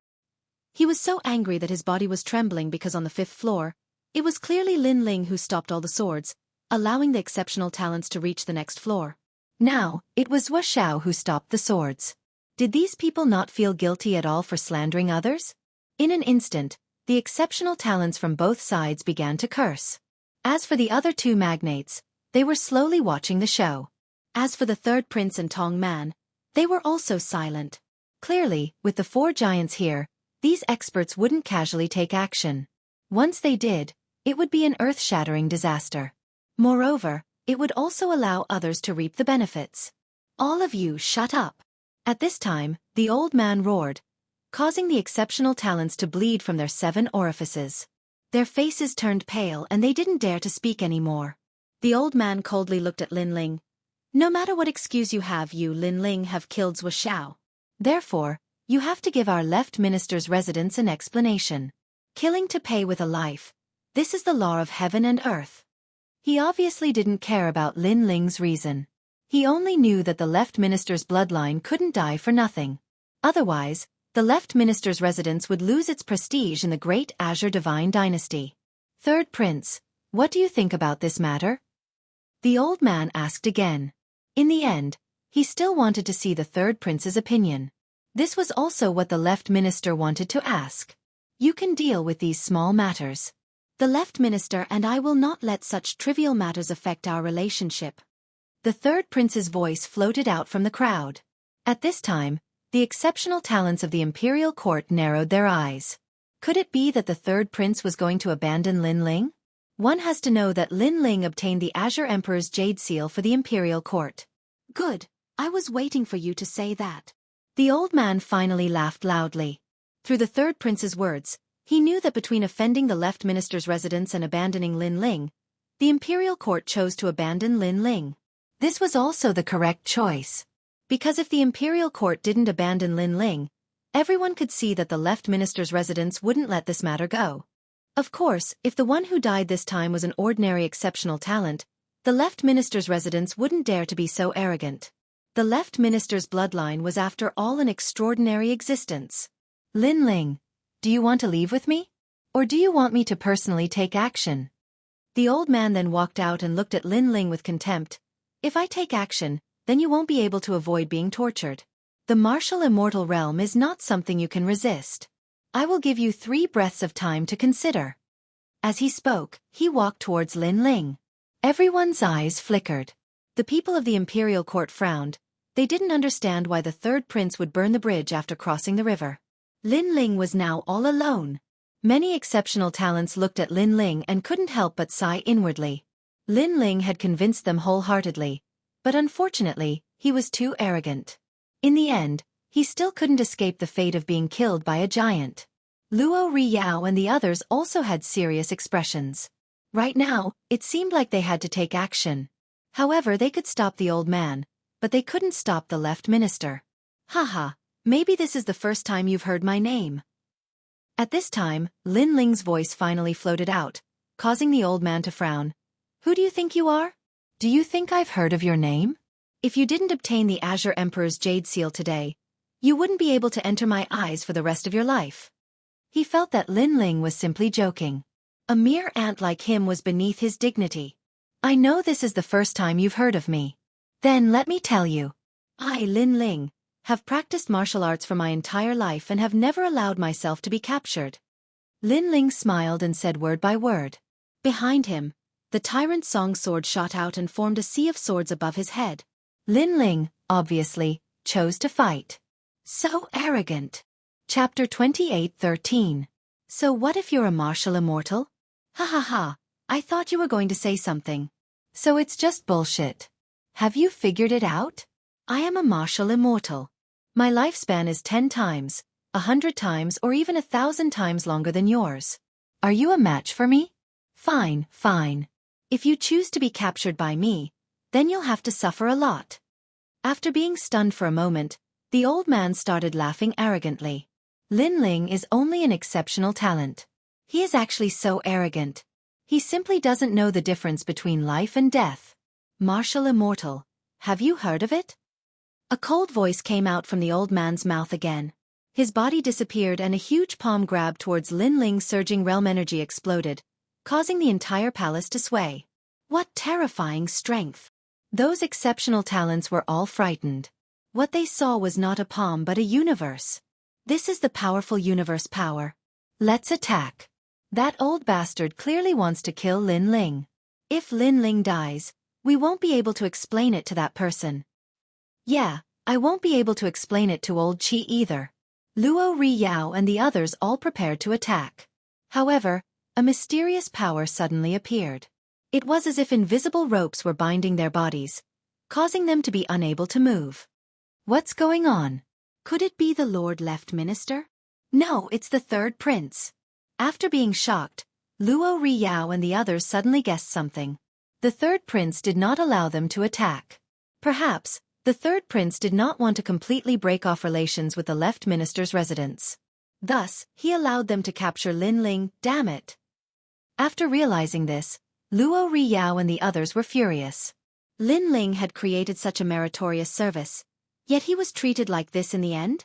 [SPEAKER 2] He was so angry that his body was trembling because on the 5th floor, it was clearly Lin Ling who stopped all the swords, allowing the exceptional talents to reach the next floor. Now, it was Wuxia who stopped the swords. Did these people not feel guilty at all for slandering others? In an instant, the exceptional talents from both sides began to curse. As for the other two magnates, they were slowly watching the show. As for the third prince and Tong Man, they were also silent. Clearly, with the 4 giants here, these experts wouldn't casually take action. Once they did, it would be an earth-shattering disaster. Moreover, it would also allow others to reap the benefits. All of you shut up. At this time, the old man roared, causing the exceptional talents to bleed from their 7 orifices. Their faces turned pale and they didn't dare to speak anymore. The old man coldly looked at Lin Ling. No matter what excuse you have, you Lin Ling have killed Zuo. Therefore, you have to give our left minister's residence an explanation. Killing to pay with a life. This is the law of heaven and earth. He obviously didn't care about Lin Ling's reason. He only knew that the left minister's bloodline couldn't die for nothing. Otherwise, the left minister's residence would lose its prestige in the great Azure Divine Dynasty. Third Prince, what do you think about this matter? The old man asked again. In the end, he still wanted to see the third prince's opinion. This was also what the left minister wanted to ask. You can deal with these small matters. The left minister and I will not let such trivial matters affect our relationship.
[SPEAKER 1] The third prince's voice floated out from the crowd. At this time, the exceptional talents of the imperial court narrowed their eyes. Could it be that the third prince was going to abandon Lin Ling? One has to know that Lin Ling obtained the Azure Emperor's jade seal for the imperial court.
[SPEAKER 2] Good, I was waiting for you to say that.
[SPEAKER 1] The old man finally laughed loudly. Through the third prince's words, he knew that between offending the left minister's residence and abandoning Lin Ling, the imperial court chose to abandon Lin Ling. This was also the correct choice. Because if the imperial court didn't abandon Lin Ling, everyone could see that the left minister's residence wouldn't let this matter go. Of course, if the one who died this time was an ordinary exceptional talent, the left minister's residence wouldn't dare to be so arrogant. The left minister's bloodline was after all an extraordinary existence. Lin Ling, do you want to leave with me? Or do you want me to personally take action? The old man then walked out and looked at Lin Ling with contempt. If I take action, then you won't be able to avoid being tortured. The martial immortal realm is not something you can resist. I will give you 3 breaths of time to consider. As he spoke, he walked towards Lin Ling. Everyone's eyes flickered. The people of the imperial court frowned. They didn't understand why the third prince would burn the bridge after crossing the river. Lin Ling was now all alone. Many exceptional talents looked at Lin Ling and couldn't help but sigh inwardly. Lin Ling had convinced them wholeheartedly, but unfortunately, he was too arrogant. In the end, he still couldn't escape the fate of being killed by a giant. Luo Riyao and the others also had serious expressions. Right now, it seemed like they had to take action. However, they could stop the old man, but they couldn't stop the left minister. Haha, maybe this is the first time you've heard my name. At this time, Lin Ling's voice finally floated out, causing the old man to frown. Who do you think you are? Do you think I've heard of your name? If you didn't obtain the Azure Emperor's jade seal today, you wouldn't be able to enter my eyes for the rest of your life. He felt that Lin Ling was simply joking. A mere ant like him was beneath his dignity. I know this is the first time you've heard of me. Then let me tell you. I, Lin Ling, have practiced martial arts for my entire life and have never allowed myself to be captured. Lin Ling smiled and said word by word. Behind him, the tyrant Song sword shot out and formed a sea of swords above his head. Lin Ling, obviously, chose to fight. So arrogant. Chapter 28:13. So what if you're a martial immortal? Ha ha ha, I thought you were going to say something. So it's just bullshit. Have you figured it out? I am a martial immortal. My lifespan is 10 times, 100 times or even 1,000 times longer than yours. Are you a match for me? Fine, fine. If you choose to be captured by me, then you'll have to suffer a lot. After being stunned for a moment, the old man started laughing arrogantly. Lin Ling is only an exceptional talent. He is actually so arrogant. He simply doesn't know the difference between life and death. Martial immortal. Have you heard of it? A cold voice came out from the old man's mouth again. His body disappeared and a huge palm grab towards Lin Ling's surging realm energy exploded, causing the entire palace to sway. What terrifying strength! Those exceptional talents were all frightened. What they saw was not a palm but a universe. This is the powerful universe power. Let's attack. That old bastard clearly wants to kill Lin Ling. If Lin Ling dies, we won't be able to explain it to that person. Yeah, I won't be able to explain it to old Qi either. Luo Riyao and the others all prepared to attack. However, a mysterious power suddenly appeared. It was as if invisible ropes were binding their bodies, causing them to be unable to move. What's going on? Could it be the Lord Left Minister? No, it's the third prince. After being shocked, Luo Riyao and the others suddenly guessed something. The third prince did not allow them to attack. Perhaps, the third prince did not want to completely break off relations with the left minister's residence. Thus, he allowed them to capture Lin Ling, damn it. After realizing this, Luo Riyao and the others were furious. Lin Ling had created such a meritorious service, yet he was treated like this in the end?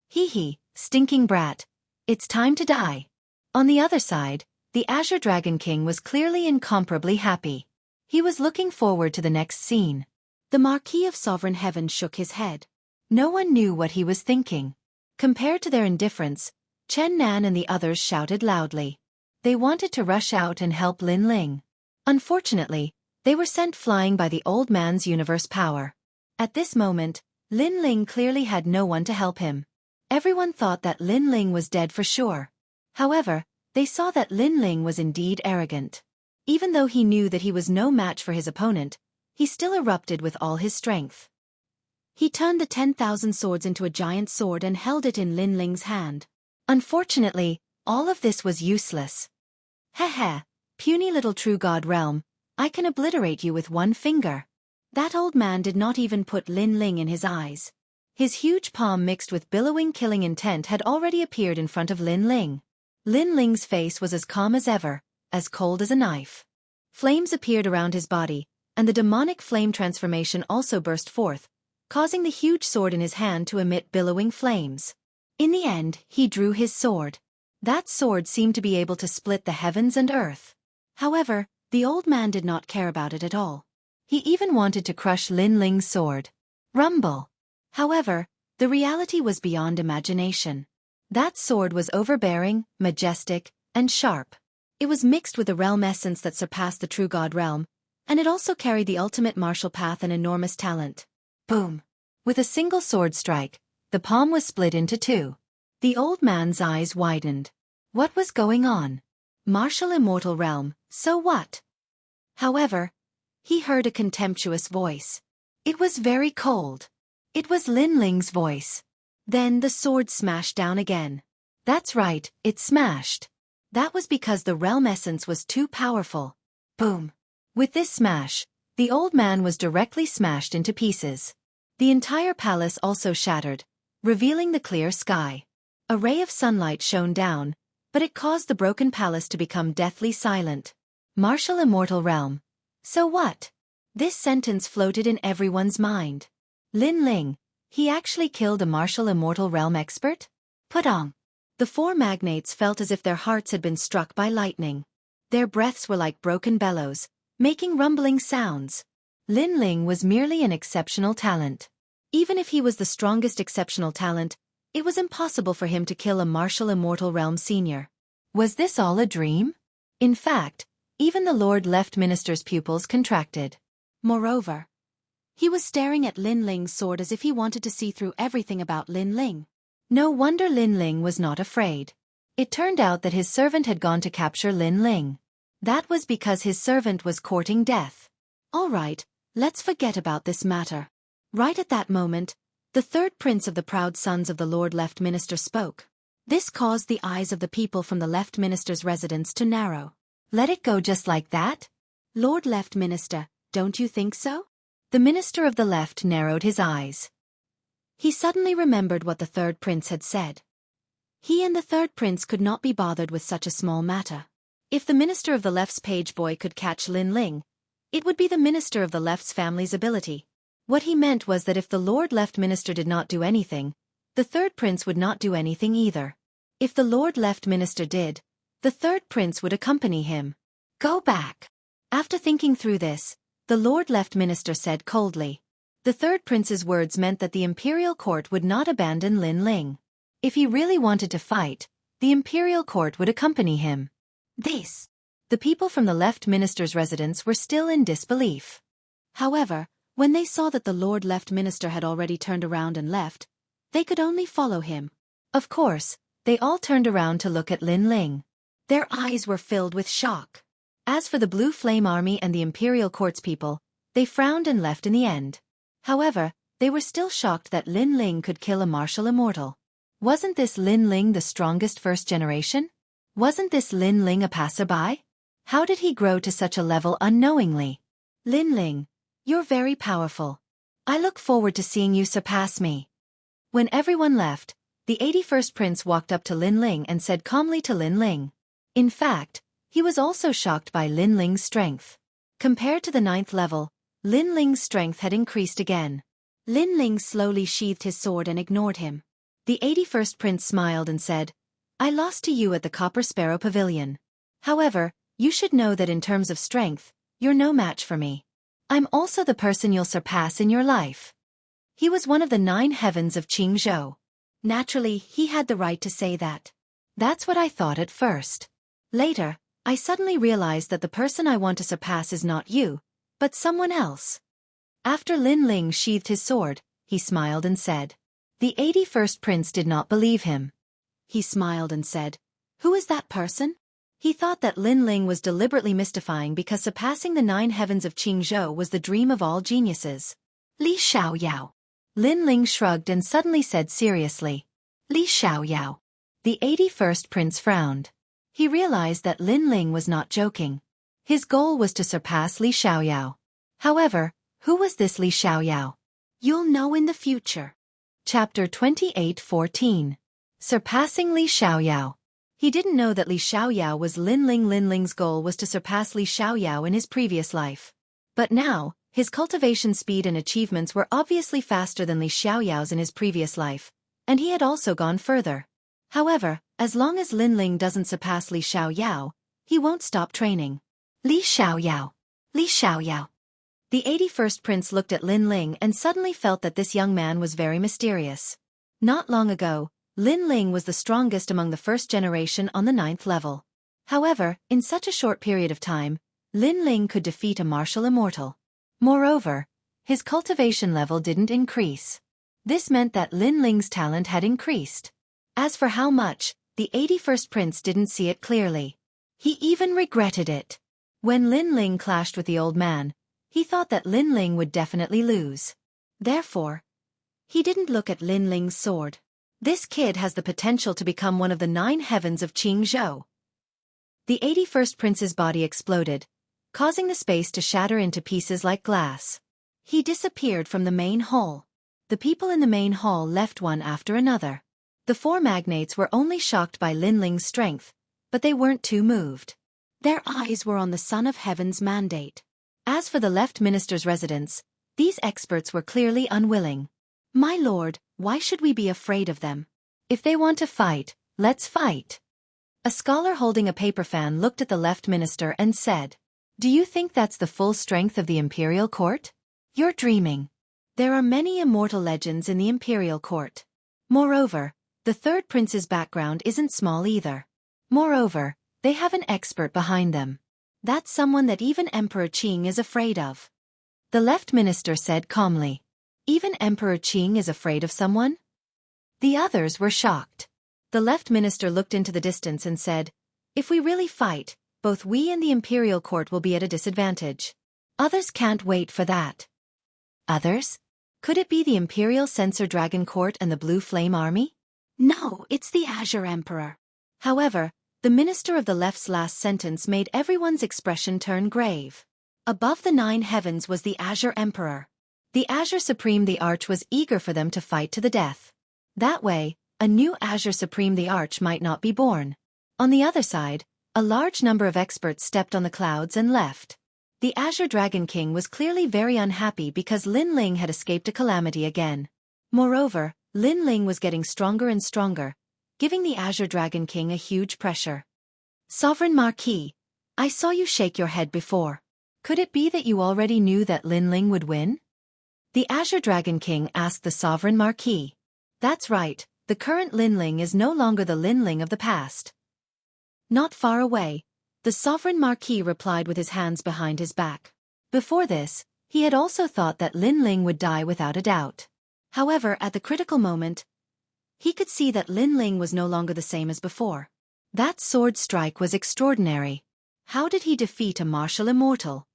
[SPEAKER 1] Hee hee, stinking brat. It's time to die. On the other side, the Azure Dragon King was clearly incomparably happy. He was looking forward to the next scene. The Marquis of Sovereign Heaven shook his head. No one knew what he was thinking. Compared to their indifference, Chen Nan and the others shouted loudly. They wanted to rush out and help Lin Ling. Unfortunately, they were sent flying by the old man's universe power. At this moment, Lin Ling clearly had no one to help him. Everyone thought that Lin Ling was dead for sure. However, they saw that Lin Ling was indeed arrogant. Even though he knew that he was no match for his opponent, he still erupted with all his strength. He turned the 10,000 swords into a giant sword and held it in Lin Ling's hand. Unfortunately, all of this was useless. Heh, puny little true god realm, I can obliterate you with one finger. That old man did not even put Lin Ling in his eyes. His huge palm mixed with billowing killing intent had already appeared in front of Lin Ling. Lin Ling's face was as calm as ever, as cold as a knife. Flames appeared around his body, and the demonic flame transformation also burst forth, causing the huge sword in his hand to emit billowing flames. In the end, he drew his sword. That sword seemed to be able to split the heavens and earth. However, the old man did not care about it at all. He even wanted to crush Lin Ling's sword. Rumble! However, the reality was beyond imagination. That sword was overbearing, majestic, and sharp. It was mixed with a realm essence that surpassed the true god realm, and it also carried the ultimate martial path and enormous talent. Boom! With a single sword strike, the palm was split into two. The old man's eyes widened. What was going on? Martial immortal realm, so what? However, he heard a contemptuous voice. It was very cold. It was Lin Ling's voice. Then the sword smashed down again. That's right, it smashed. That was because the realm essence was too powerful. Boom! With this smash, the old man was directly smashed into pieces. The entire palace also shattered, revealing the clear sky. A ray of sunlight shone down, but it caused the broken palace to become deathly silent. Martial immortal realm. So what? This sentence floated in everyone's mind. Lin Ling, he actually killed a martial immortal realm expert? Putong! The four magnates felt as if their hearts had been struck by lightning. Their breaths were like broken bellows, making rumbling sounds. Lin Ling was merely an exceptional talent. Even if he was the strongest exceptional talent, it was impossible for him to kill a martial immortal realm senior. Was this all a dream? In fact, even the Lord Left Minister's pupils contracted. Moreover, he was staring at Lin Ling's sword as if he wanted to see through everything about Lin Ling. No wonder Lin Ling was not afraid. It turned out that his servant had gone to capture Lin Ling. That was because his servant was courting death. All right, let's forget about this matter. Right at that moment, the third prince of the proud sons of the Lord Left Minister spoke. This caused the eyes of the people from the Left Minister's residence to narrow. Let it go just like that? Lord Left Minister, don't you think so? The minister of the left narrowed his eyes. He suddenly remembered what the third prince had said. He and the third prince could not be bothered with such a small matter. If the minister of the left's page boy could catch Lin Ling, it would be the minister of the left's family's ability. What he meant was that if the Lord Left Minister did not do anything, the third prince would not do anything either. If the Lord Left Minister did, the third prince would accompany him. Go back. After thinking through this, the Lord Left Minister said coldly. The third prince's words meant that the imperial court would not abandon Lin Ling. If he really wanted to fight, the imperial court would accompany him. The people from the Left Minister's residence were still in disbelief. However, when they saw that the Lord Left Minister had already turned around and left, they could only follow him. Of course, they all turned around to look at Lin Ling. Their eyes were filled with shock. As for the Blue Flame Army and the Imperial Court's people, they frowned and left in the end. However, they were still shocked that Lin Ling could kill a martial immortal. Wasn't this Lin Ling the strongest first generation? Wasn't this Lin Ling a passerby? How did he grow to such a level unknowingly? Lin Ling, you're very powerful. I look forward to seeing you surpass me. When everyone left, the 81st prince walked up to Lin Ling and said calmly to Lin Ling. In fact, he was also shocked by Lin Ling's strength. Compared to the 9th level, Lin Ling's strength had increased again. Lin Ling slowly sheathed his sword and ignored him. The 81st prince smiled and said, I lost to you at the Copper Sparrow Pavilion. However, you should know that in terms of strength, you're no match for me. I'm also the person you'll surpass in your life. He was one of the 9 heavens of Jianghu. Naturally, he had the right to say that. That's what I thought at first. Later, I suddenly realized that the person I want to surpass is not you, but someone else. After Lin Ling sheathed his sword, he smiled and said. The 81st prince did not believe him.
[SPEAKER 2] He smiled and said, "Who is that person?"
[SPEAKER 1] He thought that Lin Ling was deliberately mystifying because surpassing the 9 heavens of Jianghu was the dream of all geniuses. Li Xiaoyao. Lin Ling shrugged and suddenly said seriously. Li Xiaoyao. The 81st prince frowned. He realized that Lin Ling was not joking. His goal was to surpass Li Xiaoyao. However, who was this Li Xiaoyao?
[SPEAKER 2] You'll know in the future.
[SPEAKER 1] Chapter 28:14. Surpassing Li Xiaoyao. He didn't know that Li Xiaoyao was Lin Ling. Lin Ling's goal was to surpass Li Xiaoyao in his previous life. But now, his cultivation speed and achievements were obviously faster than Li Xiaoyao's in his previous life, and he had also gone further. However, as long as Lin Ling doesn't surpass Li Xiaoyao, he won't stop training. Li Xiaoyao. Li Xiaoyao. The 81st prince looked at Lin Ling and suddenly felt that this young man was very mysterious. Not long ago, Lin Ling was the strongest among the first generation on the 9th level. However, in such a short period of time, Lin Ling could defeat a martial immortal. Moreover, his cultivation level didn't increase. This meant that Lin Ling's talent had increased. As for how much, the 81st prince didn't see it clearly. He even regretted it. When Lin Ling clashed with the old man, he thought that Lin Ling would definitely lose. Therefore, he didn't look at Lin Ling's sword. This kid has the potential to become one of the 9 heavens of Jianghu. The 81st prince's body exploded, causing the space to shatter into pieces like glass. He disappeared from the main hall. The people in the main hall left one after another. The 4 magnates were only shocked by Lin Ling's strength, but they weren't too moved.
[SPEAKER 2] Their eyes were on the Son of Heaven's mandate.
[SPEAKER 1] As for the left minister's residence, these experts were clearly unwilling.
[SPEAKER 2] My lord, why should we be afraid of them?
[SPEAKER 1] If they want to fight, let's fight. A scholar holding a paper fan looked at the left minister and said, Do you think that's the full strength of the imperial court? You're dreaming. There are many immortal legends in the imperial court. Moreover, the 3rd prince's background isn't small either. Moreover, they have an expert behind them. That's someone that even Emperor Qing is afraid of. The left minister said calmly. Even Emperor Qing is afraid of someone? The others were shocked. The left minister looked into the distance and said, If we really fight, both we and the imperial court will be at a disadvantage. Others can't wait for that. Others? Could it be the imperial censor dragon court and the blue flame army?
[SPEAKER 2] No, it's the Azure Emperor.
[SPEAKER 1] However, the minister of the left's last sentence made everyone's expression turn grave. Above the 9 heavens was the Azure Emperor. The Azure Supreme the Arch was eager for them to fight to the death. That way, a new Azure Supreme the Arch might not be born. On the other side, a large number of experts stepped on the clouds and left. The Azure Dragon King was clearly very unhappy because Lin Ling had escaped a calamity again. Moreover, Lin Ling was getting stronger and stronger, giving the Azure Dragon King a huge pressure. Sovereign Marquis, I saw you shake your head before. Could it be that you already knew that Lin Ling would win? The Azure Dragon King asked the Sovereign Marquis. That's right, the current Lin Ling is no longer the Lin Ling of the past. Not far away, the Sovereign Marquis replied with his hands behind his back. Before this, he had also thought that Lin Ling would die without a doubt. However, at the critical moment, he could see that Lin Ling was no longer the same as before. That sword strike was extraordinary. How did he defeat a martial immortal?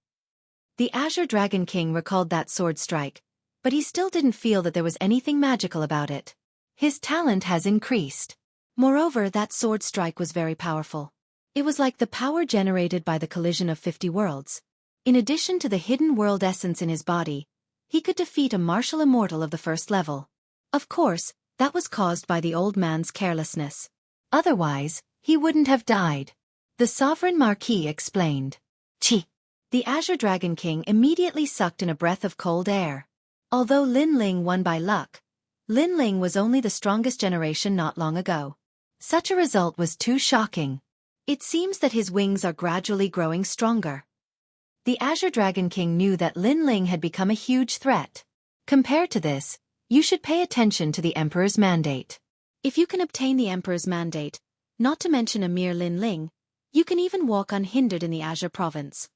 [SPEAKER 1] The Azure Dragon King recalled that sword strike, but he still didn't feel that there was anything magical about it. His talent has increased. Moreover, that sword strike was very powerful. It was like the power generated by the collision of 50 worlds. In addition to the hidden world essence in his body, he could defeat a martial immortal of the 1st level. Of course, that was caused by the old man's carelessness. Otherwise, he wouldn't have died. The Sovereign Marquis explained. Chi. The Azure Dragon King immediately sucked in a breath of cold air. Although Lin Ling won by luck, Lin Ling was only the strongest generation not long ago. Such a result was too shocking. It seems that his wings are gradually growing stronger. The Azure Dragon King knew that Lin Ling had become a huge threat. Compared to this, you should pay attention to the Emperor's mandate. If you can obtain the Emperor's mandate, not to mention a mere Lin Ling,
[SPEAKER 2] You can even walk unhindered in the Azure province.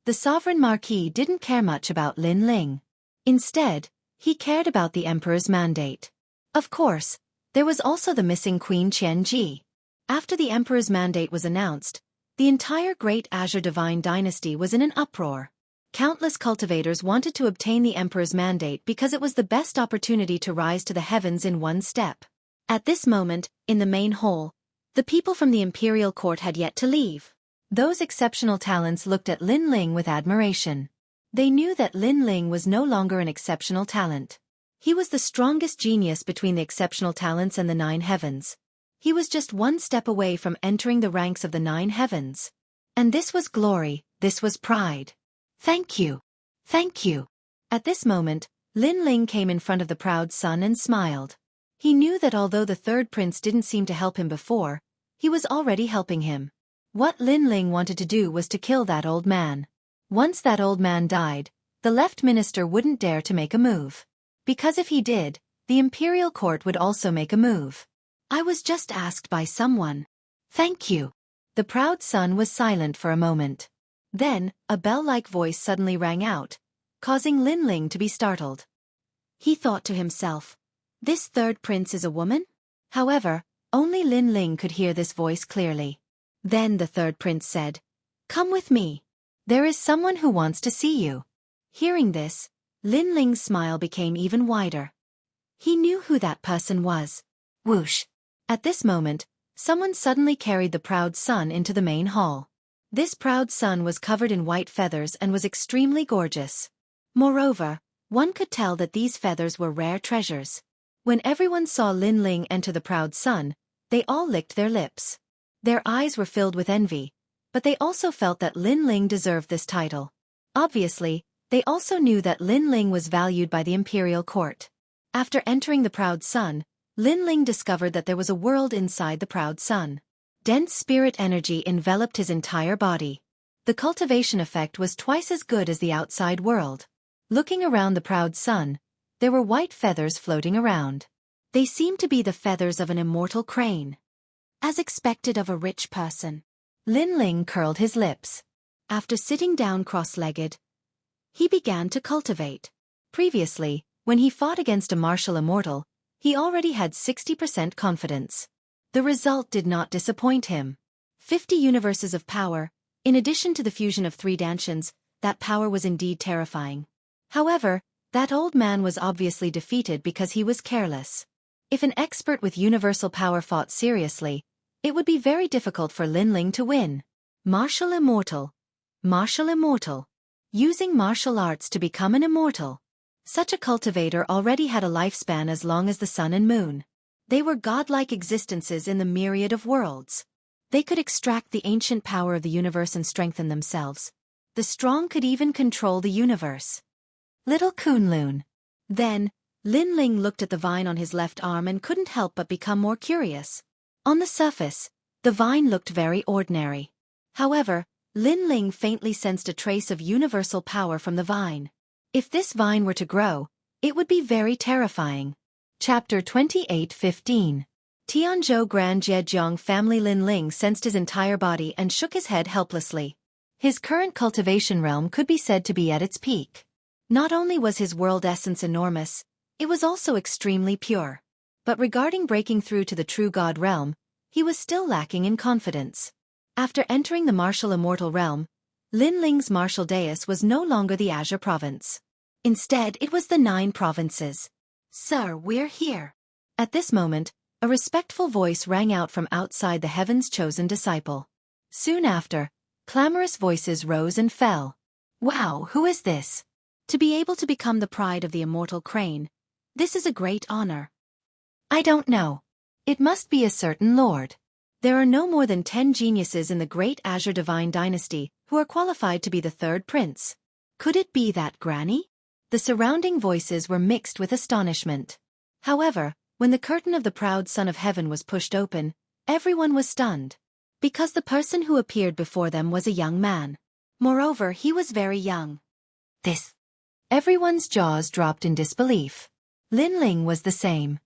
[SPEAKER 1] The sovereign marquis didn't care much about Lin Ling. Instead, he cared about the emperor's mandate. Of course, there was also the missing Queen Xianxia. After the emperor's mandate was announced, the entire Great Azure Divine Dynasty was in an uproar. Countless cultivators wanted to obtain the emperor's mandate because it was the best opportunity to rise to the heavens in one step.
[SPEAKER 2] At this moment, in the main hall, the people from the imperial court had yet to leave.
[SPEAKER 1] Those exceptional talents looked at Lin Ling with admiration. They knew that Lin Ling was no longer an exceptional talent. He was the strongest genius between the exceptional talents and the 9 heavens. He was just one step away from entering the ranks of the 9 heavens. And this was glory, this was pride.
[SPEAKER 2] Thank you. Thank you.
[SPEAKER 1] At this moment, Lin Ling came in front of the proud son and smiled. He knew that although the 3rd prince didn't seem to help him before, he was already helping him. What Lin Ling wanted to do was to kill that old man. Once that old man died, the left minister wouldn't dare to make a move. Because if he did, the imperial court would also make a move.
[SPEAKER 2] I was just asked by someone. Thank you.
[SPEAKER 1] The proud son was silent for a moment. Then, a bell-like voice suddenly rang out, causing Lin Ling to be startled.
[SPEAKER 2] He thought to himself, this 3rd prince is a woman?
[SPEAKER 1] However, only Lin Ling could hear this voice clearly.
[SPEAKER 2] Then the 3rd prince said, "Come with me.
[SPEAKER 1] There is someone who wants to see you."
[SPEAKER 2] Hearing this, Lin Ling's smile became even wider. He knew who that person was.
[SPEAKER 1] Whoosh! At this moment, someone suddenly carried the proud son into the main hall. This proud son was covered in white feathers and was extremely gorgeous.
[SPEAKER 2] Moreover, one could tell that these feathers were rare treasures.
[SPEAKER 1] When everyone saw Lin Ling enter the proud son, they all licked their lips. Their eyes were filled with envy, but they also felt that Lin Ling deserved this title. Obviously, they also knew that Lin Ling was valued by the imperial court. After entering the proud son, Lin Ling discovered that there was a world inside the proud son. Dense spirit energy enveloped his entire body. The cultivation effect was twice as good as the outside world. Looking around the proud son, there were white feathers floating around.
[SPEAKER 2] They seemed to be the feathers of an immortal crane. As expected of a rich person.
[SPEAKER 1] Lin Ling curled his lips.
[SPEAKER 2] After sitting down cross-legged, he began to cultivate.
[SPEAKER 1] Previously, when he fought against a martial immortal, he already had 60% confidence. The result did not disappoint him.
[SPEAKER 2] 50 universes of power, in addition to the fusion of 3 Danshians, that power was indeed terrifying.
[SPEAKER 1] However, that old man was obviously defeated because he was careless. If an expert with universal power fought seriously, it would be very difficult for Lin Ling to win. Martial immortal. Martial immortal. Using martial arts to become an immortal. Such a cultivator already had a lifespan as long as the sun and moon. They were godlike existences in the myriad of worlds. They could extract the ancient power of the universe and strengthen themselves. The strong could even control the universe. Little Kunlun.
[SPEAKER 2] Then, Lin Ling looked at the vine on his left arm and couldn't help but become more curious.
[SPEAKER 1] On the surface, the vine looked very ordinary. However, Lin Ling faintly sensed a trace of universal power from the vine. If this vine were to grow, it would be very terrifying. Chapter 28:15. Tianzhou Grand Zhejiang family. Lin Ling sensed his entire body and shook his head helplessly. His current cultivation realm could be said to be at its peak. Not only was his world essence enormous, it was also extremely pure. But regarding breaking through to the true God realm, he was still lacking in confidence. After entering the martial immortal realm, Lin Ling's martial dais was no longer the Azure province. Instead, it was the 9 provinces.
[SPEAKER 2] "Sir, we're here."
[SPEAKER 1] At this moment, a respectful voice rang out from outside the heaven's chosen disciple. Soon after, clamorous voices rose and fell. Wow, who is this?
[SPEAKER 2] To be able to become the pride of the immortal crane, this is a great honor.
[SPEAKER 1] I don't know. It must be a certain lord. There are no more than 10 geniuses in the Great Azure Divine Dynasty who are qualified to be the 3rd prince. Could it be that granny? The surrounding voices were mixed with astonishment. However, when the curtain of the proud Son of Heaven was pushed open, everyone was stunned. Because the person who appeared before them was a young man. Moreover, he was very young. This. Everyone's jaws dropped in disbelief. Lin Ling was the same.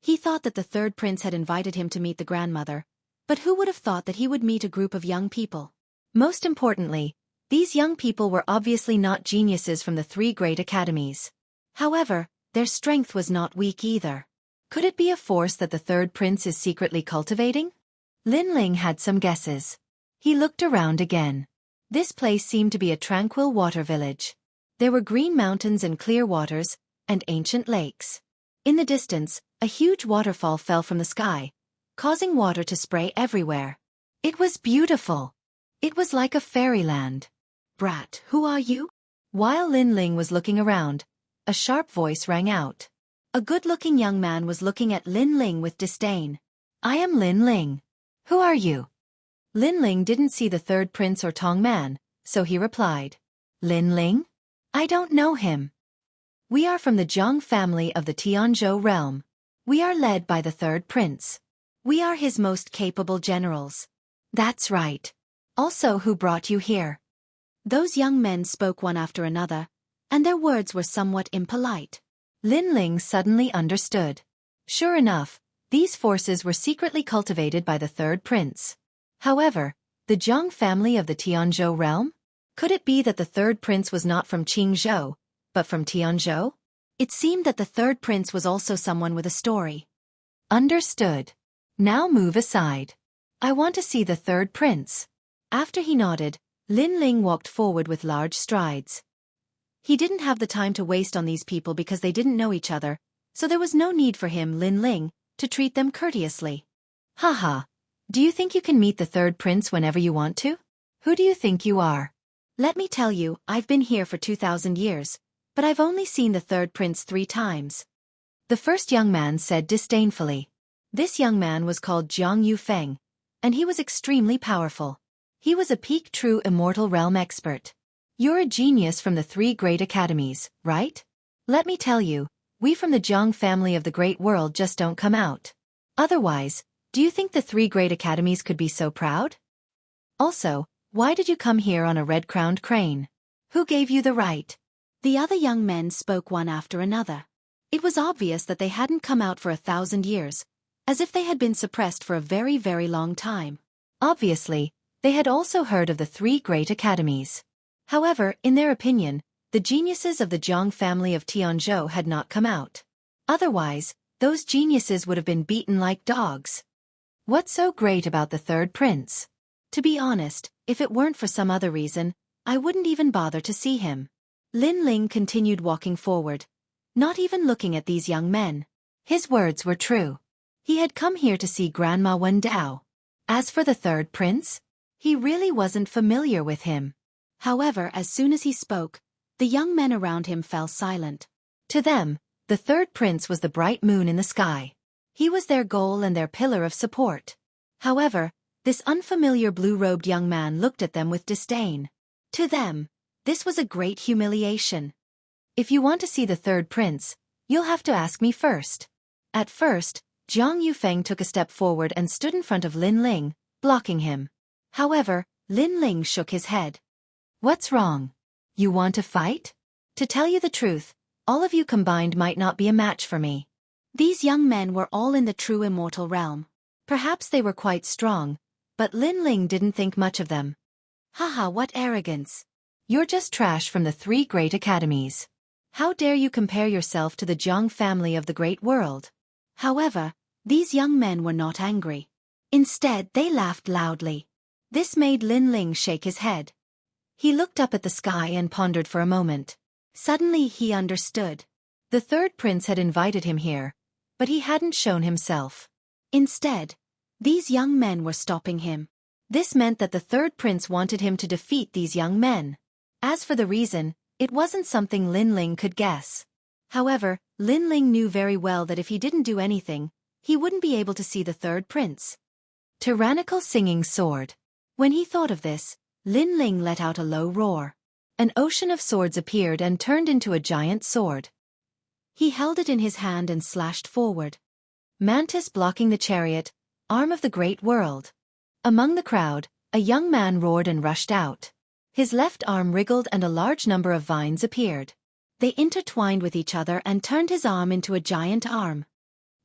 [SPEAKER 2] He thought that the 3rd prince had invited him to meet the grandmother, But who would have thought that he would meet a group of young people?
[SPEAKER 1] Most importantly, these young people were obviously not geniuses from the three great academies.
[SPEAKER 2] However, their strength was not weak either.
[SPEAKER 1] Could it be a force that the third prince is secretly cultivating? Lin Ling had some guesses. He looked around again. This place seemed to be a tranquil water village. There were green mountains and clear waters, and ancient lakes. In the distance, a huge waterfall fell from the sky, causing water to spray everywhere. It was beautiful. It was like a fairyland.
[SPEAKER 2] "Brat, who are you?"
[SPEAKER 1] While Lin Ling was looking around, a sharp voice rang out.
[SPEAKER 2] A good-looking young man was looking at Lin Ling with disdain.
[SPEAKER 1] "I am Lin Ling. Who are you?" Lin Ling didn't see the third prince or Tong man, so he replied. "Lin Ling? I don't know him. We are from the Jiang family of the Tianzhou realm. We are led by the third prince. We are his most capable generals." "That's right. Also, who brought you here?"
[SPEAKER 2] Those young men spoke one after another, and their words were somewhat impolite.
[SPEAKER 1] Lin Ling suddenly understood. Sure enough, these forces were secretly cultivated by the third prince. However, the Jiang family of the Tianzhou realm? Could it be that the third prince was not from Qingzhou, but from Tianzhou?
[SPEAKER 2] It seemed that the third prince was also someone with a story.
[SPEAKER 1] Understood. Now move aside. I want to see the third prince. After he nodded, Lin Ling walked forward with large strides. He didn't have the time to waste on these people because they didn't know each other, so there was no need for him, Lin Ling, to treat them courteously. Haha. Do you think you can meet the third prince whenever you want to? Who do you think you are?
[SPEAKER 2] Let me tell you, I've been here for 2,000 years, but I've only seen the third prince 3 times.
[SPEAKER 1] The first young man said disdainfully. This young man was called Jianghu Feng, and he was extremely powerful. He was a peak true immortal realm expert. You're a genius from the 3 great academies, right? Let me tell you, we from the Jiang family of the great world just don't come out. Otherwise, do you think the 3 great academies could be so proud? Also, why did you come here on a red-crowned crane? Who gave you the right?
[SPEAKER 2] The other young men spoke one after another. It was obvious that they hadn't come out for 1,000 years, as if they had been suppressed for a very, very long time.
[SPEAKER 1] Obviously, they had also heard of the 3 great academies. However, in their opinion, the geniuses of the Jiang family of Tianzhou had not come out. Otherwise, those geniuses would have been beaten like dogs. What's so great about the third prince?
[SPEAKER 2] To be honest, if it weren't for some other reason, I wouldn't even bother to see him. Lin Ling continued walking forward, not even looking at these young men.
[SPEAKER 1] His words were true. He had come here to see Grandma Wen Dao. As for the third prince, he really wasn't familiar with him.
[SPEAKER 2] However, as soon as he spoke, the young men around him fell silent.
[SPEAKER 1] To them, the third prince was the bright moon in the sky. He was their goal and their pillar of support. However, this unfamiliar blue-robed young man looked at them with disdain. To them, this was a great humiliation. If you want to see the third prince, you'll have to ask me first. At first, Jiang Yufeng took a step forward and stood in front of Lin Ling, blocking him. However, Lin Ling shook his head. What's wrong? You want to fight? To tell you the truth, all of you combined might not be a match for me.
[SPEAKER 2] These young men were all in the true immortal realm.
[SPEAKER 1] Perhaps they were quite strong, but Lin Ling didn't think much of them.
[SPEAKER 2] Haha, what arrogance.
[SPEAKER 1] You're just trash from the 3 great academies. How dare you compare yourself to the Jiang family of the great world?
[SPEAKER 2] However, these young men were not angry. Instead, they laughed loudly. This made Lin Ling shake his head.
[SPEAKER 1] He looked up at the sky and pondered for a moment.
[SPEAKER 2] Suddenly he understood.
[SPEAKER 1] The third prince had invited him here, but he hadn't shown himself.
[SPEAKER 2] Instead, these young men were stopping him.
[SPEAKER 1] This meant that the third prince wanted him to defeat these young men. As for the reason, it wasn't something Lin Ling could guess. However, Lin Ling knew very well that if he didn't do anything, he wouldn't be able to see the third prince. Tyrannical singing sword. When he thought of this, Lin Ling let out a low roar. An ocean of swords appeared and turned into a giant sword. He held it in his hand and slashed forward. Mantis blocking the chariot, arm of the great world. Among the crowd, a young man roared and rushed out. His left arm wriggled and a large number of vines appeared. They intertwined with each other and turned his arm into a giant arm.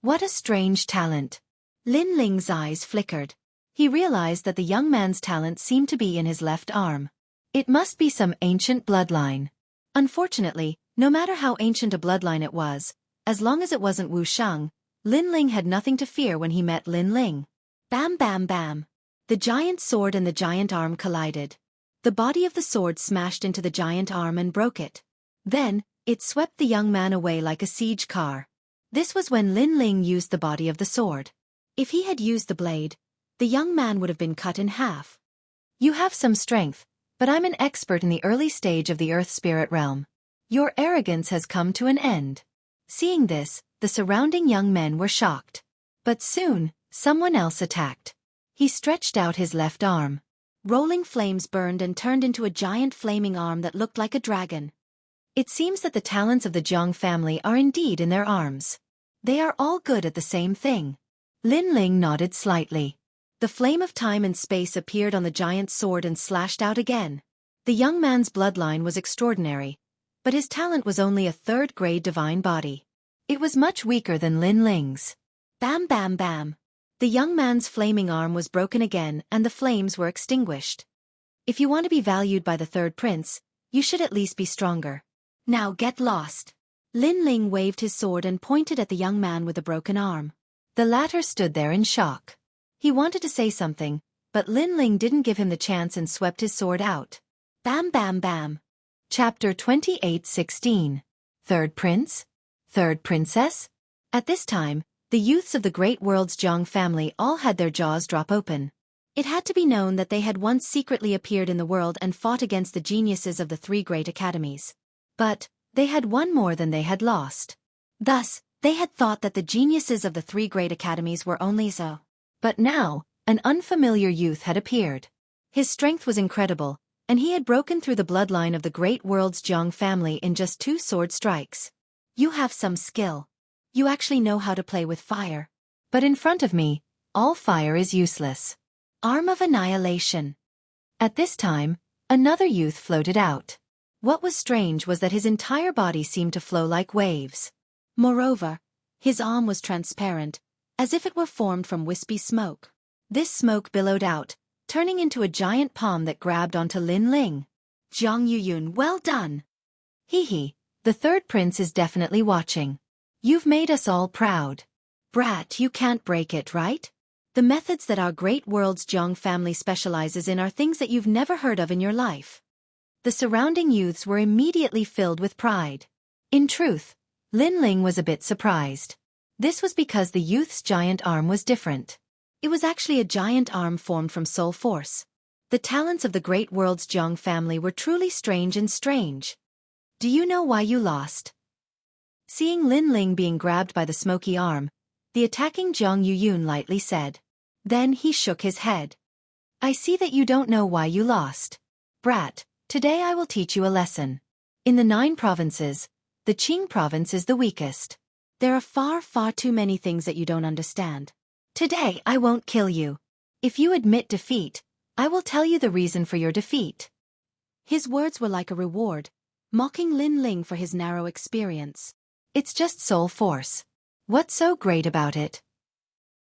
[SPEAKER 1] What a strange talent.
[SPEAKER 2] Lin Ling's eyes flickered.
[SPEAKER 1] He realized that the young man's talent seemed to be in his left arm. It must be some ancient bloodline. Unfortunately, no matter how ancient a bloodline it was, as long as it wasn't Wuxiang, Lin Ling had nothing to fear when he met Lin Ling. Bam bam bam. The giant sword and the giant arm collided. The body of the sword smashed into the giant arm and broke it. Then, it swept the young man away like a siege car. This was when Lin Ling used the body of the sword. If he had used the blade, the young man would have been cut in half. You have some strength, but I'm an expert in the early stage of the Earth Spirit realm. Your arrogance has come to an end. Seeing this, the surrounding young men were shocked. But soon, someone else attacked. He stretched out his left arm. Rolling flames burned and turned into a giant flaming arm that looked like a dragon. It seems that the talents of the Jiang family are indeed in their arms. They are all good at the same thing. Lin Ling nodded slightly. The flame of time and space appeared on the giant sword and slashed out again. The young man's bloodline was extraordinary, but his talent was only a third-grade divine body. It was much weaker than Lin Ling's. Bam bam bam. The young man's flaming arm was broken again and the flames were extinguished. If you want to be valued by the third prince, you should at least be stronger. Now get lost. Lin Ling waved his sword and pointed at the young man with a broken arm. The latter stood there in shock. He wanted to say something, but Lin Ling didn't give him the chance and swept his sword out. Bam bam bam. Chapter 28:16. Third Prince? Third Princess? At this time, the youths of the great world's Jiang family all had their jaws drop open. It had to be known that they had once secretly appeared in the world and fought against the geniuses of the three great academies. But they had won more than they had lost. Thus, they had thought that the geniuses of the three great academies were only so. But now, an unfamiliar youth had appeared. His strength was incredible, and he had broken through the bloodline of the great world's Jiang family in just 2 sword strikes. You have some skill. You actually know how to play with fire. But in front of me, all fire is useless. Arm of Annihilation. At this time, another youth floated out. What was strange was that his entire body seemed to flow like waves. Moreover, his arm was transparent, as if it were formed from wispy smoke. This smoke billowed out, turning into a giant palm that grabbed onto Lin Ling. Jianghu, well done! Hee, the third prince is definitely watching. You've made us all proud. Brat, you can't break it, right? The methods that our great world's Jiang family specializes in are things that you've never heard of in your life. The surrounding youths were immediately filled with pride. In truth, Lin Ling was a bit surprised. This was because the youth's giant arm was different. It was actually a giant arm formed from soul force. The talents of the great world's Jiang family were truly strange and strange. Do you know why you lost? Seeing Lin Ling being grabbed by the smoky arm, the attacking Jianghu lightly said. Then he shook his head. I see that you don't know why you lost. Brat, today I will teach you a lesson. In the 9 provinces, the Qing province is the weakest. There are far too many things that you don't understand. Today I won't kill you. If you admit defeat, I will tell you the reason for your defeat. His words were like a reward, mocking Lin Ling for his narrow experience. It's just soul force. What's so great about it?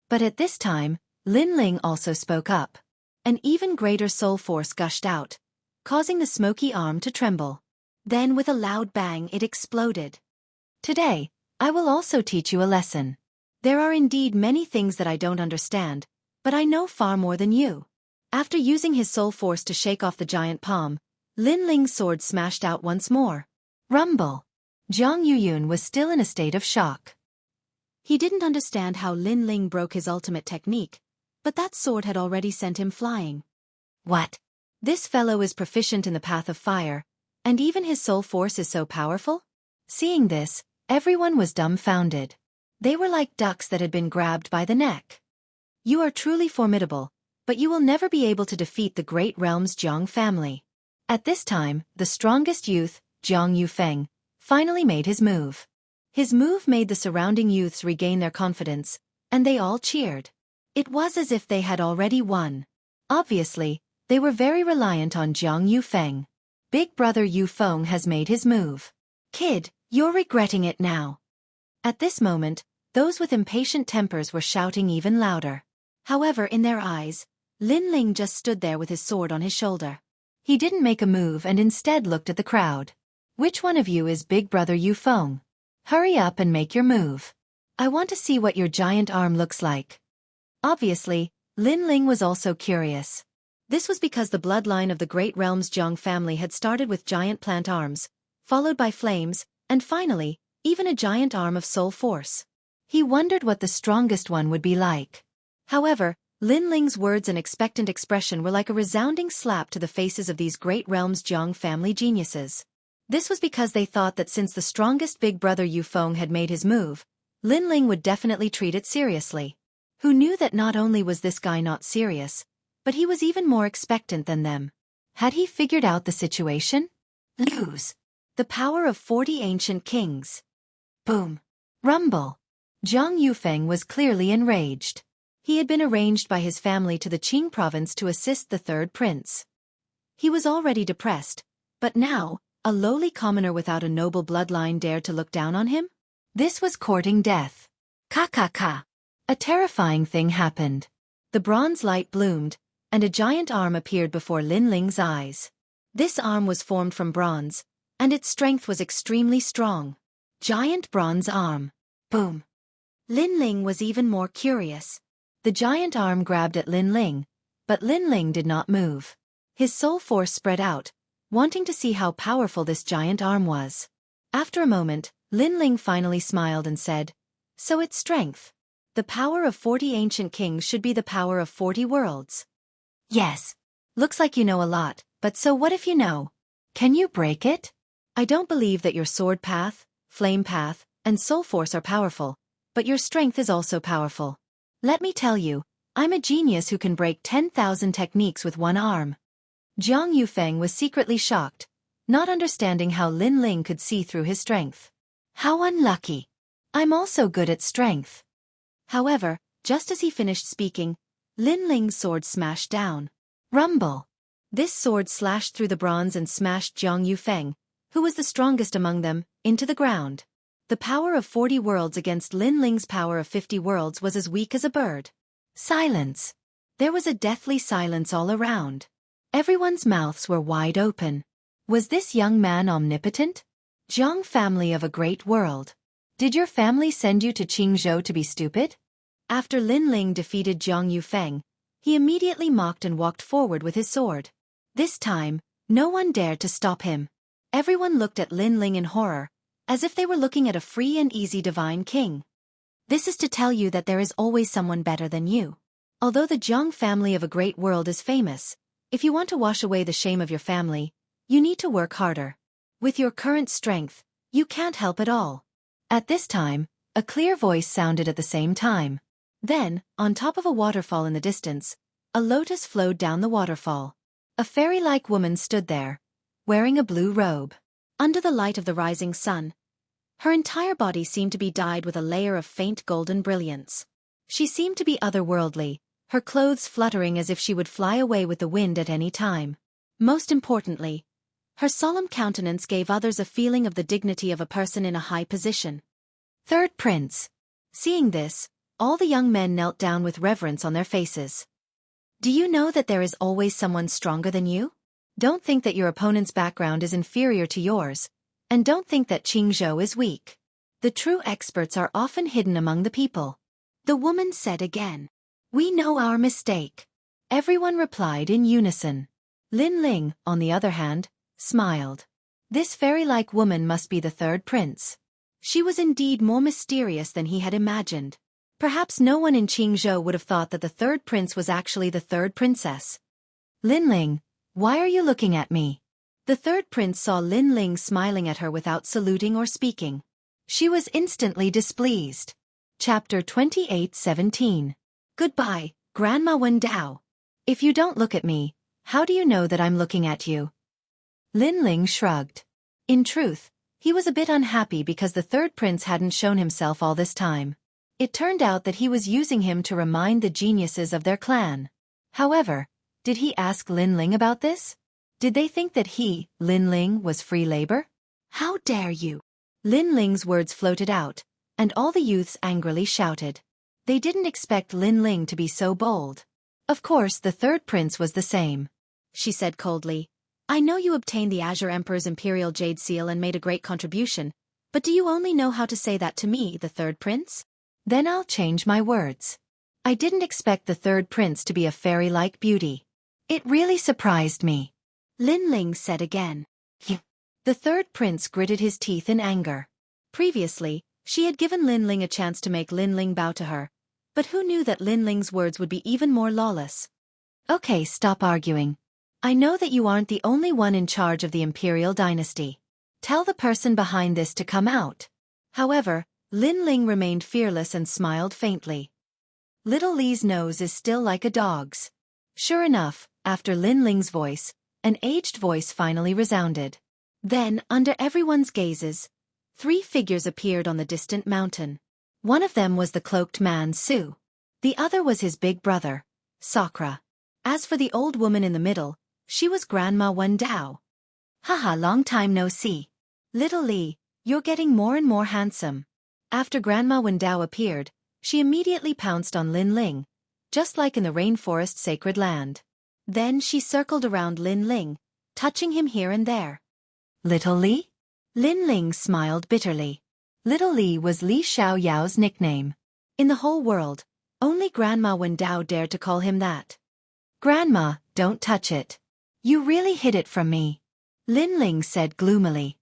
[SPEAKER 1] But at this time, Lin Ling also spoke up. An even greater soul force gushed out, causing the smoky arm to tremble. Then with a loud bang it exploded. Today, I will also teach you a lesson. There are indeed many things that I don't understand, but I know far more than you. After using his soul force to shake off the giant palm, Lin Ling's sword smashed out once more. Rumble! Jianghu was still in a state of shock. He didn't understand how Lin Ling broke his ultimate technique, but that sword had already sent him flying. What? This fellow is proficient in the path of fire, and even his soul force is so powerful? Seeing this, everyone was dumbfounded. They were like ducks that had been grabbed by the neck. You are truly formidable, but you will never be able to defeat the great realm's Jiang family. At this time, the strongest youth, Jiang Yufeng, finally made his move. His move made the surrounding youths regain their confidence, and they all cheered. It was as if they had already won. Obviously, they were very reliant on Jiang Yufeng. Big brother Yufeng has made his move. Kid, you're regretting it now. At this moment, those with impatient tempers were shouting even louder. However, in their eyes,
[SPEAKER 2] Lin Ling just stood there with his sword on his shoulder.
[SPEAKER 1] He didn't make a move and instead looked at the crowd. Which one of you is Big Brother Yufeng? Hurry up and make your move. I want to see what your giant arm looks like. Obviously, Lin Ling was also curious. This was because the bloodline of the great realm's Jiang family had started with giant plant arms, followed by flames, and finally, even a giant arm of soul force. He wondered what the strongest one would be like. However, Lin Ling's words and expectant expression were like a resounding slap to the faces of these great realm's Jiang family geniuses. This was because they thought that since the strongest Big Brother Yufeng had made his move, Lin Ling would definitely treat it seriously. Who knew that not only was this guy not serious, but he was even more expectant than them. Had he figured out the situation? Lose. The power of 40 ancient kings. Boom. Rumble. Jiang Yufeng was clearly enraged. He had been arranged by his family to the Qing province to assist the third prince. He was already depressed, but now, a lowly commoner without a noble bloodline dared to look down on him? This was courting death. Ka. A terrifying thing happened. The bronze light bloomed, and a giant arm appeared before Lin Ling's eyes. This arm was formed from bronze, and its strength was extremely strong. Giant bronze arm. Boom. Lin Ling was even more curious. The giant arm grabbed at Lin Ling, but Lin Ling did not move. His soul force spread out, wanting to see how powerful this giant arm was. After a moment, Lin Ling finally smiled and said, "So it's strength. The power of 40 ancient kings should be the power of 40 worlds." Yes. Looks like you know a lot, but so what if you know? Can you break it? I don't believe that your sword path, flame path, and soul force are powerful, but your strength is also powerful. Let me tell you, I'm a genius who can break 10,000 techniques with one arm. Jiang Yufeng was secretly shocked, not understanding how Lin Ling could see through his strength. How unlucky. I'm also good at strength. However, just as he finished speaking, Lin Ling's sword smashed down. Rumble. This sword slashed through the bronze and smashed Jiang Yufeng, who was the strongest among them, into the ground. The power of 40 worlds against Lin Ling's power of 50 worlds was as weak as a bird. Silence. There was a deathly silence all around. Everyone's mouths were wide open. Was this young man omnipotent? Jiang family of a great world. Did your family send you to Qingzhou to be stupid? After Lin Ling defeated Jiang Yufeng, he immediately mocked and walked forward with his sword. This time, no one dared to stop him. Everyone looked at Lin Ling in horror, as if they were looking at a free and easy divine king. This is to tell you that there is always someone better than you. Although the Jiang family of a great world is famous, if you want to wash away the shame of your family, you need to work harder. With your current strength, you can't help at all. At this time, a clear voice sounded at the same time. Then, on top of a waterfall in the distance, a lotus flowed down the waterfall. A fairy-like woman stood there, wearing a blue robe. Under the light of the rising sun, her entire body seemed to be dyed with a layer of faint golden brilliance. She seemed to be otherworldly, her clothes fluttering as if she would fly away with the wind at any time. Most importantly, her solemn countenance gave others a feeling of the dignity of a person in a high position. Third Prince. Seeing this, all the young men knelt down with reverence on their faces. Do you know that there is always someone stronger than you? Don't think that your opponent's background is inferior to yours, and don't think that Qingzhou is weak. The true experts are often hidden among the people. The woman said again. We know our mistake. Everyone replied in unison. Lin Ling, on the other hand, smiled. This fairy-like woman must be the third prince. She was indeed more mysterious than he had imagined. Perhaps no one in Qingzhou would have thought that the third prince was actually the third princess. Lin Ling, why are you looking at me? The third prince saw Lin Ling smiling at her without saluting or speaking. She was instantly displeased. Chapter 28:17. Goodbye, Grandma Wen Dao. If you don't look at me, how do you know that I'm looking at you? Lin Ling shrugged. In truth, he was a bit unhappy because the third prince hadn't shown himself all this time. It turned out that he was using him to remind the geniuses of their clan. However, did he ask Lin Ling about this? Did they think that he, Lin Ling, was free labor? How dare you? Lin Ling's words floated out, and all the youths angrily shouted. They didn't expect Lin Ling to be so bold. Of course, the third prince was the same.
[SPEAKER 2] She said coldly. I know you obtained the Azure Emperor's Imperial Jade Seal and made a great contribution, but do you only know how to say that to me, the third prince?
[SPEAKER 1] Then I'll change my words. I didn't expect the third prince to be a fairy-like beauty. It really surprised me.
[SPEAKER 2] Lin Ling said again.
[SPEAKER 1] The third prince gritted his teeth in anger.
[SPEAKER 2] Previously, she had given Lin Ling a chance to make Lin Ling bow to her, but who knew that Lin Ling's words would be even more lawless?
[SPEAKER 1] Okay, stop arguing. I know that you aren't the only one in charge of the imperial dynasty. Tell the person behind this to come out.
[SPEAKER 2] However, Lin Ling remained fearless and smiled faintly.
[SPEAKER 1] Little Li's nose is still like a dog's. Sure enough, after Lin Ling's voice, an aged voice finally resounded.
[SPEAKER 2] Then, under everyone's gazes, 3 figures appeared on the distant mountain.
[SPEAKER 1] One of them was the cloaked man Su. The other was his big brother, Sakura.
[SPEAKER 2] As for the old woman in the middle, she was Grandma Wendao.
[SPEAKER 1] Haha, long time no see.
[SPEAKER 2] Little Li, you're getting more and more handsome. After Grandma Wendao appeared, she immediately pounced on Lin Ling, just like in the rainforest sacred land. Then she circled around Lin Ling, touching him here and there.
[SPEAKER 1] Little Li?
[SPEAKER 2] Lin Ling smiled bitterly.
[SPEAKER 1] Little Li was Li Xiaoyao's nickname.
[SPEAKER 2] In the whole world, only Grandma Wendao dared to call him that.
[SPEAKER 1] Grandma, don't touch it. You really hid it from me.
[SPEAKER 2] Lin Ling said gloomily.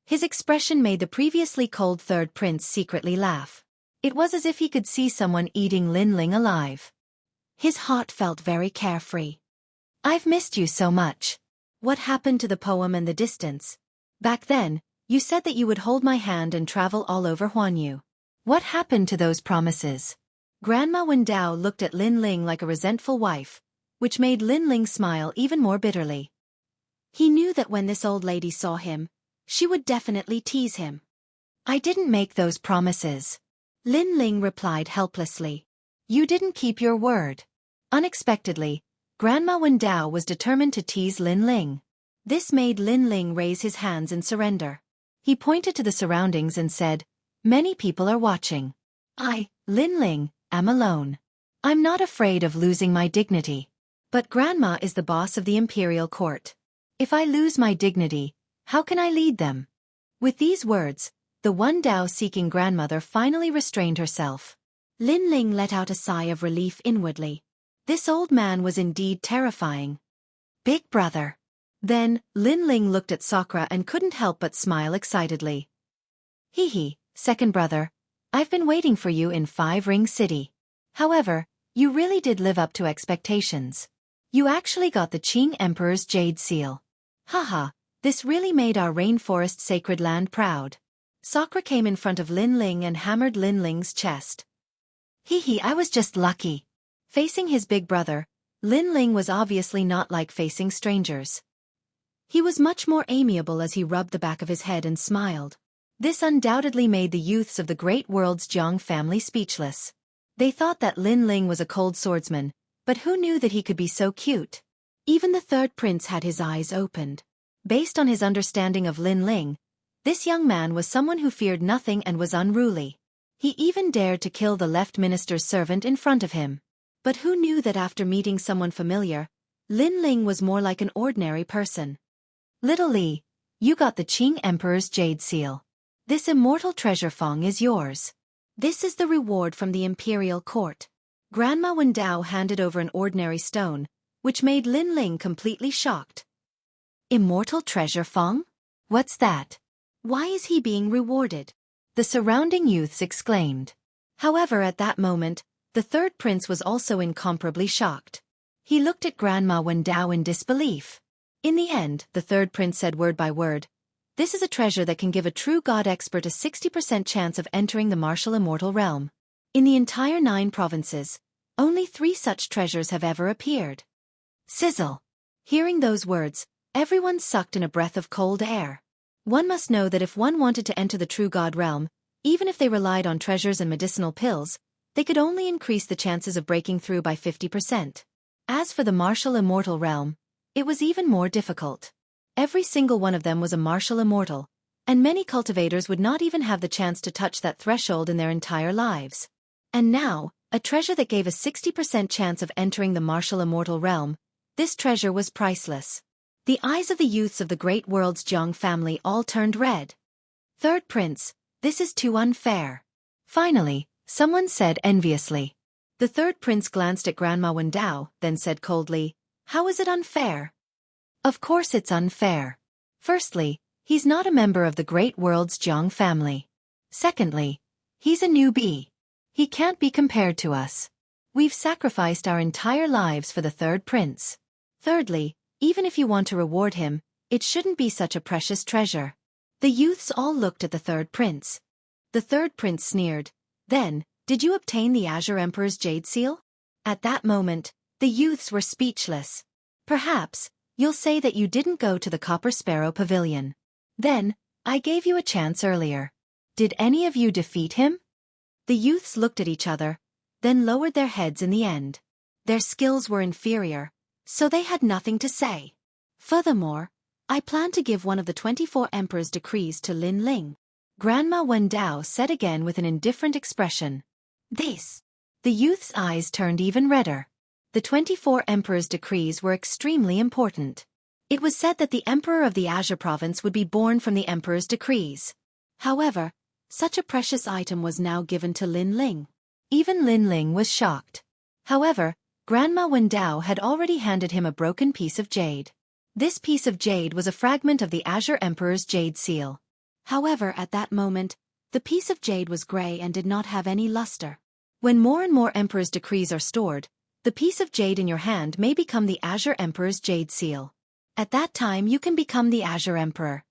[SPEAKER 2] His expression made the previously cold third prince secretly laugh.
[SPEAKER 1] It was as if he could see someone eating Lin Ling alive.
[SPEAKER 2] His heart felt very carefree.
[SPEAKER 1] I've missed you so much.
[SPEAKER 2] What happened to the poem and the distance? Back then, you said that you would hold my hand and travel all over Huanyu.
[SPEAKER 1] What happened to those promises?
[SPEAKER 2] Grandma Wendao looked at Lin Ling like a resentful wife, which made Lin Ling smile even more bitterly. He knew that when this old lady saw him, she would definitely tease him.
[SPEAKER 1] I didn't make those promises.
[SPEAKER 2] Lin Ling replied helplessly.
[SPEAKER 1] You didn't keep your word. Unexpectedly, Grandma Wendao was determined to tease Lin Ling.
[SPEAKER 2] This made Lin Ling raise his hands in surrender.
[SPEAKER 1] He pointed to the surroundings and said, Many people are watching. I, Lin Ling, am alone. I'm not afraid of losing my dignity.
[SPEAKER 2] But Grandma is the boss of the imperial court.
[SPEAKER 1] If I lose my dignity, how can I lead them?
[SPEAKER 2] With these words, the Wendao-seeking grandmother finally restrained herself. Lin Ling let out a sigh of relief inwardly. This old man was indeed terrifying.
[SPEAKER 1] Big brother.
[SPEAKER 2] Then, Lin Ling looked at Sakura and couldn't help but smile excitedly.
[SPEAKER 1] Hee, second brother. I've been waiting for you in 5 Ring City. However, you really did live up to expectations. You actually got the Qing Emperor's Jade Seal.
[SPEAKER 2] Haha, this really made our rainforest sacred land proud. Sakura came in front of Lin Ling and hammered Lin Ling's chest.
[SPEAKER 1] I was just lucky.
[SPEAKER 2] Facing his big brother, Lin Ling was obviously not like facing strangers. He was much more amiable as he rubbed the back of his head and smiled. This undoubtedly made the youths of the great world's Jiang family speechless. They thought that Lin Ling was a cold swordsman, but who knew that he could be so cute? Even the third prince had his eyes opened. Based on his understanding of Lin Ling, this young man was someone who feared nothing and was unruly. He even dared to kill the left minister's servant in front of him. But who knew that after meeting someone familiar, Lin Ling was more like an ordinary person?
[SPEAKER 1] Little Li, you got the Qing Emperor's Jade Seal. This immortal treasure Fong is yours.
[SPEAKER 2] This is the reward from the imperial court. Grandma Wendao handed over an ordinary stone, which made Lin Ling completely shocked.
[SPEAKER 1] Immortal treasure Fong? What's that?
[SPEAKER 2] Why is he being rewarded?
[SPEAKER 1] The surrounding youths exclaimed.
[SPEAKER 2] However, at that moment, the third prince was also incomparably shocked. He looked at Grandma Wendao in disbelief. In the end, the third prince said word by word, "This is a treasure that can give a true god expert a 60% chance of entering the martial immortal realm. In the entire 9 provinces, only 3 such treasures have ever appeared."
[SPEAKER 1] Sizzle.
[SPEAKER 2] Hearing those words, everyone sucked in a breath of cold air. One must know that if one wanted to enter the true god realm, even if they relied on treasures and medicinal pills, they could only increase the chances of breaking through by 50%. As for the martial immortal realm, it was even more difficult. Every single one of them was a martial immortal, and many cultivators would not even have the chance to touch that threshold in their entire lives. And now,
[SPEAKER 1] A treasure that gave a 60% chance of entering the martial immortal realm. This treasure was priceless. The eyes of the youths of the great world's Jiang family all turned red. Third prince, this is too unfair. Finally, someone said enviously. The third prince glanced at Grandma Wendao, then said coldly, "How is it unfair?" "Of course it's unfair. Firstly, he's not a member of the great world's Jiang family. Secondly, he's a newbie. He can't be compared to us. We've sacrificed our entire lives for the third prince. Thirdly, even if you want to reward him, it shouldn't be such a precious treasure." The youths all looked at the third prince. The third prince sneered, "Then, did you obtain the Azure Emperor's jade seal?" At that moment, the youths were speechless. "Perhaps, you'll say that you didn't go to the Copper Sparrow Pavilion. Then, I gave you a chance earlier. Did any of you defeat him?" The youths looked at each other, then lowered their heads in the end. Their skills were inferior, so they had nothing to say. Furthermore, I plan to give one of the 24 Emperor's decrees to Lin Ling. Grandma Wendao said again with an indifferent expression. This. The youth's eyes turned even redder. The 24 Emperor's decrees were extremely important. It was said that the Emperor of the Azure Province would be born from the Emperor's decrees. However, such a precious item was now given to Lin Ling. Even Lin Ling was shocked. However, Grandma Wendao had already handed him a broken piece of jade. This piece of jade was a fragment of the Azure Emperor's jade seal. However, at that moment, the piece of jade was gray and did not have any luster. When more and more Emperor's decrees are stored, the piece of jade in your hand may become the Azure Emperor's jade seal. At that time you can become the Azure Emperor.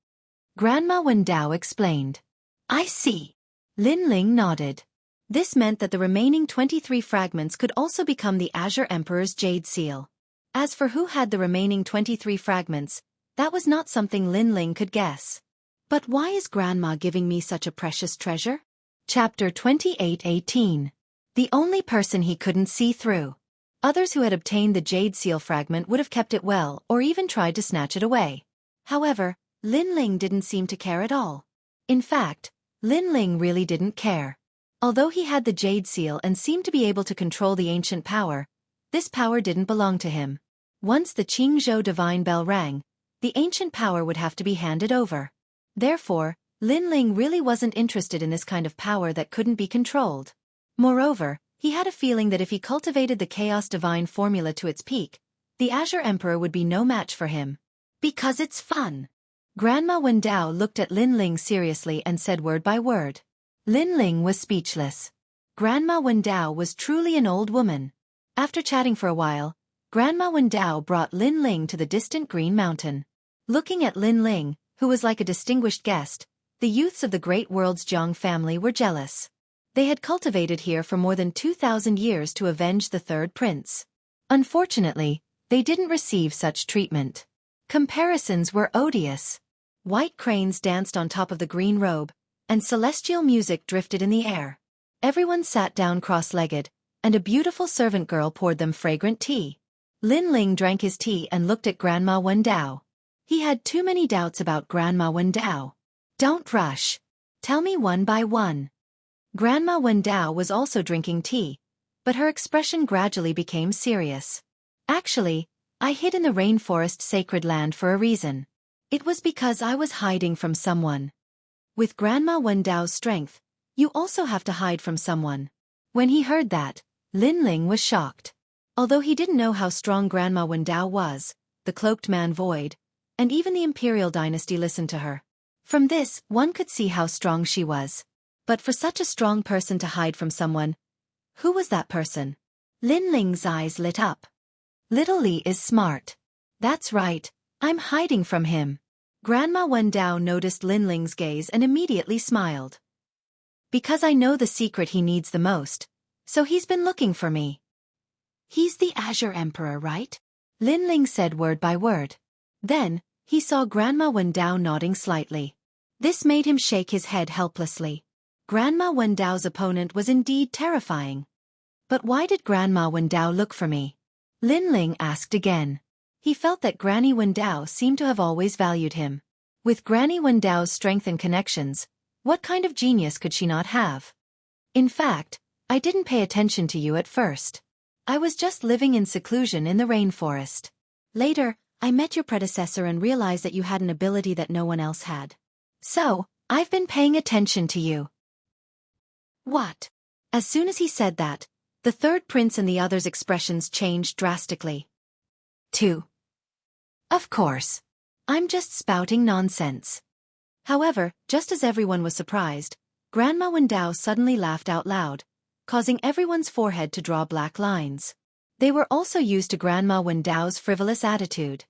[SPEAKER 1] Grandma Wendao explained. I see. Lin Ling nodded. This meant that the remaining 23 fragments could also become the Azure Emperor's jade seal. As for who had the remaining 23 fragments, that was not something Lin Ling could guess. But why is Grandma giving me such a precious treasure? Chapter 28:18. The only person he couldn't see through. Others who had obtained the jade seal fragment would have kept it well or even tried to snatch it away. However, Lin Ling didn't seem to care at all. In fact, Lin Ling really didn't care. Although he had the jade seal and seemed to be able to control the ancient power, this power didn't belong to him. Once the Qingzhou divine bell rang, the ancient power would have to be handed over. Therefore, Lin Ling really wasn't interested in this kind of power that couldn't be controlled. Moreover, he had a feeling that if he cultivated the Chaos Divine formula to its peak, the Azure Emperor would be no match for him. Because it's fun. Grandma Wendao looked at Lin Ling seriously and said word by word. Lin Ling was speechless. Grandma Wendao was truly an old woman. After chatting for a while, Grandma Wendao brought Lin Ling to the distant Green Mountain. Looking at Lin Ling, who was like a distinguished guest, the youths of the great world's Jiang family were jealous. They had cultivated here for more than 2,000 years to avenge the third prince. Unfortunately, they didn't receive such treatment. Comparisons were odious. White cranes danced on top of the green robe, and celestial music drifted in the air. Everyone sat down cross-legged, and a beautiful servant girl poured them fragrant tea. Lin Ling drank his tea and looked at Grandma Wendao. He had too many doubts about Grandma Wendao. Don't rush. Tell me one by one. Grandma Wendao was also drinking tea, but her expression gradually became serious. Actually, I hid in the rainforest sacred land for a reason. It was because I was hiding from someone. With Grandma Wendao's strength, you also have to hide from someone. When he heard that, Lin Ling was shocked. Although he didn't know how strong Grandma Wendao was, the cloaked man void, and even the imperial dynasty listened to her. From this, one could see how strong she was. But for such a strong person to hide from someone, who was that person? Lin Ling's eyes lit up. Little Li is smart. That's right, I'm hiding from him. Grandma Wendao noticed Lin Ling's gaze and immediately smiled. Because I know the secret he needs the most, so he's been looking for me. He's the Azure Emperor, right? Lin Ling said word by word. Then, he saw Grandma Wendao nodding slightly. This made him shake his head helplessly. Grandma Wendao's opponent was indeed terrifying. But why did Grandma Wendao look for me? Lin Ling asked again. He felt that Granny Wendao seemed to have always valued him. With Granny Wendao's strength and connections, what kind of genius could she not have? In fact, I didn't pay attention to you at first. I was just living in seclusion in the rainforest.
[SPEAKER 2] Later, I met your predecessor and realized that you had an ability that no one else had.
[SPEAKER 1] So, I've been paying attention to you.
[SPEAKER 2] What?
[SPEAKER 1] As soon as he said that, the third prince and the others' expressions changed drastically. 2. Of course. I'm just spouting nonsense. However, just as everyone was surprised, Grandma Wendao suddenly laughed out loud, causing everyone's forehead to draw black lines. They were also used to Grandma Wendao's frivolous attitude.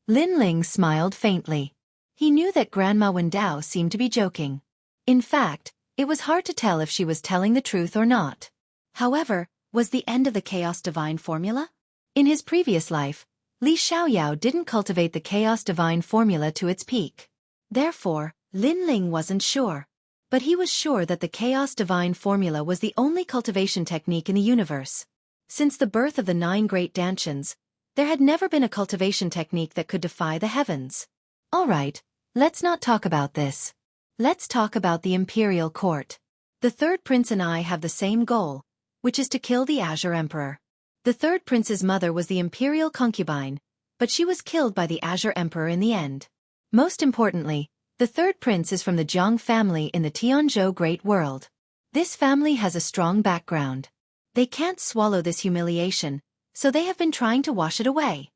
[SPEAKER 1] Lin Ling smiled faintly. He knew that Grandma Wendao seemed to be joking. In fact, it was hard to tell if she was telling the truth or not.
[SPEAKER 2] However, was the end of the Chaos Divine formula?
[SPEAKER 1] In his previous life, Li Xiaoyao didn't cultivate the Chaos Divine formula to its peak. Therefore, Lin Ling wasn't sure. But he was sure that the Chaos Divine formula was the only cultivation technique in the universe. Since the birth of the 9 great Dantians, there had never been a cultivation technique that could defy the heavens. Alright, let's not talk about this. Let's talk about the Imperial Court. The third prince and I have the same goal, which is to kill the Azure Emperor. The third prince's mother was the Imperial concubine, but she was killed by the Azure Emperor in the end. Most importantly, the third prince is from the Jianghu family in the Tianzhou Great World. This family has a strong background. They can't swallow this humiliation, so they have been trying to wash it away.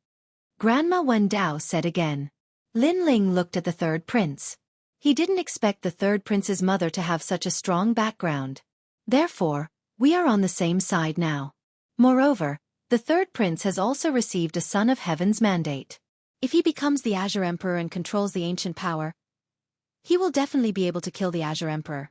[SPEAKER 1] Grandma Wendao said again. Lin Ling looked at the third prince. He didn't expect the third prince's mother to have such a strong background. Therefore, we are on the same side now. Moreover, the third prince has also received a Son of Heaven's mandate.
[SPEAKER 2] If he becomes the Azure Emperor and controls the ancient power, he will definitely be able to kill the Azure Emperor.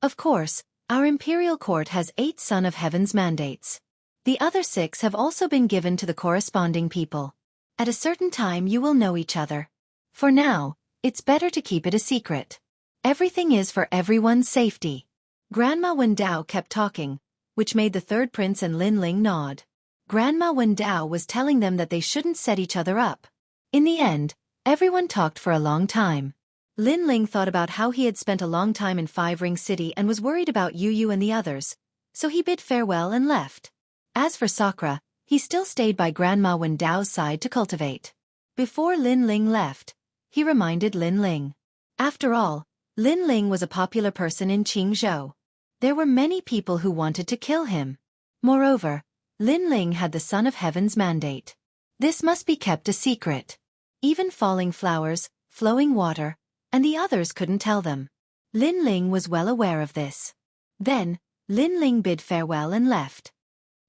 [SPEAKER 1] Of course, our Imperial Court has 8 Son of Heaven's mandates. The other 6 have also been given to the corresponding people. At a certain time you will know each other. For now, it's better to keep it a secret. Everything is for everyone's safety. Grandma Wendao kept talking, which made the third prince and Lin Ling nod. Grandma Wendao was telling them that they shouldn't set each other up. In the end, everyone talked for a long time. Lin Ling thought about how he had spent a long time in Five Ring City and was worried about Yu and the others, so he bid farewell and left. As for Sakura, he still stayed by Grandma Wendao's side to cultivate. Before Lin Ling left, he reminded Lin Ling. After all, Lin Ling was a popular person in Qingzhou. There were many people who wanted to kill him. Moreover, Lin Ling had the Son of Heaven's mandate. This must be kept a secret. Even falling flowers, flowing water, and the others couldn't tell them. Lin Ling was well aware of this. Then, Lin Ling bid farewell and left.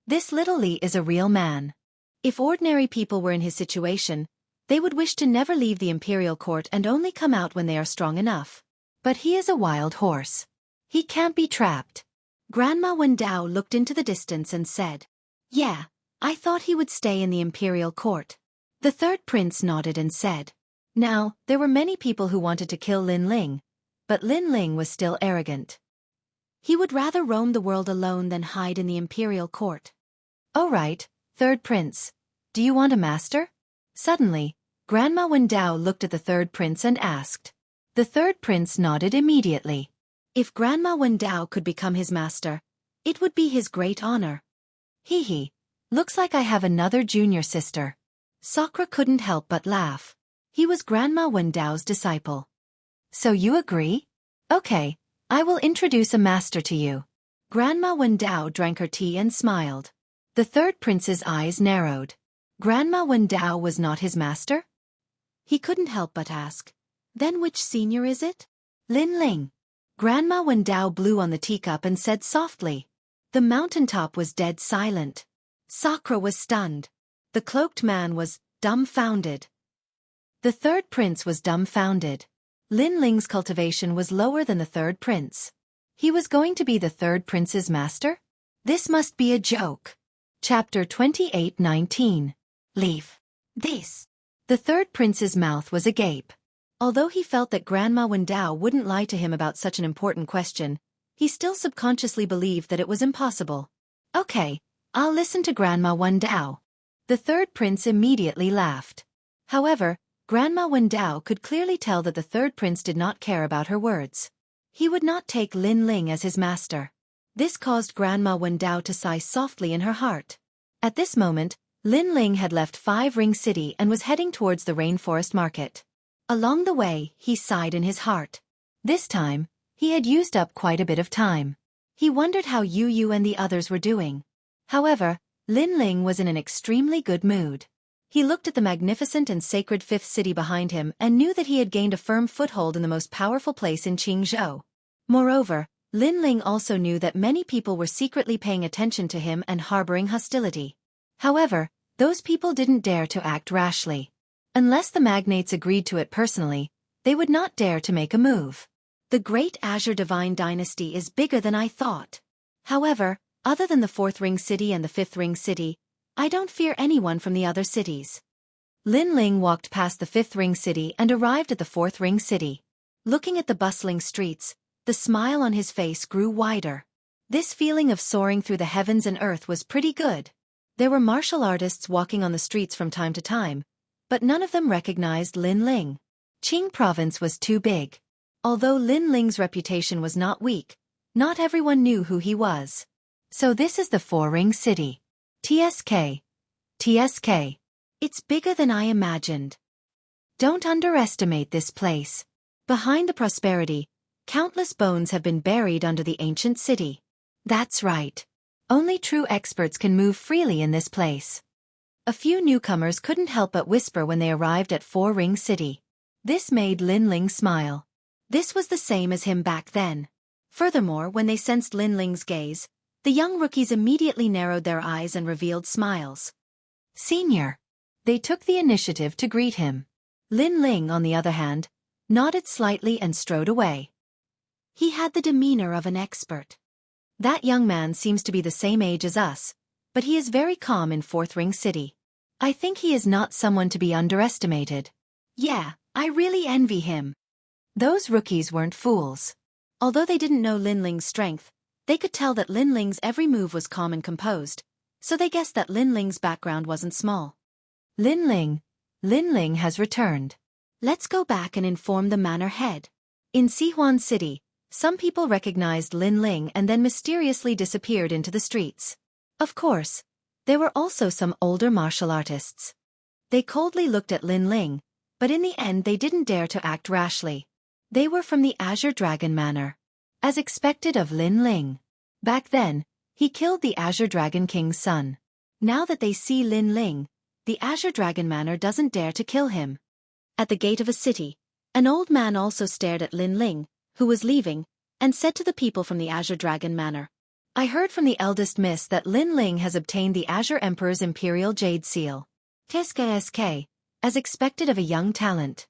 [SPEAKER 1] This little Li is a real man. If ordinary people were in his situation, they would wish to never leave the Imperial Court and only come out when they are strong enough. But he is a wild horse. He can't be trapped. Grandma Wendao looked into the distance and said, "Yeah, I thought he would stay in the Imperial Court." The third prince nodded and said, "Now, there were many people who wanted to kill Lin Ling, but Lin Ling was still arrogant. He would rather roam the world alone than hide in the Imperial Court." "All right, third prince. Do you want a master?" Suddenly, Grandma Wendao looked at the third prince and asked. The third prince nodded immediately. If Grandma Wendao could become his master, it would be his great honor. Hee, looks like I have another junior sister. Sakura couldn't help but laugh. He was Grandma Wendao's disciple. "So you agree? Okay, I will introduce a master to you." Grandma Wendao drank her tea and smiled. The third prince's eyes narrowed. Grandma Wendao was not his master? He couldn't help but ask. Then which senior is it? Lin Ling. Grandma Wendao blew on the teacup and said softly. The mountaintop was dead silent. Sakura was stunned. The cloaked man was dumbfounded. The third prince was dumbfounded. Lin Ling's cultivation was lower than the third prince. He was going to be the third prince's master? This must be a joke. Chapter 28:19. Leave. This. The third prince's mouth was agape. Although he felt that Grandma Wendao wouldn't lie to him about such an important question, he still subconsciously believed that it was impossible. Okay, I'll listen to Grandma Wendao. The third prince immediately laughed. However, Grandma Wendao could clearly tell that the third prince did not care about her words. He would not take Lin Ling as his master. This caused Grandma Wendao to sigh softly in her heart. At this moment, Lin Ling had left Five Ring City and was heading towards the rainforest market. Along the way, he sighed in his heart. This time, he had used up quite a bit of time. He wondered how Yu Yu and the others were doing. However, Lin Ling was in an extremely good mood. He looked at the magnificent and sacred fifth city behind him and knew that he had gained a firm foothold in the most powerful place in Jianghu. Moreover, Lin Ling also knew that many people were secretly paying attention to him and harboring hostility. However, those people didn't dare to act rashly. Unless the magnates agreed to it personally, they would not dare to make a move. The Great Azure Divine Dynasty is bigger than I thought. However, other than the Fourth Ring City and the Fifth Ring City, I don't fear anyone from the other cities. Lin Ling walked past the Fifth Ring City and arrived at the Fourth Ring City. Looking at the bustling streets, the smile on his face grew wider. This feeling of soaring through the heavens and earth was pretty good. There were martial artists walking on the streets from time to time, but none of them recognized Lin Ling. Qing province was too big. Although Lin Ling's reputation was not weak, not everyone knew who he was. So this is the Four Ring City. TSK. TSK. It's bigger than I imagined. Don't underestimate this place. Behind the prosperity, countless bones have been buried under the ancient city. That's right. Only true experts can move freely in this place. A few newcomers couldn't help but whisper when they arrived at Four Ring City. This made Lin Ling smile. This was the same as him back then. Furthermore, when they sensed Lin Ling's gaze, the young rookies immediately narrowed their eyes and revealed smiles. Senior. They took the initiative to greet him. Lin Ling, on the other hand, nodded slightly and strode away. He had the demeanor of an expert. That young man seems to be the same age as us, but he is very calm in Fourth Ring City. I think he is not someone to be underestimated. Yeah, I really envy him. Those rookies weren't fools. Although they didn't know Lin Ling's strength, they could tell that Lin Ling's every move was calm and composed, so they guessed that Lin Ling's background wasn't small. Lin Ling has returned. Let's go back and inform the manor head. In Sihuan City, some people recognized Lin Ling and then mysteriously disappeared into the streets. Of course, there were also some older martial artists. They coldly looked at Lin Ling, but in the end they didn't dare to act rashly. They were from the Azure Dragon Manor. As expected of Lin Ling. Back then, he killed the Azure Dragon King's son. Now that they see Lin Ling, the Azure Dragon Manor doesn't dare to kill him. At the gate of a city, an old man also stared at Lin Ling, who was leaving, and said to the people from the Azure Dragon Manor, I heard from the eldest miss that Lin Ling has obtained the Azure Emperor's Imperial Jade Seal. SK, as expected of a young talent.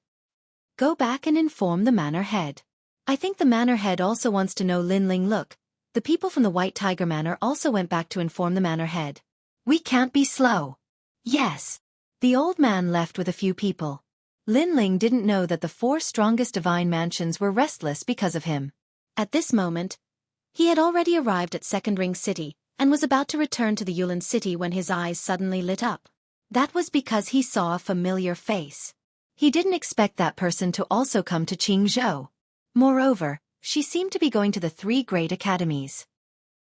[SPEAKER 1] Go back and inform the manor head. I think the manor head also wants to know Lin Ling. Look, the people from the White Tiger Manor also went back to inform the manor head. We can't be slow. Yes. The old man left with a few people. Lin Ling didn't know that the four strongest divine mansions were restless because of him. At this moment, he had already arrived at Second Ring City and was about to return to the Yulin City when his eyes suddenly lit up. That was because he saw a familiar face. He didn't expect that person to also come to Qingzhou. Moreover, she seemed to be going to the three great academies.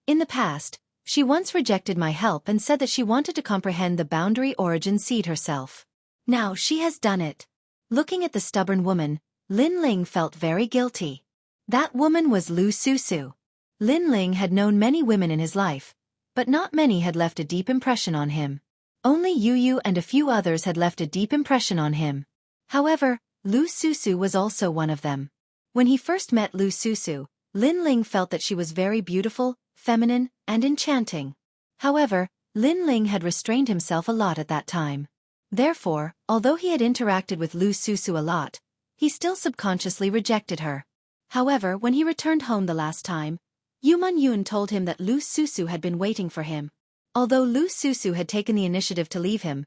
[SPEAKER 1] In the past, she once rejected my help and said that she wanted to comprehend the boundary origin seed herself. Now she has done it. Looking at the stubborn woman, Lin Ling felt very guilty. That woman was Lu Susu. Lin Ling had known many women in his life, but not many had left a deep impression on him. Only Yu Yu and a few others had left a deep impression on him. However, Lu Susu was also one of them. When he first met Lu Susu, Lin Ling felt that she was very beautiful, feminine, and enchanting. However, Lin Ling had restrained himself a lot at that time. Therefore, although he had interacted with Lu Susu a lot, he still subconsciously rejected her. However, when he returned home the last time, Yuman Yun told him that Lu Susu had been waiting for him. Although Lu Susu had taken the initiative to leave him,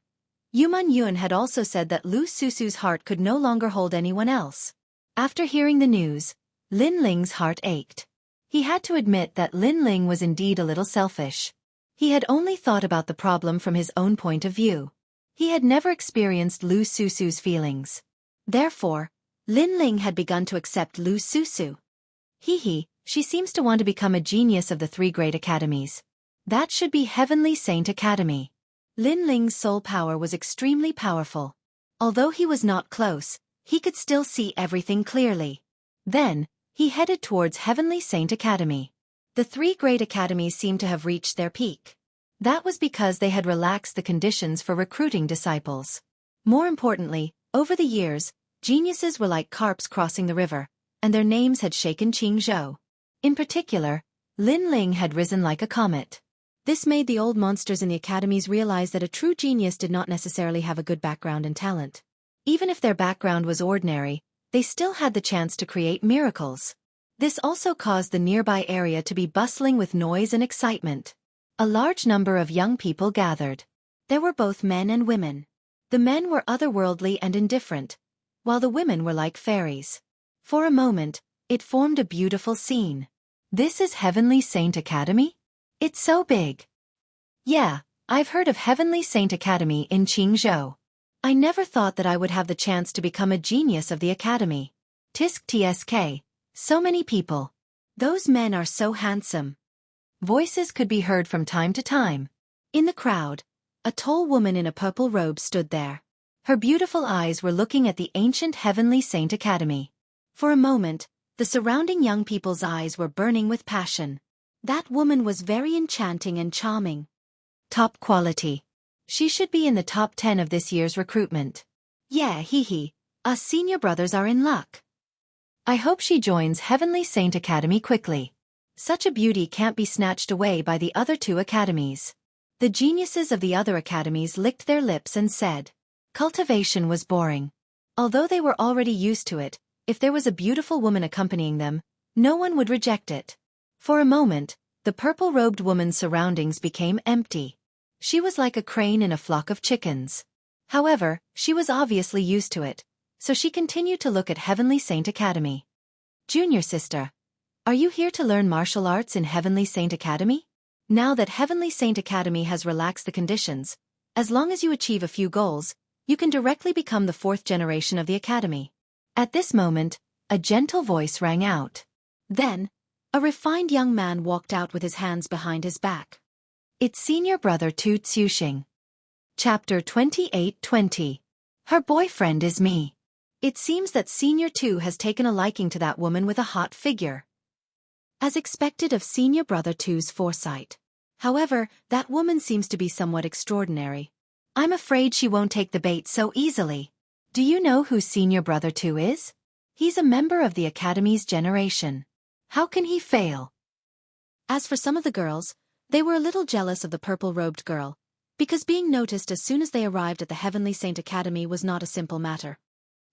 [SPEAKER 1] Yuman Yun had also said that Lu Susu's heart could no longer hold anyone else. After hearing the news, Lin Ling's heart ached. He had to admit that Lin Ling was indeed a little selfish. He had only thought about the problem from his own point of view. He had never experienced Lu Susu's feelings. Therefore, Lin Ling had begun to accept Lu Susu. He She seems to want to become a genius of the three great academies. That should be Heavenly Saint Academy. Lin Ling's soul power was extremely powerful. Although he was not close, he could still see everything clearly. Then, he headed towards Heavenly Saint Academy. The three great academies seemed to have reached their peak. That was because they had relaxed the conditions for recruiting disciples. More importantly, over the years, geniuses were like carps crossing the river, and their names had shaken Jianghu. In particular, Lin Ling had risen like a comet. This made the old monsters in the academies realize that a true genius did not necessarily have a good background and talent. Even if their background was ordinary, they still had the chance to create miracles. This also caused the nearby area to be bustling with noise and excitement. A large number of young people gathered. There were both men and women. The men were otherworldly and indifferent, while the women were like fairies. For a moment, it formed a beautiful scene. This is Heavenly Saint Academy? It's so big. Yeah, I've heard of Heavenly Saint Academy in Jianghu. I never thought that I would have the chance to become a genius of the academy. Tisk tsk, so many people. Those men are so handsome. Voices could be heard from time to time. In the crowd, a tall woman in a purple robe stood there. Her beautiful eyes were looking at the ancient Heavenly Saint Academy. For a moment, the surrounding young people's eyes were burning with passion. That woman was very enchanting and charming. Top quality. She should be in the top 10 of this year's recruitment. Yeah, us senior brothers are in luck. I hope she joins Heavenly Saint Academy quickly. Such a beauty can't be snatched away by the other two academies. The geniuses of the other academies licked their lips and said, Cultivation was boring. Although they were already used to it, if there was a beautiful woman accompanying them, no one would reject it. For a moment, the purple-robed woman's surroundings became empty. She was like a crane in a flock of chickens. However, she was obviously used to it, so she continued to look at Heavenly Saint Academy. Junior sister, are you here to learn martial arts in Heavenly Saint Academy? Now that Heavenly Saint Academy has relaxed the conditions, as long as you achieve a few goals, you can directly become the fourth generation of the academy. At this moment, a gentle voice rang out. Then, a refined young man walked out with his hands behind his back. It's senior brother Tu Tsuxing. Chapter 28:20. Her boyfriend is me. It seems that Senior Tu has taken a liking to that woman with a hot figure. As expected of senior brother Tu's foresight. However, that woman seems to be somewhat extraordinary. I'm afraid she won't take the bait so easily. Do you know who senior brother Tu is? He's a member of the academy's generation. How can he fail? As for some of the girls, they were a little jealous of the purple-robed girl, because being noticed as soon as they arrived at the Heavenly Saint Academy was not a simple matter.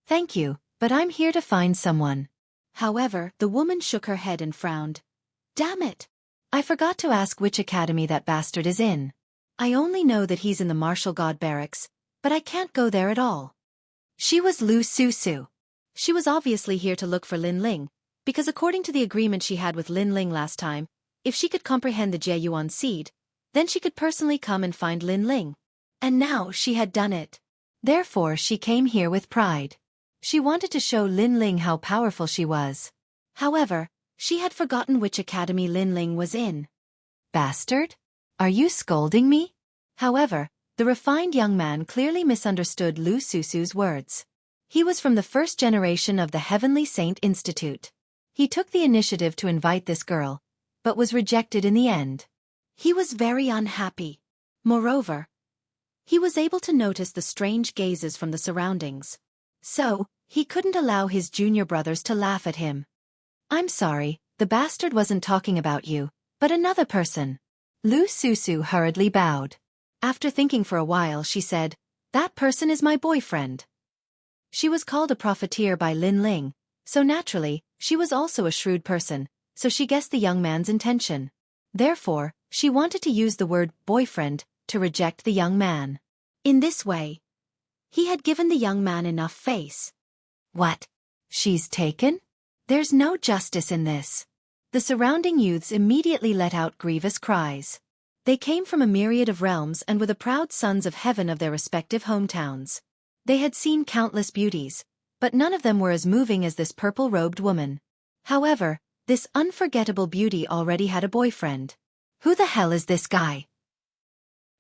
[SPEAKER 1] Thank you, but I'm here to find someone. However, the woman shook her head and frowned. Damn it! I forgot to ask which academy that bastard is in. I only know that he's in the martial god barracks, but I can't go there at all. She was Lu Susu. She was obviously here to look for Lin Ling, because according to the agreement she had with Lin Ling last time, if she could comprehend the Jieyuan seed, then she could personally come and find Lin Ling. And now she had done it. Therefore she came here with pride. She wanted to show Lin Ling how powerful she was. However, she had forgotten which academy Lin Ling was in. Bastard? Are you scolding me? However, the refined young man clearly misunderstood Lu Susu's words. He was from the first generation of the Heavenly Saint Institute. He took the initiative to invite this girl, but was rejected in the end. He was very unhappy. Moreover, he was able to notice the strange gazes from the surroundings. So, he couldn't allow his junior brothers to laugh at him. I'm sorry, the bastard wasn't talking about you, but another person. Lu Susu hurriedly bowed. After thinking for a while she said, that person is my boyfriend. She was called a profiteer by Lin Ling, so naturally, she was also a shrewd person, so she guessed the young man's intention. Therefore, she wanted to use the word boyfriend to reject the young man. In this way, he had given the young man enough face. What? She's taken? There's no justice in this. The surrounding youths immediately let out grievous cries. They came from a myriad of realms and were the proud sons of heaven of their respective hometowns. They had seen countless beauties, but none of them were as moving as this purple-robed woman. However, This unforgettable beauty already had a boyfriend. Who the hell is this guy?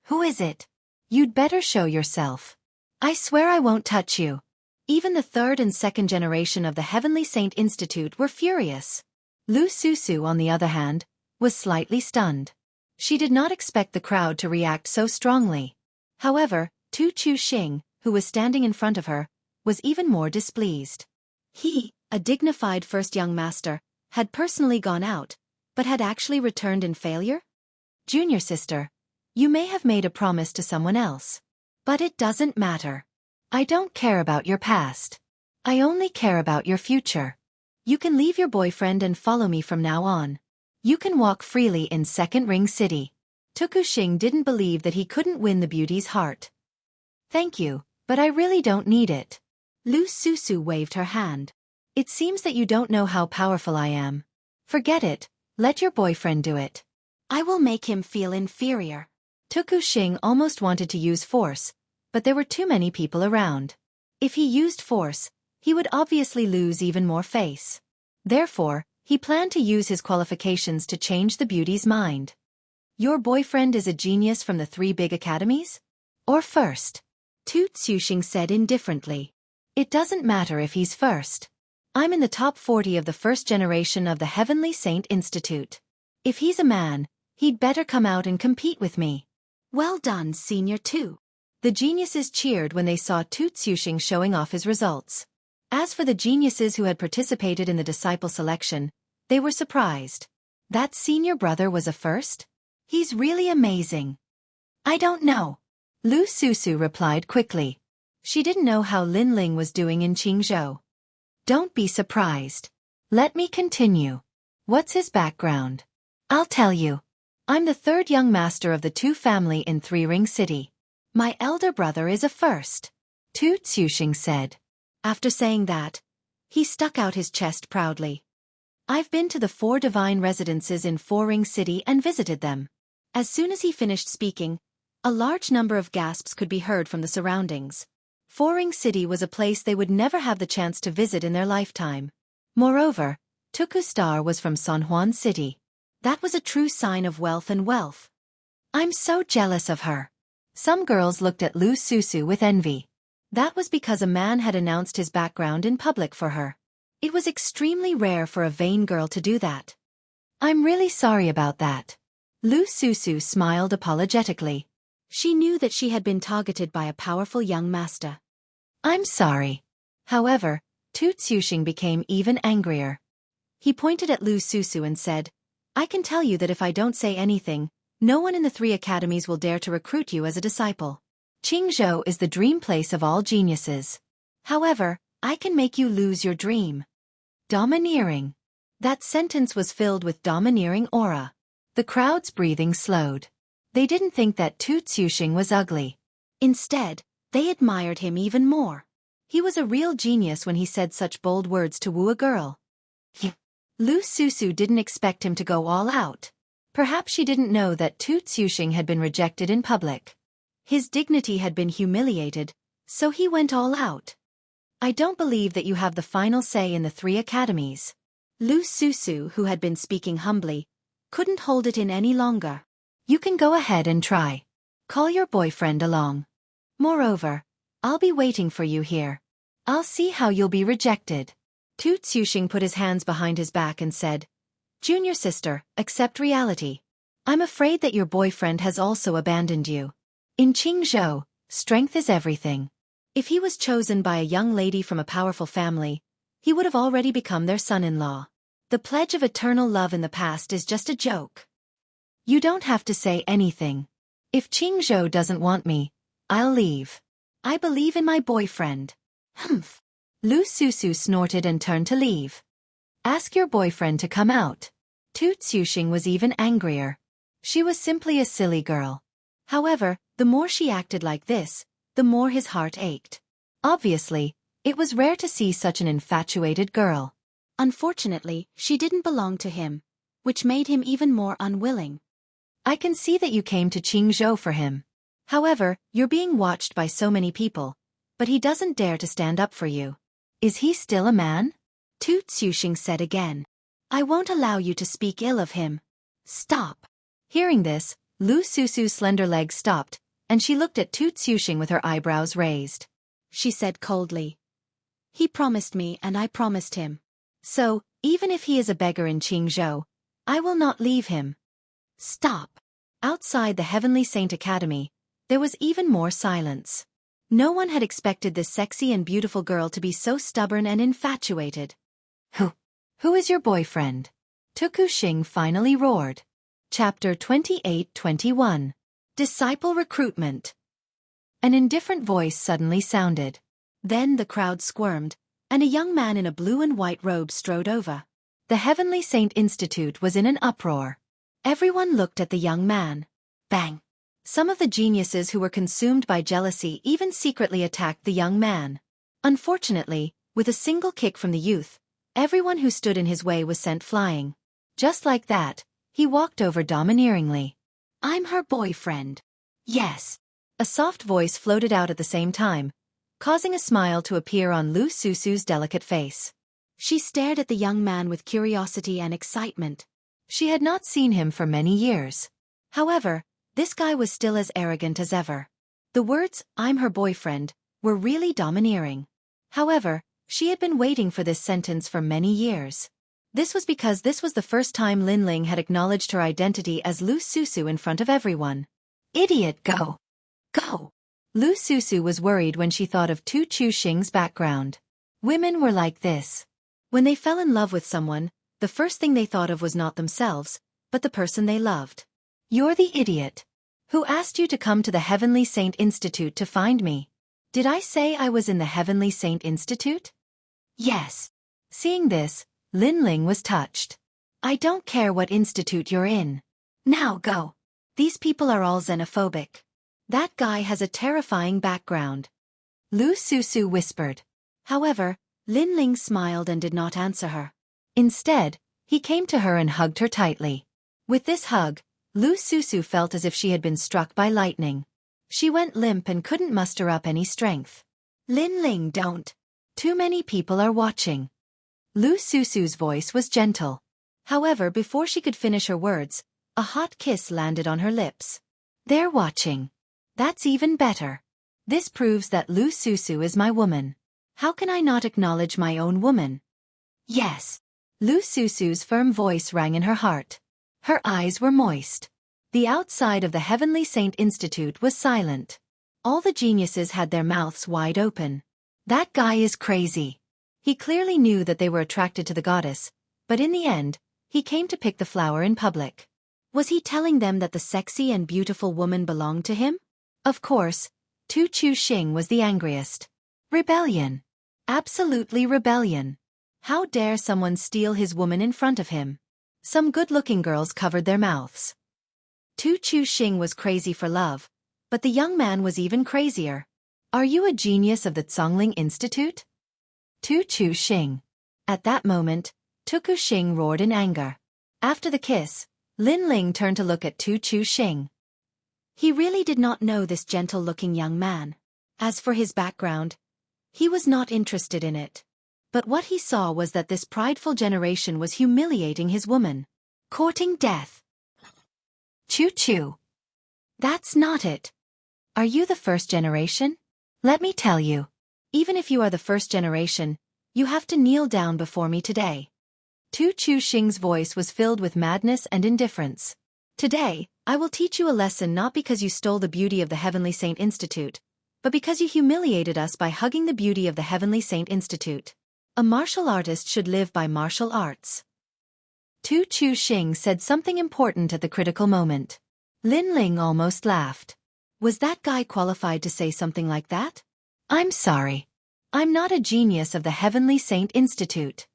[SPEAKER 1] Who is it? You'd better show yourself. I swear I won't touch you. Even the third and second generation of the Heavenly Saint Institute were furious. Lu Susu, on the other hand, was slightly stunned. She did not expect the crowd to react so strongly. However, Tu Xing, who was standing in front of her, was even more displeased. He, a dignified first young master, had personally gone out, but had actually returned in failure? Junior sister, you may have made a promise to someone else. But it doesn't matter. I don't care about your past. I only care about your future. You can leave your boyfriend and follow me from now on. You can walk freely in Second Ring City. Tu Xing didn't believe that he couldn't win the beauty's heart. Thank you, but I really don't need it. Lu Susu waved her hand. It seems that you don't know how powerful I am. Forget it, let your boyfriend do it. I will make him feel inferior. Tu Xing almost wanted to use force, but there were too many people around. If he used force, he would obviously lose even more face. Therefore, he planned to use his qualifications to change the beauty's mind. Your boyfriend is a genius from the 3 big academies? Or first? Tu Xing said indifferently. It doesn't matter if he's first. I'm in the top 40 of the first generation of the Heavenly Saint Institute. If he's a man, he'd better come out and compete with me. Well done, Senior Tu. The geniuses cheered when they saw Tu Xing showing off his results. As for the geniuses who had participated in the disciple selection, they were surprised. That senior brother was a first? He's really amazing. I don't know. Lu Susu replied quickly. She didn't know how Lin Ling was doing in Jianghu. Don't be surprised. Let me continue. What's his background? I'll tell you. I'm the 3rd young master of the Tu family in 3 Ring City. My elder brother is a first. Tu Xing said. After saying that, he stuck out his chest proudly. I've been to the 4 divine residences in 4 Ring City and visited them. As soon as he finished speaking, a large number of gasps could be heard from the surroundings. 4 Ring City was a place they would never have the chance to visit in their lifetime. Moreover, Tuku Star was from San Juan City. That was a true sign of wealth and wealth. I'm so jealous of her. Some girls looked at Lu Susu with envy. That was because a man had announced his background in public for her. It was extremely rare for a vain girl to do that. I'm really sorry about that. Lu Susu smiled apologetically. She knew that she had been targeted by a powerful young master. I'm sorry. However, Tu Xing became even angrier. He pointed at Lu Susu and said, I can tell you that if I don't say anything, no one in the 3 academies will dare to recruit you as a disciple. Jianghu is the dream place of all geniuses. However, I can make you lose your dream. Domineering. That sentence was filled with domineering aura. The crowd's breathing slowed. They didn't think that Tu Xing was ugly. Instead, they admired him even more. He was a real genius when he said such bold words to woo a girl. Lu Susu didn't expect him to go all out. Perhaps she didn't know that Tu Xing had been rejected in public. His dignity had been humiliated, so he went all out. I don't believe that you have the final say in the 3 academies. Lu Susu, who had been speaking humbly, couldn't hold it in any longer. You can go ahead and try. Call your boyfriend along. Moreover, I'll be waiting for you here. I'll see how you'll be rejected. Tu Xing put his hands behind his back and said, Junior sister, accept reality. I'm afraid that your boyfriend has also abandoned you. In Jianghu, strength is everything. If he was chosen by a young lady from a powerful family, he would have already become their son-in-law. The pledge of eternal love in the past is just a joke. You don't have to say anything. If Jianghu doesn't want me, I'll leave. I believe in my boyfriend. Humph. Lu Susu snorted and turned to leave. Ask your boyfriend to come out. Tu Xing was even angrier. She was simply a silly girl. However, the more she acted like this, the more his heart ached. Obviously, it was rare to see such an infatuated girl. Unfortunately, she didn't belong to him, which made him even more unwilling. I can see that you came to Jianghu for him. However, you're being watched by so many people, but he doesn't dare to stand up for you. Is he still a man? Tu Xing said again.
[SPEAKER 2] I won't allow you to speak ill of him. Stop.
[SPEAKER 1] Hearing this, Lu Susu's slender legs stopped, and she looked at Tu Tsuxing with her eyebrows raised.
[SPEAKER 2] She said coldly. He promised me and I promised him.
[SPEAKER 1] So, even if he is a beggar in Qingzhou, I will not leave him.
[SPEAKER 2] Stop.
[SPEAKER 1] Outside the Heavenly Saint Academy, there was even more silence. No one had expected this sexy and beautiful girl to be so stubborn and infatuated. Who is your boyfriend? Tu Tsuxing finally roared. Chapter 28-21. Disciple Recruitment. An indifferent voice suddenly sounded.
[SPEAKER 2] Then the crowd squirmed, and a young man in a blue and white robe strode over.
[SPEAKER 1] The Heavenly Saint Institute was in an uproar. Everyone looked at the young man. Bang! Some of the geniuses who were consumed by jealousy even secretly attacked the young man. Unfortunately, with a single kick from the youth, everyone who stood in his way was sent flying. Just like that, he walked over domineeringly.
[SPEAKER 2] I'm her boyfriend.
[SPEAKER 1] Yes. A soft voice floated out at the same time, causing a smile to appear on Lu Susu's delicate face.
[SPEAKER 2] She stared at the young man with curiosity and excitement.
[SPEAKER 1] She had not seen him for many years. However, this guy was still as arrogant as ever. The words, "I'm her boyfriend," were really domineering. However, she had been waiting for this sentence for many years. This was because this was the first time Linling had acknowledged her identity as Lu Susu in front of everyone. Idiot, go! Go! Lu Susu was worried when she thought of Tu Tsuxing's background. Women were like this. When they fell in love with someone, the first thing they thought of was not themselves, but the person they loved. You're the idiot. Who asked you to come to the Heavenly Saint Institute to find me? Did I say I was in the Heavenly Saint Institute? Yes. Seeing this, Linling was touched. I don't care what institute you're in. Now go. These people are all xenophobic. That guy has a terrifying background. Lu Susu whispered. However, Linling smiled and did not answer her. Instead, he came to her and hugged her tightly. With this hug, Lu Susu felt as if she had been struck by lightning. She went limp and couldn't muster up any strength. Linling, don't. Too many people are watching. Lu Susu's voice was gentle. However, before she could finish her words, a hot kiss landed on her lips. They're watching. That's even better. This proves that Lu Susu is my woman. How can I not acknowledge my own woman? Yes. Lu Susu's firm voice rang in her heart. Her eyes were moist. The outside of the Heavenly Saint Institute was silent. All the geniuses had their mouths wide open. That guy is crazy. He clearly knew that they were attracted to the goddess, but in the end, he came to pick the flower in public. Was he telling them that the sexy and beautiful woman belonged to him? Of course, Tu Tsuxing was the angriest. Rebellion. Absolutely rebellion. How dare someone steal his woman in front of him? Some good-looking girls covered their mouths. Tu Tsuxing was crazy for love, but the young man was even crazier. Are you a genius of the Zongling Institute? Tu Tsuxing. At that moment, Tu Tsuxing roared in anger. After the kiss, Linling turned to look at Tu Tsuxing. He really did not know this gentle-looking young man. As for his background, he was not interested in it. But what he saw was that this prideful generation was humiliating his woman. Courting death. Choo-choo. That's not it. Are you the first generation? Let me tell you. Even if you are the first generation, you have to kneel down before me today. Tu Tsuxing's voice was filled with madness and indifference. Today, I will teach you a lesson not because you stole the beauty of the Heavenly Saint Institute, but because you humiliated us by hugging the beauty of the Heavenly Saint Institute. A martial artist should live by martial arts. Tu Tsuxing said something important at the critical moment. Linling almost laughed. Was that guy qualified to say something like that? I'm sorry. I'm not a genius of the Heavenly Saint Institute.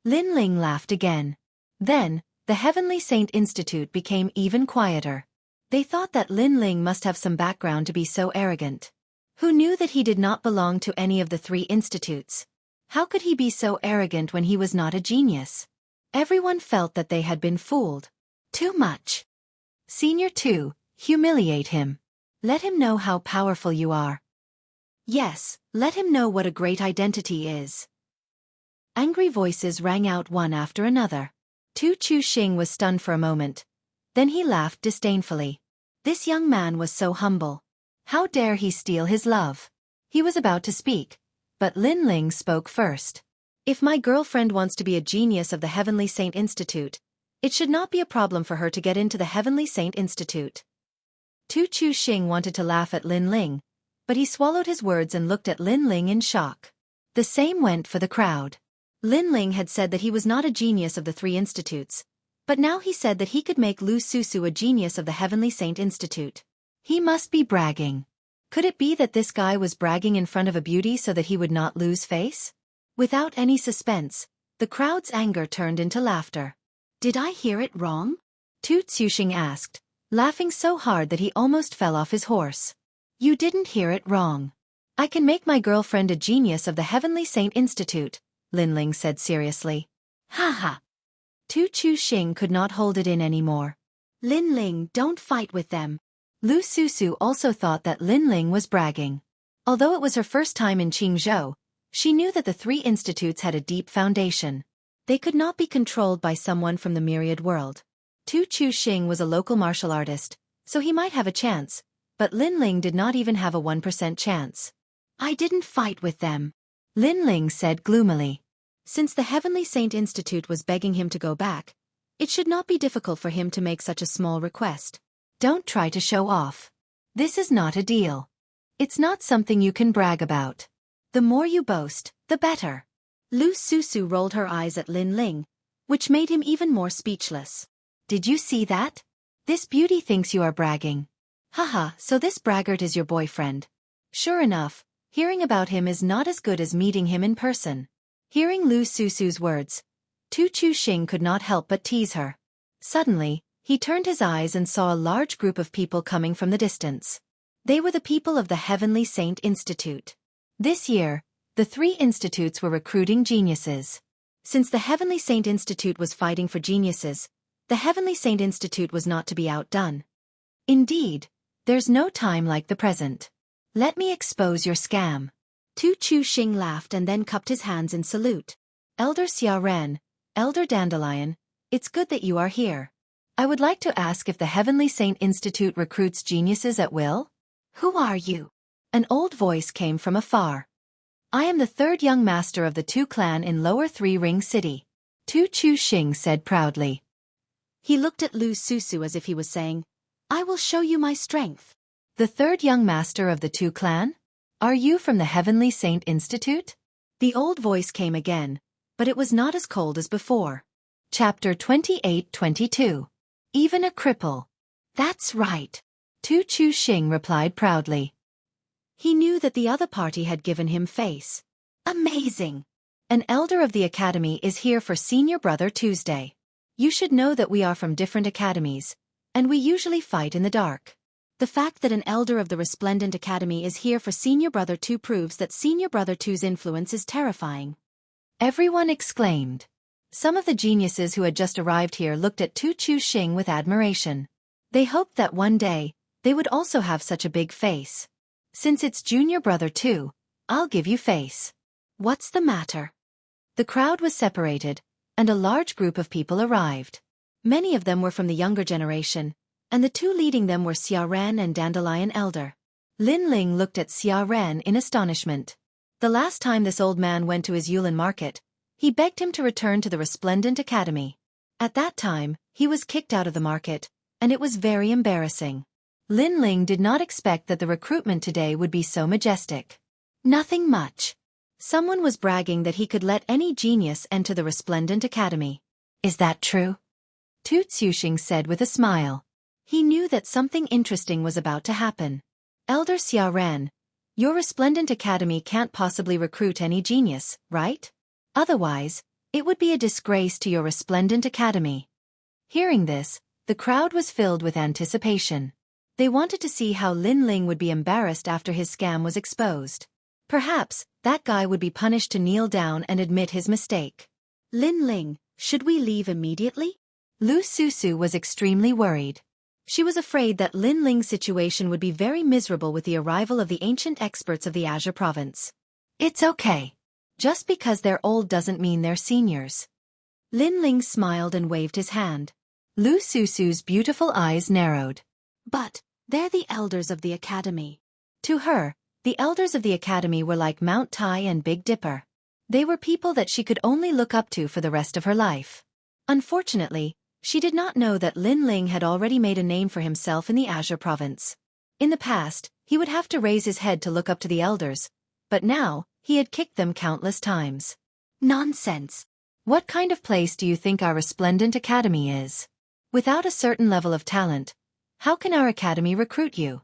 [SPEAKER 1] Linling laughed again. Then, the Heavenly Saint Institute became even quieter. They thought that Linling must have some background to be so arrogant. Who knew that he did not belong to any of the 3 institutes? How could he be so arrogant when he was not a genius? Everyone felt that they had been fooled. Too much. Senior 2, humiliate him. Let him know how powerful you are. Yes, let him know what a great identity is. Angry voices rang out one after another. Tu Chu Xing was stunned for a moment. Then he laughed disdainfully. This young man was so humble. How dare he steal his love? He was about to speak, but Lin Ling spoke first. If my girlfriend wants to be a genius of the Heavenly Saint Institute, it should not be a problem for her to get into the Heavenly Saint Institute. Tu Chu Xing wanted to laugh at Lin Ling, but he swallowed his words and looked at Lin Ling in shock. The same went for the crowd. Lin Ling had said that he was not a genius of the 3 institutes, but now he said that he could make Lu Susu a genius of the Heavenly Saint Institute. He must be bragging. Could it be that this guy was bragging in front of a beauty so that he would not lose face? Without any suspense, the crowd's anger turned into laughter.
[SPEAKER 2] Did I hear it wrong?
[SPEAKER 1] Tu Xuxing asked, laughing so hard that he almost fell off his horse. You didn't hear it wrong. I can make my girlfriend a genius of the Heavenly Saint Institute, Lin Ling said seriously.
[SPEAKER 2] Ha ha.
[SPEAKER 1] Tu Chu Xing could not hold it in anymore.
[SPEAKER 2] Lin Ling, don't fight with them.
[SPEAKER 1] Lu Susu also thought that Lin Ling was bragging. Although it was her first time in Jianghu, she knew that the 3 institutes had a deep foundation. They could not be controlled by someone from the myriad world. Tu Chu Xing was a local martial artist, so he might have a chance, but Lin Ling did not even have a 1% chance.
[SPEAKER 2] I didn't fight with them,
[SPEAKER 1] Lin Ling said gloomily.
[SPEAKER 2] Since the Heavenly Saint Institute was begging him to go back, it should not be difficult for him to make such a small request.
[SPEAKER 1] Don't try to show off. This is not a deal. It's not something you can brag about. The more you boast, the better.
[SPEAKER 2] Lu Susu rolled her eyes at Lin Ling, which made him even more speechless.
[SPEAKER 1] Did you see that? This beauty thinks you are bragging. Haha, so this braggart is your boyfriend. Sure enough, hearing about him is not as good as meeting him in person. Hearing Lu Susu's words, Tu Chu Xing could not help but tease her. Suddenly, he turned his eyes and saw a large group of people coming from the distance. They were the people of the Heavenly Saint Institute. This year, the 3 institutes were recruiting geniuses. Since the Heavenly Saint Institute was fighting for geniuses, the Heavenly Saint Institute was not to be outdone. Indeed, there's no time like the present. Let me expose your scam.
[SPEAKER 2] Tu Chu Xing laughed and then cupped his hands in salute.
[SPEAKER 1] Elder Xia Ren, Elder Dandelion, it's good that you are here. I would like to ask if the Heavenly Saint Institute recruits geniuses at will?
[SPEAKER 2] Who are you?
[SPEAKER 1] An old voice came from afar. I am the 3rd young master of the 2 clan in Lower 3 Ring City, Tu Chu Xing said proudly.
[SPEAKER 2] He looked at Lu Susu as if he was saying, I will show you my strength.
[SPEAKER 1] The 3rd young master of the 2 clan? Are you from the Heavenly Saint Institute? The old voice came again, but it was not as cold as before. Chapter 28-22. Even a cripple. That's right. Tu Chu Xing replied proudly. He knew that the other party had given him face. Amazing! An elder of the academy is here for Senior Brother Tuesday. You should know that we are from different academies, and we usually fight in the dark.
[SPEAKER 2] The fact that an elder of the Resplendent Academy is here for Senior Brother 2 proves that Senior Brother 2's influence is terrifying.
[SPEAKER 1] Everyone exclaimed. Some of the geniuses who had just arrived here looked at Tu Chu Xing with admiration. They hoped that one day, they would also have such a big face. Since it's Junior Brother 2, I'll give you face. What's the matter? The crowd was separated, and a large group of people arrived. Many of them were from the younger generation, and the 2 leading them were Xia Ren and Dandelion Elder. Lin Ling looked at Xia Ren in astonishment. The last time this old man went to his Yulin market, he begged him to return to the Resplendent Academy. At that time, he was kicked out of the market, and it was very embarrassing. Lin Ling did not expect that the recruitment today would be so majestic. Nothing much. Someone was bragging that he could let any genius enter the Resplendent Academy. Is that true? Tu Xuxing said with a smile. He knew that something interesting was about to happen. Elder Xia Ren, your Resplendent Academy can't possibly recruit any genius, right? Otherwise, it would be a disgrace to your Resplendent Academy. Hearing this, the crowd was filled with anticipation. They wanted to see how Lin Ling would be embarrassed after his scam was exposed. Perhaps, that guy would be punished to kneel down and admit his mistake.
[SPEAKER 2] Lin Ling, should we leave immediately?
[SPEAKER 1] Lu Susu was extremely worried. She was afraid that Lin Ling's situation would be very miserable with the arrival of the ancient experts of the Azure province. It's okay. Just because they're old doesn't mean they're seniors. Lin Ling smiled and waved his hand. Lu Susu's beautiful eyes narrowed.
[SPEAKER 2] But, they're the elders of the academy.
[SPEAKER 1] To her, the elders of the academy were like Mount Tai and Big Dipper. They were people that she could only look up to for the rest of her life. Unfortunately, she did not know that Lin Ling had already made a name for himself in the Azure province. In the past, he would have to raise his head to look up to the elders, but now, he had kicked them countless times.
[SPEAKER 2] Nonsense.
[SPEAKER 1] What kind of place do you think our resplendent academy is? Without a certain level of talent, how can our academy recruit you?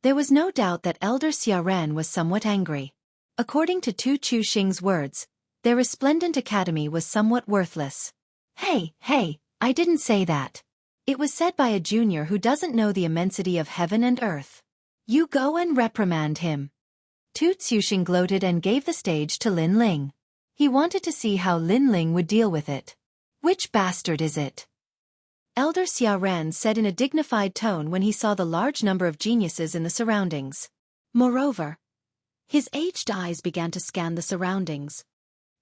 [SPEAKER 1] There was no doubt that Elder Xiaoran was somewhat angry. According to Tu Chuxing's words, their resplendent academy was somewhat worthless. Hey, I didn't say that. It was said by a junior who doesn't know the immensity of heaven and earth. You go and reprimand him. Tu Chuxing gloated and gave the stage to Lin Ling. He wanted to see how Lin Ling would deal with it. Which bastard is it? Elder Xiaoran said in a dignified tone when he saw the large number of geniuses in the surroundings.
[SPEAKER 2] Moreover, his aged eyes began to scan the surroundings.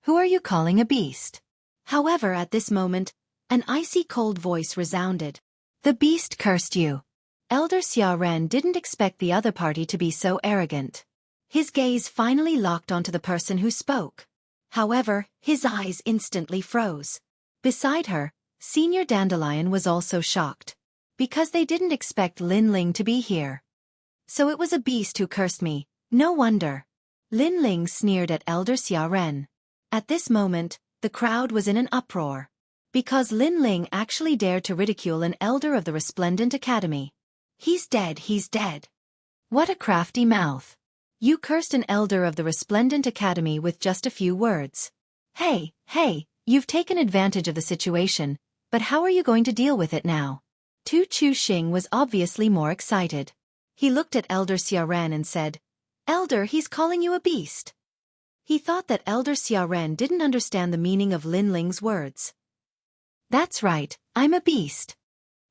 [SPEAKER 1] Who are you calling a beast?
[SPEAKER 2] However, at this moment, an icy cold voice resounded.
[SPEAKER 1] The beast cursed you. Elder Xiaoran didn't expect the other party to be so arrogant. His gaze finally locked onto the person who spoke. However, his eyes instantly froze. Beside her, Senior Dandelion was also shocked. Because they didn't expect Lin Ling to be here. So it was a beast who cursed me, no wonder. Lin Ling sneered at Elder Xiaoran. At this moment, the crowd was in an uproar. Because Lin Ling actually dared to ridicule an elder of the Resplendent Academy. He's dead. What a crafty mouth. You cursed an elder of the Resplendent Academy with just a few words. Hey, you've taken advantage of the situation, but how are you going to deal with it now? Tu Chuxing was obviously more excited. He looked at Elder Xiaoran and said, Elder, he's calling you a beast. He thought that Elder Xiaoran didn't understand the meaning of Lin Ling's words. That's right, I'm a beast.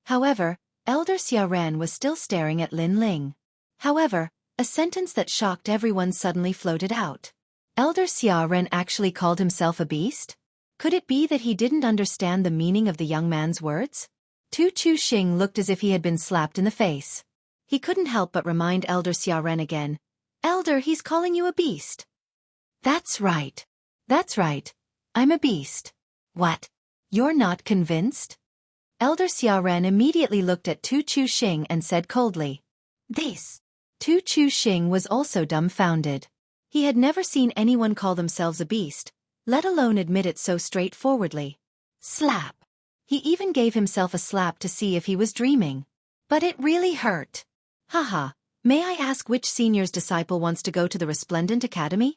[SPEAKER 1] However, Elder Xiaoran was still staring at Lin Ling. However, a sentence that shocked everyone suddenly floated out. Elder Xiaoran actually called himself a beast? Could it be that he didn't understand the meaning of the young man's words? Tu Chuxing looked as if he had been slapped in the face. He couldn't help but remind Elder Xiaoran again. Elder, he's calling you a beast. That's right. I'm a beast. What? You're not convinced? Elder Xiaoran immediately looked at Tu Chuxing and said coldly. This. Tu Chuxing was also dumbfounded. He had never seen anyone call themselves a beast, let alone admit it so straightforwardly. Slap. He even gave himself a slap to see if he was dreaming. But it really hurt. Haha, may I ask which senior's disciple wants to go to the Resplendent Academy?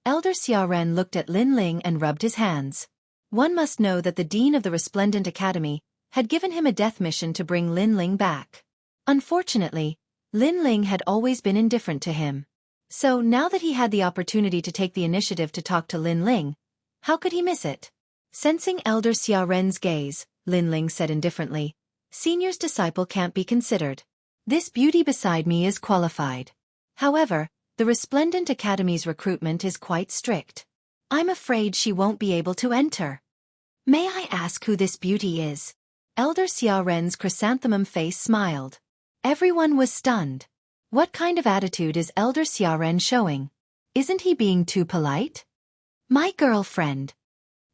[SPEAKER 1] Elder Xiaoran looked at Lin Ling and rubbed his hands. One must know that the Dean of the Resplendent Academy had given him a death mission to bring Lin Ling back. Unfortunately, Lin Ling had always been indifferent to him. So now that he had the opportunity to take the initiative to talk to Lin Ling, how could he miss it? Sensing Elder Xiaoran's gaze, Lin Ling said indifferently, Senior's disciple can't be considered. This beauty beside me is qualified. However, the Resplendent Academy's recruitment is quite strict. I'm afraid she won't be able to enter. May I ask who this beauty is? Elder Xiaoran's chrysanthemum face smiled. Everyone was stunned. What kind of attitude is Elder Xiaoran showing? Isn't he being too polite? My girlfriend.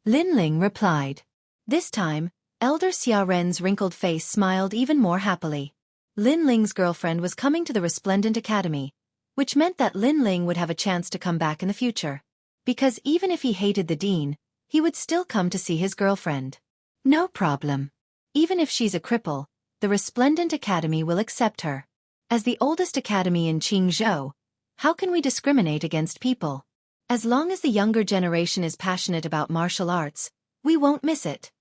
[SPEAKER 1] Lin Ling replied. This time, Elder Xiaoran's wrinkled face smiled even more happily. Lin Ling's girlfriend was coming to the Resplendent Academy, which meant that Lin Ling would have a chance to come back in the future. Because even if he hated the dean, he would still come to see his girlfriend. No problem. Even if she's a cripple, the Resplendent Academy will accept her. As the oldest academy in Jianghu, how can we discriminate against people? As long as the younger generation is passionate about martial arts, we won't miss it.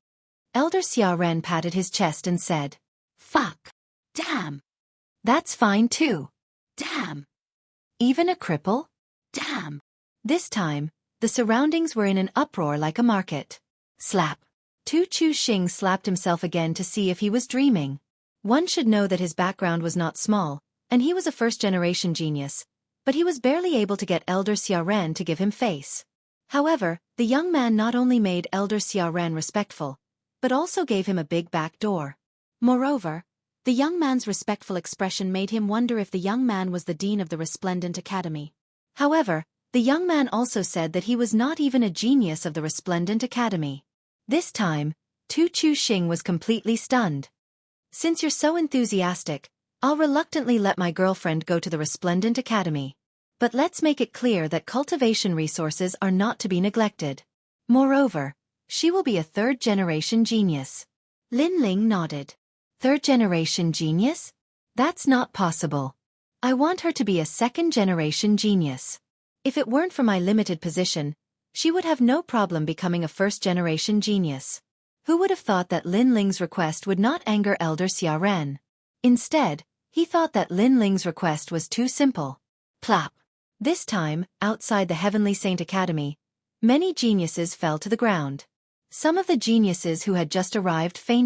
[SPEAKER 1] Elder Xiaoran patted his chest and said, Fuck. Damn. That's fine too. Damn. Even a cripple? Damn. This time, the surroundings were in an uproar like a market. Slap. Tu Chuxing slapped himself again to see if he was dreaming. One should know that his background was not small, and he was a first-generation genius, but he was barely able to get Elder Xiaoran to give him face. However, the young man not only made Elder Xiaoran respectful, but also gave him a big back door.
[SPEAKER 2] Moreover, the young man's respectful expression made him wonder if the young man was the dean of the Resplendent Academy.
[SPEAKER 1] However, the young man also said that he was not even a genius of the Resplendent Academy. This time, Tu Chu Xing was completely stunned. Since you're so enthusiastic, I'll reluctantly let my girlfriend go to the Resplendent Academy. But let's make it clear that cultivation resources are not to be neglected. Moreover, she will be a third-generation genius.
[SPEAKER 2] Lin Ling nodded.
[SPEAKER 1] Third-generation genius? That's not possible. I want her to be a second-generation genius. If it weren't for my limited position, she would have no problem becoming a first-generation genius. Who would have thought that Lin Ling's request would not anger Elder Xiaoran? Instead, he thought that Lin Ling's request was too simple. Plop. This time, outside the Heavenly Saint Academy, many geniuses fell to the ground. Some of the geniuses who had just arrived fainted.